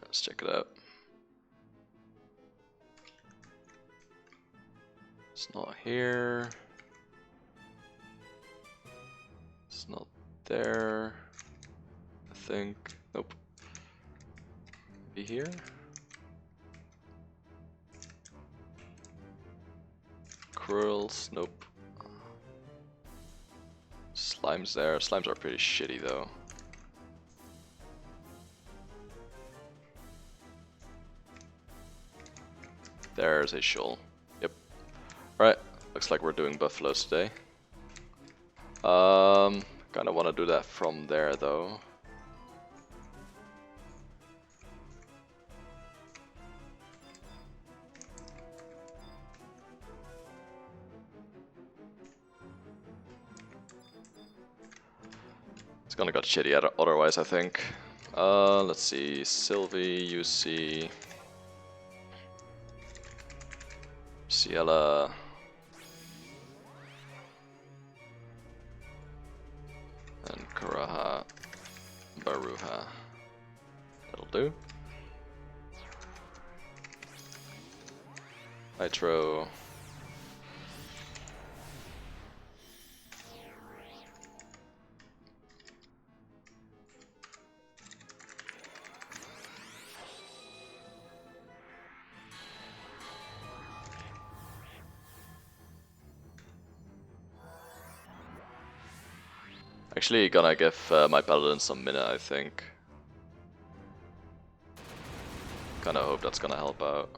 Let's check it out. It's not here. It's not there. I think. Nope. Be here. Curls. Nope. Slime's there. Slimes are pretty shitty though. There's a shoal. Yep. Alright, looks like we're doing buffaloes today. Kinda wanna do that from there though. It's gonna got shitty otherwise, I think. Let's see, Sylvie, UC, Ciela, and Karaha, Baruha. That'll do. Nitro. Actually gonna give my paladin some mana, I think. Kinda hope that's gonna help out.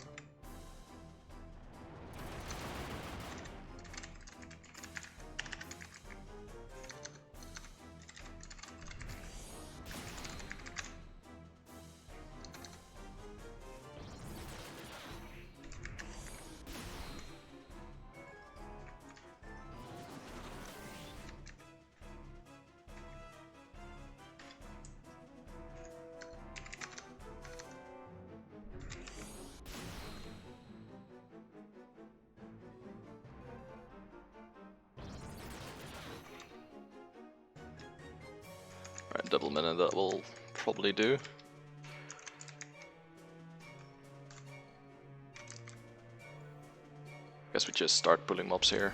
Alright, double mana, that will probably do. Guess we just start pulling mobs here.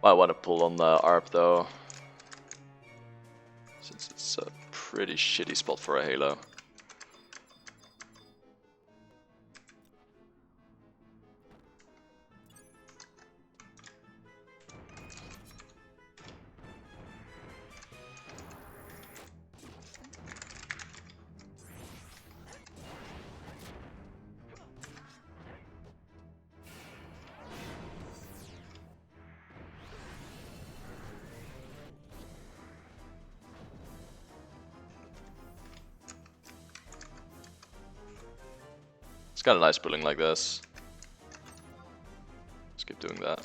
Might want to pull on the ARP though, since it's a pretty shitty spot for a Halo. It's kind of nice pulling like this. Let's keep doing that.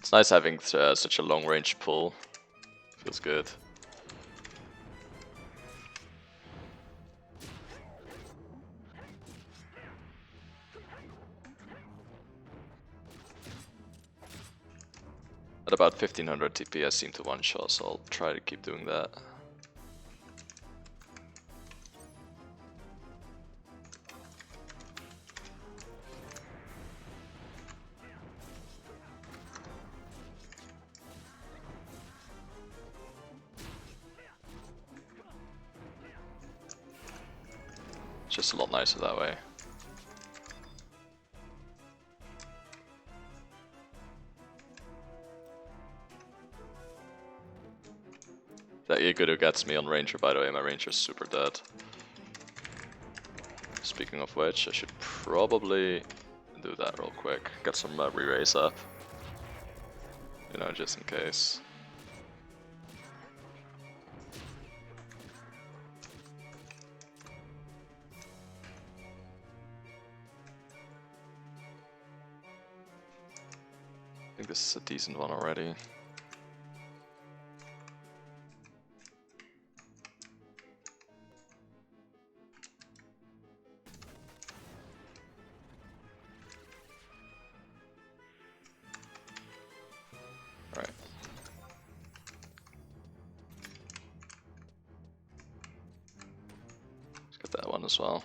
It's nice having such a long range pull. Feels good. At about 1500 TP I seem to one shot, so I'll try to keep doing that. Just a lot nicer that way. That Yagudo gets me on Ranger, by the way. My Ranger's super dead. Speaking of which, I should probably do that real quick. Get some re-raise up. You know, just in case. I think this is a decent one already. Right. Let's get that one as well.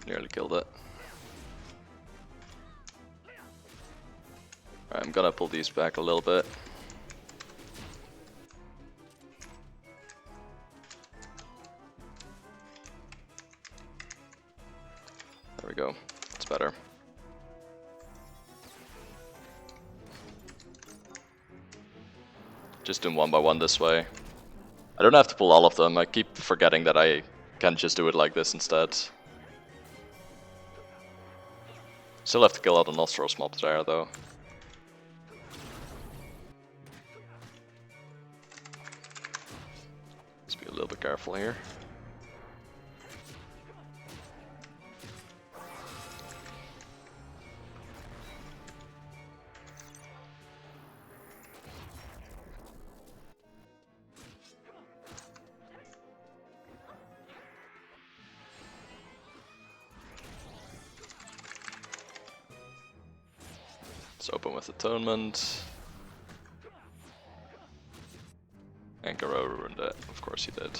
Nearly killed it. Alright, I'm gonna pull these back a little bit. There we go. It's better. Just doing one by one this way. I don't have to pull all of them. I keep forgetting that I can just do it like this instead. Still have to kill out the Nostros mob there though. Let's be a little bit careful here. Let's open with Atonement. And Garo ruined it. Of course he did.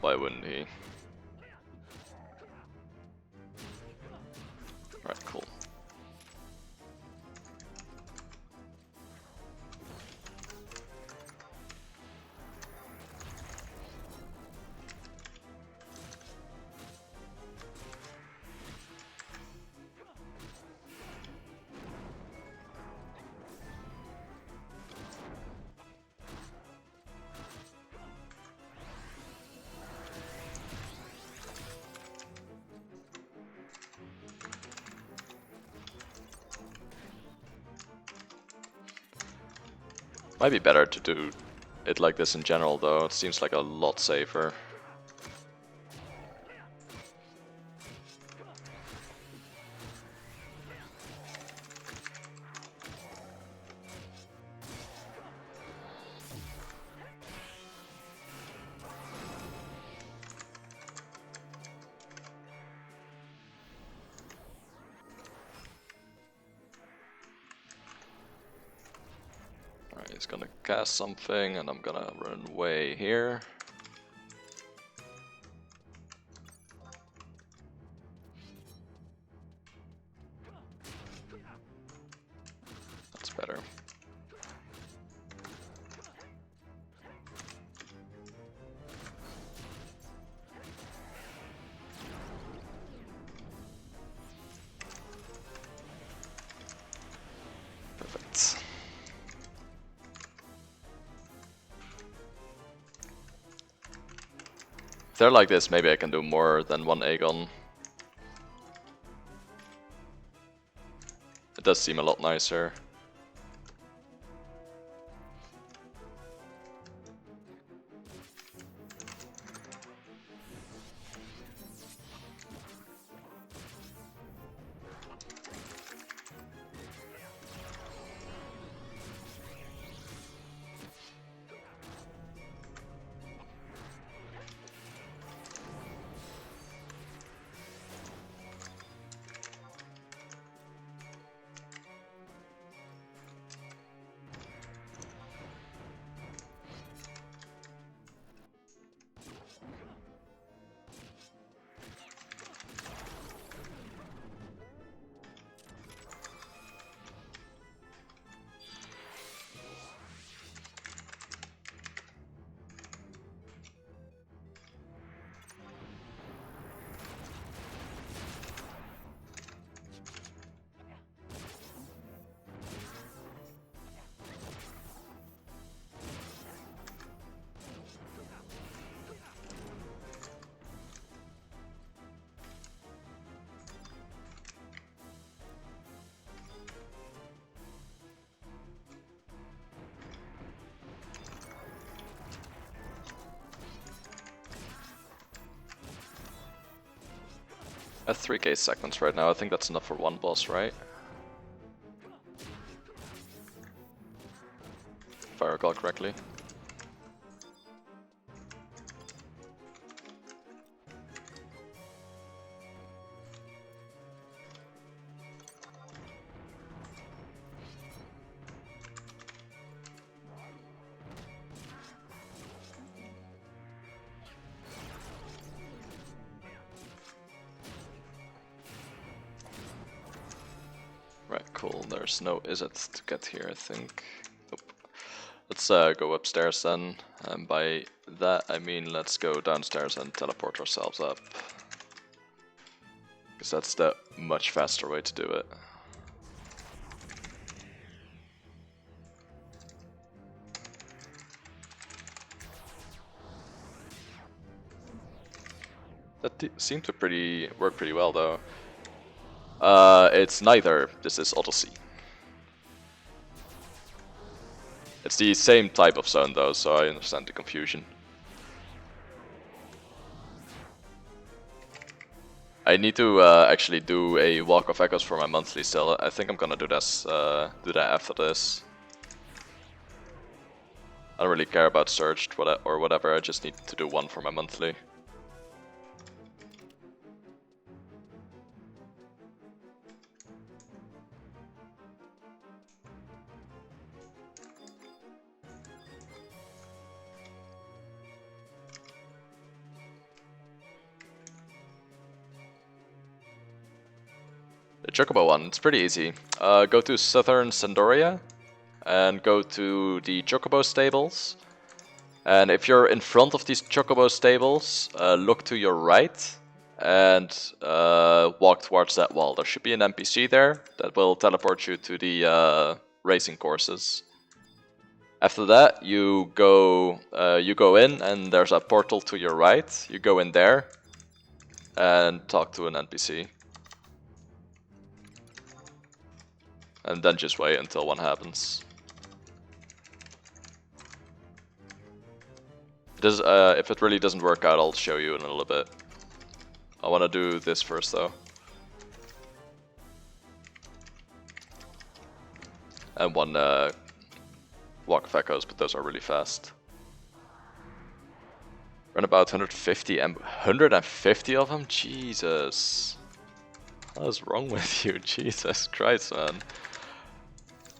Why wouldn't he? Right, cool. Might be better to do it like this in general though, it seems like a lot safer. He's gonna cast something, and I'm gonna run away here. That's better. Perfect. If they're like this, maybe I can do more than one Aegon. It does seem a lot nicer. At 3k segments right now, I think that's enough for one boss, right? If I recall correctly. Right, cool. There's no Izzet to get here, I think. Nope. Let's go upstairs then. And by that I mean let's go downstairs and teleport ourselves up. Because that's the much faster way to do it. That seemed to work pretty well though. It's neither. This is Odyssey. It's the same type of zone though, so I understand the confusion. I need to actually do a Walk of Echoes for my monthly still. I think I'm gonna do this, do that after this. I don't really care about Surged or whatever, I just need to do one for my monthly. The Chocobo one, it's pretty easy. Go to Southern Sandoria and go to the Chocobo stables. And if you're in front of these Chocobo stables, look to your right and walk towards that wall. There should be an NPC there that will teleport you to the racing courses. After that, you go in and there's a portal to your right. You go in there and talk to an NPC. And then just wait until one happens. If it really doesn't work out, I'll show you in a little bit. I want to do this first though. And one Walk of Echoes, but those are really fast. Run about 150 and 150 of them? Jesus. What is wrong with you? Jesus Christ, man.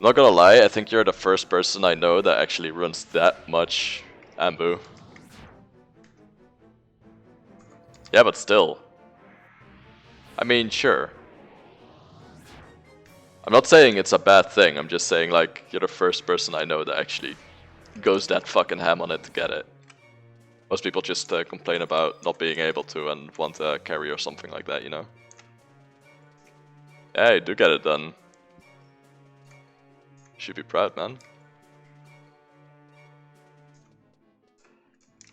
I'm not gonna lie, I think you're the first person I know that actually runs that much Ambu. Yeah, but still. I mean, sure. I'm not saying it's a bad thing, I'm just saying, like, you're the first person I know that actually goes that fucking ham on it to get it. Most people just complain about not being able to and want a carry or something like that, you know? Yeah, you do get it done. Should be proud, man.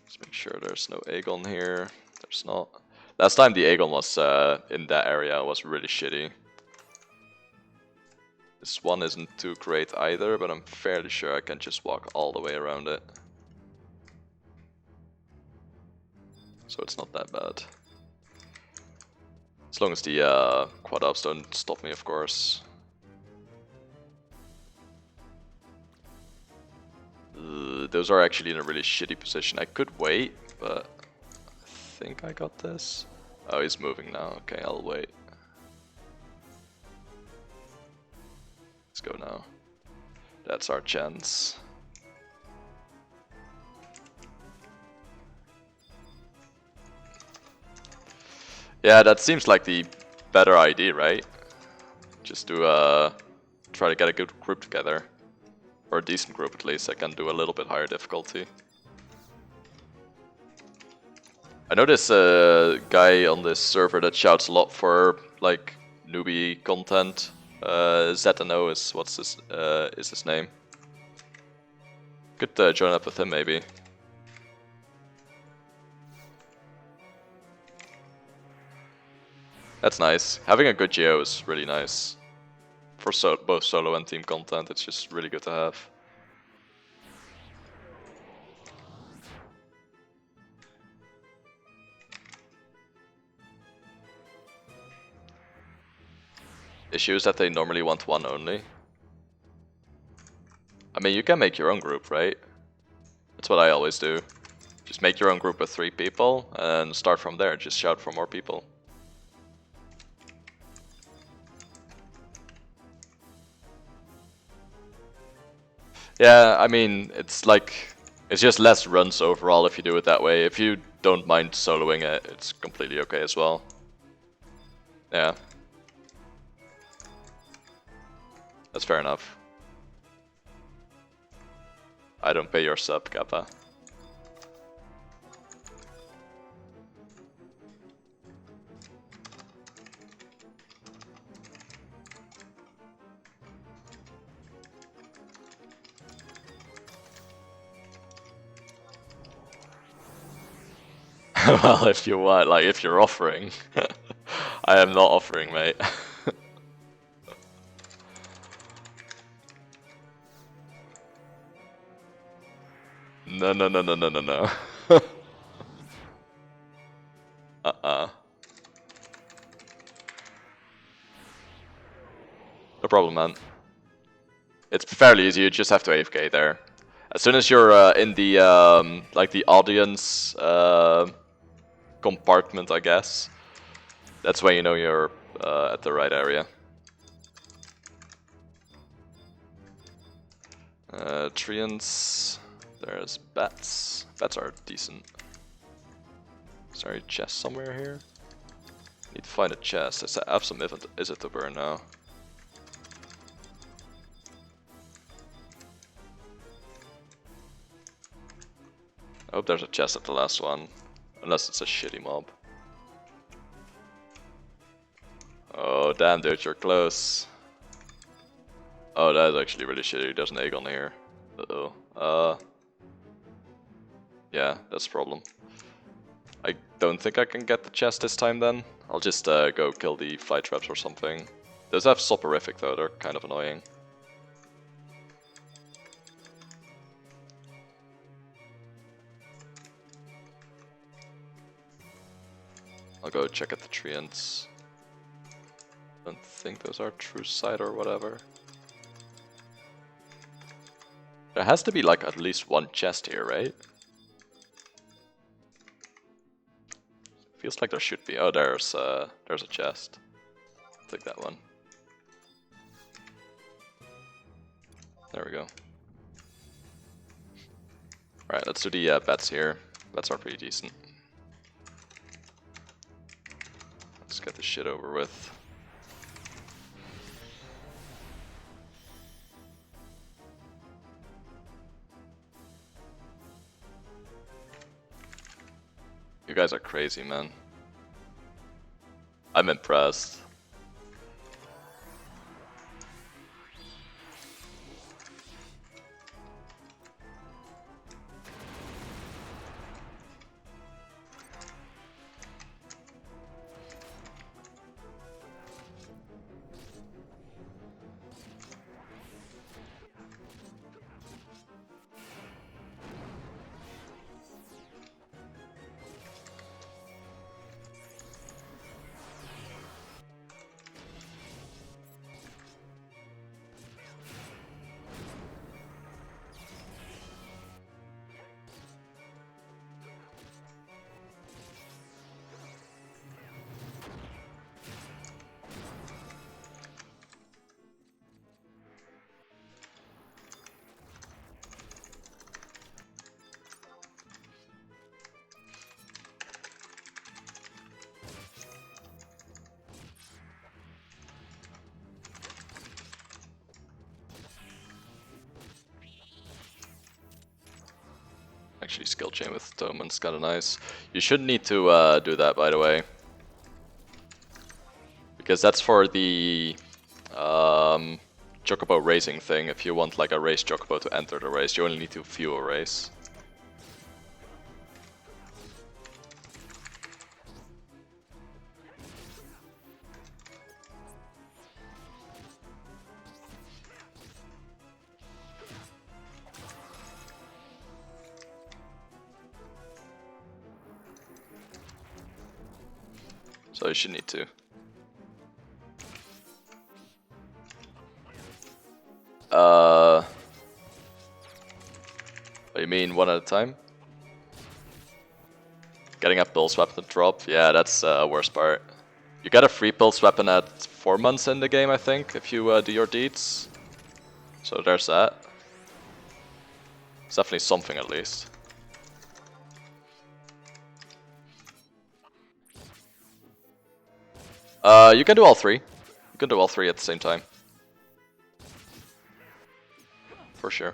Let's make sure there's no Aegon here. There's not. Last time the Aegon was in that area was really shitty. This one isn't too great either, but I'm fairly sure I can just walk all the way around it. So it's not that bad. As long as the quad ups don't stop me, of course. Those are actually in a really shitty position. I could wait, but I think I got this. Oh, he's moving now. Okay, I'll wait. Let's go now. That's our chance. Yeah, that seems like the better idea, right? Just to try to get a good group together. Or a decent group at least. I can do a little bit higher difficulty. I know this guy on this server that shouts a lot for like newbie content. ZNO is is his name. Could join up with him maybe. That's nice. Having a good geo is really nice. For both solo and team content, it's just really good to have. Issue is that they normally want one only. I mean, you can make your own group, right? That's what I always do. Just make your own group of 3 people and start from there. Just shout for more people. Yeah, I mean, it's just less runs overall if you do it that way. If you don't mind soloing it, it's completely okay as well. Yeah. That's fair enough. I don't pay your sub, Kappa. Well, if you want, like, if you're offering. I am not offering, mate. No, no, no, no, no, no, no. No problem, man. It's fairly easy, you just have to AFK there. As soon as you're in the, like the audience compartment, I guess, that's when you know you're at the right area. Treants, there's bats. Bats are decent. Is there a chest somewhere here? Need to find a chest. I have some is it to burn now? I hope there's a chest at the last one. Unless it's a shitty mob. Oh damn dude, you're close. Oh, that is actually really shitty. There's an Aegon here. Uh-oh. Yeah, that's a problem. I don't think I can get the chest this time then. I'll just go kill the fly traps or something. Those have soporific though, they're kind of annoying. I'll go check at the treants. Don't think those are true sight or whatever. There has to be like at least one chest here, right? Feels like there should be. Oh, there's a chest. I'll take that one. There we go. Alright, let's do the bets here. Bets are pretty decent. Let's get this shit over with. You guys are crazy, man. I'm impressed. Actually, skill chain with Toman's kind of nice. You shouldn't need to do that, by the way, because that's for the Chocobo racing thing. If you want like a race Chocobo to enter the race, you only need to view a race. So you should need to. What do you mean, one at a time? Getting a pulse weapon to drop? Yeah, that's the worst part. You get a free pulse weapon at 4 months in the game, I think, if you do your deeds. So there's that. It's definitely something at least. You can do all three. You can do all three at the same time. For sure.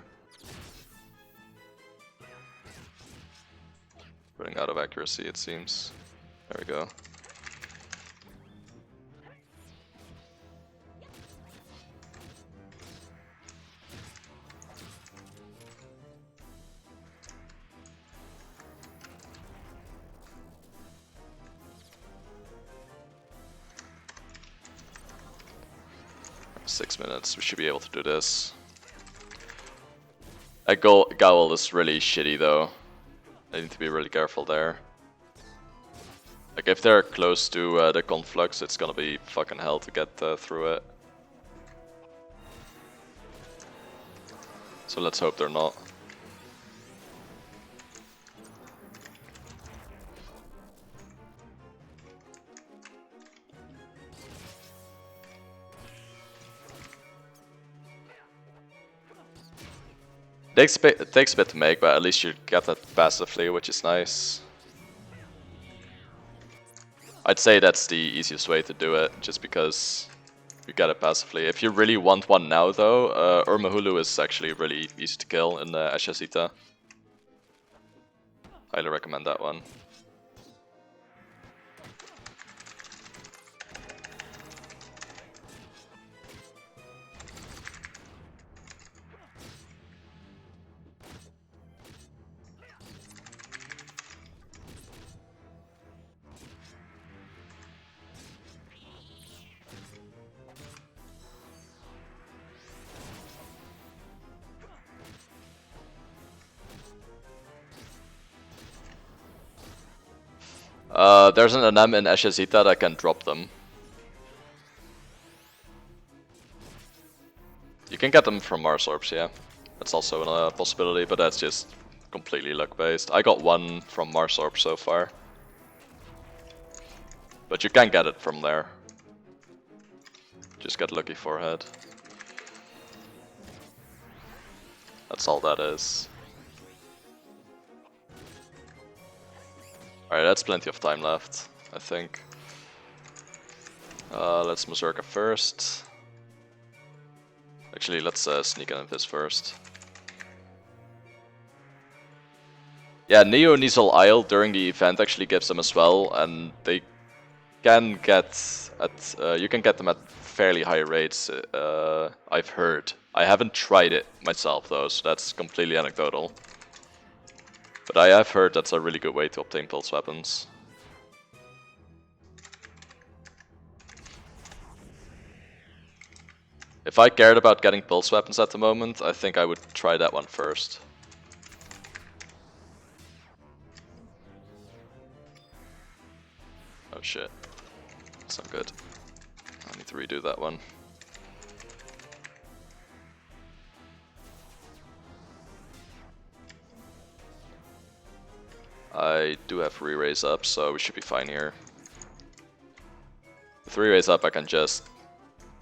Running out of accuracy, it seems. There we go. We should be able to do this. That Gowl is really shitty though. I need to be really careful there. Like if they're close to the conflux, it's gonna be fucking hell to get through it. So let's hope they're not. It takes a bit to make, but at least you get that passively, which is nice. I'd say that's the easiest way to do it, just because you get it passively. If you really want one now, though, Urmahulu is actually really easy to kill in the Ashasita. Highly recommend that one. There's an NM in Ashasita that can drop them. You can get them from Mars Orbs, yeah. That's also a possibility, but that's just completely luck based. I got one from Mars Orbs so far. But you can get it from there. Just get lucky forehead. That's all that is. Alright, that's plenty of time left, I think. Let's Berserker first. Actually, let's sneak in this first. Yeah, Neo Nisal Isle during the event actually gives them as well, and they can get at you can get them at fairly high rates. I've heard. I haven't tried it myself though, so that's completely anecdotal. But I have heard that's a really good way to obtain pulse weapons. If I cared about getting pulse weapons at the moment, I think I would try that one first. Oh shit. That's not good. I need to redo that one. I do have re-raise up, so we should be fine here. With re-raise up I can just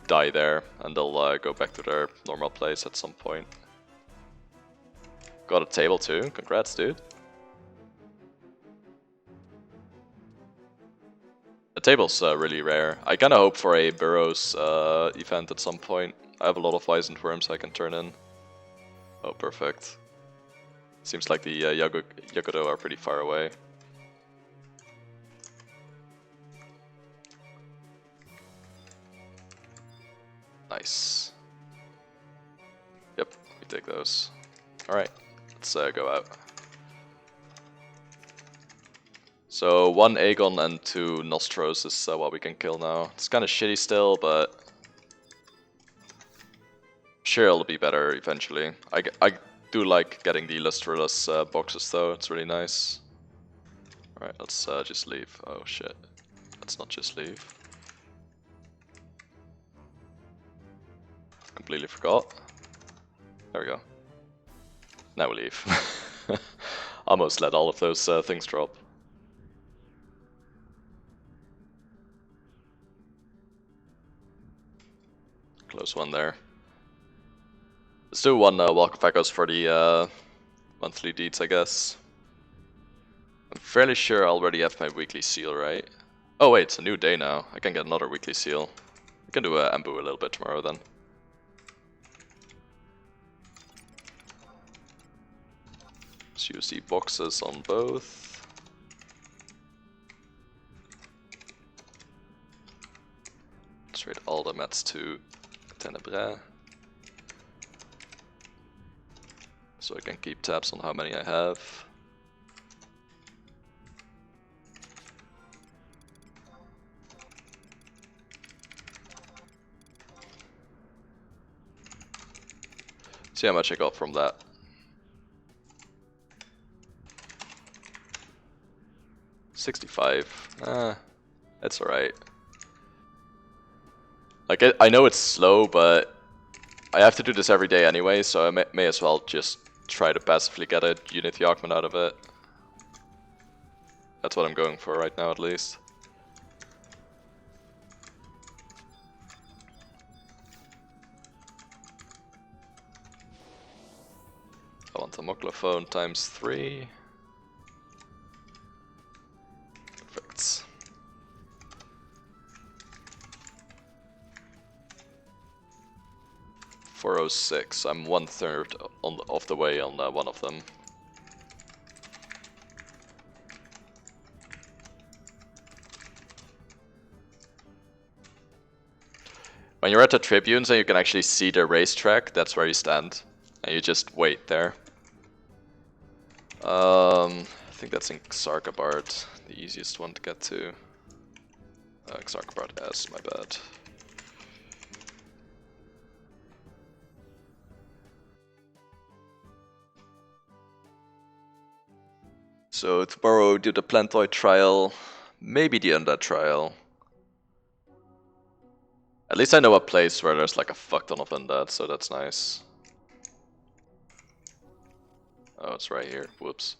die there, and they'll go back to their normal place at some point. Got a table too, congrats dude. The table's really rare. I kinda hope for a Burrows event at some point. I have a lot of Wizened Worms I can turn in. Oh, perfect. Seems like the Yakudo are pretty far away. Nice. Yep, we take those. Alright, let's go out. So 1 Aegon and 2 Nostros is what we can kill now. It's kinda shitty still, but sure it'll be better eventually. I do like getting the lustreless boxes though, it's really nice. Alright, let's just leave. Oh shit. Let's not just leave. Completely forgot. There we go. Now we leave. Almost let all of those things drop. Close one there. Let's do one Walk of Echoes for the monthly deeds, I guess. I'm fairly sure I already have my weekly seal, right? Oh wait, it's a new day now. I can get another weekly seal. We can do Ambu a little bit tomorrow then. Let's use the boxes on both. Trade all the mats to Tenebrae. So I can keep tabs on how many I have. See how much I got from that. $65. That's alright. Like, I know it's slow, but I have to do this every day anyway, so I may as well just try to passively get a Unity augment out of it. That's what I'm going for right now, at least. I want a Moclophone times 3. Perfect. $406. I'm 1/3 of the way on one of them. When you're at the tribunes and you can actually see the racetrack, that's where you stand. And you just wait there. I think that's in Xarkabard, the easiest one to get to. Xarkabard S, my bad. So tomorrow do the Plantoid trial, maybe the Undead trial. At least I know a place where there's like a fuck ton of Undead, so that's nice. Oh, it's right here. Whoops.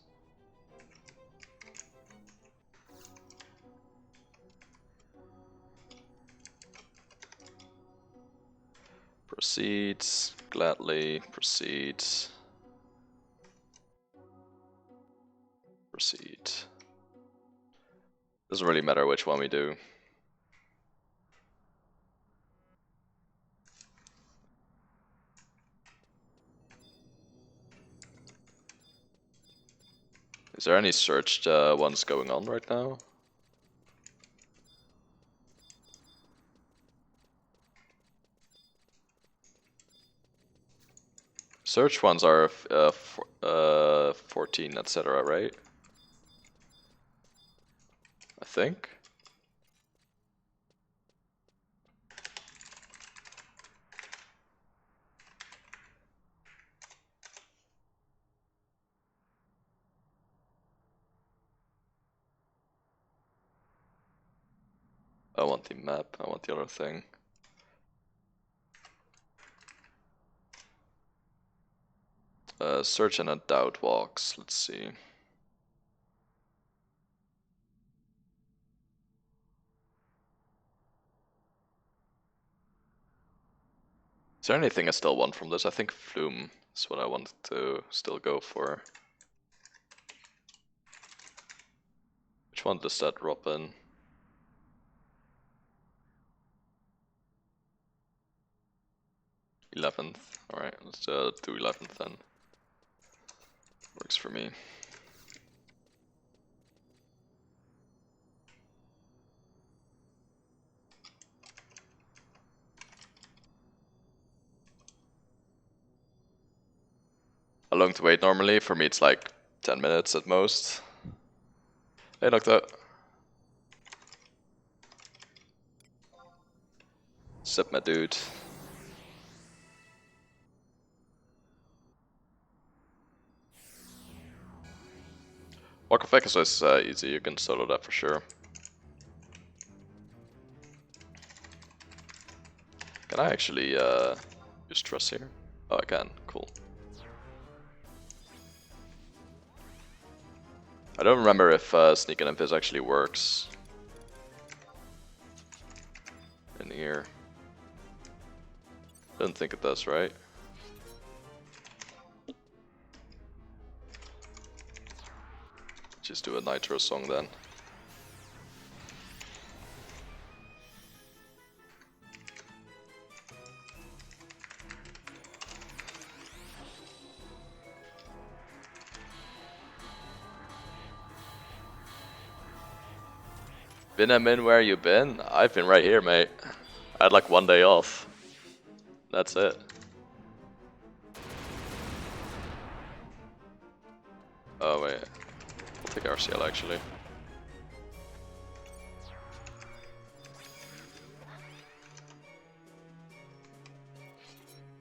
Proceeds. Gladly. Proceeds. Proceed. Doesn't really matter which one we do. Is there any searched ones going on right now? Search ones are 14, etc., right? I think. I want the map, I want the other thing. Search and doubt walks, let's see. Is there anything I still want from this? I think Flume is what I wanted to still go for. Which one does that drop in? 11th. Alright, let's do 11th then. Works for me. How long to wait normally? For me it's like 10 minutes at most. Hey Doctor. Sup my dude. Walk of FFXI is easy, you can solo that for sure. Can I actually use Trust here? Oh, I can, cool. I don't remember if Sneak and Impiz actually works in here. I don't think it does, right? Just do a Nitro song then. Been a min, where you been? I've been right here, mate. I had like 1 day off. That's it. Oh wait, I'll take RCL actually.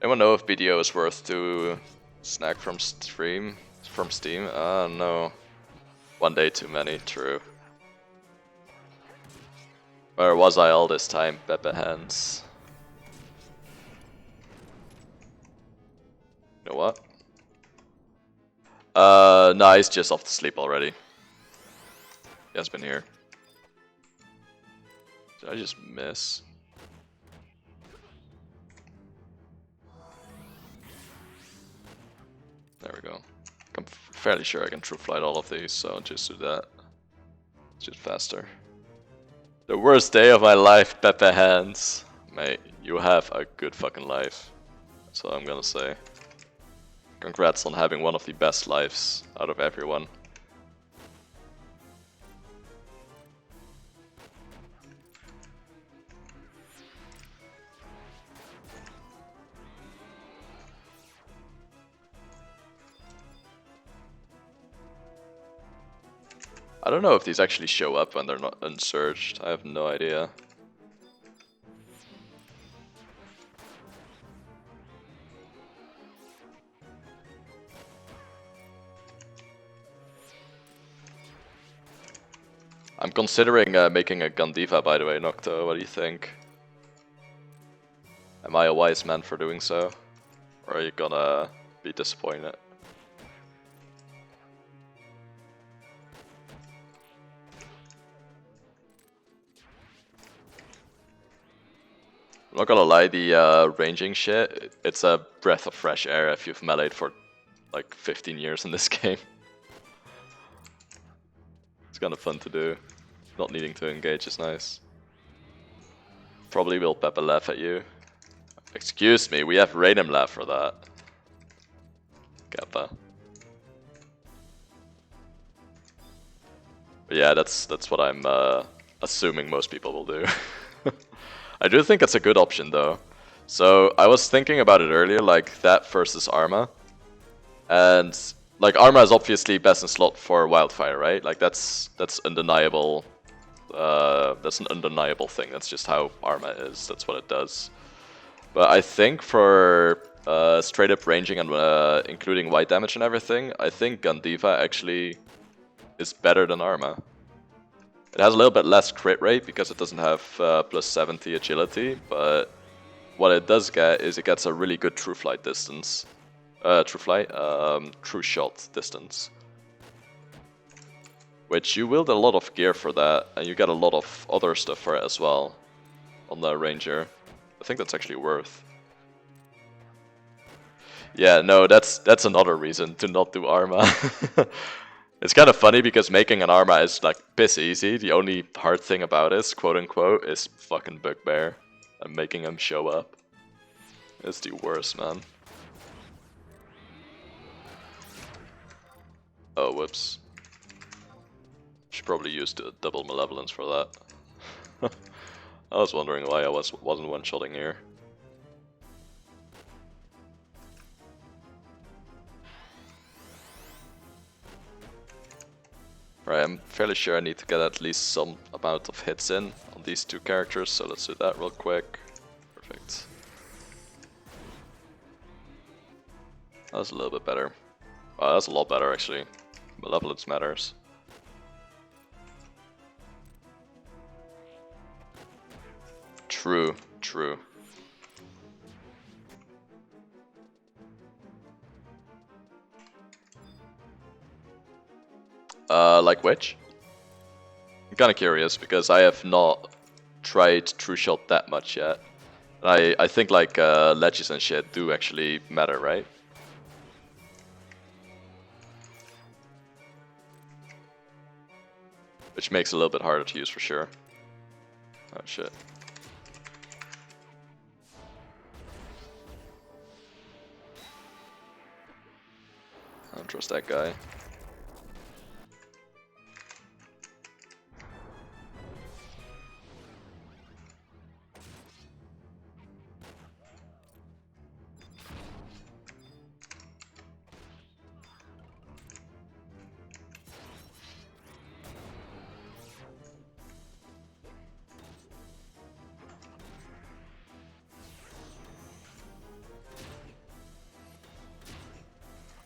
Anyone know if BDO is worth to snag from Steam? No. 1 day too many, true. Where was I all this time, Pepe Hands? You know what? No, he's just off to sleep already. He has been here. Did I just miss? There we go. I'm fairly sure I can true flight all of these, so I'll just do that. It's just faster. The worst day of my life, Pepe Hands. Mate, you have a good fucking life. That's what I'm gonna say. Congrats on having one of the best lives out of everyone. I don't know if these actually show up when they're not unsearched. I have no idea. I'm considering making a Gandiva, by the way, Nocto. What do you think? Am I a wise man for doing so? Or are you gonna be disappointed? I'm not gonna lie, the ranging shit, it's a breath of fresh air if you've meleeed for like 15 years in this game. It's kind of fun to do. Not needing to engage is nice. Probably will Peppa laugh at you. Excuse me, we have Random Laugh for that. Kappa. But yeah, that's what I'm assuming most people will do. I do think it's a good option though. So I was thinking about it earlier, like that versus Arma. And like Arma is obviously best in slot for Wildfire, right? Like that's undeniable. That's an undeniable thing. That's just how Arma is. That's what it does. But I think for straight up ranging and including white damage and everything, I think Gandiva actually is better than Arma. It has a little bit less crit rate because it doesn't have plus 70 agility, but what it does get is it gets a really good true flight distance. True shot distance. Which you wield a lot of gear for that, and you get a lot of other stuff for it as well on the Ranger. I think that's actually worth. Yeah, no, that's another reason to not do Arma. It's kind of funny because making an Arma is like piss easy. The only hard thing about it, quote unquote, is fucking Bugbear and making him show up. It's the worst, man. Oh, whoops. Should probably use the double malevolence for that. I was wondering why I wasn't one-shotting here. Right, I'm fairly sure I need to get at least some amount of hits in on these two characters, so let's do that real quick. Perfect. That was a little bit better. Wow, that's a lot better actually. Malevolence matters. True, true. Like which? I'm kinda curious because I have not tried True Shot that much yet. I think like ledges and shit do actually matter, right? Which makes it a little bit harder to use for sure. Oh shit. I don't trust that guy.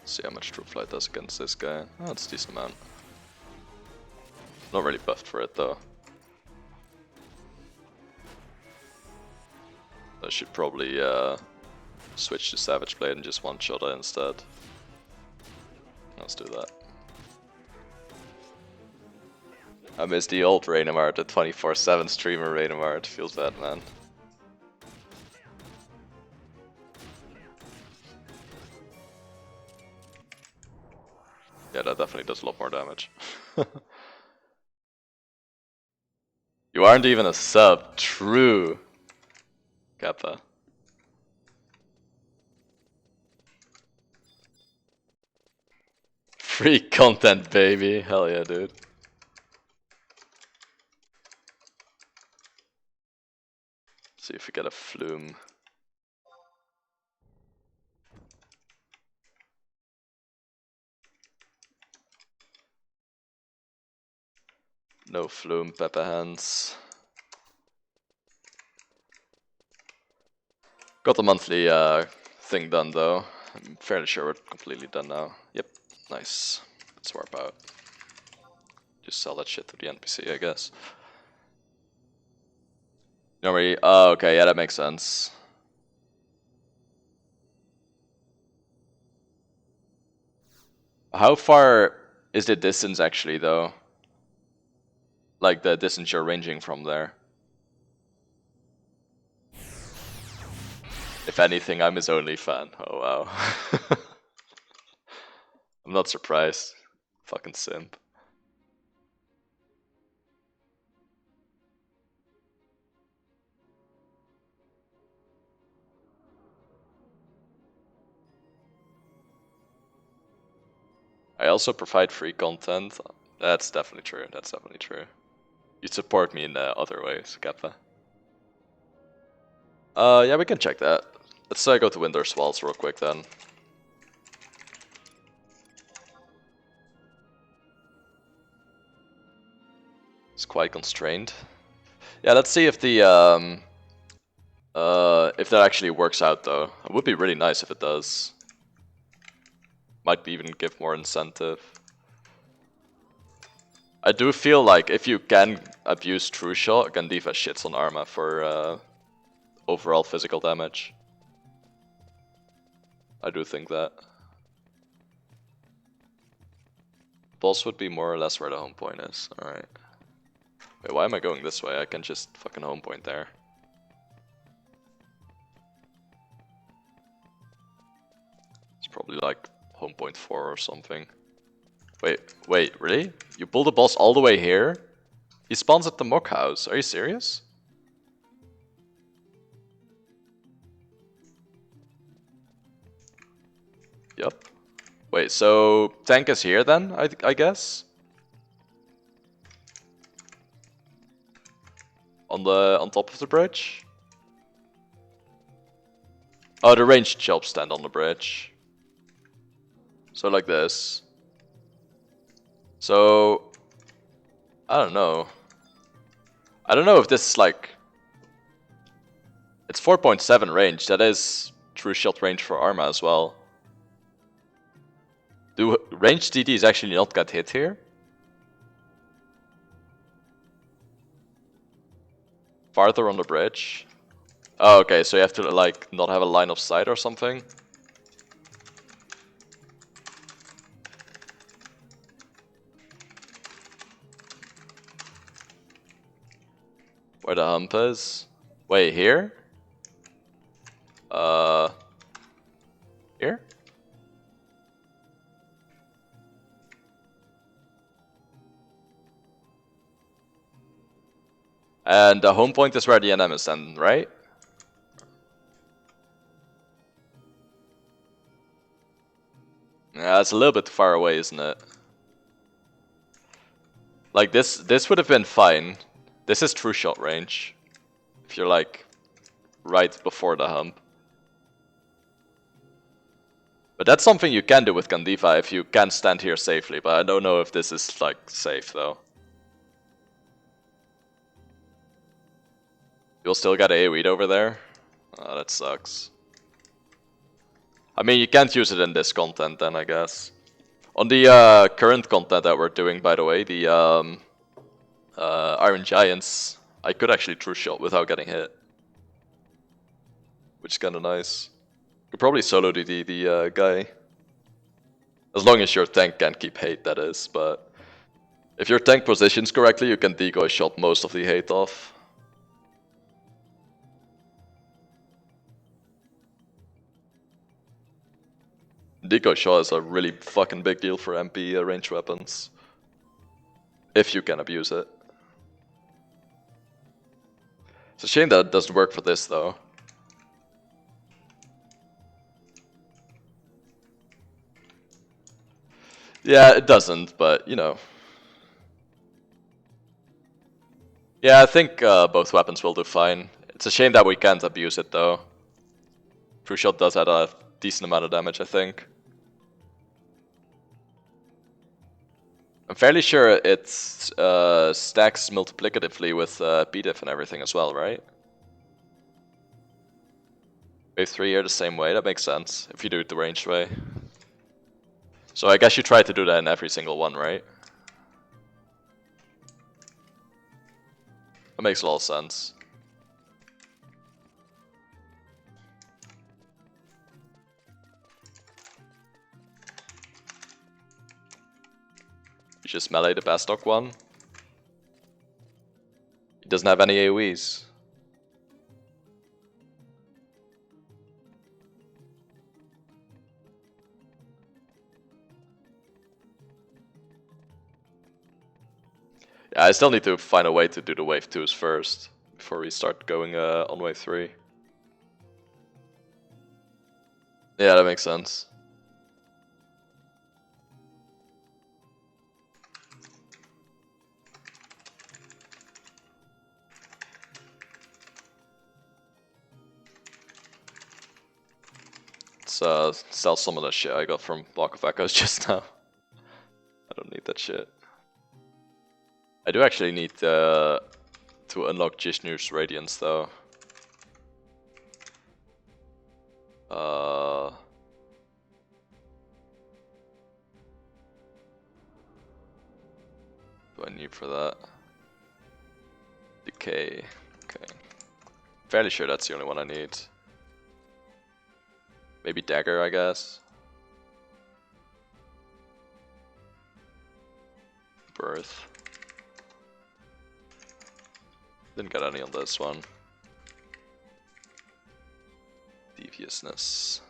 See how much True Flight does against this guy. Oh, it's a decent amount. Not really buffed for it though. I should probably switch to Savage Blade and just one-shot it instead. Let's do that. I miss the old Rainamart, the 24/7 streamer Rainamart. Feels bad, man. Yeah, that definitely does a lot more damage. You aren't even a sub. True. Kappa. Free content, baby. Hell yeah, dude. See if we get a flume. No flume, pepper hands. Got the monthly thing done though. I'm fairly sure we're completely done now. Yep, nice. Let's warp out. Just sell that shit to the NPC, I guess. No, really? Oh, okay, yeah, that makes sense. How far is the distance actually, though? Like the distance you're ranging from there? If anything, I'm his only fan. Oh wow. I'm not surprised. Fucking simp. I also provide free content. That's definitely true. That's definitely true. You support me in other ways, Kappa. Yeah, we can check that. Let's go to Winter's Walls real quick then. It's quite constrained. Yeah, let's see if the if that actually works out though. It would be really nice if it does. Might even give more incentive. I do feel like if you can abuse True Shot, Gandiva shits on Arma for overall physical damage. I do think that. Boss would be more or less where the home point is. Alright. Wait, why am I going this way? I can just fucking home point there. It's probably like home point 4 or something. Wait, really? You pull the boss all the way here? He spawns at the Mock House. Are you serious? Yep. Wait, so tank is here then, I guess? On top of the bridge? Oh, the ranged shelf stand on the bridge. So like this. So I don't know. I don't know if this is like... It's 4.7 range. That is true shot range for Arma as well. Do ranged DDs actually not get hit here? Farther on the bridge. Oh, okay, so you have to like not have a line of sight or something. Where the hump is? Wait, here? Here? And the home point is where the NM is then, right? Yeah, it's a little bit far away, isn't it? Like this would have been fine. This is true shot range. If you're like right before the hump. But that's something you can do with Gandiva if you can stand here safely, but I don't know if this is like safe though. You'll still get AoE'd over there? Oh, that sucks. I mean, you can't use it in this content then, I guess. On the current content that we're doing, by the way, the Iron Giants, I could actually true shot without getting hit. Which is kinda nice. Could probably solo DD the guy. As long as your tank can keep hate, that is, but... If your tank positions correctly, you can decoy shot most of the hate off. Decoy shot is a really fucking big deal for MP range weapons. If you can abuse it. It's a shame that it doesn't work for this though. Yeah, it doesn't, but you know. Yeah, I think both weapons will do fine. It's a shame that we can't abuse it though. True shot does add a decent amount of damage, I think. I'm fairly sure it stacks multiplicatively with PDIF and everything as well, right? Wave 3 here the same way, that makes sense, if you do it the ranged way. So I guess you try to do that in every single one, right? That makes a lot of sense. You just melee the Bastok one. He doesn't have any AoEs. Yeah, I still need to find a way to do the wave 2s first, before we start going on wave 3. Yeah, that makes sense. Let's sell some of that shit I got from Block of Echoes just now. I don't need that shit. I do actually need to unlock Jishnu's Radiance though. Do I need for that? Decay. Okay. Fairly sure that's the only one I need. Maybe Dagger, I guess. Birth. Didn't get any on this one. Deviousness.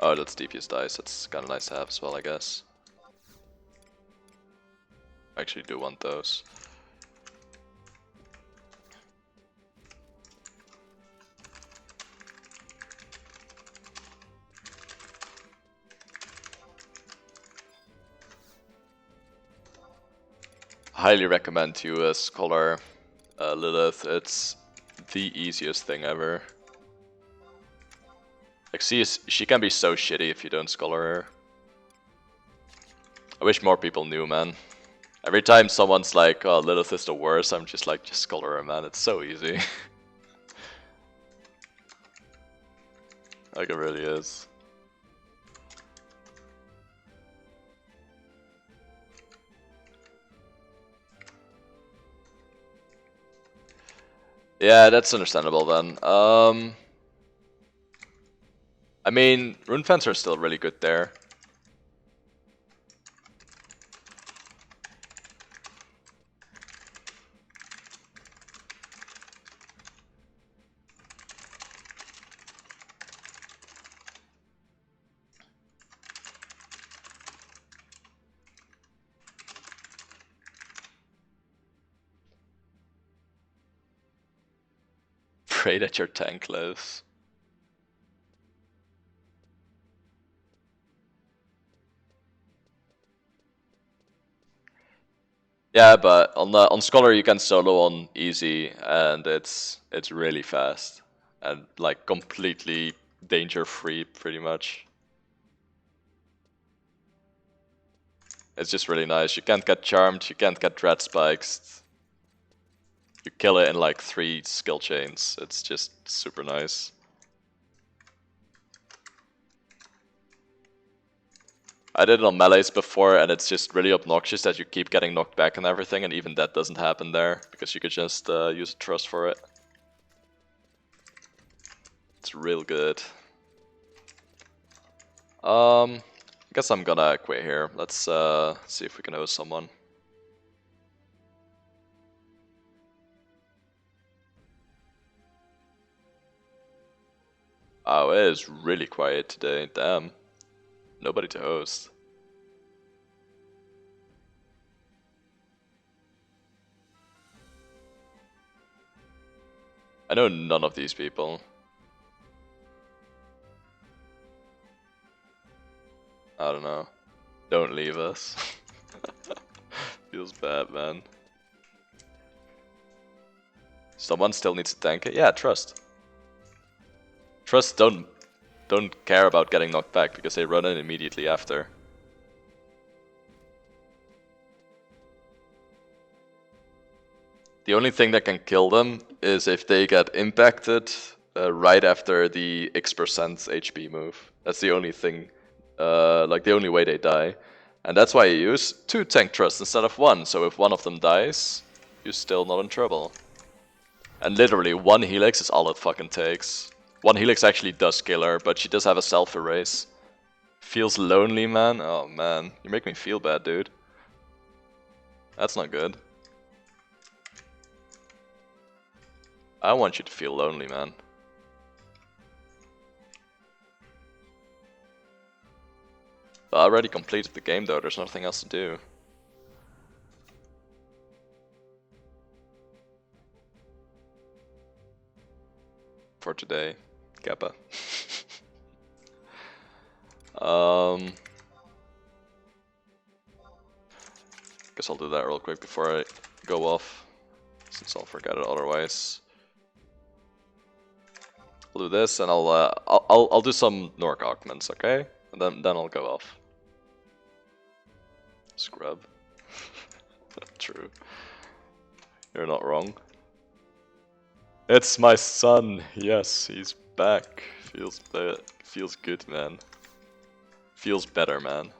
Oh, that's devious dice. That's kind of nice to have as well, I guess. I actually do want those. Highly recommend to Scholar Lilith. It's the easiest thing ever. Like, she can be so shitty if you don't Scholar her. I wish more people knew, man. Every time someone's like, oh, Lilith is the worst, I'm just like, just Scholar her, man. It's so easy. Like, it really is. Yeah, that's understandable then. I mean, Rune Fencer is still really good there. Pray that you're tankless. Yeah, but on Scholar you can solo on easy, and it's really fast and like completely danger free, pretty much. It's just really nice. You can't get charmed, you can't get dread spikes. You kill it in like 3 skill chains. It's just super nice. I did it on melees before, and it's just really obnoxious that you keep getting knocked back and everything, and even that doesn't happen there, because you could just use a trust for it. It's real good. I guess I'm gonna quit here. Let's see if we can host someone. Oh, it is really quiet today, damn. Nobody to host. I know none of these people. I don't know. Don't leave us. Feels bad, man. Someone still needs to tank it? Yeah, trust. Trust don't care about getting knocked back because they run in immediately after. The only thing that can kill them is if they get impacted right after the X% HP move. That's the only thing, like the only way they die. And that's why you use 2 tank trusts instead of 1, so if one of them dies, you're still not in trouble. And literally, 1 Helix is all it fucking takes. 1 Helix actually does kill her, but she does have a self-erase. Feels lonely, man? Oh man, you make me feel bad, dude. That's not good. I want you to feel lonely, man. I already completed the game though, there's nothing else to do. For today, Kappa. Guess I'll do that real quick before I go off, since I'll forget it otherwise. I'll do this, and I'll do some Nork augments, okay? And then I'll go off. Scrub. True. You're not wrong. It's my son. Yes, he's back. Feels good, man. Feels better, man.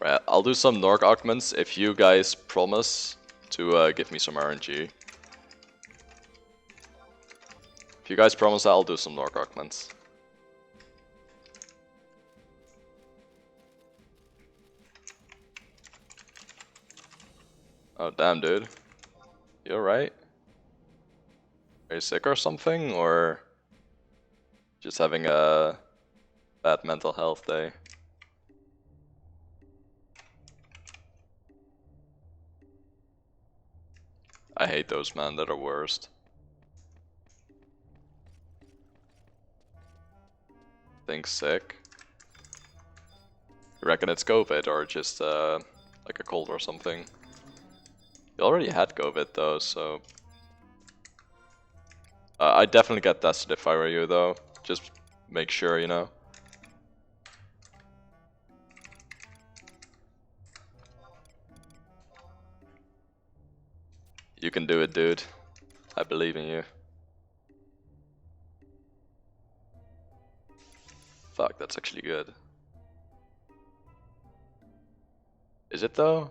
Right, I'll do some Nork augments if you guys promise to give me some RNG. If you guys promise that, I'll do some Nork augments. Oh damn, dude. You alright? Are you sick or something, or just having a bad mental health day? I hate those, man. They're the worst. Think sick. You reckon it's COVID or just like a cold or something? You already had COVID though, so I'd definitely get tested if I were you though. Just make sure, you know. You can do it, dude. I believe in you. Fuck, that's actually good. Is it though?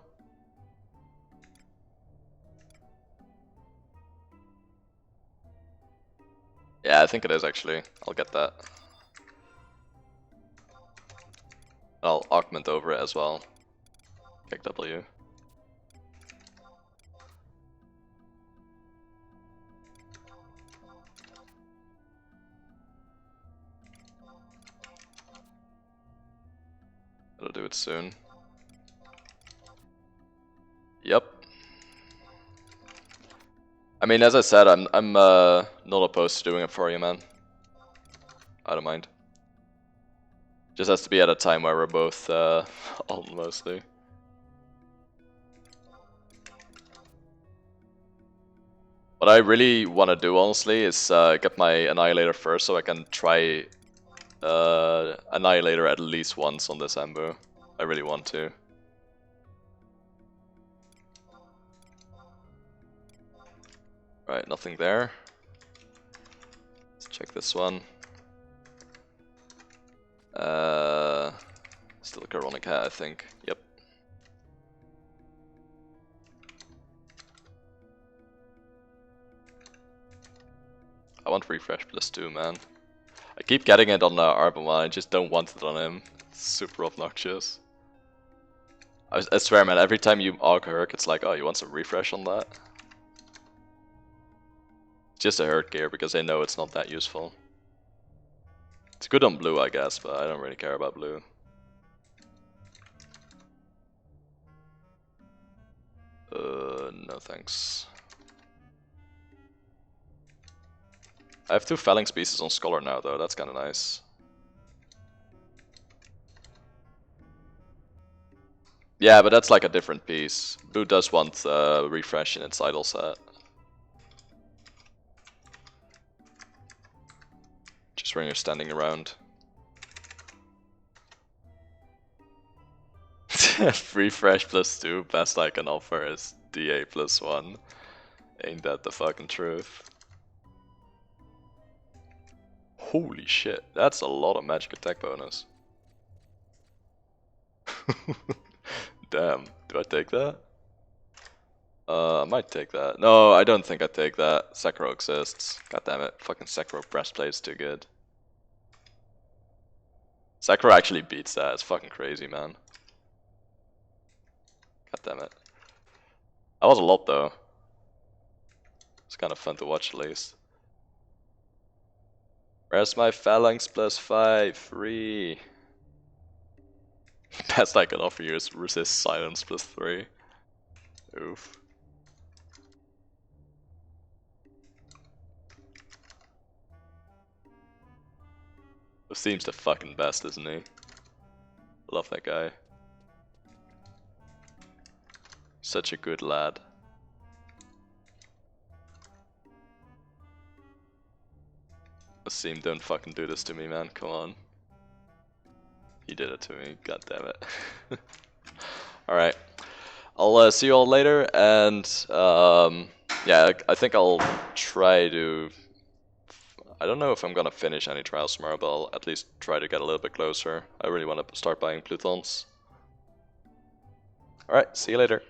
Yeah, I think it is actually. I'll get that. I'll augment over it as well. Kick W. I'll do it soon. Yep. I mean, as I said, I'm not opposed to doing it for you, man. I don't mind. Just has to be at a time where we're both on mostly. What I really want to do, honestly, is get my Annihilator first, so I can try Annihilator at least once on this Ambu. I really want to. Right, nothing there. Let's check this one. Still a Chronic Hat, I think. Yep. I want refresh +2, man. I keep getting it on Arbamon, I just don't want it on him. It's super obnoxious. I swear, man, every time you Aug Herc, it's like, oh, you want some refresh on that? Just a hurt gear because they know it's not that useful. It's good on blue, I guess, but I don't really care about blue. No thanks. I have 2 Phalanx pieces on Scholar now, though. That's kind of nice. Yeah, but that's like a different piece. Blue does want refresh in its idle set. Just when you're standing around. Refresh +2, best I can offer is DA +1. Ain't that the fucking truth? Holy shit, that's a lot of magic attack bonus. Damn, do I take that? I might take that. No, I don't think I take that. Sekiro exists. God damn it, fucking Sekiro breastplate is too good. Sekiro actually beats that, it's fucking crazy, man. God damn it. That was a lot though. It's kind of fun to watch at least. Where's my Phalanx +5? Free. Best I can offer you is resist silence +3. Oof. Asim's the fucking best, isn't he? Love that guy. Such a good lad. Asim, don't fucking do this to me, man. Come on. He did it to me. God damn it. Alright. I'll see you all later, and yeah, I think I'll try to... I don't know if I'm gonna finish any trials tomorrow, but I'll at least try to get a little bit closer. I really want to start buying Plutons. Alright, see you later.